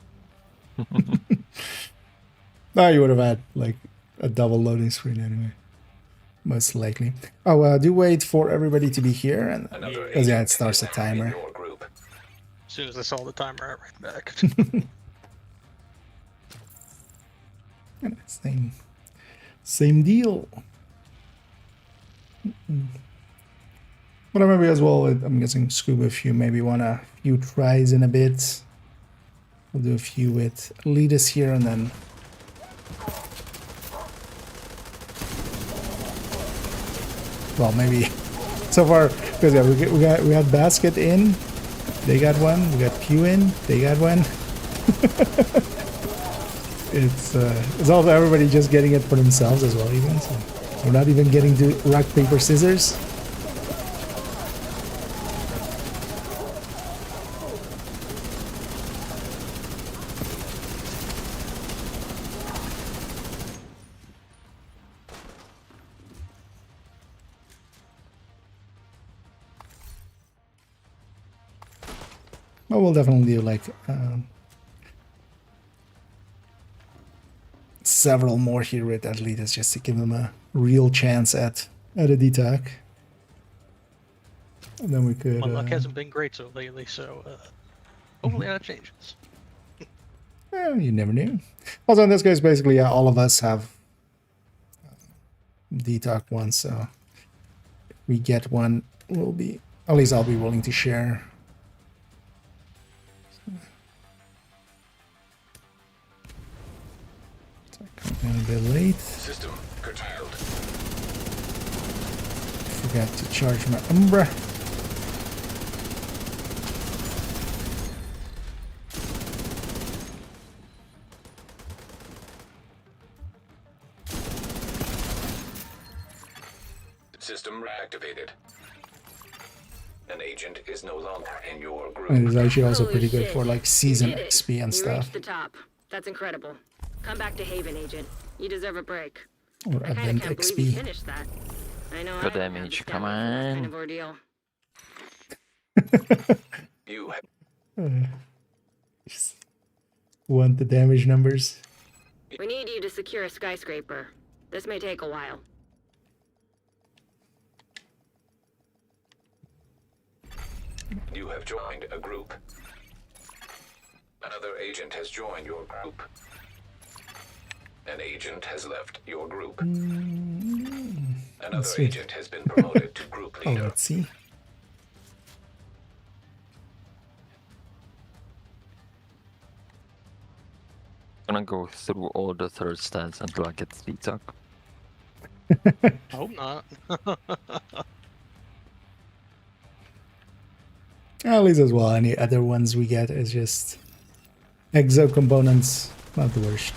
No, you would have had like a double loading screen anyway. Most likely. Oh, do wait for everybody to be here, and Another because yeah, it agent starts a is now in timer. your group. As soon as I saw the timer, I ran back. And same deal. But maybe as well, I'm guessing Scuba, if you maybe want a few tries in a bit, we'll do a few with Leadus here, and then well, maybe so far because yeah, we had Basket in, they got one. We got Pew in, they got one. It's also everybody just getting it for themselves as well, even so we're not even getting to rock paper scissors. But we'll definitely do like several more here with Atletas just to give them a real chance at a DTAC. And then we could. My luck hasn't been great so lately, so hopefully that changes. You never knew. Also, in this case, basically, yeah, all of us have DTAC one, so if we get one, we'll be, at least I'll be willing to share. A bit late. System curtailed. Forgot to charge my Umbra. System reactivated. An agent is no longer in your group. And it's actually also Holy pretty good shit. for like season You did it. XP and You stuff. reached the top. That's incredible. Come back to Haven, Agent. You deserve a break. Or I kinda event can't believe you XP. finished that. I know Good I don't have damage, the come stamina for that kind on. of ordeal. You Just want the damage numbers. We need you to secure a skyscraper. This may take a while. have joined a group. Another agent has joined your group. An agent has left your group. Another see. agent has been promoted to group Oh, leader. let's see. go through all the third stats until I get the talk. Hope not. At least as well, any other ones we get is just exo components, not the worst.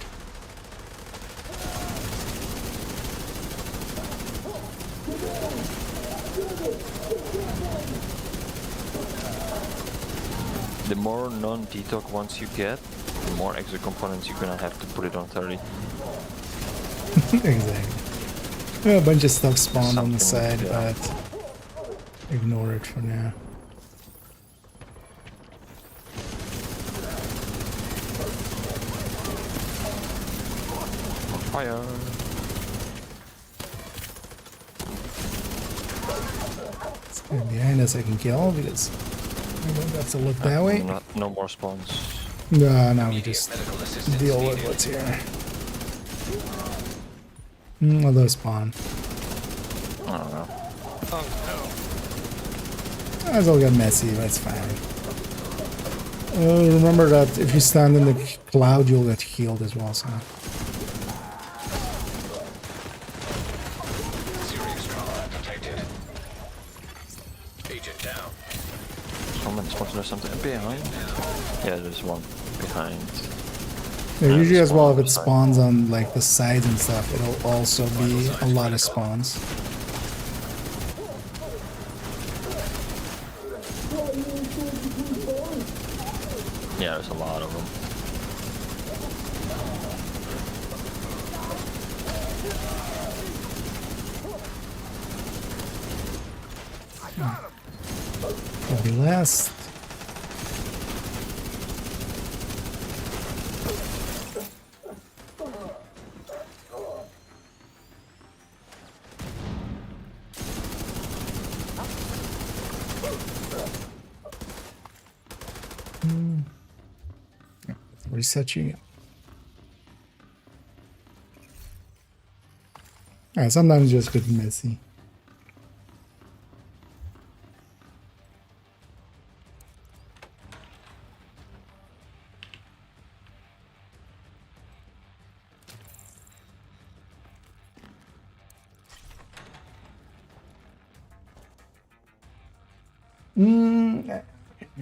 The more non-detox ones you get, the more extra components you're gonna have to put it on 30. Exactly. A bunch of stuff spawned on the side, yeah. but ignore it for now. Fire! And behind us I can kill because I don't have to look that way. No more spawns. No, now we just deal with what's here. Although spawn. I don't know. Oh That's all got messy, but it's fine. Remember that if you stand in the cloud, you'll get healed as well, so. Serious trauma detected. Agent down. There's something behind. Yeah, there's one behind. Yeah, usually as well, if it spawns on like the sides and stuff, it'll also be a lot of spawns. Yeah, there's a lot of them. Probably last. Researching. Sometimes just get messy.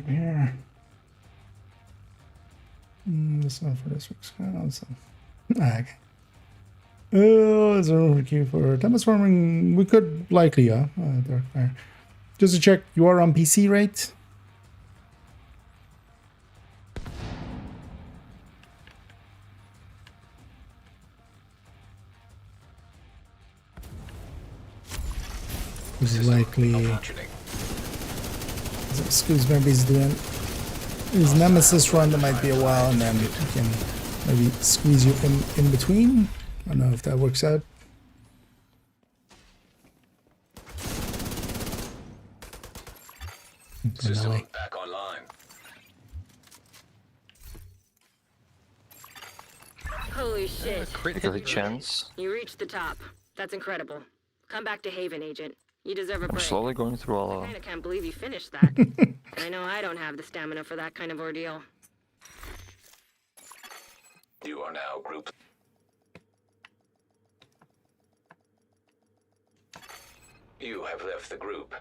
Yeah. This one for this works kind of awesome. Okay. Oh, there's a room for queue for Tempest farming. We could likely, dark fire. Just to check, you are on PC, right? Who's likely? Excuse me, he's doing his Nemesis run. That might be a while, and then we can maybe squeeze you in between. I don't know if that works out. System back online. Holy shit. Critical chance. You reached the top. That's incredible. Come back to Haven, Agent. You deserve a I'm break. slowly going through all I of them. kinda can't believe you finished that. I know I don't have the stamina for that kind of ordeal. You are now group. You have left the group.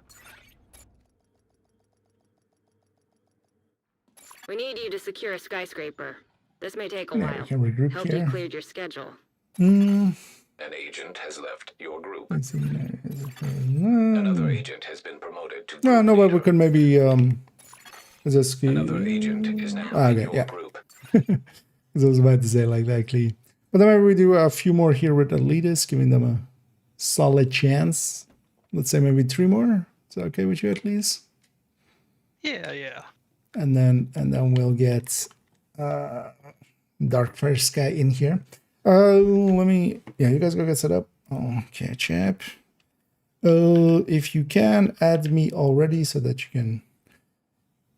We need you to secure a skyscraper. This may take a Yeah, while. we can regroup Hope here. you cleared your schedule. An agent has left your group. Let's see. Another agent has been promoted to No, group no, but we leader. could maybe is this Another agent is now okay, in your yeah. group. Because I was about to say like that, Clee. But then maybe we do a few more here with elitists, giving them a solid chance. Let's say maybe 3 more. Is that okay with you at least? yeah. And then we'll get Dark Fire Sky in here. Let me, yeah, you guys go get set up. Okay, chap. If you can, add me already so that you can,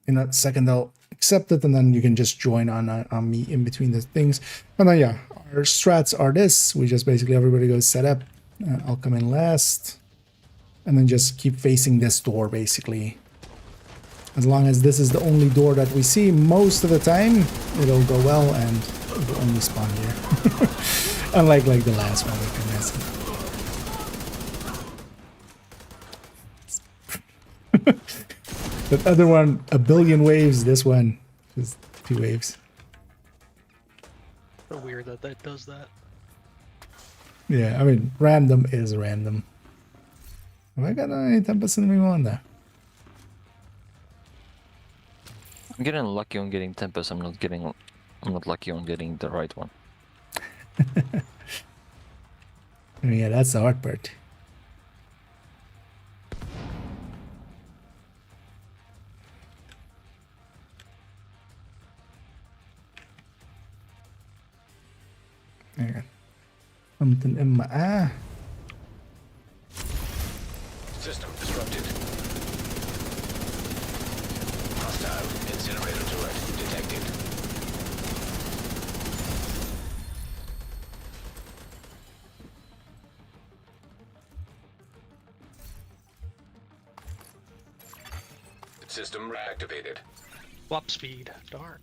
in a second I'll accept it, and then you can just join on me in between the things. And then yeah, our strats are this. We just basically, everybody goes set up. I'll come in last. And then just keep facing this door basically. As long as this is the only door that we see most of the time, it'll go well, and It will only spawn here. Unlike like the last one, we can mess it. That other one, a billion waves. This one, just 2 waves. So weird that that does that. Yeah, I mean, random is random. Have I got any Tempest in me on there? I'm getting lucky on getting Tempest. I'm not lucky on getting the right one. Yeah, that's the hard part. Ayan. Something in my eye. System disrupted. Hostile incinerator turret detected. System reactivated. Swap speed. Darn.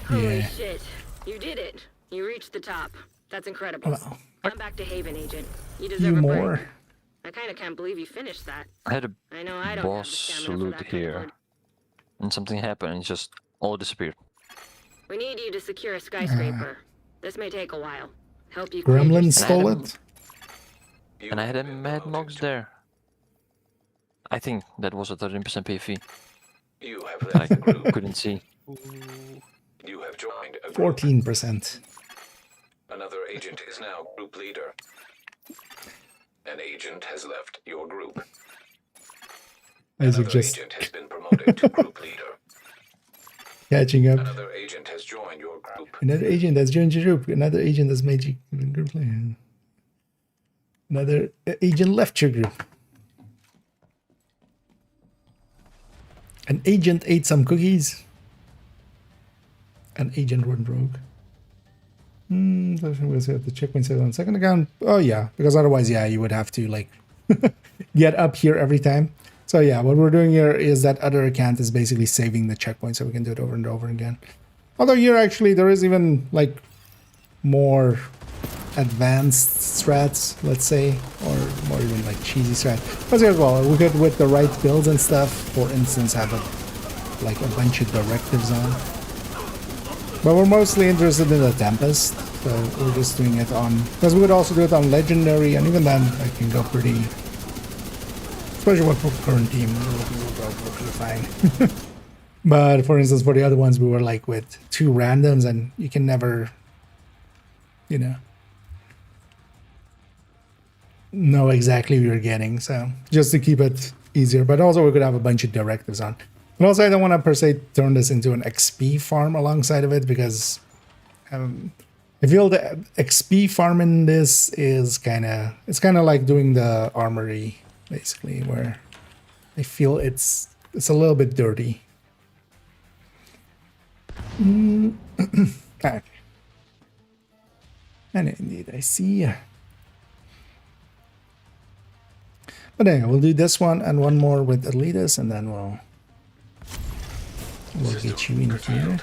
Holy Yeah. shit. You did it. You reached the top. That's incredible. Well, Come back to Haven, Agent. You few deserve a break. more. I kind of can't believe you finished that. I had a I know I don't have the boss stamina for salute that kind of here, horde. and something happened and it just all disappeared. We need you to secure a skyscraper. This may take a while. Help you clear Gremlin your- stole Adam- it? You And I had a have been Mad promoted Mox to- there. I think that was a 13% PFE. You have I left the group. couldn't see. Ooh. You have joined a group. 14%. Another agent is now group leader. An agent has left your group. Isaac Another just agent has been promoted to group leader. catching up. Another agent has joined your group. Another agent has joined your group. Another agent has made you group player. Another agent left your group. An agent ate some cookies. An agent went rogue. So I'm going to have to check myself on second account. Oh yeah, because otherwise, yeah, you would have to like get up here every time. So yeah, what we're doing here is that other account is basically saving the checkpoint so we can do it over and over again. Although here actually there is even like more advanced strats, let's say, or more even like cheesy strat. But as well, we could with the right builds and stuff, for instance, have like a bunch of directives on. But we're mostly interested in the Tempest, so we're just doing it on, because we would also do it on Legendary, and even then I can go pretty, especially with current team, we'll go pretty fine. But for instance, for the other ones, we were like with 2 randoms, and you can never, you know exactly what you're getting, so just to keep it easier. But also we could have a bunch of directives on. But also I don't want to per se turn this into an XP farm alongside of it, because I feel the XP farm in this is it's kind of like doing the armory, basically, where I feel it's a little bit dirty. Okay. And indeed, I see. But anyway, we'll do this one and one more with Elitas, and then we'll get you in here.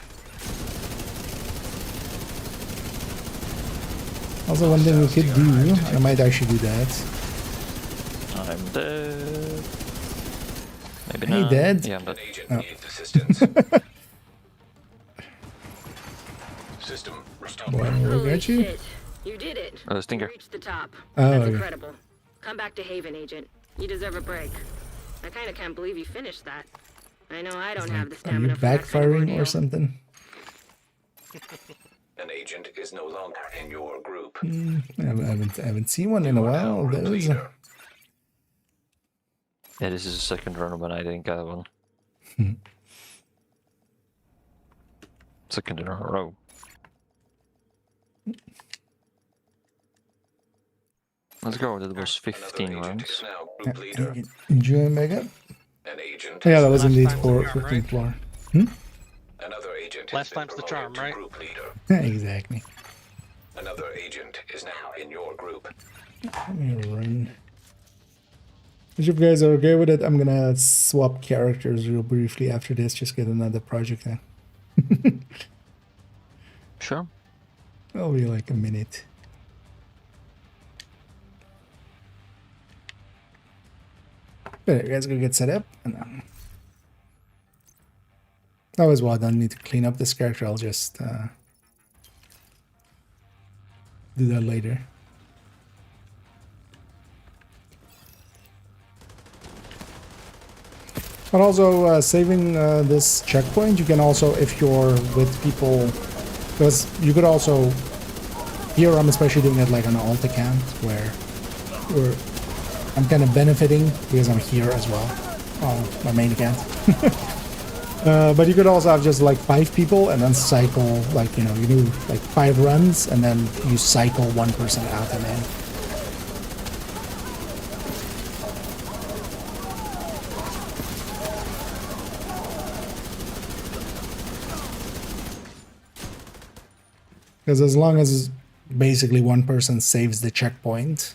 Also, one thing we could do, and I might actually do that. I'm dead. Maybe Hey, not. dead? Yeah, but An agent Oh. needs assistance. System restored. Boy, we'll Holy get you. shit. You did it. Oh, Stinker. You reached the top. Oh, That's okay. incredible. Come back to Haven, Agent. You deserve a break. I kind of can't believe you finished that. I know I don't have the Are you stamina for that kind of backfiring ordeal. or something? An agent is no longer in your group. I haven't seen one in a while. Group Those. leader. yeah, this is the second run when I didn't get one. Second in a row. Let's go. That was 15 Another agent is rounds. now group leader. Enjoy Mega. An agent. Yeah, has that was Last indeed time's for the charm, 15th right? floor. Another agent Last has been time's the promoted charm, to right? Group leader. Exactly. Another agent is now in your group. Let me run. If you guys are okay with it, I'm gonna swap characters real briefly after this. Just get another project in. Sure. It'll be like a minute. But you guys go get set up, and then that was why I don't need to clean up this character. I'll just do that later. But also saving this checkpoint, you can also, if you're with people, because you could also, here I'm especially doing it like on an alt account where I'm kind of benefiting because I'm here as well on my main account. But you could also have just like 5 people and then cycle, like, you know, you do like 5 runs and then you cycle one person out and in. Because as long as basically one person saves the checkpoint.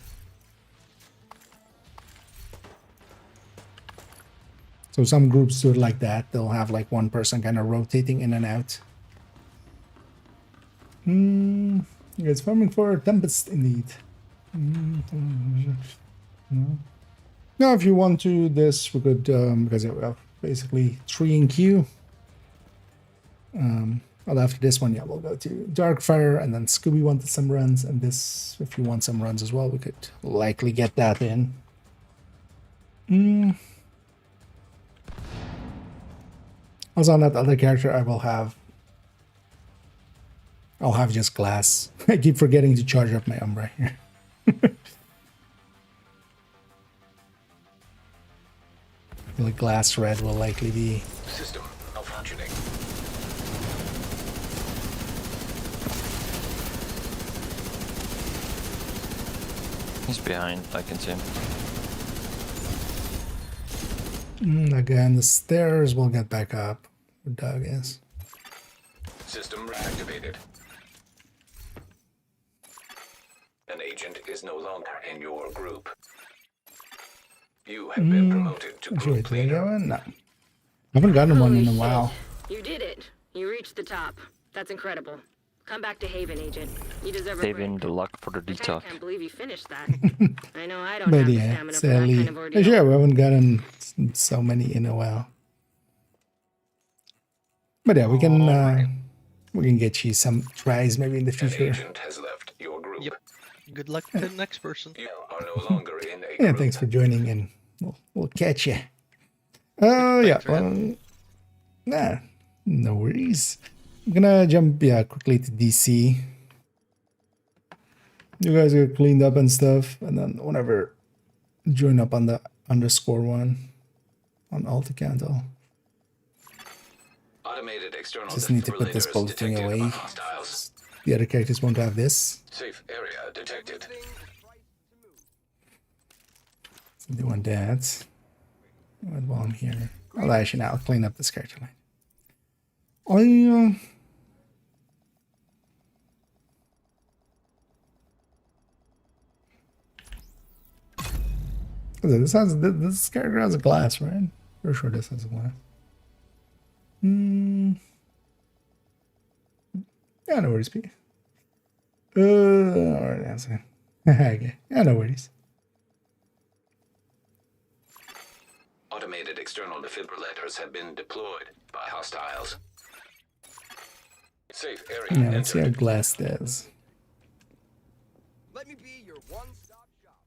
So some groups do it like that. They'll have like one person kind of rotating in and out. It's farming for Tempest indeed. Now if you want to this, we could, because we have basically 3 in queue. Well, after this one, yeah, we'll go to Darkfire, and then Scooby wanted some runs, and this, if you want some runs as well, we could likely get that in. Also on that other character, I'll have just glass. I keep forgetting to charge up my Umbra here. The glass red will likely be System malfunctioning. He's behind, I can see him. Again, the stairs will get back up. Where Doug is. System reactivated. An agent is no longer in your group. You have been promoted to Wait, group did I leader. go in? No. I haven't gotten one in a Holy while. shit. You did it. You reached the top. That's incredible. Come back to Haven, Agent. You deserve a Saving break. the luck for the I kinda detox. can't believe you finished that. I know I don't But have the yeah, stamina for that sadly, kind of ordeal. yeah, we haven't gotten so many in a while. But yeah, we can get you some tries maybe in the An future. agent has left your group. Yep. Good luck to the next person. You are no longer in a Yeah, group. thanks for joining, and we'll catch you. Oh yeah, Thanks for having nah, no worries. I'm gonna jump quickly to DC. You guys get cleaned up and stuff, and then whenever join up on the underscore one on alt account, I'll Automated external just need to put this defibrillators bolting detected away. on hostiles. The other characters won't have this. Safe area detected. So they want that. While I'm here, well, actually, now I'll clean up this character line. This character has a glass, right? For sure, this has a glass. Yeah, no worries, P. Alright, that's it. Okay, yeah, no worries. Automated external defibrillators have been deployed by hostiles. Safe area Yeah, let's see how entered. glass does. Let me be your one-stop shop.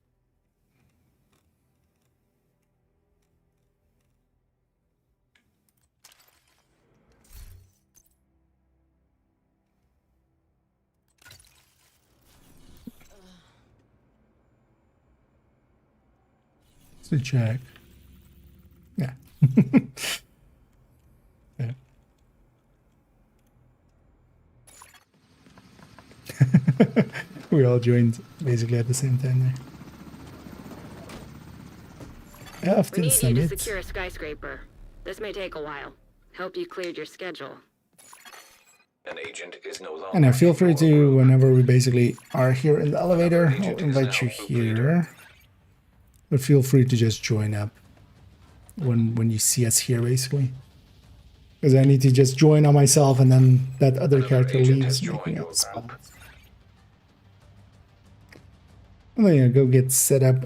Let's check. Yeah. Yeah. We all joined basically at the same time there. We After need you to summit. secure a skyscraper. This may take a while. Hope you cleared your schedule. An agent is no longer And now feel in free your to, group. whenever we basically are here in the elevator, I'll invite you here. But feel free to just join up when you see us here, basically. Because I need to just join on myself, and then that other character agent leaves, has joined making your it spawn. group. And then you go get set up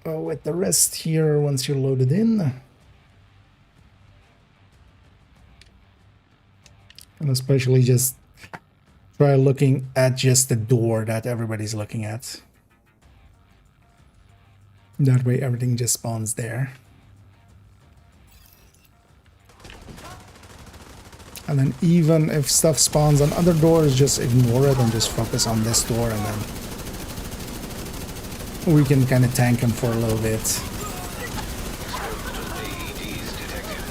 with the rest here once you're loaded in. And especially just try looking at just the door that everybody's looking at. That way everything just spawns there. And then even if stuff spawns on other doors, just ignore it and just focus on this door, and then we can kind of tank him for a little bit. AEDs detected.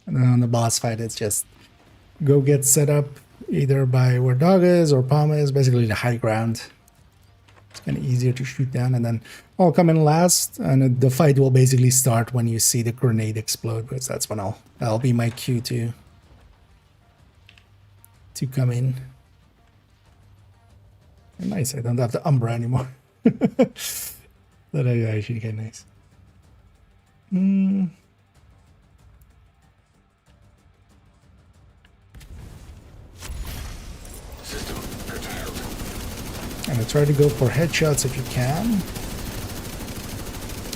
And then on the boss fight, it's just go get set up either by where Dog is or Palma is, basically the high ground. It's kind of easier to shoot down, and then I'll come in last, and the fight will basically start when you see the grenade explode, because that's when that'll be my cue to come in. Nice, I don't have the Umbra anymore. That actually get nice. System curtailed. And I try to go for headshots if you can.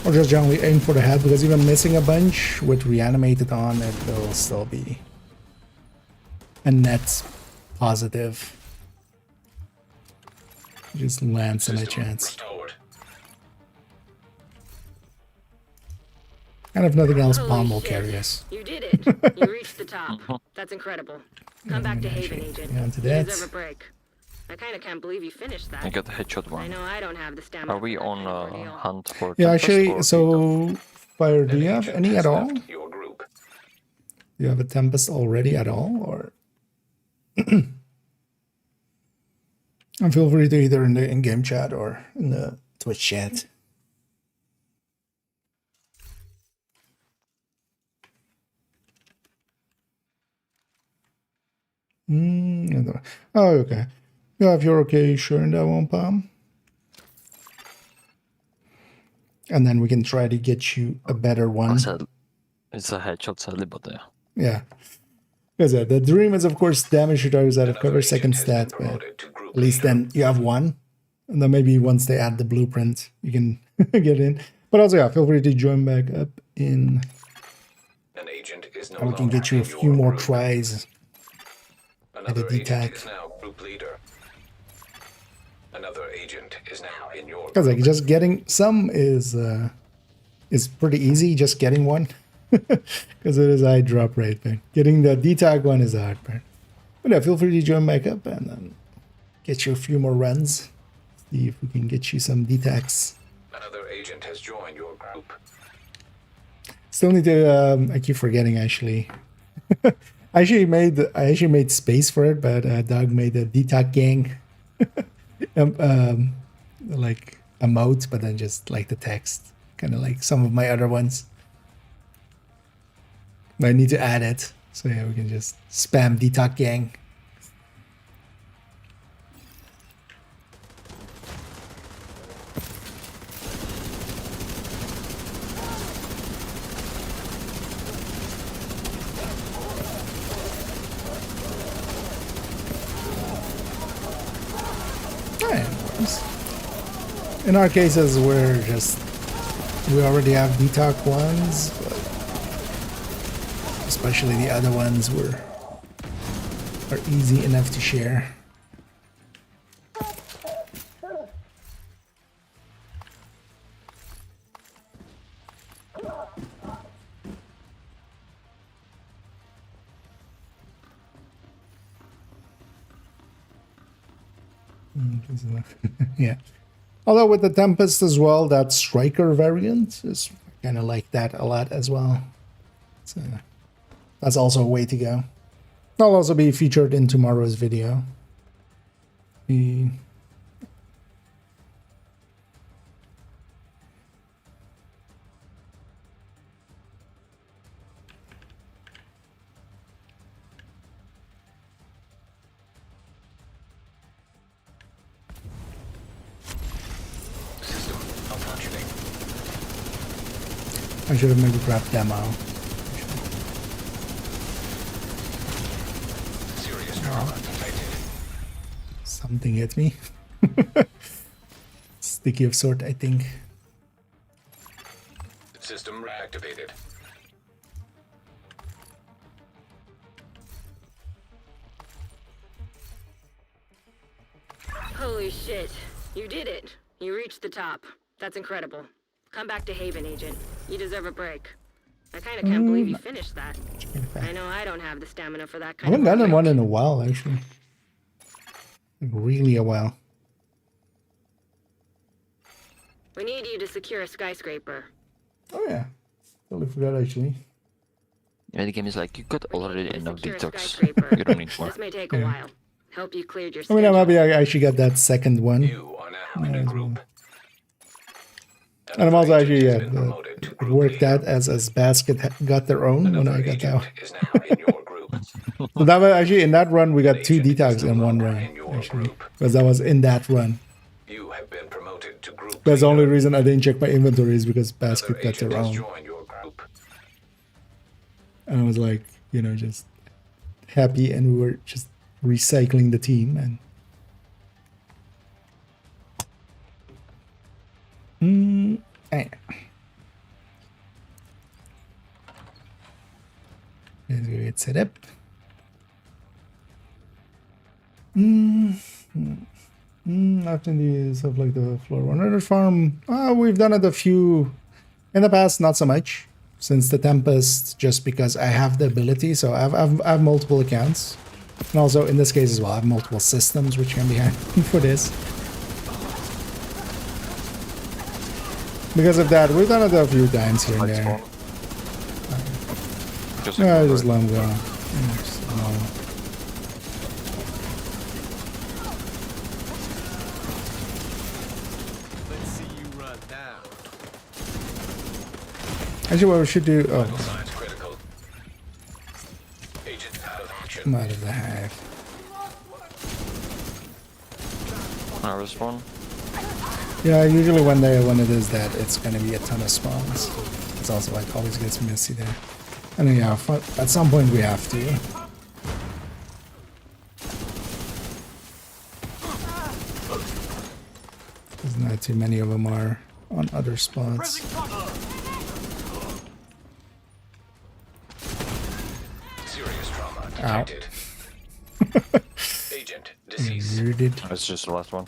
Or just generally aim for the head, because even missing a bunch with reanimated on, it will still be a net positive. Just land some a chance. Restored. And if nothing else, Holy Palm will shit. carry us. You did it. You reached the top. That's incredible. Come back to Haven, Agent. Yeah, onto You that. deserve a break. I kind of can't believe you finished that. I got the headshot I one. know I don't have the stamina. Are we for that on kind of ordeal. hunt for Yeah, Tempest actually, or so Fire, do you have Agent any has at all? left your group. Do you have a Tempest already at all, or? And feel free to either in the in-game chat or in the Twitch chat. Oh, okay. Yeah, if you're okay sharing that one, Palm. And then we can try to get you a better one. It's a headshot, sadly, but Yeah. Because the dream is, of course, damage to targets out of Another cover, agent second has been stat, but promoted to group at least leader. then you have one. And then maybe once they add the blueprint, you can get in. But also, yeah, feel free to join back up in. An agent is no And we can longer get you a in few your more group. tries. Another the agent DTAC. is now group leader. Another agent is now in your Because like group. just getting some is pretty easy. Just getting one, because it is a high drop rate. But getting the DTAG one is a hard part. But yeah, feel free to join back up and then get you a few more runs. See if we can get you some DTACs. Another agent has joined your group. Still need to. I keep forgetting actually. I actually made space for it, but Doug made a DTAC gang. Like emote, but then just like the text, kind of like some of my other ones. But I need to add it, so yeah, we can just spam DTAC gang. In our cases, we already have DTAC ones, but especially the other ones are easy enough to share. Yeah. Although with the Tempest as well, that Striker variant is kind of like that a lot as well. So that's also a way to go. That'll also be featured in tomorrow's video. The System malfunctioning. I should have maybe grabbed demo. Serious trauma detected. Something hit me. Sticky of sort, I think. System reactivated. Holy shit. You did it. You reached the top. That's incredible. Come back to Haven, Agent. You deserve a break. I kinda can't believe you finished that. I know I don't have the stamina for that I kind of haven't done work. one in a while, actually. Like, really a while. We need you to secure a skyscraper. Oh yeah. Totally forgot, actually. Yeah, the game is like, you got We need already you to enough secure a detox. skyscraper. You don't need more. This may take a Yeah. while. Hope you cleared your I mean, schedule. maybe I actually got that second one. You are now in a group. And I'm also Another actually, agent has been promoted to it group worked leader. out as Basket got their own when Another I got that agent one. is now in your group. So that was actually, in that run, we got two Agent is detox no in one longer run, in your actually. group. Because that was in that run. You have been promoted to group That's the leader. only reason I didn't check my inventory is because Another Basket got agent their has own. joined your group. And I was like, you know, just happy, and we were just recycling the team. And eh. Let's go get set up. After the stuff like the floor runner farm, we've done it a few in the past, not so much since the Tempest, just because I have the ability. So I have multiple accounts, and also in this case as well, I have multiple systems which can be handy for this. Because of that, we've done it a few times here and there. Just Yeah, just let him go. Yeah, just allow him. Let's see you run now. Actually, what we should do... Vital Oh, signs critical. Agent out of action. I'm out of the hack. I respawn. Yeah, usually when it is that, it's gonna be a ton of spawns. It's also like always gets messy there. And then, yeah, at some point we have to. Because not too many of them are on other spots. Serious trauma Ow. detected. Agent deceased. Muted. That's just the last one.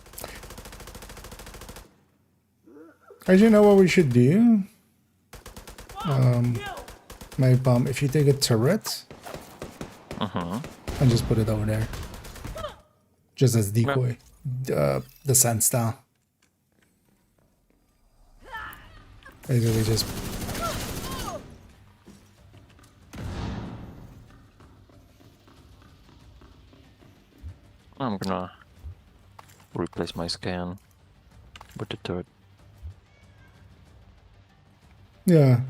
As you know what we should do? My bomb, if you take a turret and just put it over there. Just as decoy. Descent style. Basically just... I'm gonna replace my scan with the turret. Yeah.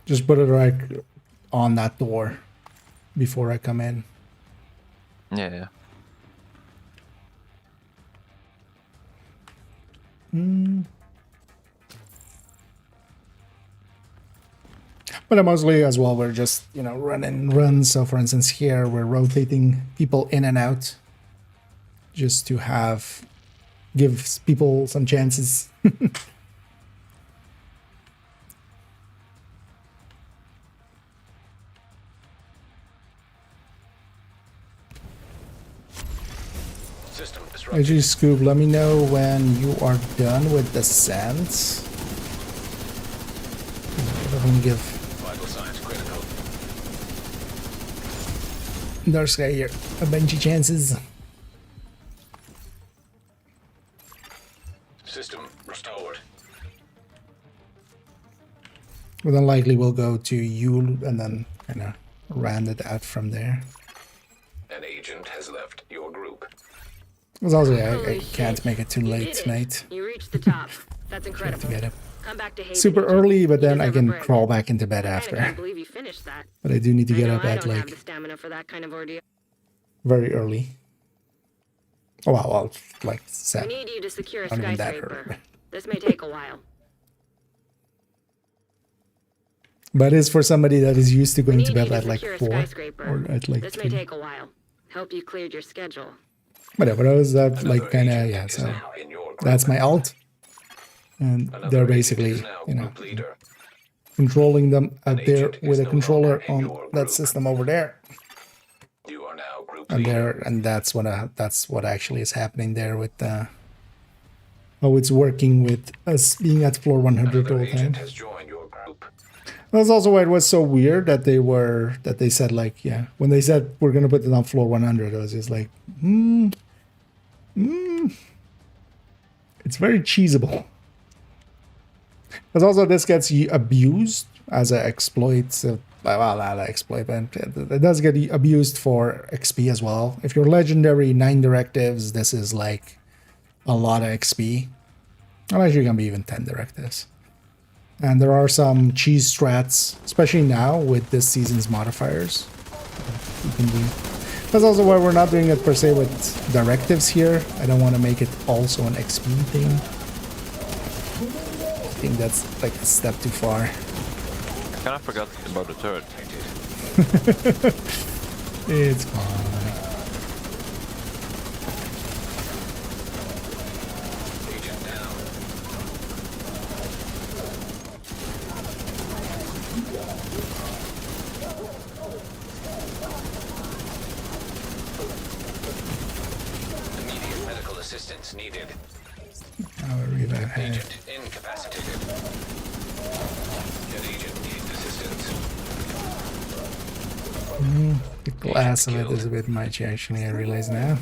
Just put it right on that door before I come in. Yeah. But mostly as well, we're just, you know, run and run. So for instance, here we're rotating people in and out just to give people some chances. System disrupted. Actually, Scoop, let me know when you are done with the scent. Let me give Vital signs critical. Dark Sky here a bunch of chances. System restored. But then likely we'll go to Yule and then kind of round it out from there. An agent has left your group. Because also, I Holy can't shit. make it too You late did it. tonight. You reached the top. That's To incredible. get up Come back to Haven, super Agent. early, but You then I deserve a can break. crawl back into bed I kinda after. can't believe you finished that. But I do need to I get know up I at don't have like the stamina for that kind of ordeal. very early. Oh well, like We 7. need you to secure a Not even that skyscraper. early. This may take a while. But it's for somebody that is used to We going need to you bed to at like secure a 4 skyscraper. or at like This may 3. take a while. Hope you cleared your schedule. Whatever, I was that Another like kind of, agent yeah, is so now in your group. that's my alt. And Another they're agent basically, is now you know, group leader. controlling them out there agent with is a no controller longer in on your that group. system over there. You are now group And leader. there, and that's what actually is happening there with how it's working with us being at floor 100 all Another the time. agent has joined your group. That's also why it was so weird that they said like, yeah, when they said we're gonna put it on floor 100, I was just like, it's very cheesable. Because also this gets abused as an exploit. Well, not an exploit, but it does get abused for XP as well. If you're legendary 9 directives, this is like a lot of XP. Well, actually, gonna be even 10 directives. And there are some cheese strats, especially now with this season's modifiers. You can do. That's also why we're not doing it per se with directives here. I don't want to make it also an XP thing. I think that's like a step too far. I kind of forgot about the turret. It's fine. Agent down. Immediate medical assistance needed. I'll read that ahead. Agent incapacitated. An agent needs assistance. The glass of it is a bit much, actually, I realize now.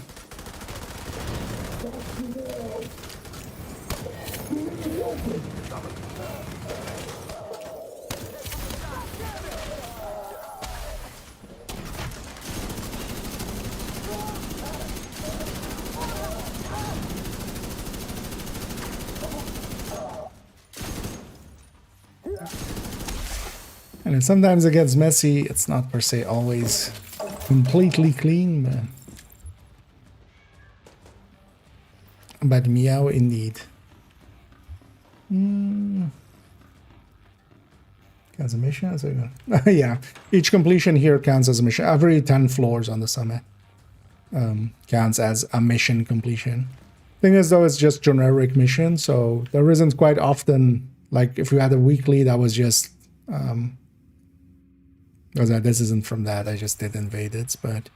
And then sometimes it gets messy. It's not per se always completely clean, but meow indeed. Counts a mission? So yeah, each completion here counts as a mission. Every 10 floors on the summit counts as a mission completion. Thing is though, it's just generic mission, so there isn't quite often, like if you had a weekly that was just this isn't from that, I just did invaded, but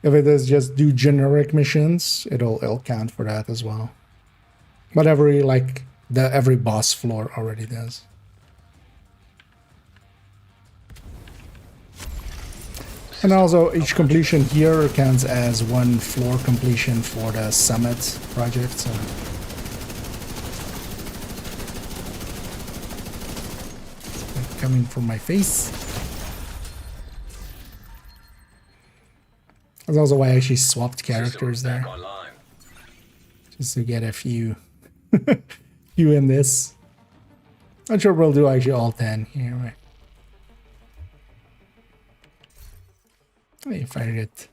if it is just do generic missions, it'll count for that as well. But every boss floor already does. And also each completion here counts as 1 floor completion for the summit project. So it's coming from my face. That's also why I actually swapped characters there. Online. Just to get a few in this. I'm sure we'll do actually all 10 here, right? If I get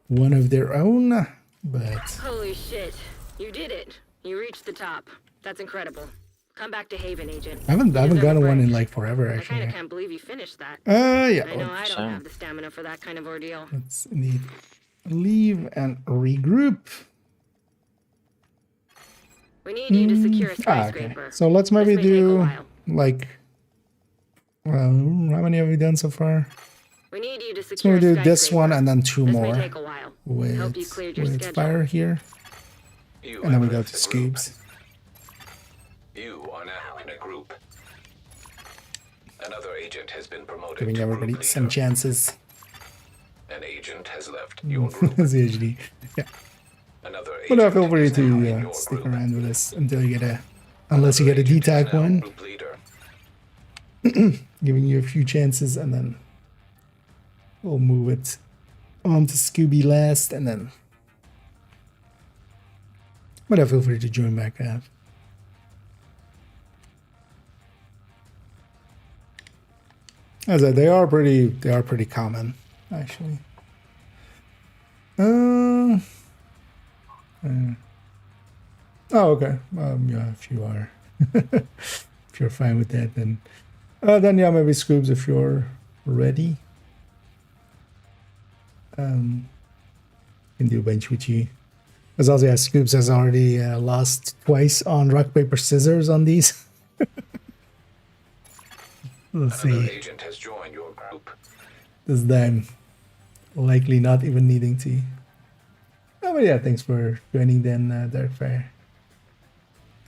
one of their own, but Holy shit. You did it. You reached the top. That's incredible. Come back to Haven, Agent. I haven't You deserve gotten a one break. in like forever I actually. kinda can't believe you finished that. Yeah. I know I don't same. have the stamina for that kind of ordeal. Let's indeed leave and regroup. We need you to secure a Okay. skyscraper. So let's maybe This may take a do while. like, well, how many have we done so far? We need you to So secure we a do this skyscraper. one and then 2 This more may take a while. Hope you cleared your with schedule. fire here, You and then we have go left to the group. scoops. You are now in a group. Another agent has been promoted Giving to everybody group some leader. chances. An agent has left your group. As usually. Yeah. Another But agent feel free is now in to your stick group. around with us until you get unless you get a Agent is D-tag now one. group leader. giving you a few chances, and then we'll move it on to Scooby last, and then. But feel free to join back up. As I said, they are pretty common, actually. Oh, okay. Yeah, if you are, if you're fine with that, then yeah, maybe Scoobs if you're ready. Can do bench with you. As also, yeah, Scoobs has already lost twice on rock paper scissors on these. Let's Another see. agent has joined your group. This time, likely not even needing to. Oh, but yeah, thanks for joining then, Dark Fire.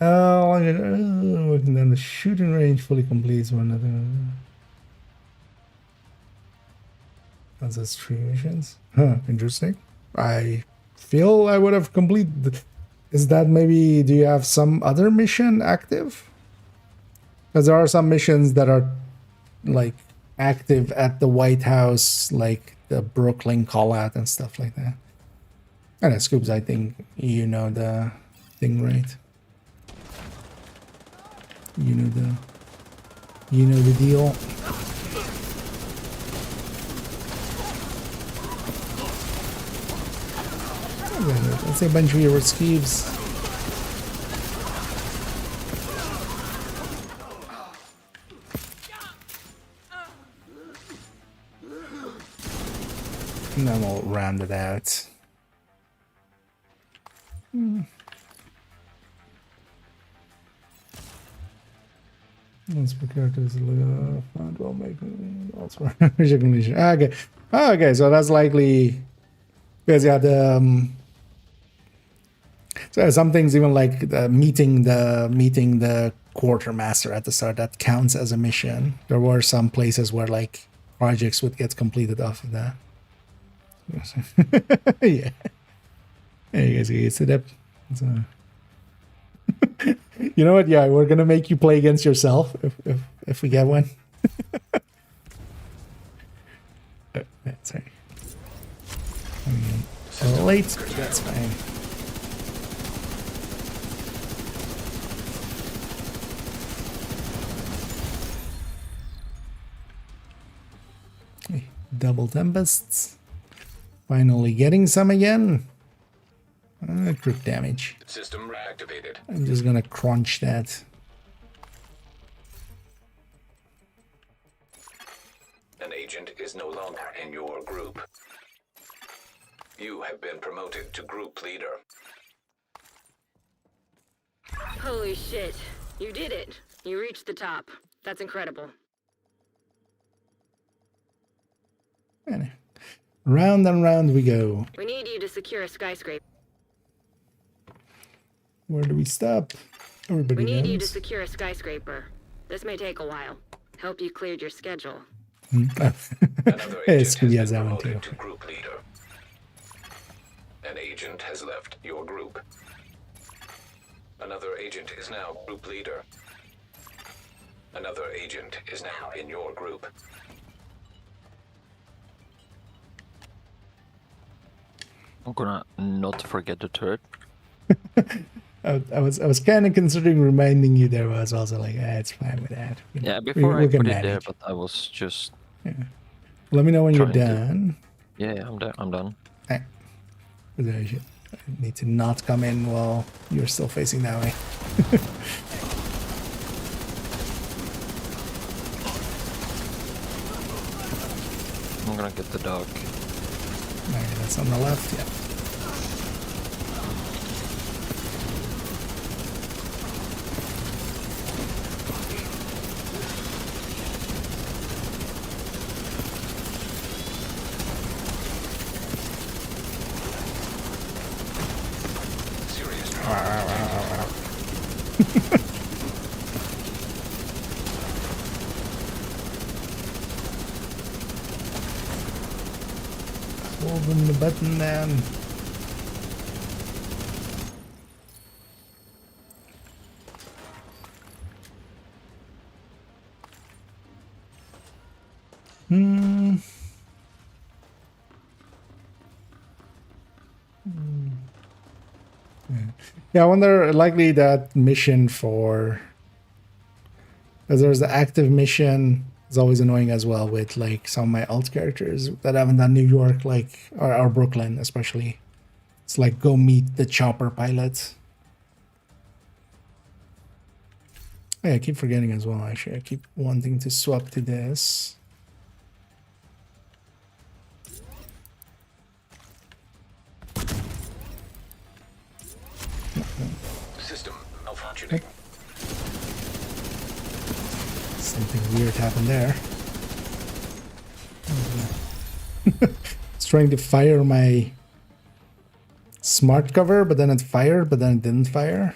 Working down the shooting range fully completes one of the. That's 3 missions. Huh, interesting. I feel I would have completed. Is that maybe? Do you have some other mission active? Because there are some missions that are like active at the White House, like the Brooklyn call out and stuff like that. And Scoops, I think you know the thing, right? You know the deal. Let's say a bunch of your Scoobs. And then we'll round it out. Let's pick characters. Found well making elsewhere. Okay. Okay, so that's likely because yeah, the so some things even like meeting the quartermaster at the start that counts as a mission. There were some places where like projects would get completed off of that. Yeah. Hey, you guys get used to that. So. You know what? Yeah, we're gonna make you play against yourself if we get one. Sorry. Late, that's fine. Double Tempests. Finally getting some again. Crit damage. System reactivated. I'm just gonna crunch that. An agent is no longer in your group. You have been promoted to group leader. Holy shit. You did it. You reached the top. That's incredible. And round and round we go. We need you to secure a skyscraper. Where do we stop? Everybody We need you to knows. secure a skyscraper. This may take a while. Hope you cleared your schedule. Another Hey, agent Scooby has has that been one too. promoted to group leader. An agent has left your group. Another agent is now group leader. Another agent is now in your group. I'm gonna not forget the turret. I was kind of considering reminding you there, but I was also like, it's fine with that. Yeah, before I can put it there, manage. but I was just. Let me know when you're trying to- done. Yeah, I'm done. Hey. I need to not come in while you're still facing that way. I'm gonna get the dog. Alright, that's on the left, yeah. Serious trouble. Holding the button down. Yeah, I wonder, likely that mission for... Because there's the active mission. It's always annoying as well with like some of my alt characters that haven't done New York, like, or Brooklyn especially. It's like, go meet the chopper pilot. Yeah, I keep forgetting as well, actually. I keep wanting to swap to this. System malfunctioning. Something weird happened there. It's trying to fire my smart cover, but then it fired, but then it didn't fire.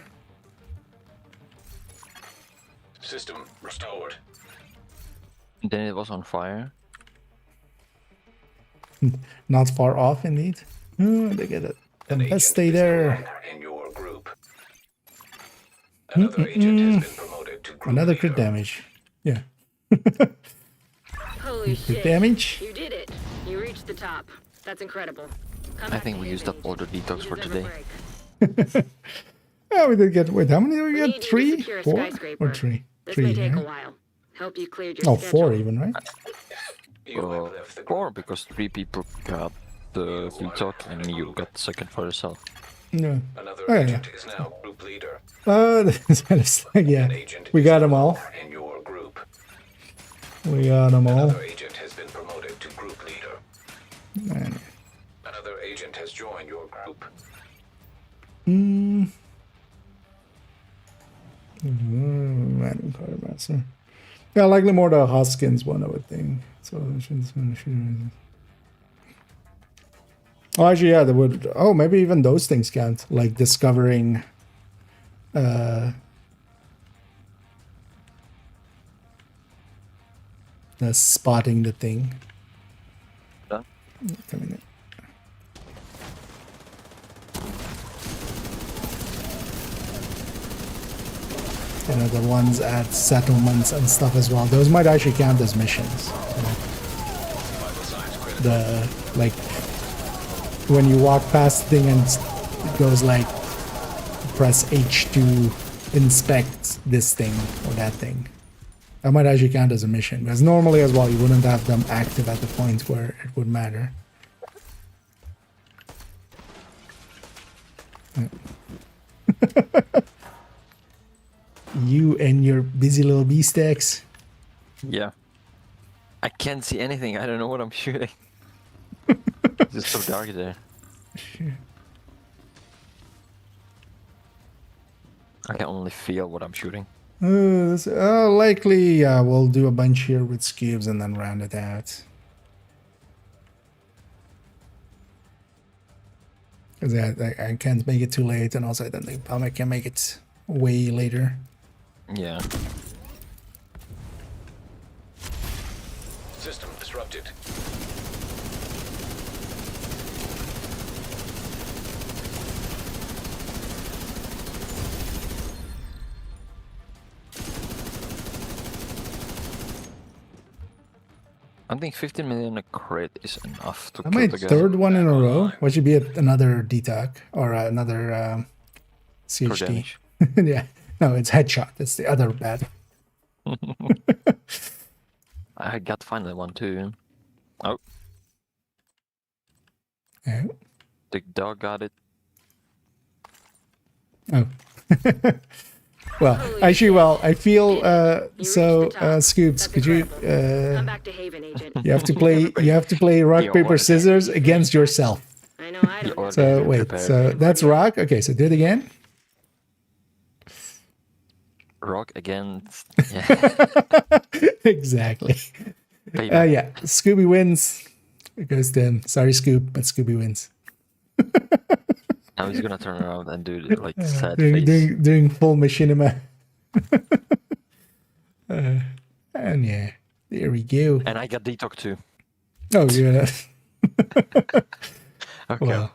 System restored. Then it was on fire. Not far off, indeed. Oh, they get it. Tempest, stay there. In your group. Another agent has been promoted to group Another leader. crit damage. Yeah. Holy Crit shit. damage. You did it. You reached the top. That's incredible. Come I back think to we Haven, used up Agent. all the detox You for deserve a today. break. Yeah, we did get. Wait, how many did we We get? need you to 3? secure a 4? skyscraper. Or 3? This 3, may take a right? while. Hope you cleared your Oh, schedule. 4 even, right? You have left the group. 4 because 3 people got the detox and you got the second for yourself. No. Another Oh, yeah. agent is now group leader. That's like, yeah. An agent We is got no them all. longer in your group. We got them all. Another agent has been promoted to group leader. Man. Another agent has joined your group. Random quartermaster. Yeah, likely more the Hoskins one, I would think. So I should. Oh, actually, yeah, they would. Oh, maybe even those things count, like discovering. Spotting the thing. Done. Coming in. You know, the ones at settlements and stuff as well. Those might actually count as missions. You know? The, like, when you walk past the thing and it goes like, press H to inspect this thing or that thing. That might actually count as a mission. Because normally as well, you wouldn't have them active at the point where it would matter. You and your busy little bee stacks. Yeah. I can't see anything. I don't know what I'm shooting. It's just so dark there. I can only feel what I'm shooting. Likely, we'll do a bunch here with Scubes and then round it out. Because I can't make it too late, and also I don't think Palmer can make it way later. Yeah. System disrupted. I think 15 million a crit is enough to I kill made the guy. third one in a row. What should be another DTAC or another For CHT? damage. Yeah, no, it's headshot. It's the other bad. I got finally one too. Oh, Yeah. the dog got it. Oh. Well, actually, well, I feel so. Scoops, could you? Come back to Haven, Agent. You have to play. You have to play rock You paper wanted- scissors against yourself. I know I don't. So Already wait. prepared. So that's rock. Okay. So do it again. Rock against. Yeah. Exactly. Payback. Yeah. Scooby wins. It goes to him. Sorry, Scoop, but Scooby wins. Now he's gonna turn around and do the, like sad Doing, face. doing full machinima. And yeah, there we go. And I got detox too. Oh yeah. Okay. Well.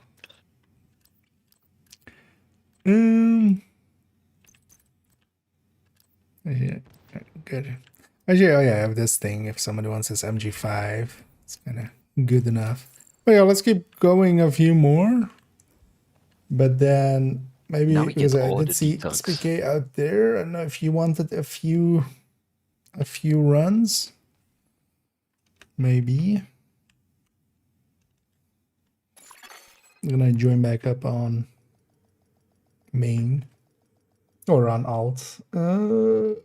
Yeah, good. Actually, oh yeah, I have this thing. If somebody wants this MG5, it's kind of good enough. But yeah, let's keep going a few more. But then maybe Now we because get I all did the see details. SPK out there. I don't know if you wanted a few runs. Maybe. I'm gonna join back up on main or on alt. Oh,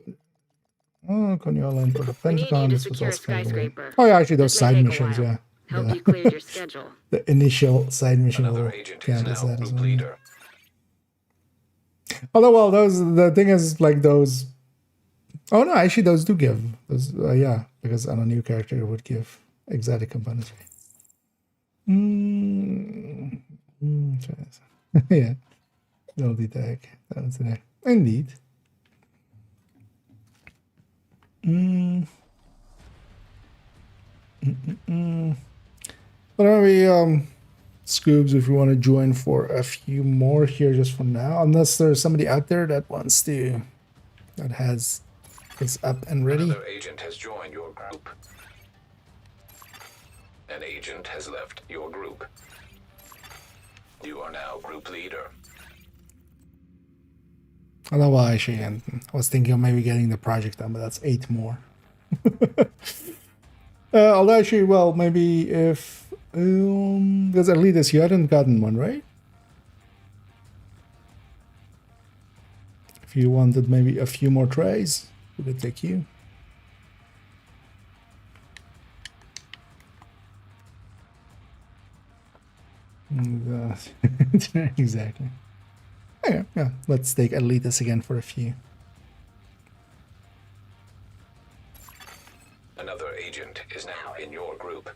Conyola for the We need you Pentagon. to This was secure a also kind of weird. skyscraper. Oh yeah, actually those This may side take a missions, while. yeah. Hope The, you cleared your schedule. the initial side mission Another will agent is count as now that as group well. leader. Although, well, the thing is, like those. Oh no, actually, those do give. Those, yeah, because on a new character, it would give exotic components. Yeah, no detect. That's it. Indeed. But maybe Scoobs, if you want to join for a few more here, just for now, unless there's somebody out there that wants to, that has is up and ready. Another agent has joined your group. An agent has left your group. You are now group leader. Although, well, actually, I was thinking of maybe getting the project done, but that's 8 more. Although, actually, well, maybe if because at least you hadn't gotten one, right? If you wanted maybe a few more tries, would it take you? Exactly. Okay, yeah, let's take Elitas again for a few. Another agent is now in your group.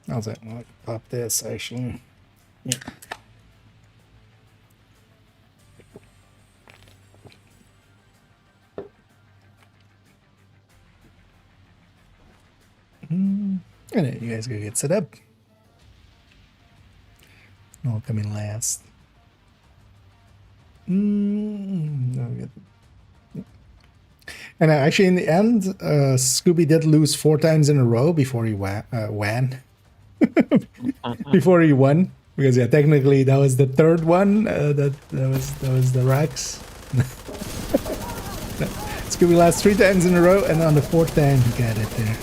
I'll say, I'll pop this actually. Yeah. And then you guys go get set up. I'll come in last. And actually, in the end, Scooby did lose 4 times in a row before he won. Before he won, because yeah, technically that was the 3rd one. That was the Rex. Scooby lost 3 times in a row, and on the 4th time he got it there.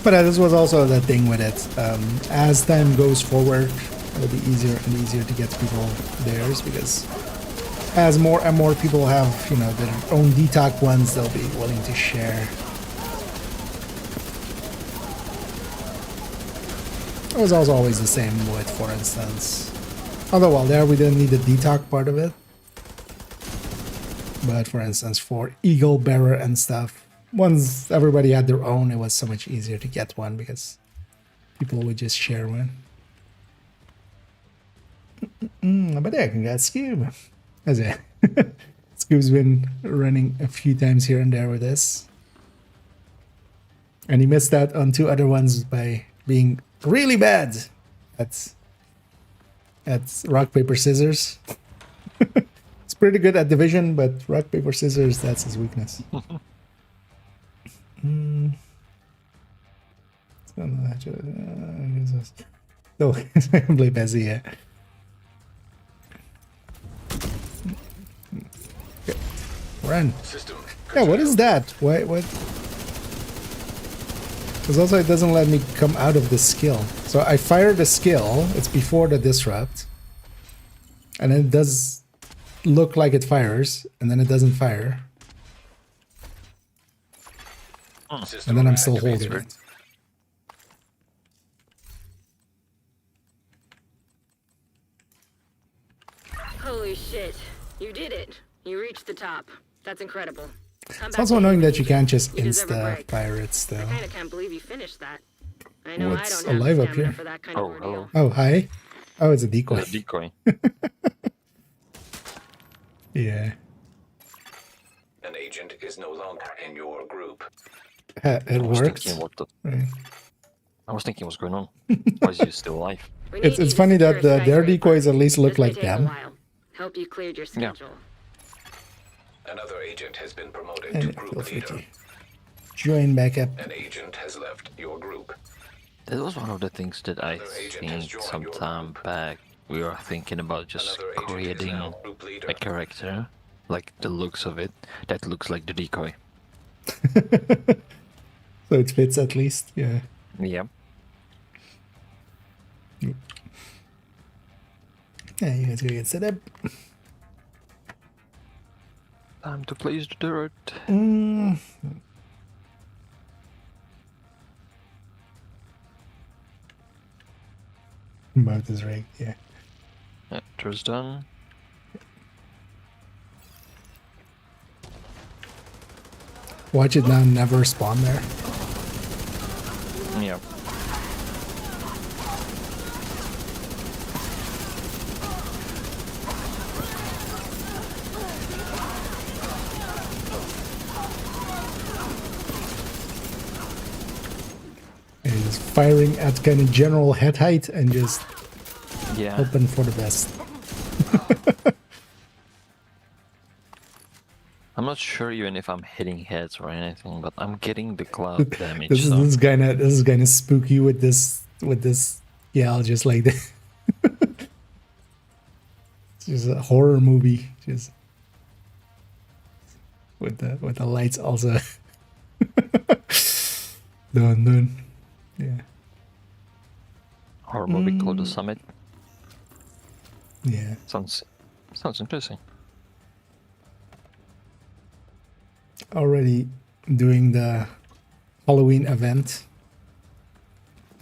But this was also the thing with it. As time goes forward, it'll be easier and easier to get people theirs, because as more and more people have, you know, their own detox ones, they'll be willing to share. It was also always the same with, for instance. Although, well, there we didn't need the detox part of it. But for instance, for Eagle Bearer and stuff, once everybody had their own, it was so much easier to get one because people would just share one. But yeah, congrats, Scoob. That's it. Scoob's been running a few times here and there with this. And he missed out on 2 other ones by being really bad at rock, paper, scissors. It's pretty good at division, but rock, paper, scissors, that's his weakness. No, I can play Bezzy, yeah. Okay. Run. System. Yeah, what is that? What? Because also it doesn't let me come out of the skill. So I fire the skill, it's before the disrupt. And then it does look like it fires, and then it doesn't fire. And then I'm still holding it. Holy shit. You did it. You reached the top. That's incredible. It's also annoying that you can't just You deserve a insta break. fire it still. I kinda can't believe you finished that. I know What's I don't have alive up stamina here? for that kind of ordeal. Oh, hi. Oh, it's a decoy. A decoy. Yeah. An agent is no longer in your group. It I was worked. thinking, what the? Right. I was thinking, what's going on? Why is he still alive? We need It's you to funny secure that a their skyscraper. decoys at least look This may like take a them. while. Hope you cleared your Yeah. schedule. Another agent has been promoted to And group feel free leader. to join back up. An agent has left your group. That was one of the things that I Another agent has think joined some your time group. back we were thinking about just Another agent is creating now group leader. a character, like the looks of it, that looks like the decoy. So it fits at least, yeah. Yeah. Yeah, you guys gotta get set up. Time to place the dirt. Boat is rigged, yeah. Yeah, dirt's done. Watch it now never spawn there. Yeah. Is firing at kind of general head height and just Yeah. hoping for the best. I'm not sure even if I'm hitting heads or anything, but I'm getting the cloud damage. This so is kind of spooky with this. Yeah, I'll just like this. It's just a horror movie, just with the lights also. Done. Yeah. horror movie called The Summit. Yeah. Sounds interesting. Already doing the Halloween event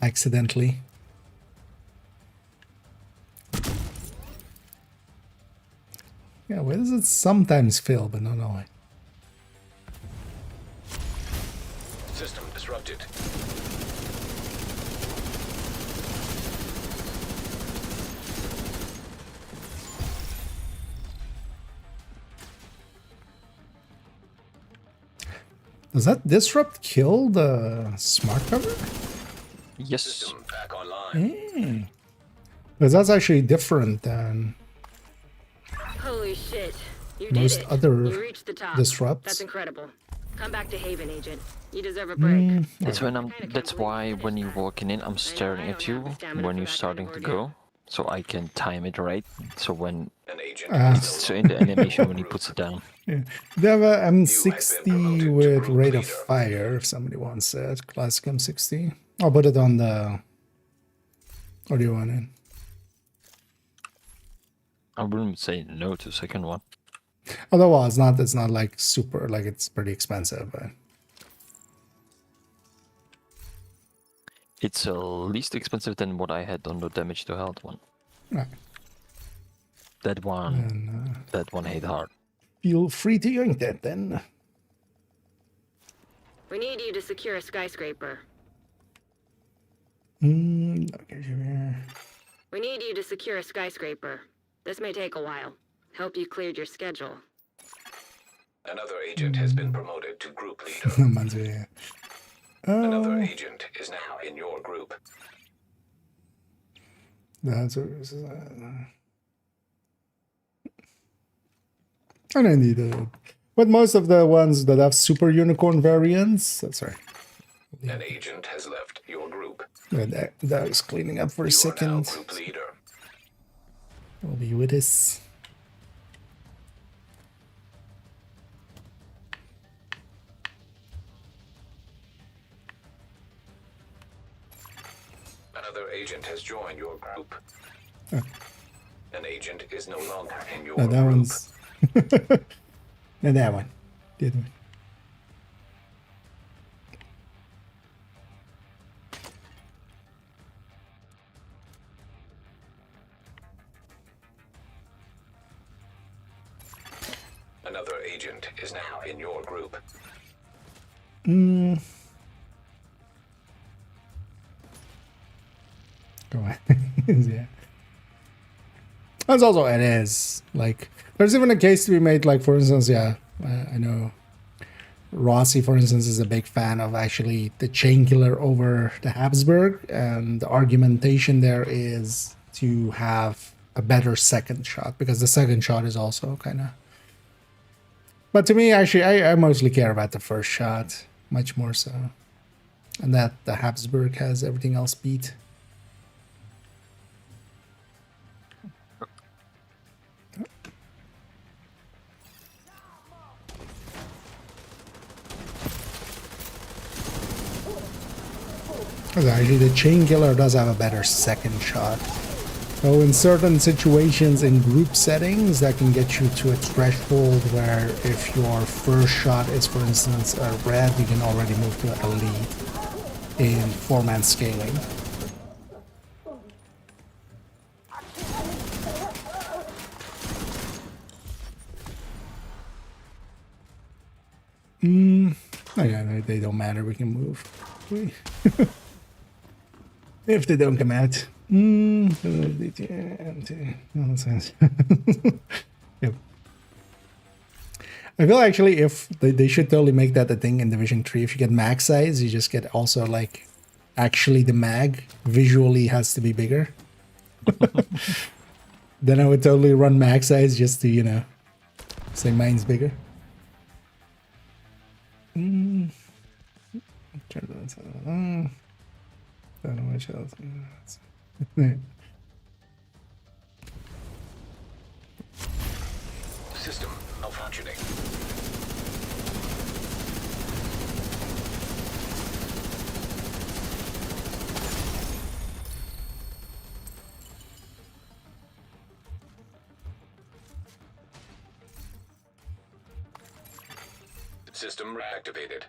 accidentally. Yeah, where does it sometimes fill, but not always? System disrupted. Does that disrupt kill the smart cover? Yes. System back online. Because that's actually different than Holy shit. You most did it. other You reached the top. disrupts. That's incredible. Come back to Haven, Agent. You deserve a break. That's why when you're walking in, I'm staring at you when you're starting to go, so I can time it right. So when An agent is so in the animation when he puts it down. Yeah. They have a M60 promoted to with group rate of leader. fire, if somebody wants it. Classic M60. I'll put it on the... Or do you want it? I wouldn't say no to the second one. Although, well, it's not like super, like it's pretty expensive, but... It's least expensive than what I had on the damage to health one. Right. That one, that one hit hard. Feel free to yoink that then. We need you to secure a skyscraper. Okay, sure. We need you to secure a skyscraper. This may take a while. Hope you cleared your schedule. Another agent has been promoted to group leader. Reminds me, yeah. Another agent is now in your group. That's I don't need it. But most of the ones that have super unicorn variants, that's right. An agent has left your group. That is cleaning up for a You are now second. group leader. Will be with us. Another agent has joined your group. An agent is no longer in your No, that group. one's. No, that one. The other one. Another agent is now in your group. Go on. Yeah. That's also, it is. Like, there's even a case to be made, like, for instance, yeah, I know Rossi, for instance, is a big fan of actually the chain killer over the Habsburg, and the argumentation there is to have a better second shot, because the second shot is also kind of But to me, actually, I mostly care about the first shot, much more so. And that the Habsburg has everything else beat. Actually, the chain killer does have a better second shot. So in certain situations in group settings, that can get you to a threshold where if your first shot is, for instance, a red, you can already move to a lead in 4-man scaling. Oh yeah, they don't matter, we can move. If they don't come out. Nonsense. Yep. I feel actually if they should totally make that a thing in Division 3. If you get mag size, you just get also like actually the mag visually has to be bigger. Then I would totally run mag size just to, you know, say mine's bigger. Turn that on. Don't know much else. System malfunctioning. System reactivated.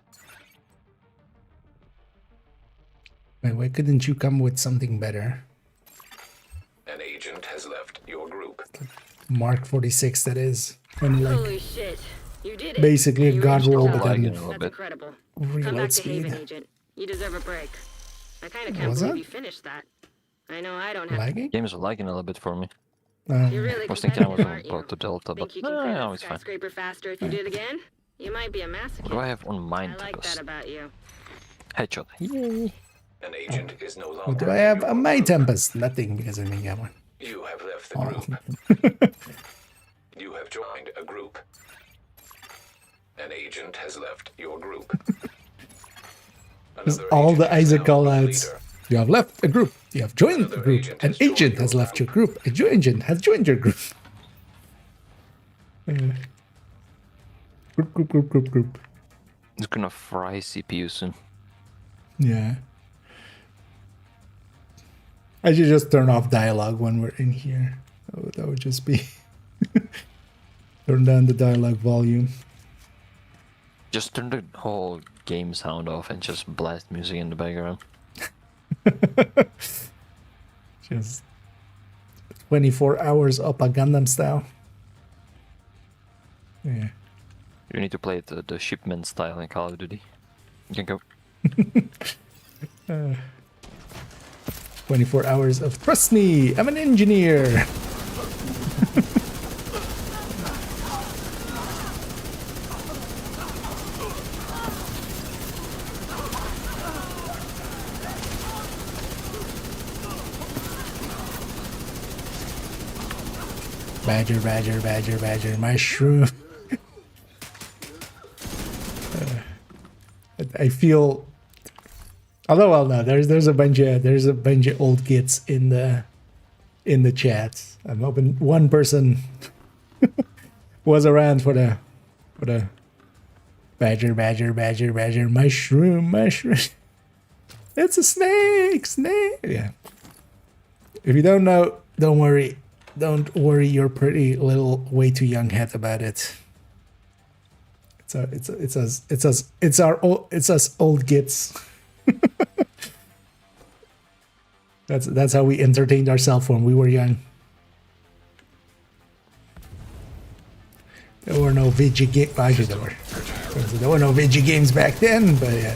Wait, why couldn't you come with something better? An agent has left your group. Mark 46, that is. And like, Holy shit. You did it. basically a You god reached the roll, top. but then Lagging a little That's bit. incredible. Come reload back to speed. Haven, Agent. You deserve a break. I kind of can't Was believe that? you finished that. I know I don't have. Lagging? Games are lagging a little bit for me. You're really I was thinking I was competitive, on aren't you? about the Delta, but Think you can clear no, that it's fine. skyscraper faster if you did again? You might be a masochist. What do I have on mine? I like that about you. Headshot. Yay. An agent is no longer. What do I have in your on my group. Tempest? Nothing, because I didn't get one. You have left the Oh. group. You have joined a group. An agent has left your group. Just Another all agent the is Isaac now callouts. leader. You have left a group. You have joined a Another group. agent An has joined agent your has left your group. group. A agent has joined your group. Group. It's gonna fry CPU soon. Yeah. I should just turn off dialogue when we're in here. That would just be... Turn down the dialogue volume. Just turn the whole game sound off and just blast music in the background. Just 24 hours up a Gundam style. Yeah. You need to play it the shipment style in Call of Duty. You can go. 24 hours of trust me, I'm an engineer. Badger, mushroom. I feel, although well, no, there's a bunch of old gits in the chat. I'm hoping one person was around for the badger, mushroom. It's a snake. Yeah. If you don't know, don't worry. Don't worry your pretty little way too young head about it. It's us old gits. That's how we entertained ourselves when we were young. There were no video games. Actually, there were no video games back then, but yeah.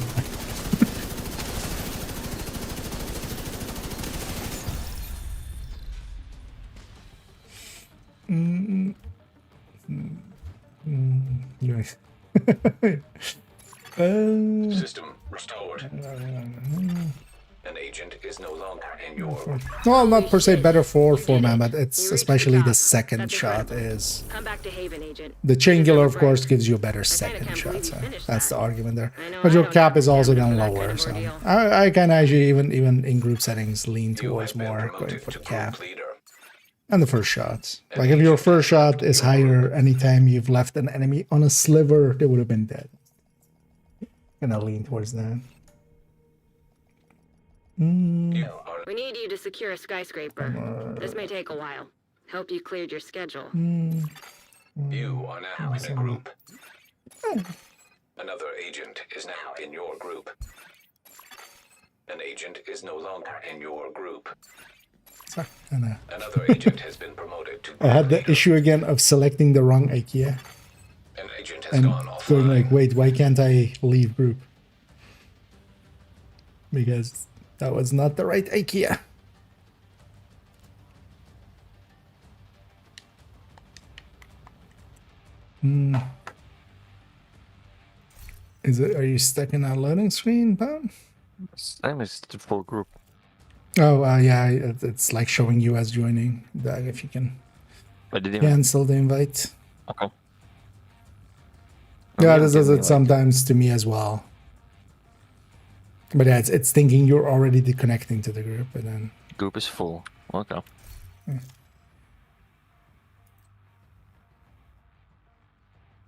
Yes. System restored. An agent is no longer in your for. Well, not per se better for You did four-man, it. but You it's reached especially the top. second That's shot incredible. is. Come back to Haven, Agent. The You chain deserve killer, a of course, break. gives you a better I kinda second can't shot, believe you so finished that's that. the argument there. I know But I your don't cap have is the also stamina then for that lower, kind of so ordeal. I can actually even in group settings lean You towards have been more going promoted for to the cap. group leader. And the first shot. Like if your first shot is higher anytime you've left an enemy on a sliver, they would have been dead. Gonna lean towards that. You are We need you to secure a skyscraper. This may take a while. Hope you cleared your schedule. You are now in a group. Another agent is now in your group. An agent is no longer in your group. Sorry, kinda. Another agent has been promoted to I had the leader. issue again of selecting the wrong IKEA An agent has and gone going offline. like, wait, why can't I leave group? Because that was not the right IKEA. Is it? Are you stuck in that loading screen, Bob? Same as the full group. Oh, yeah, it's like showing you as joining. That if you can I didn't even. cancel the invite. Okay. Yeah, this does it sometimes to me as well. But yeah, it's thinking you're already deconnecting to the group, and then Group is full. Okay.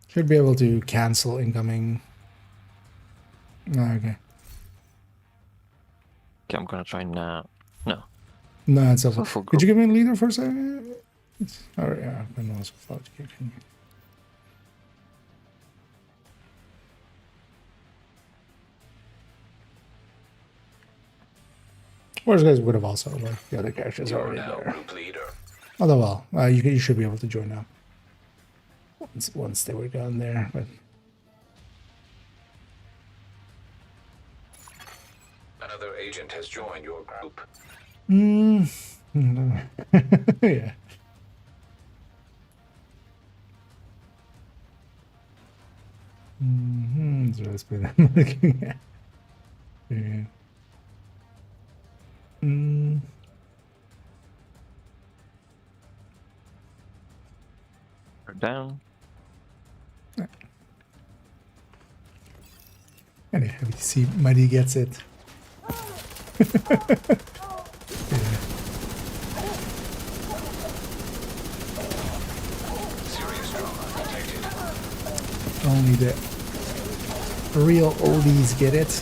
should be able to cancel incoming. Oh, okay. Okay, I'm gonna try now. No. No, it's over. Full Could you give me a leader for a second? Oh yeah, I know it's a Whereas guys would have also like the other characters You are already now there. group leader. Although well, you should be able to join now. Once they were gone there, but Another agent has joined your group. yeah. So that's what I'm looking at. Yeah. We're down. And happy to see Muddy gets it. Serious trauma detected. Only the real oldies get it.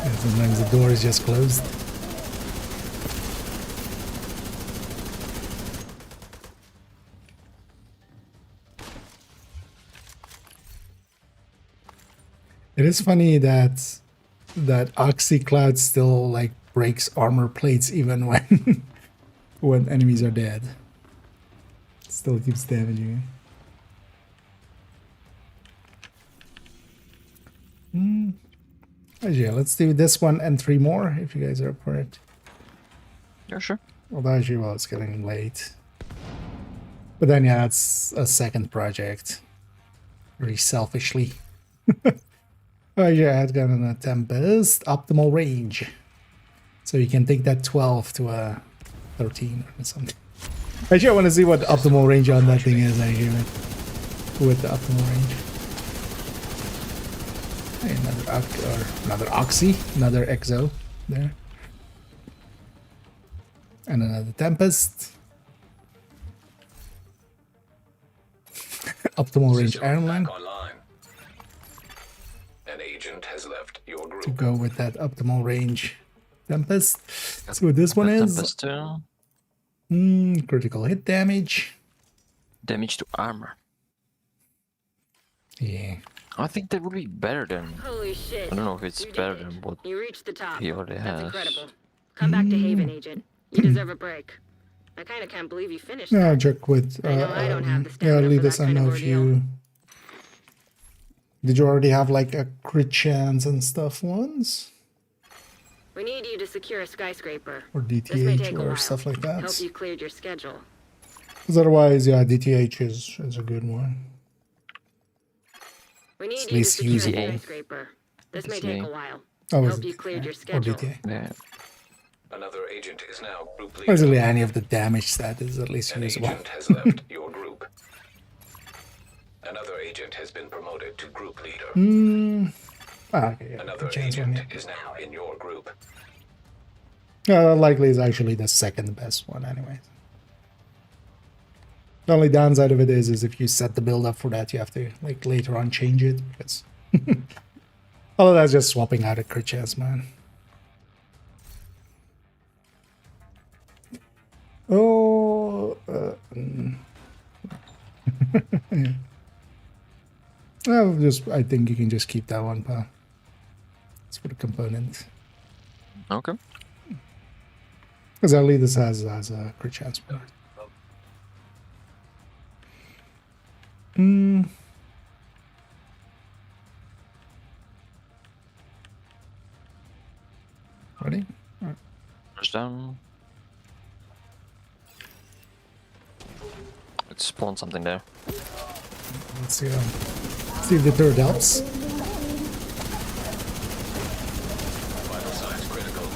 And sometimes the door is just closed. It is funny that Oxycloud still like breaks armor plates even when when enemies are dead. Still keeps damaging it. Yeah, let's do this one and 3 more if you guys are up for it. Yeah, sure. Although actually, well, it's getting late. But then yeah, that's a second project. Very selfishly. Oh yeah, I've got a Tempest optimal range, so you can take that 12 to a 13 or something. Actually, I want to see what the optimal range on that thing is. Actually, with the optimal range. Hey, another Oxy, another Exo there, and another Tempest. Optimal range System Iron back Line. online. An agent has left your To group. go with that optimal range Tempest. Let's see what this one is. Tempest too. Critical hit damage. Damage to armor. Yeah. I think that would be better than. Holy shit. I don't know if it's You did better it. than what You reached the top. he already That's has. incredible. Come back to Haven, Agent. You deserve a break. I kind of can't believe you finished Yeah, that. check with. I know I don't have the Yeah, stamina leave for this. that I kind of know if ordeal. you. Did you already have like a crit chance and stuff once? We need you to secure a skyscraper. Or This may take DTH a or while. stuff like that? Hope you cleared your schedule. Because otherwise, yeah, DTH is a good one. We need It's you to least secure the usable. skyscraper. This may take a while. Oh, is Hope it? you cleared Yeah. your Or schedule. DTA. Yeah. Another agent is now group leader. Basically, any of the damage stat is at least An usable. agent has left your group. Another agent has been promoted to group leader. Okay, yeah. Another Good chance one, agent is now in your group. yeah. Likely is actually the second best one, anyways. The only downside of it is if you set the build up for that, you have to like later on change it because all of that's just swapping out a crit chance, man. Oh, yeah. I think you can just keep that one, pal. It's for the component. Okay. Because at least this has a crit chance for it. Ready? Push down. Let's spawn something there. Let's see if the third helps. Vital signs critical.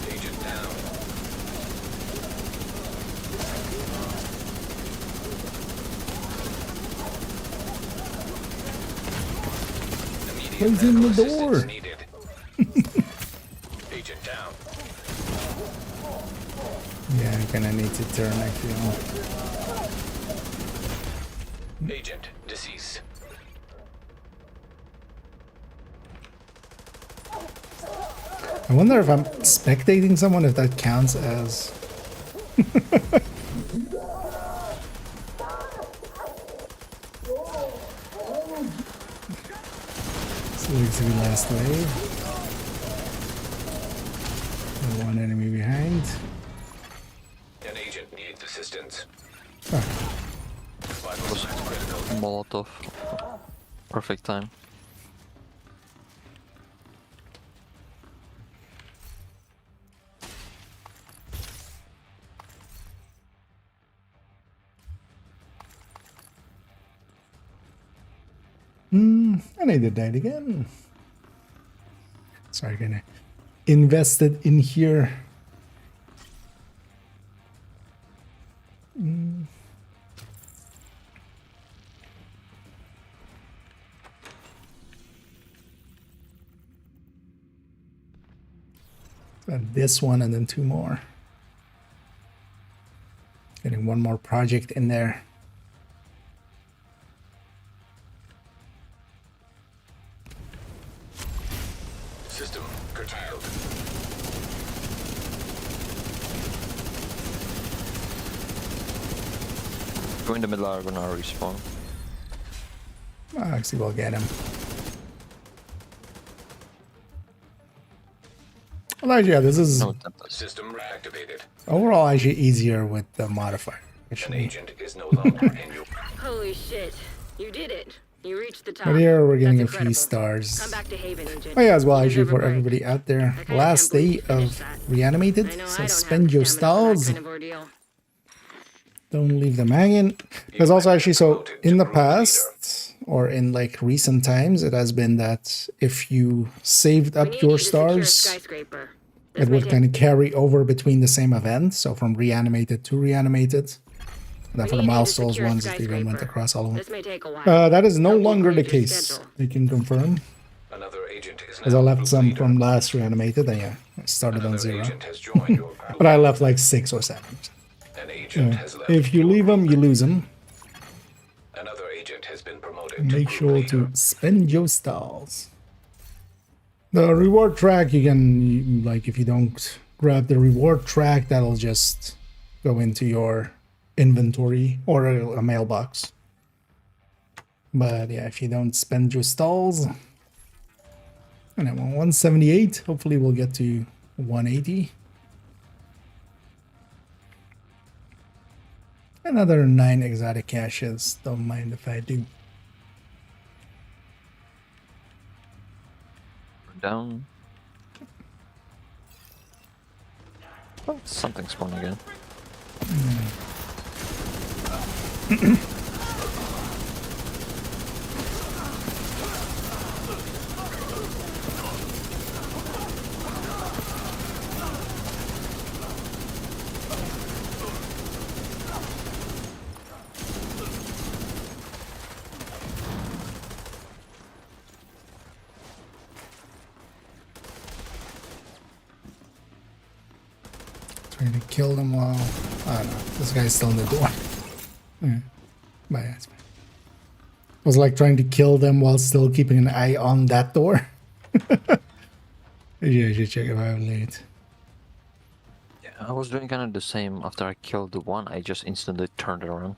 Agent down. Immediate Close in the medical door. assistance needed. Agent down. Yeah, I'm gonna need to turn, I feel. Agent deceased. I wonder if I'm spectating someone, if that counts as... So looks to be last wave. One enemy behind. An agent needs assistance. Ah, Vital signs critical. Molotov. Perfect time. and I did that again. Sorry, gonna invest it in here. And this one and then two more. Getting one more project in there. System curtailed. Go in the middle, are gonna respawn. Actually, we'll get him. Well, actually, yeah, this is No, Tempest. System reactivated. overall actually easier with the modifier. An Actually. agent is no longer in your. Holy shit. You did it. You reached the top. But here we're getting That's a few incredible. stars. Come back to Haven, Agent. Oh yeah, as well You actually deserve a for break. everybody out there. I kinda Last can't believe day you finished of that. reanimated. I know I So don't spend have your the stamina for that stalls. kind of ordeal. Don't leave them hanging. Because also actually, so in the past or in like recent times, it has been that if you saved We up need your you to secure a stars, skyscraper. This it may would take- kind of carry over between the same event. So from reanimated to reanimated. And then We for the need you to milestones secure a ones, it even went skyscraper. across all of them. This may take a while. That is no Hope you longer the cleared your case. schedule. I can confirm. Another agent is Because I now left group some leader. from last reanimated, and yeah, I started on Another 0. agent has joined your group. But I left like 6 or 7. An agent has left. If you your leave them, group. you lose them. Another agent has been promoted. Make to group sure leader. to spend your stalls. The reward track, you can, like, if you don't grab the reward track, that'll just go into your inventory or a mailbox. But yeah, if you don't spend your stalls, And I'm on 178. Hopefully we'll get to 180. Another 9 exotic caches. Don't mind if I do. Down. Oh, something spawned again. Trying to kill them while... Oh no, this guy's still in the door. Okay. Bye, that's fine. I was like trying to kill them while still keeping an eye on that door. Yeah, I should check if I'm late. Yeah, I was doing kind of the same. After I killed the one, I just instantly turned it around.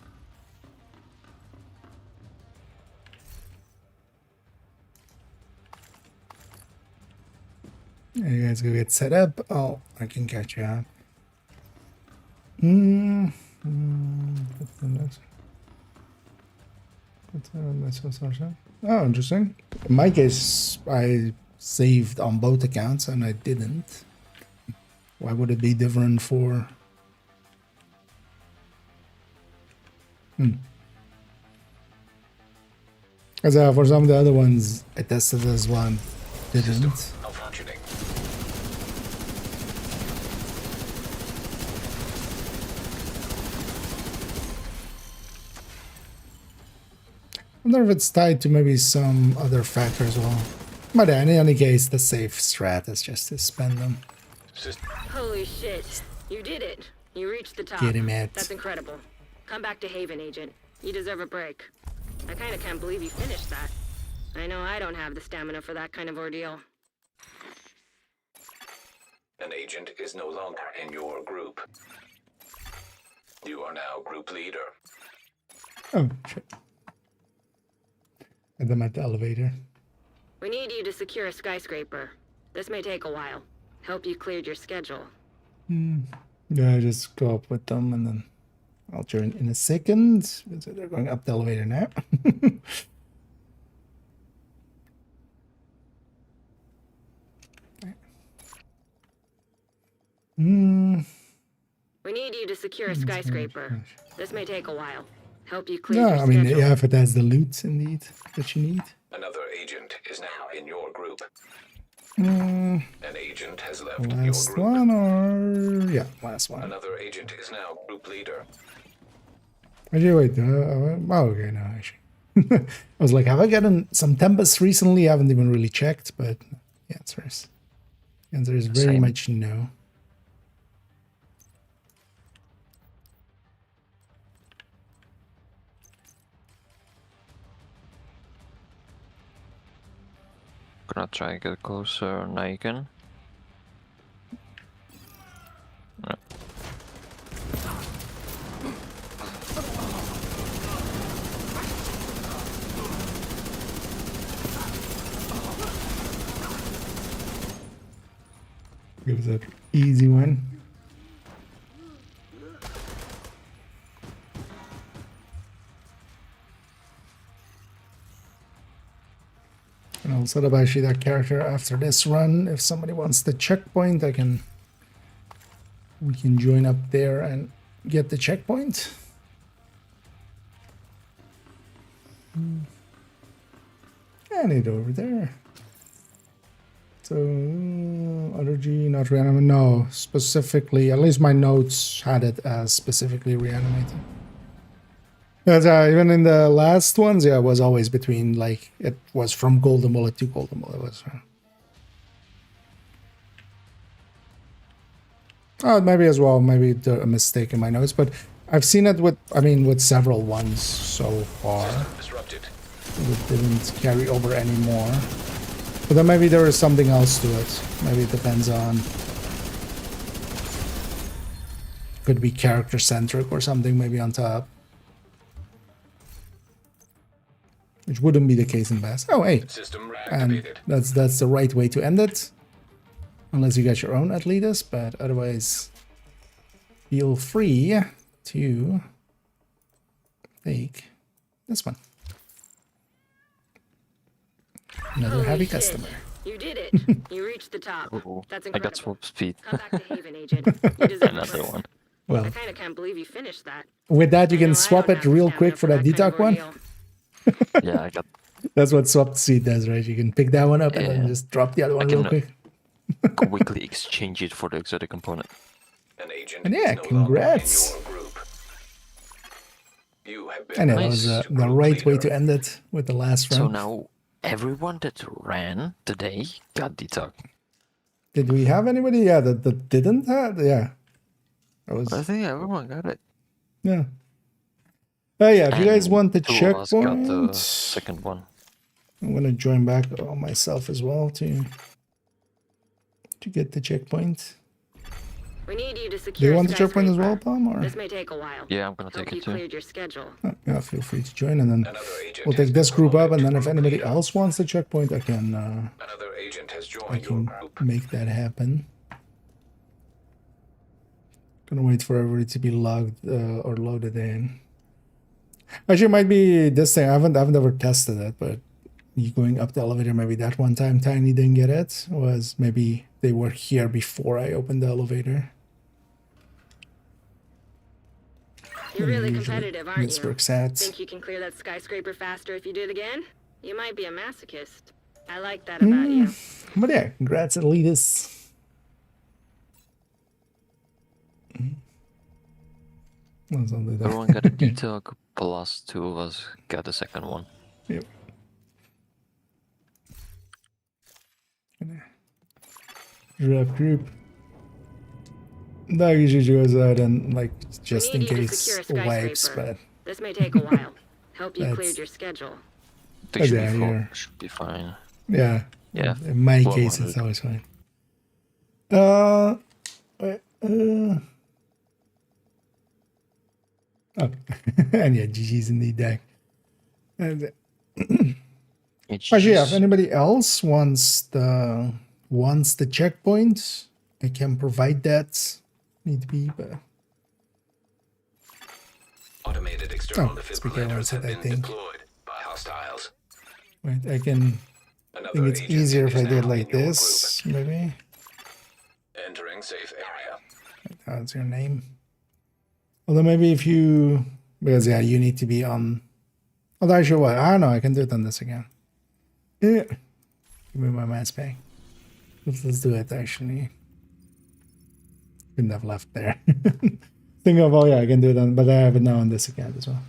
You guys go get set up. Oh, I can catch you up. Oh, interesting. In my case, I saved on both accounts and I didn't. Why would it be different for... Because for some of the other ones, I tested as one, didn't. Malfunctioning. I wonder if it's tied to maybe some other factor as well. But in any case, the safe strat is just to spend them. Holy shit. You did it. You reached the top. Get him out. That's incredible. Come back to Haven, Agent. You deserve a break. I kinda can't believe you finished that. I know I don't have the stamina for that kind of ordeal. An agent is no longer in your group. You are now group leader. Oh, shit. And them at the elevator. We need you to secure a skyscraper. This may take a while. Hope you cleared your schedule. Yeah, I just go up with them and then I'll join in a second. So they're going up the elevator now. We need you to secure a skyscraper. This may take a while. Hope you cleared No, your I mean, schedule. yeah, if it has the loot indeed that you need. Another agent is now in your group. An agent has left your Last group. one or... Yeah, last one. Another agent is now group leader. Actually, wait. Oh, okay, no, actually. I was like, have I gotten some Tempest recently? I haven't even really checked, but the answer is very Same. much no. Gonna try and get closer. Now you can. No. Give us that easy one. And I'll set up actually that character after this run. If somebody wants the checkpoint, we can join up there and get the checkpoint. And it over there. So other G, not reanimated. No, specifically, at least my notes had it as specifically reanimated. Because even in the last ones, yeah, it was always between, like, it was from Golden Bullet to Golden Bullet. It was, oh, maybe as well, maybe a mistake in my notes, but I've seen it with, I mean, with several ones so far. Disrupted. It didn't carry over anymore. But then maybe there is something else to it. Maybe it depends on... Could be character-centric or something maybe on top. which wouldn't be the case in Bass. Oh, hey, System and reactivated. that's the right way to end it, unless you got your own Atletus, but otherwise, feel free to take this one. Another Holy happy shit. customer. You did it. You reached the top. Oh, That's I incredible. got swap speed. Come back to Haven, Agent. You deserve a Another break. one. Well, I kind of can't believe you finished that. with that, you I know can I swap don't it have real stamina quick for that kind of detox one. ordeal. Yeah, I got. That's what swapped seed does, right? You can pick that one up and then Yeah. just drop the other one can, real quick. Quickly exchange it for the exotic component. An agent And yeah, is no congrats. longer in your group. You have been And yeah, that Nice. was raised to the group right way leader. to end it with the last So round. now everyone that ran today got detox. Did we have anybody? Yeah, that didn't have. Yeah, that was. I think everyone got it. Yeah. Oh yeah, if you guys And want the 2 of us got the checkpoint, second one. I'm gonna join back myself as well to get the checkpoint. We need you to Do secure you a want the checkpoint as well, skyscraper. Palm? Or This may take a while. Yeah, I'm gonna Hope take you it too. cleared your schedule. yeah, feel free to join, and then Another agent we'll has take this been group up, promoted and then to if group anybody leader. else wants the checkpoint, I can Another agent has joined your group. make that happen. Gonna wait for everybody to be logged or loaded in. Actually, it might be this thing. I've never tested it, but you going up the elevator, maybe that one time Tiny didn't get it, was maybe they were here before I opened the elevator. You're really Usually competitive, aren't this you? works out. Think you can clear that skyscraper faster if you do it again? You might be a masochist. I like that about you. But yeah, congrats, Elitist. That's only that. Everyone got a detox, plus 2 of us got the second one. Yep. Drop group. That usually goes out and like just We in need you to case secure a wipes, skyscraper. but This may take a while. Hope you That's- cleared your schedule. They should, yeah, be here. should be fine. yeah. Yeah. In my Well, case, well, it's always fine. Oh. And yeah, GG's in the deck. And It's actually, yeah, if just- anybody else wants the checkpoint, I can provide that. Need be, but Automated external speaking of defibrillators have it, I been think. deployed by hostiles. wait, I can. I Another think it's agent easier if is I do it now like in your this, maybe. group. Entering safe area. That's your name. Although maybe if you, because yeah, you need to be on. Although actually, what? I don't know. I can do it on this again. Yeah. Give me my mask back. Let's do it actually. Couldn't have left there. Think of, oh yeah, I can do it on, but I have it now on this account as well.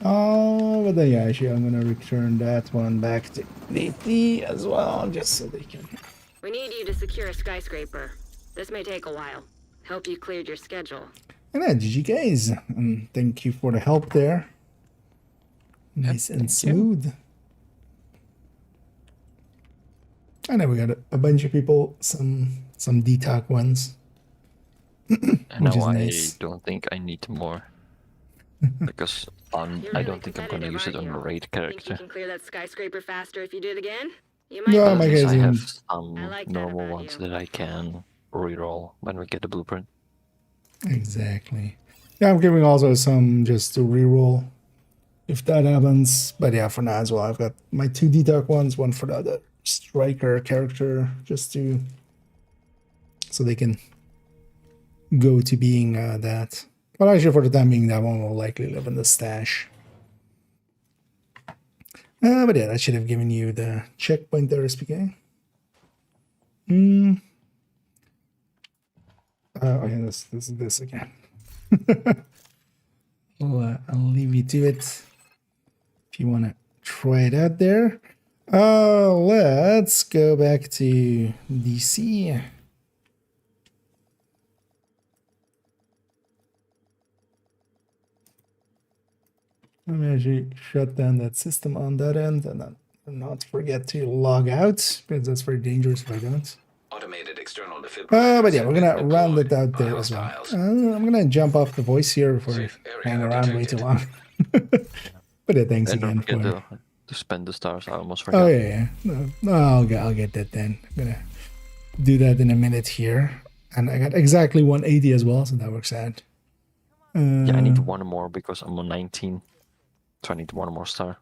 Oh, but then yeah, actually, I'm gonna return that one back to DT as well, just so they can. We need you to secure a skyscraper. This may take a while. Hope you cleared your schedule. And then GG guys, and thank you for the help there. Nice and smooth. And then we got a bunch of people, some detox ones. And which now is I nice. don't think I need more. Because You're I really don't think I'm gonna use it on competitive, a aren't raid Think you character. can clear that skyscraper faster if you do it again? You might Yeah, be- my At least guys I have even- some I like that normal about ones you. that I can reroll when we get the blueprint. Exactly. Yeah, I'm giving also some just to reroll if that happens. But yeah, for now as well, I've got my 2 detox ones, one for the other striker character, just to so they can go to being that. But actually, for the time being, that one will likely live in the stash. But yeah, that should have given you the checkpoint there, SPK. Okay, this is this again. I'll leave you to it if you want to try it out there. Let's go back to DC. Let me actually shut down that system on that end and then not forget to log out, because that's very dangerous if I don't. Automated external defibrillators. But yeah, have we're been gonna round it deployed out by there as well. hostiles. I'm gonna jump off the voice here for Safe area hang around way too detected. long. But yeah, thanks And don't again forget for to spend the stars. I almost Oh forgot. yeah. No, I'll get that then. I'm gonna do that in a minute here, and I got exactly 180 as well, so that works out. Yeah, I need one more because I'm on 19, so I need one more star.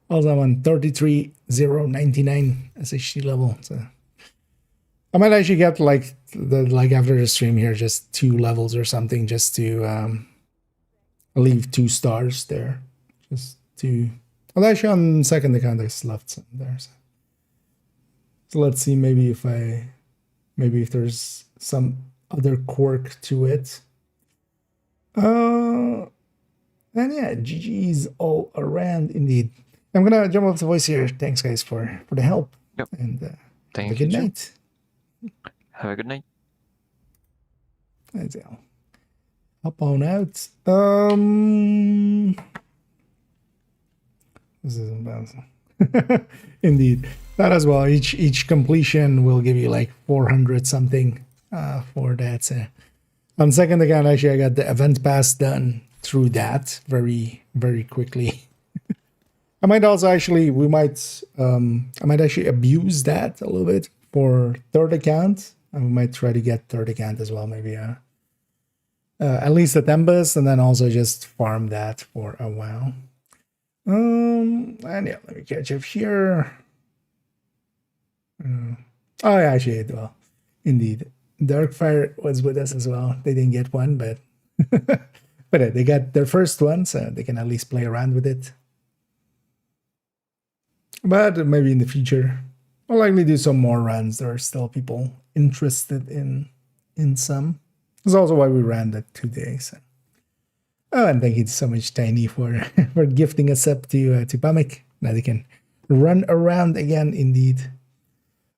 Also, I'm on 33,099 SHT level, so I might actually get like after the stream here, just 2 levels or something, just to leave 2 stars there, just to. Well, actually, on second account, I left some there. So let's see, maybe if there's some other quirk to it. And yeah, GG's all around indeed. I'm gonna jump off the voice here. Thanks, guys, for the help. Yep. And have a Thank good you. night. Have a good night. Let's go. Hop on out. This is embarrassing. Indeed, that as well. Each completion will give you like 400 something for that. So on second account, actually, I got the event pass done through that very quickly. I might also actually I might actually abuse that a little bit for third account. I might try to get third account as well, maybe at least the Tempest, and then also just farm that for a while. And yeah, let me catch up here. Oh, yeah, actually, well, indeed, Darkfire was with us as well. They didn't get one, but but they got their first one, so they can at least play around with it. But maybe in the future, I'll likely do some more runs. There are still people interested in some. That's also why we ran that 2 days. Oh, and thank you so much, Tiny, for gifting us up to Pamek. Now they can run around again, indeed.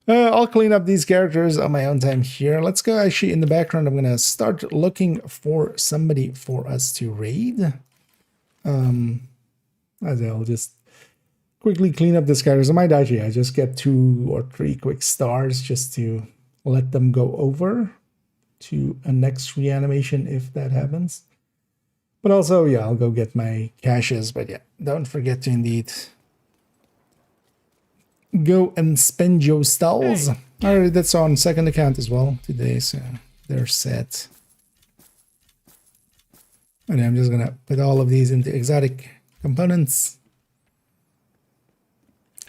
I'll clean up these characters on my own time here. Let's go actually in the background. I'm going to start looking for somebody for us to raid. I'll just quickly clean up these characters. I might actually I just get 2 or 3 quick stars just to let them go over to a next reanimation if that happens. But also, yeah, I'll go get my caches. But yeah, don't forget to indeed go and spend your stalls. Alright, that's on second account as well today, so they're set. And I'm just gonna put all of these into exotic components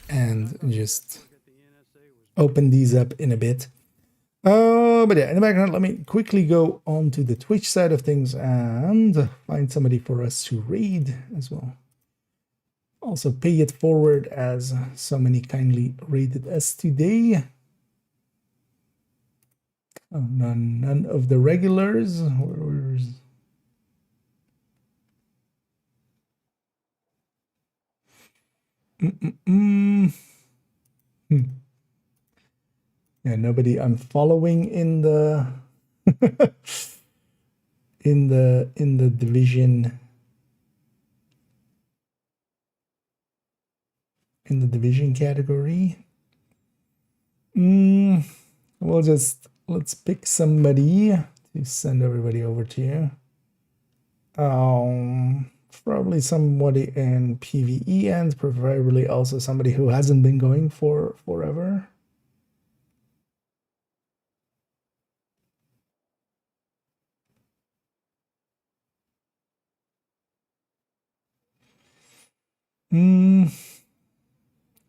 and just open these up in a bit. But yeah, in the background, let me quickly go on to the Twitch side of things and find somebody for us to raid as well. Also pay it forward as so many kindly raided us today. Oh, none of the regulars. Yeah, nobody I'm following in the in the division category. Let's pick somebody to send everybody over to. Probably somebody in PvE and preferably also somebody who hasn't been going for forever.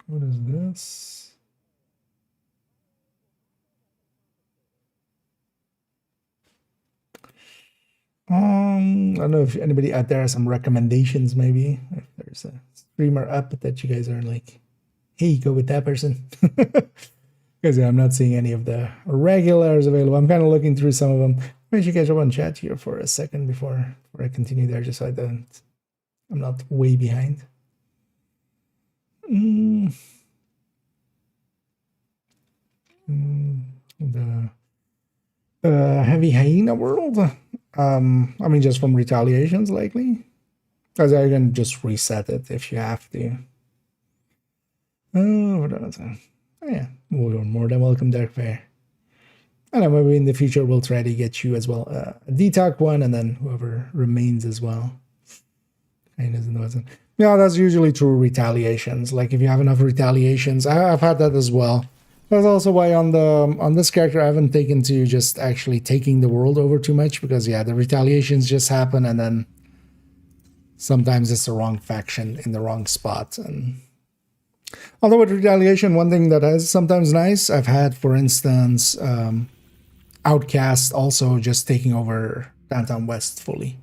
What is this? I don't know if anybody out there has some recommendations, maybe. If there's a streamer up that you guys are like, hey, go with that person. Because I'm not seeing any of the regulars available. I'm kind of looking through some of them. Maybe you guys are on chat here for a second before I continue there, just so I'm not way behind. The heavy hyena world. I mean, just from retaliations, likely, because I can just reset it if you have to. Oh, yeah, you're more than welcome, Darkfire. And then maybe in the future we'll try to get you as well a DTOC one, and then whoever remains as well. But Yeah, that's usually through retaliations. Like if you have enough retaliations, I've had that as well. That's also why on this character I haven't taken to just actually taking the world over too much, because yeah, the retaliations just happen, and then sometimes it's the wrong faction in the wrong spot. And although with retaliation, one thing that is sometimes nice, I've had, for instance, Outcast also just taking over Downtown West fully.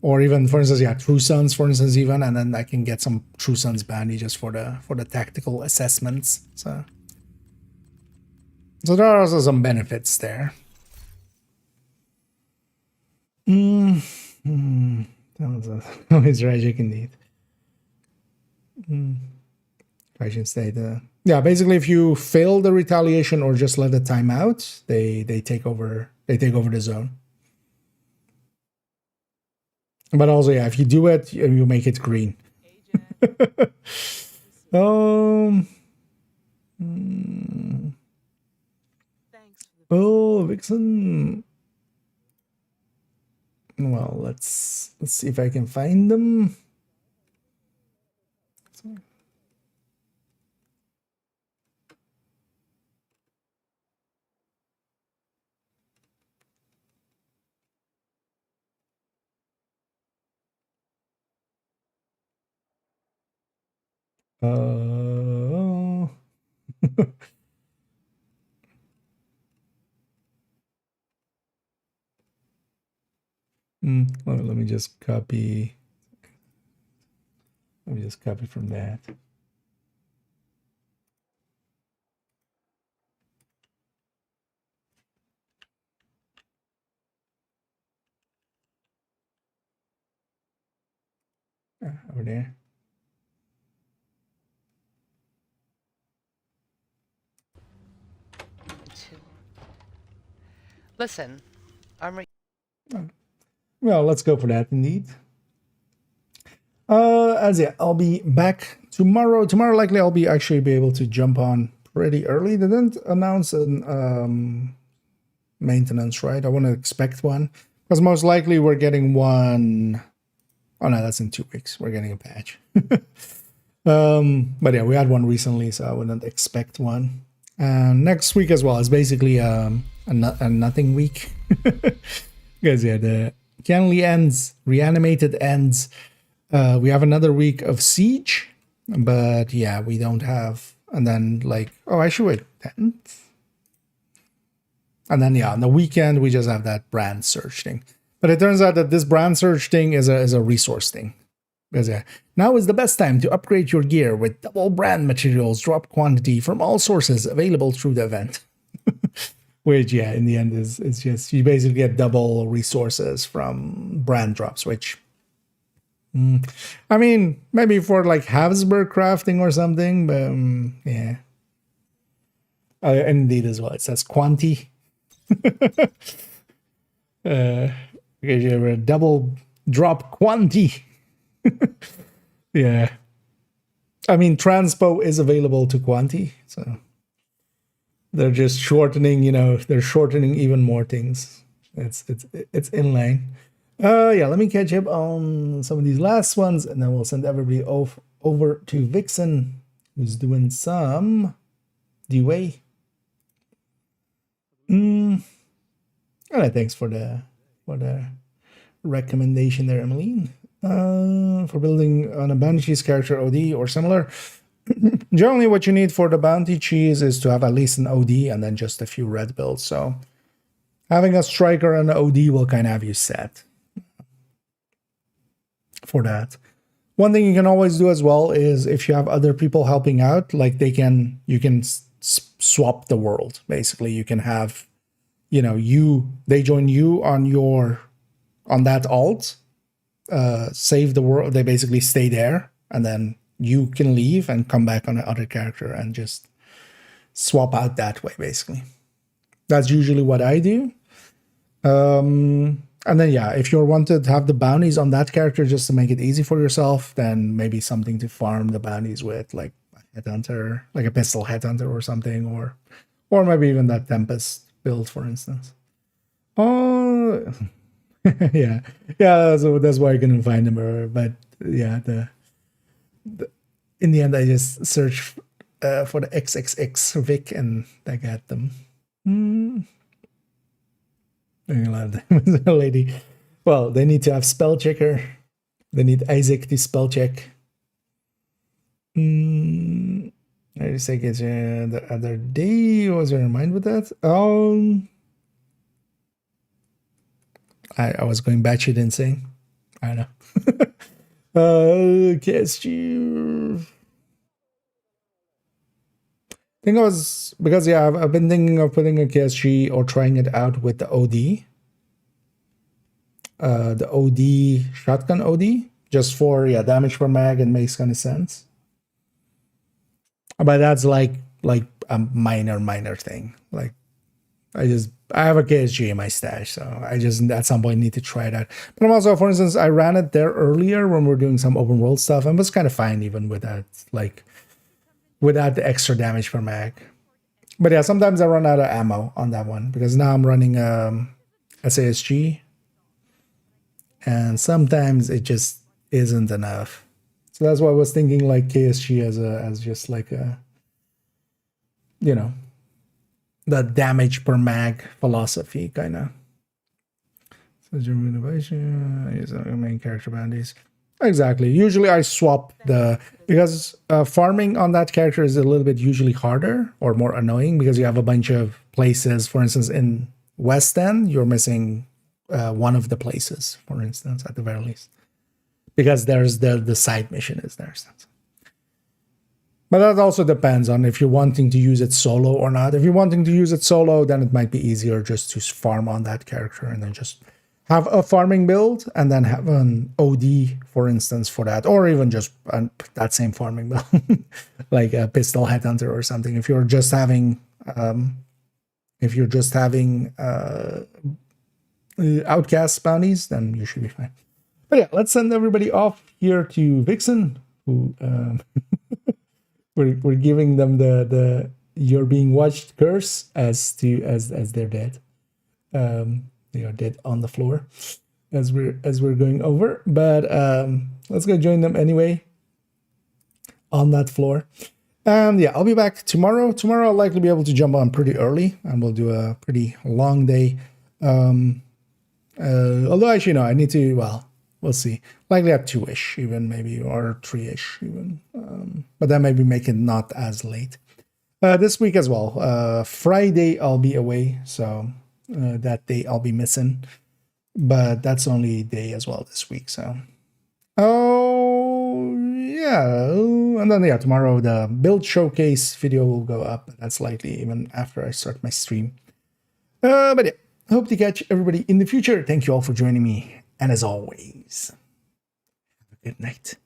Or even, for instance, yeah, True Sons, for instance, even, and then I can get some True Sons bounty just for the tactical assessments. So there are also some benefits there. That was tragic indeed. I should say yeah, basically if you fail the retaliation or just let the time out, they take over the zone. But also, yeah, if you do it, you make it green. Oh, Vixen. Well, let's see if I can find them. Let me just copy. Let me just copy from that. Over there. Listen, well, let's go for that indeed. As yeah, I'll be back tomorrow. Tomorrow, likely, I'll be able to jump on pretty early. They didn't announce an maintenance, right? I want to expect one, because most likely we're getting one. Oh no, that's in 2 weeks. We're getting a patch. But yeah, we had one recently, so I wouldn't expect one. And next week as well is basically a nothing week. Because yeah, the Canley ends, Reanimated ends. We have another week of Siege, but yeah, we don't have. And then like, oh, actually wait, 10th. And then yeah, on the weekend we just have that brand search thing. But it turns out that this brand search thing is a resource thing. Because yeah, now is the best time to upgrade your gear with double brand materials, drop quantity from all sources available through the event. Which yeah, in the end is just you basically get double resources from brand drops, which I mean maybe for like Habsburg crafting or something, but yeah. Indeed as well, it says quanti. Because you have a double drop quanti. Yeah, I mean transpo is available to quanti, so they're just shortening. They're shortening even more things. It's inline. Yeah, let me catch up on some of these last ones, and then we'll send everybody over to Vixen, who's doing some DUA. And thanks for the recommendation there, Emmeline. For building on a bounty cheese character OD or similar. Generally what you need for the bounty cheese is to have at least an OD and then just a few red builds. So having a striker and an OD will kind of have you set for that. One thing you can always do as well is if you have other people helping out, like you can swap the world. Basically, you can have, they join you on that alt. Save the world, they basically stay there, and then you can leave and come back on another character and just swap out that way, basically. That's usually what I do. And then yeah, if you want to have the bounties on that character just to make it easy for yourself, then maybe something to farm the bounties with, like a headhunter, like a pistol headhunter or something, or maybe even that Tempest build, for instance. Yeah, so that's why I couldn't find them. But yeah, in the end, I just searched for the XXX Vic and I got them. Lady. Well, they need to have spell checker. They need Isaac to spell check. I just think it's the other day. Was I remind with that? I was going batshit insane. I know. KSG. I think I was because I've been thinking of putting a KSG or trying it out with the OD. The OD shotgun OD just for damage per mag and makes kind of sense. But that's like a minor thing. Like I have a KSG in my stash, so I just at some point need to try it out. But I'm also, for instance, I ran it there earlier when we were doing some open world stuff and was kind of fine even with that, like without the extra damage per mag. But yeah, sometimes I run out of ammo on that one because now I'm running SASG, and sometimes it just isn't enough. So that's why I was thinking like KSG as just like a, you know, the damage per mag philosophy kind of. So innovation is main character bounties. Exactly. Usually I swap because farming on that character is a little bit usually harder or more annoying because you have a bunch of places. For instance, in West End, you're missing one of the places, for instance, at the very least. Because there's the side mission is there. But that also depends on if you're wanting to use it solo or not. If you're wanting to use it solo, then it might be easier just to farm on that character and then just have a farming build and then have an OD, for instance, for that, or even just that same farming build, like a pistol headhunter or something. If you're just having, outcast bounties, then you should be fine. But yeah, let's send everybody off here to Vixen, who we're giving them the you're being watched curse as they're dead. They are dead on the floor as we're going over. But let's go join them anyway on that floor. And yeah, I'll be back tomorrow. Tomorrow I'll likely be able to jump on pretty early and we'll do a pretty long day. Although actually no, I need to, well, we'll see. Likely at 2-ish even maybe, or 3-ish even. But that maybe make it not as late. This week as well. Friday I'll be away, so that day I'll be missing. But that's only day as well this week, so. Oh, yeah. And then, yeah, tomorrow the build showcase video will go up. That's likely even after I start my stream. But yeah, hope to catch everybody in the future. Thank you all for joining me. And as always, have a good night.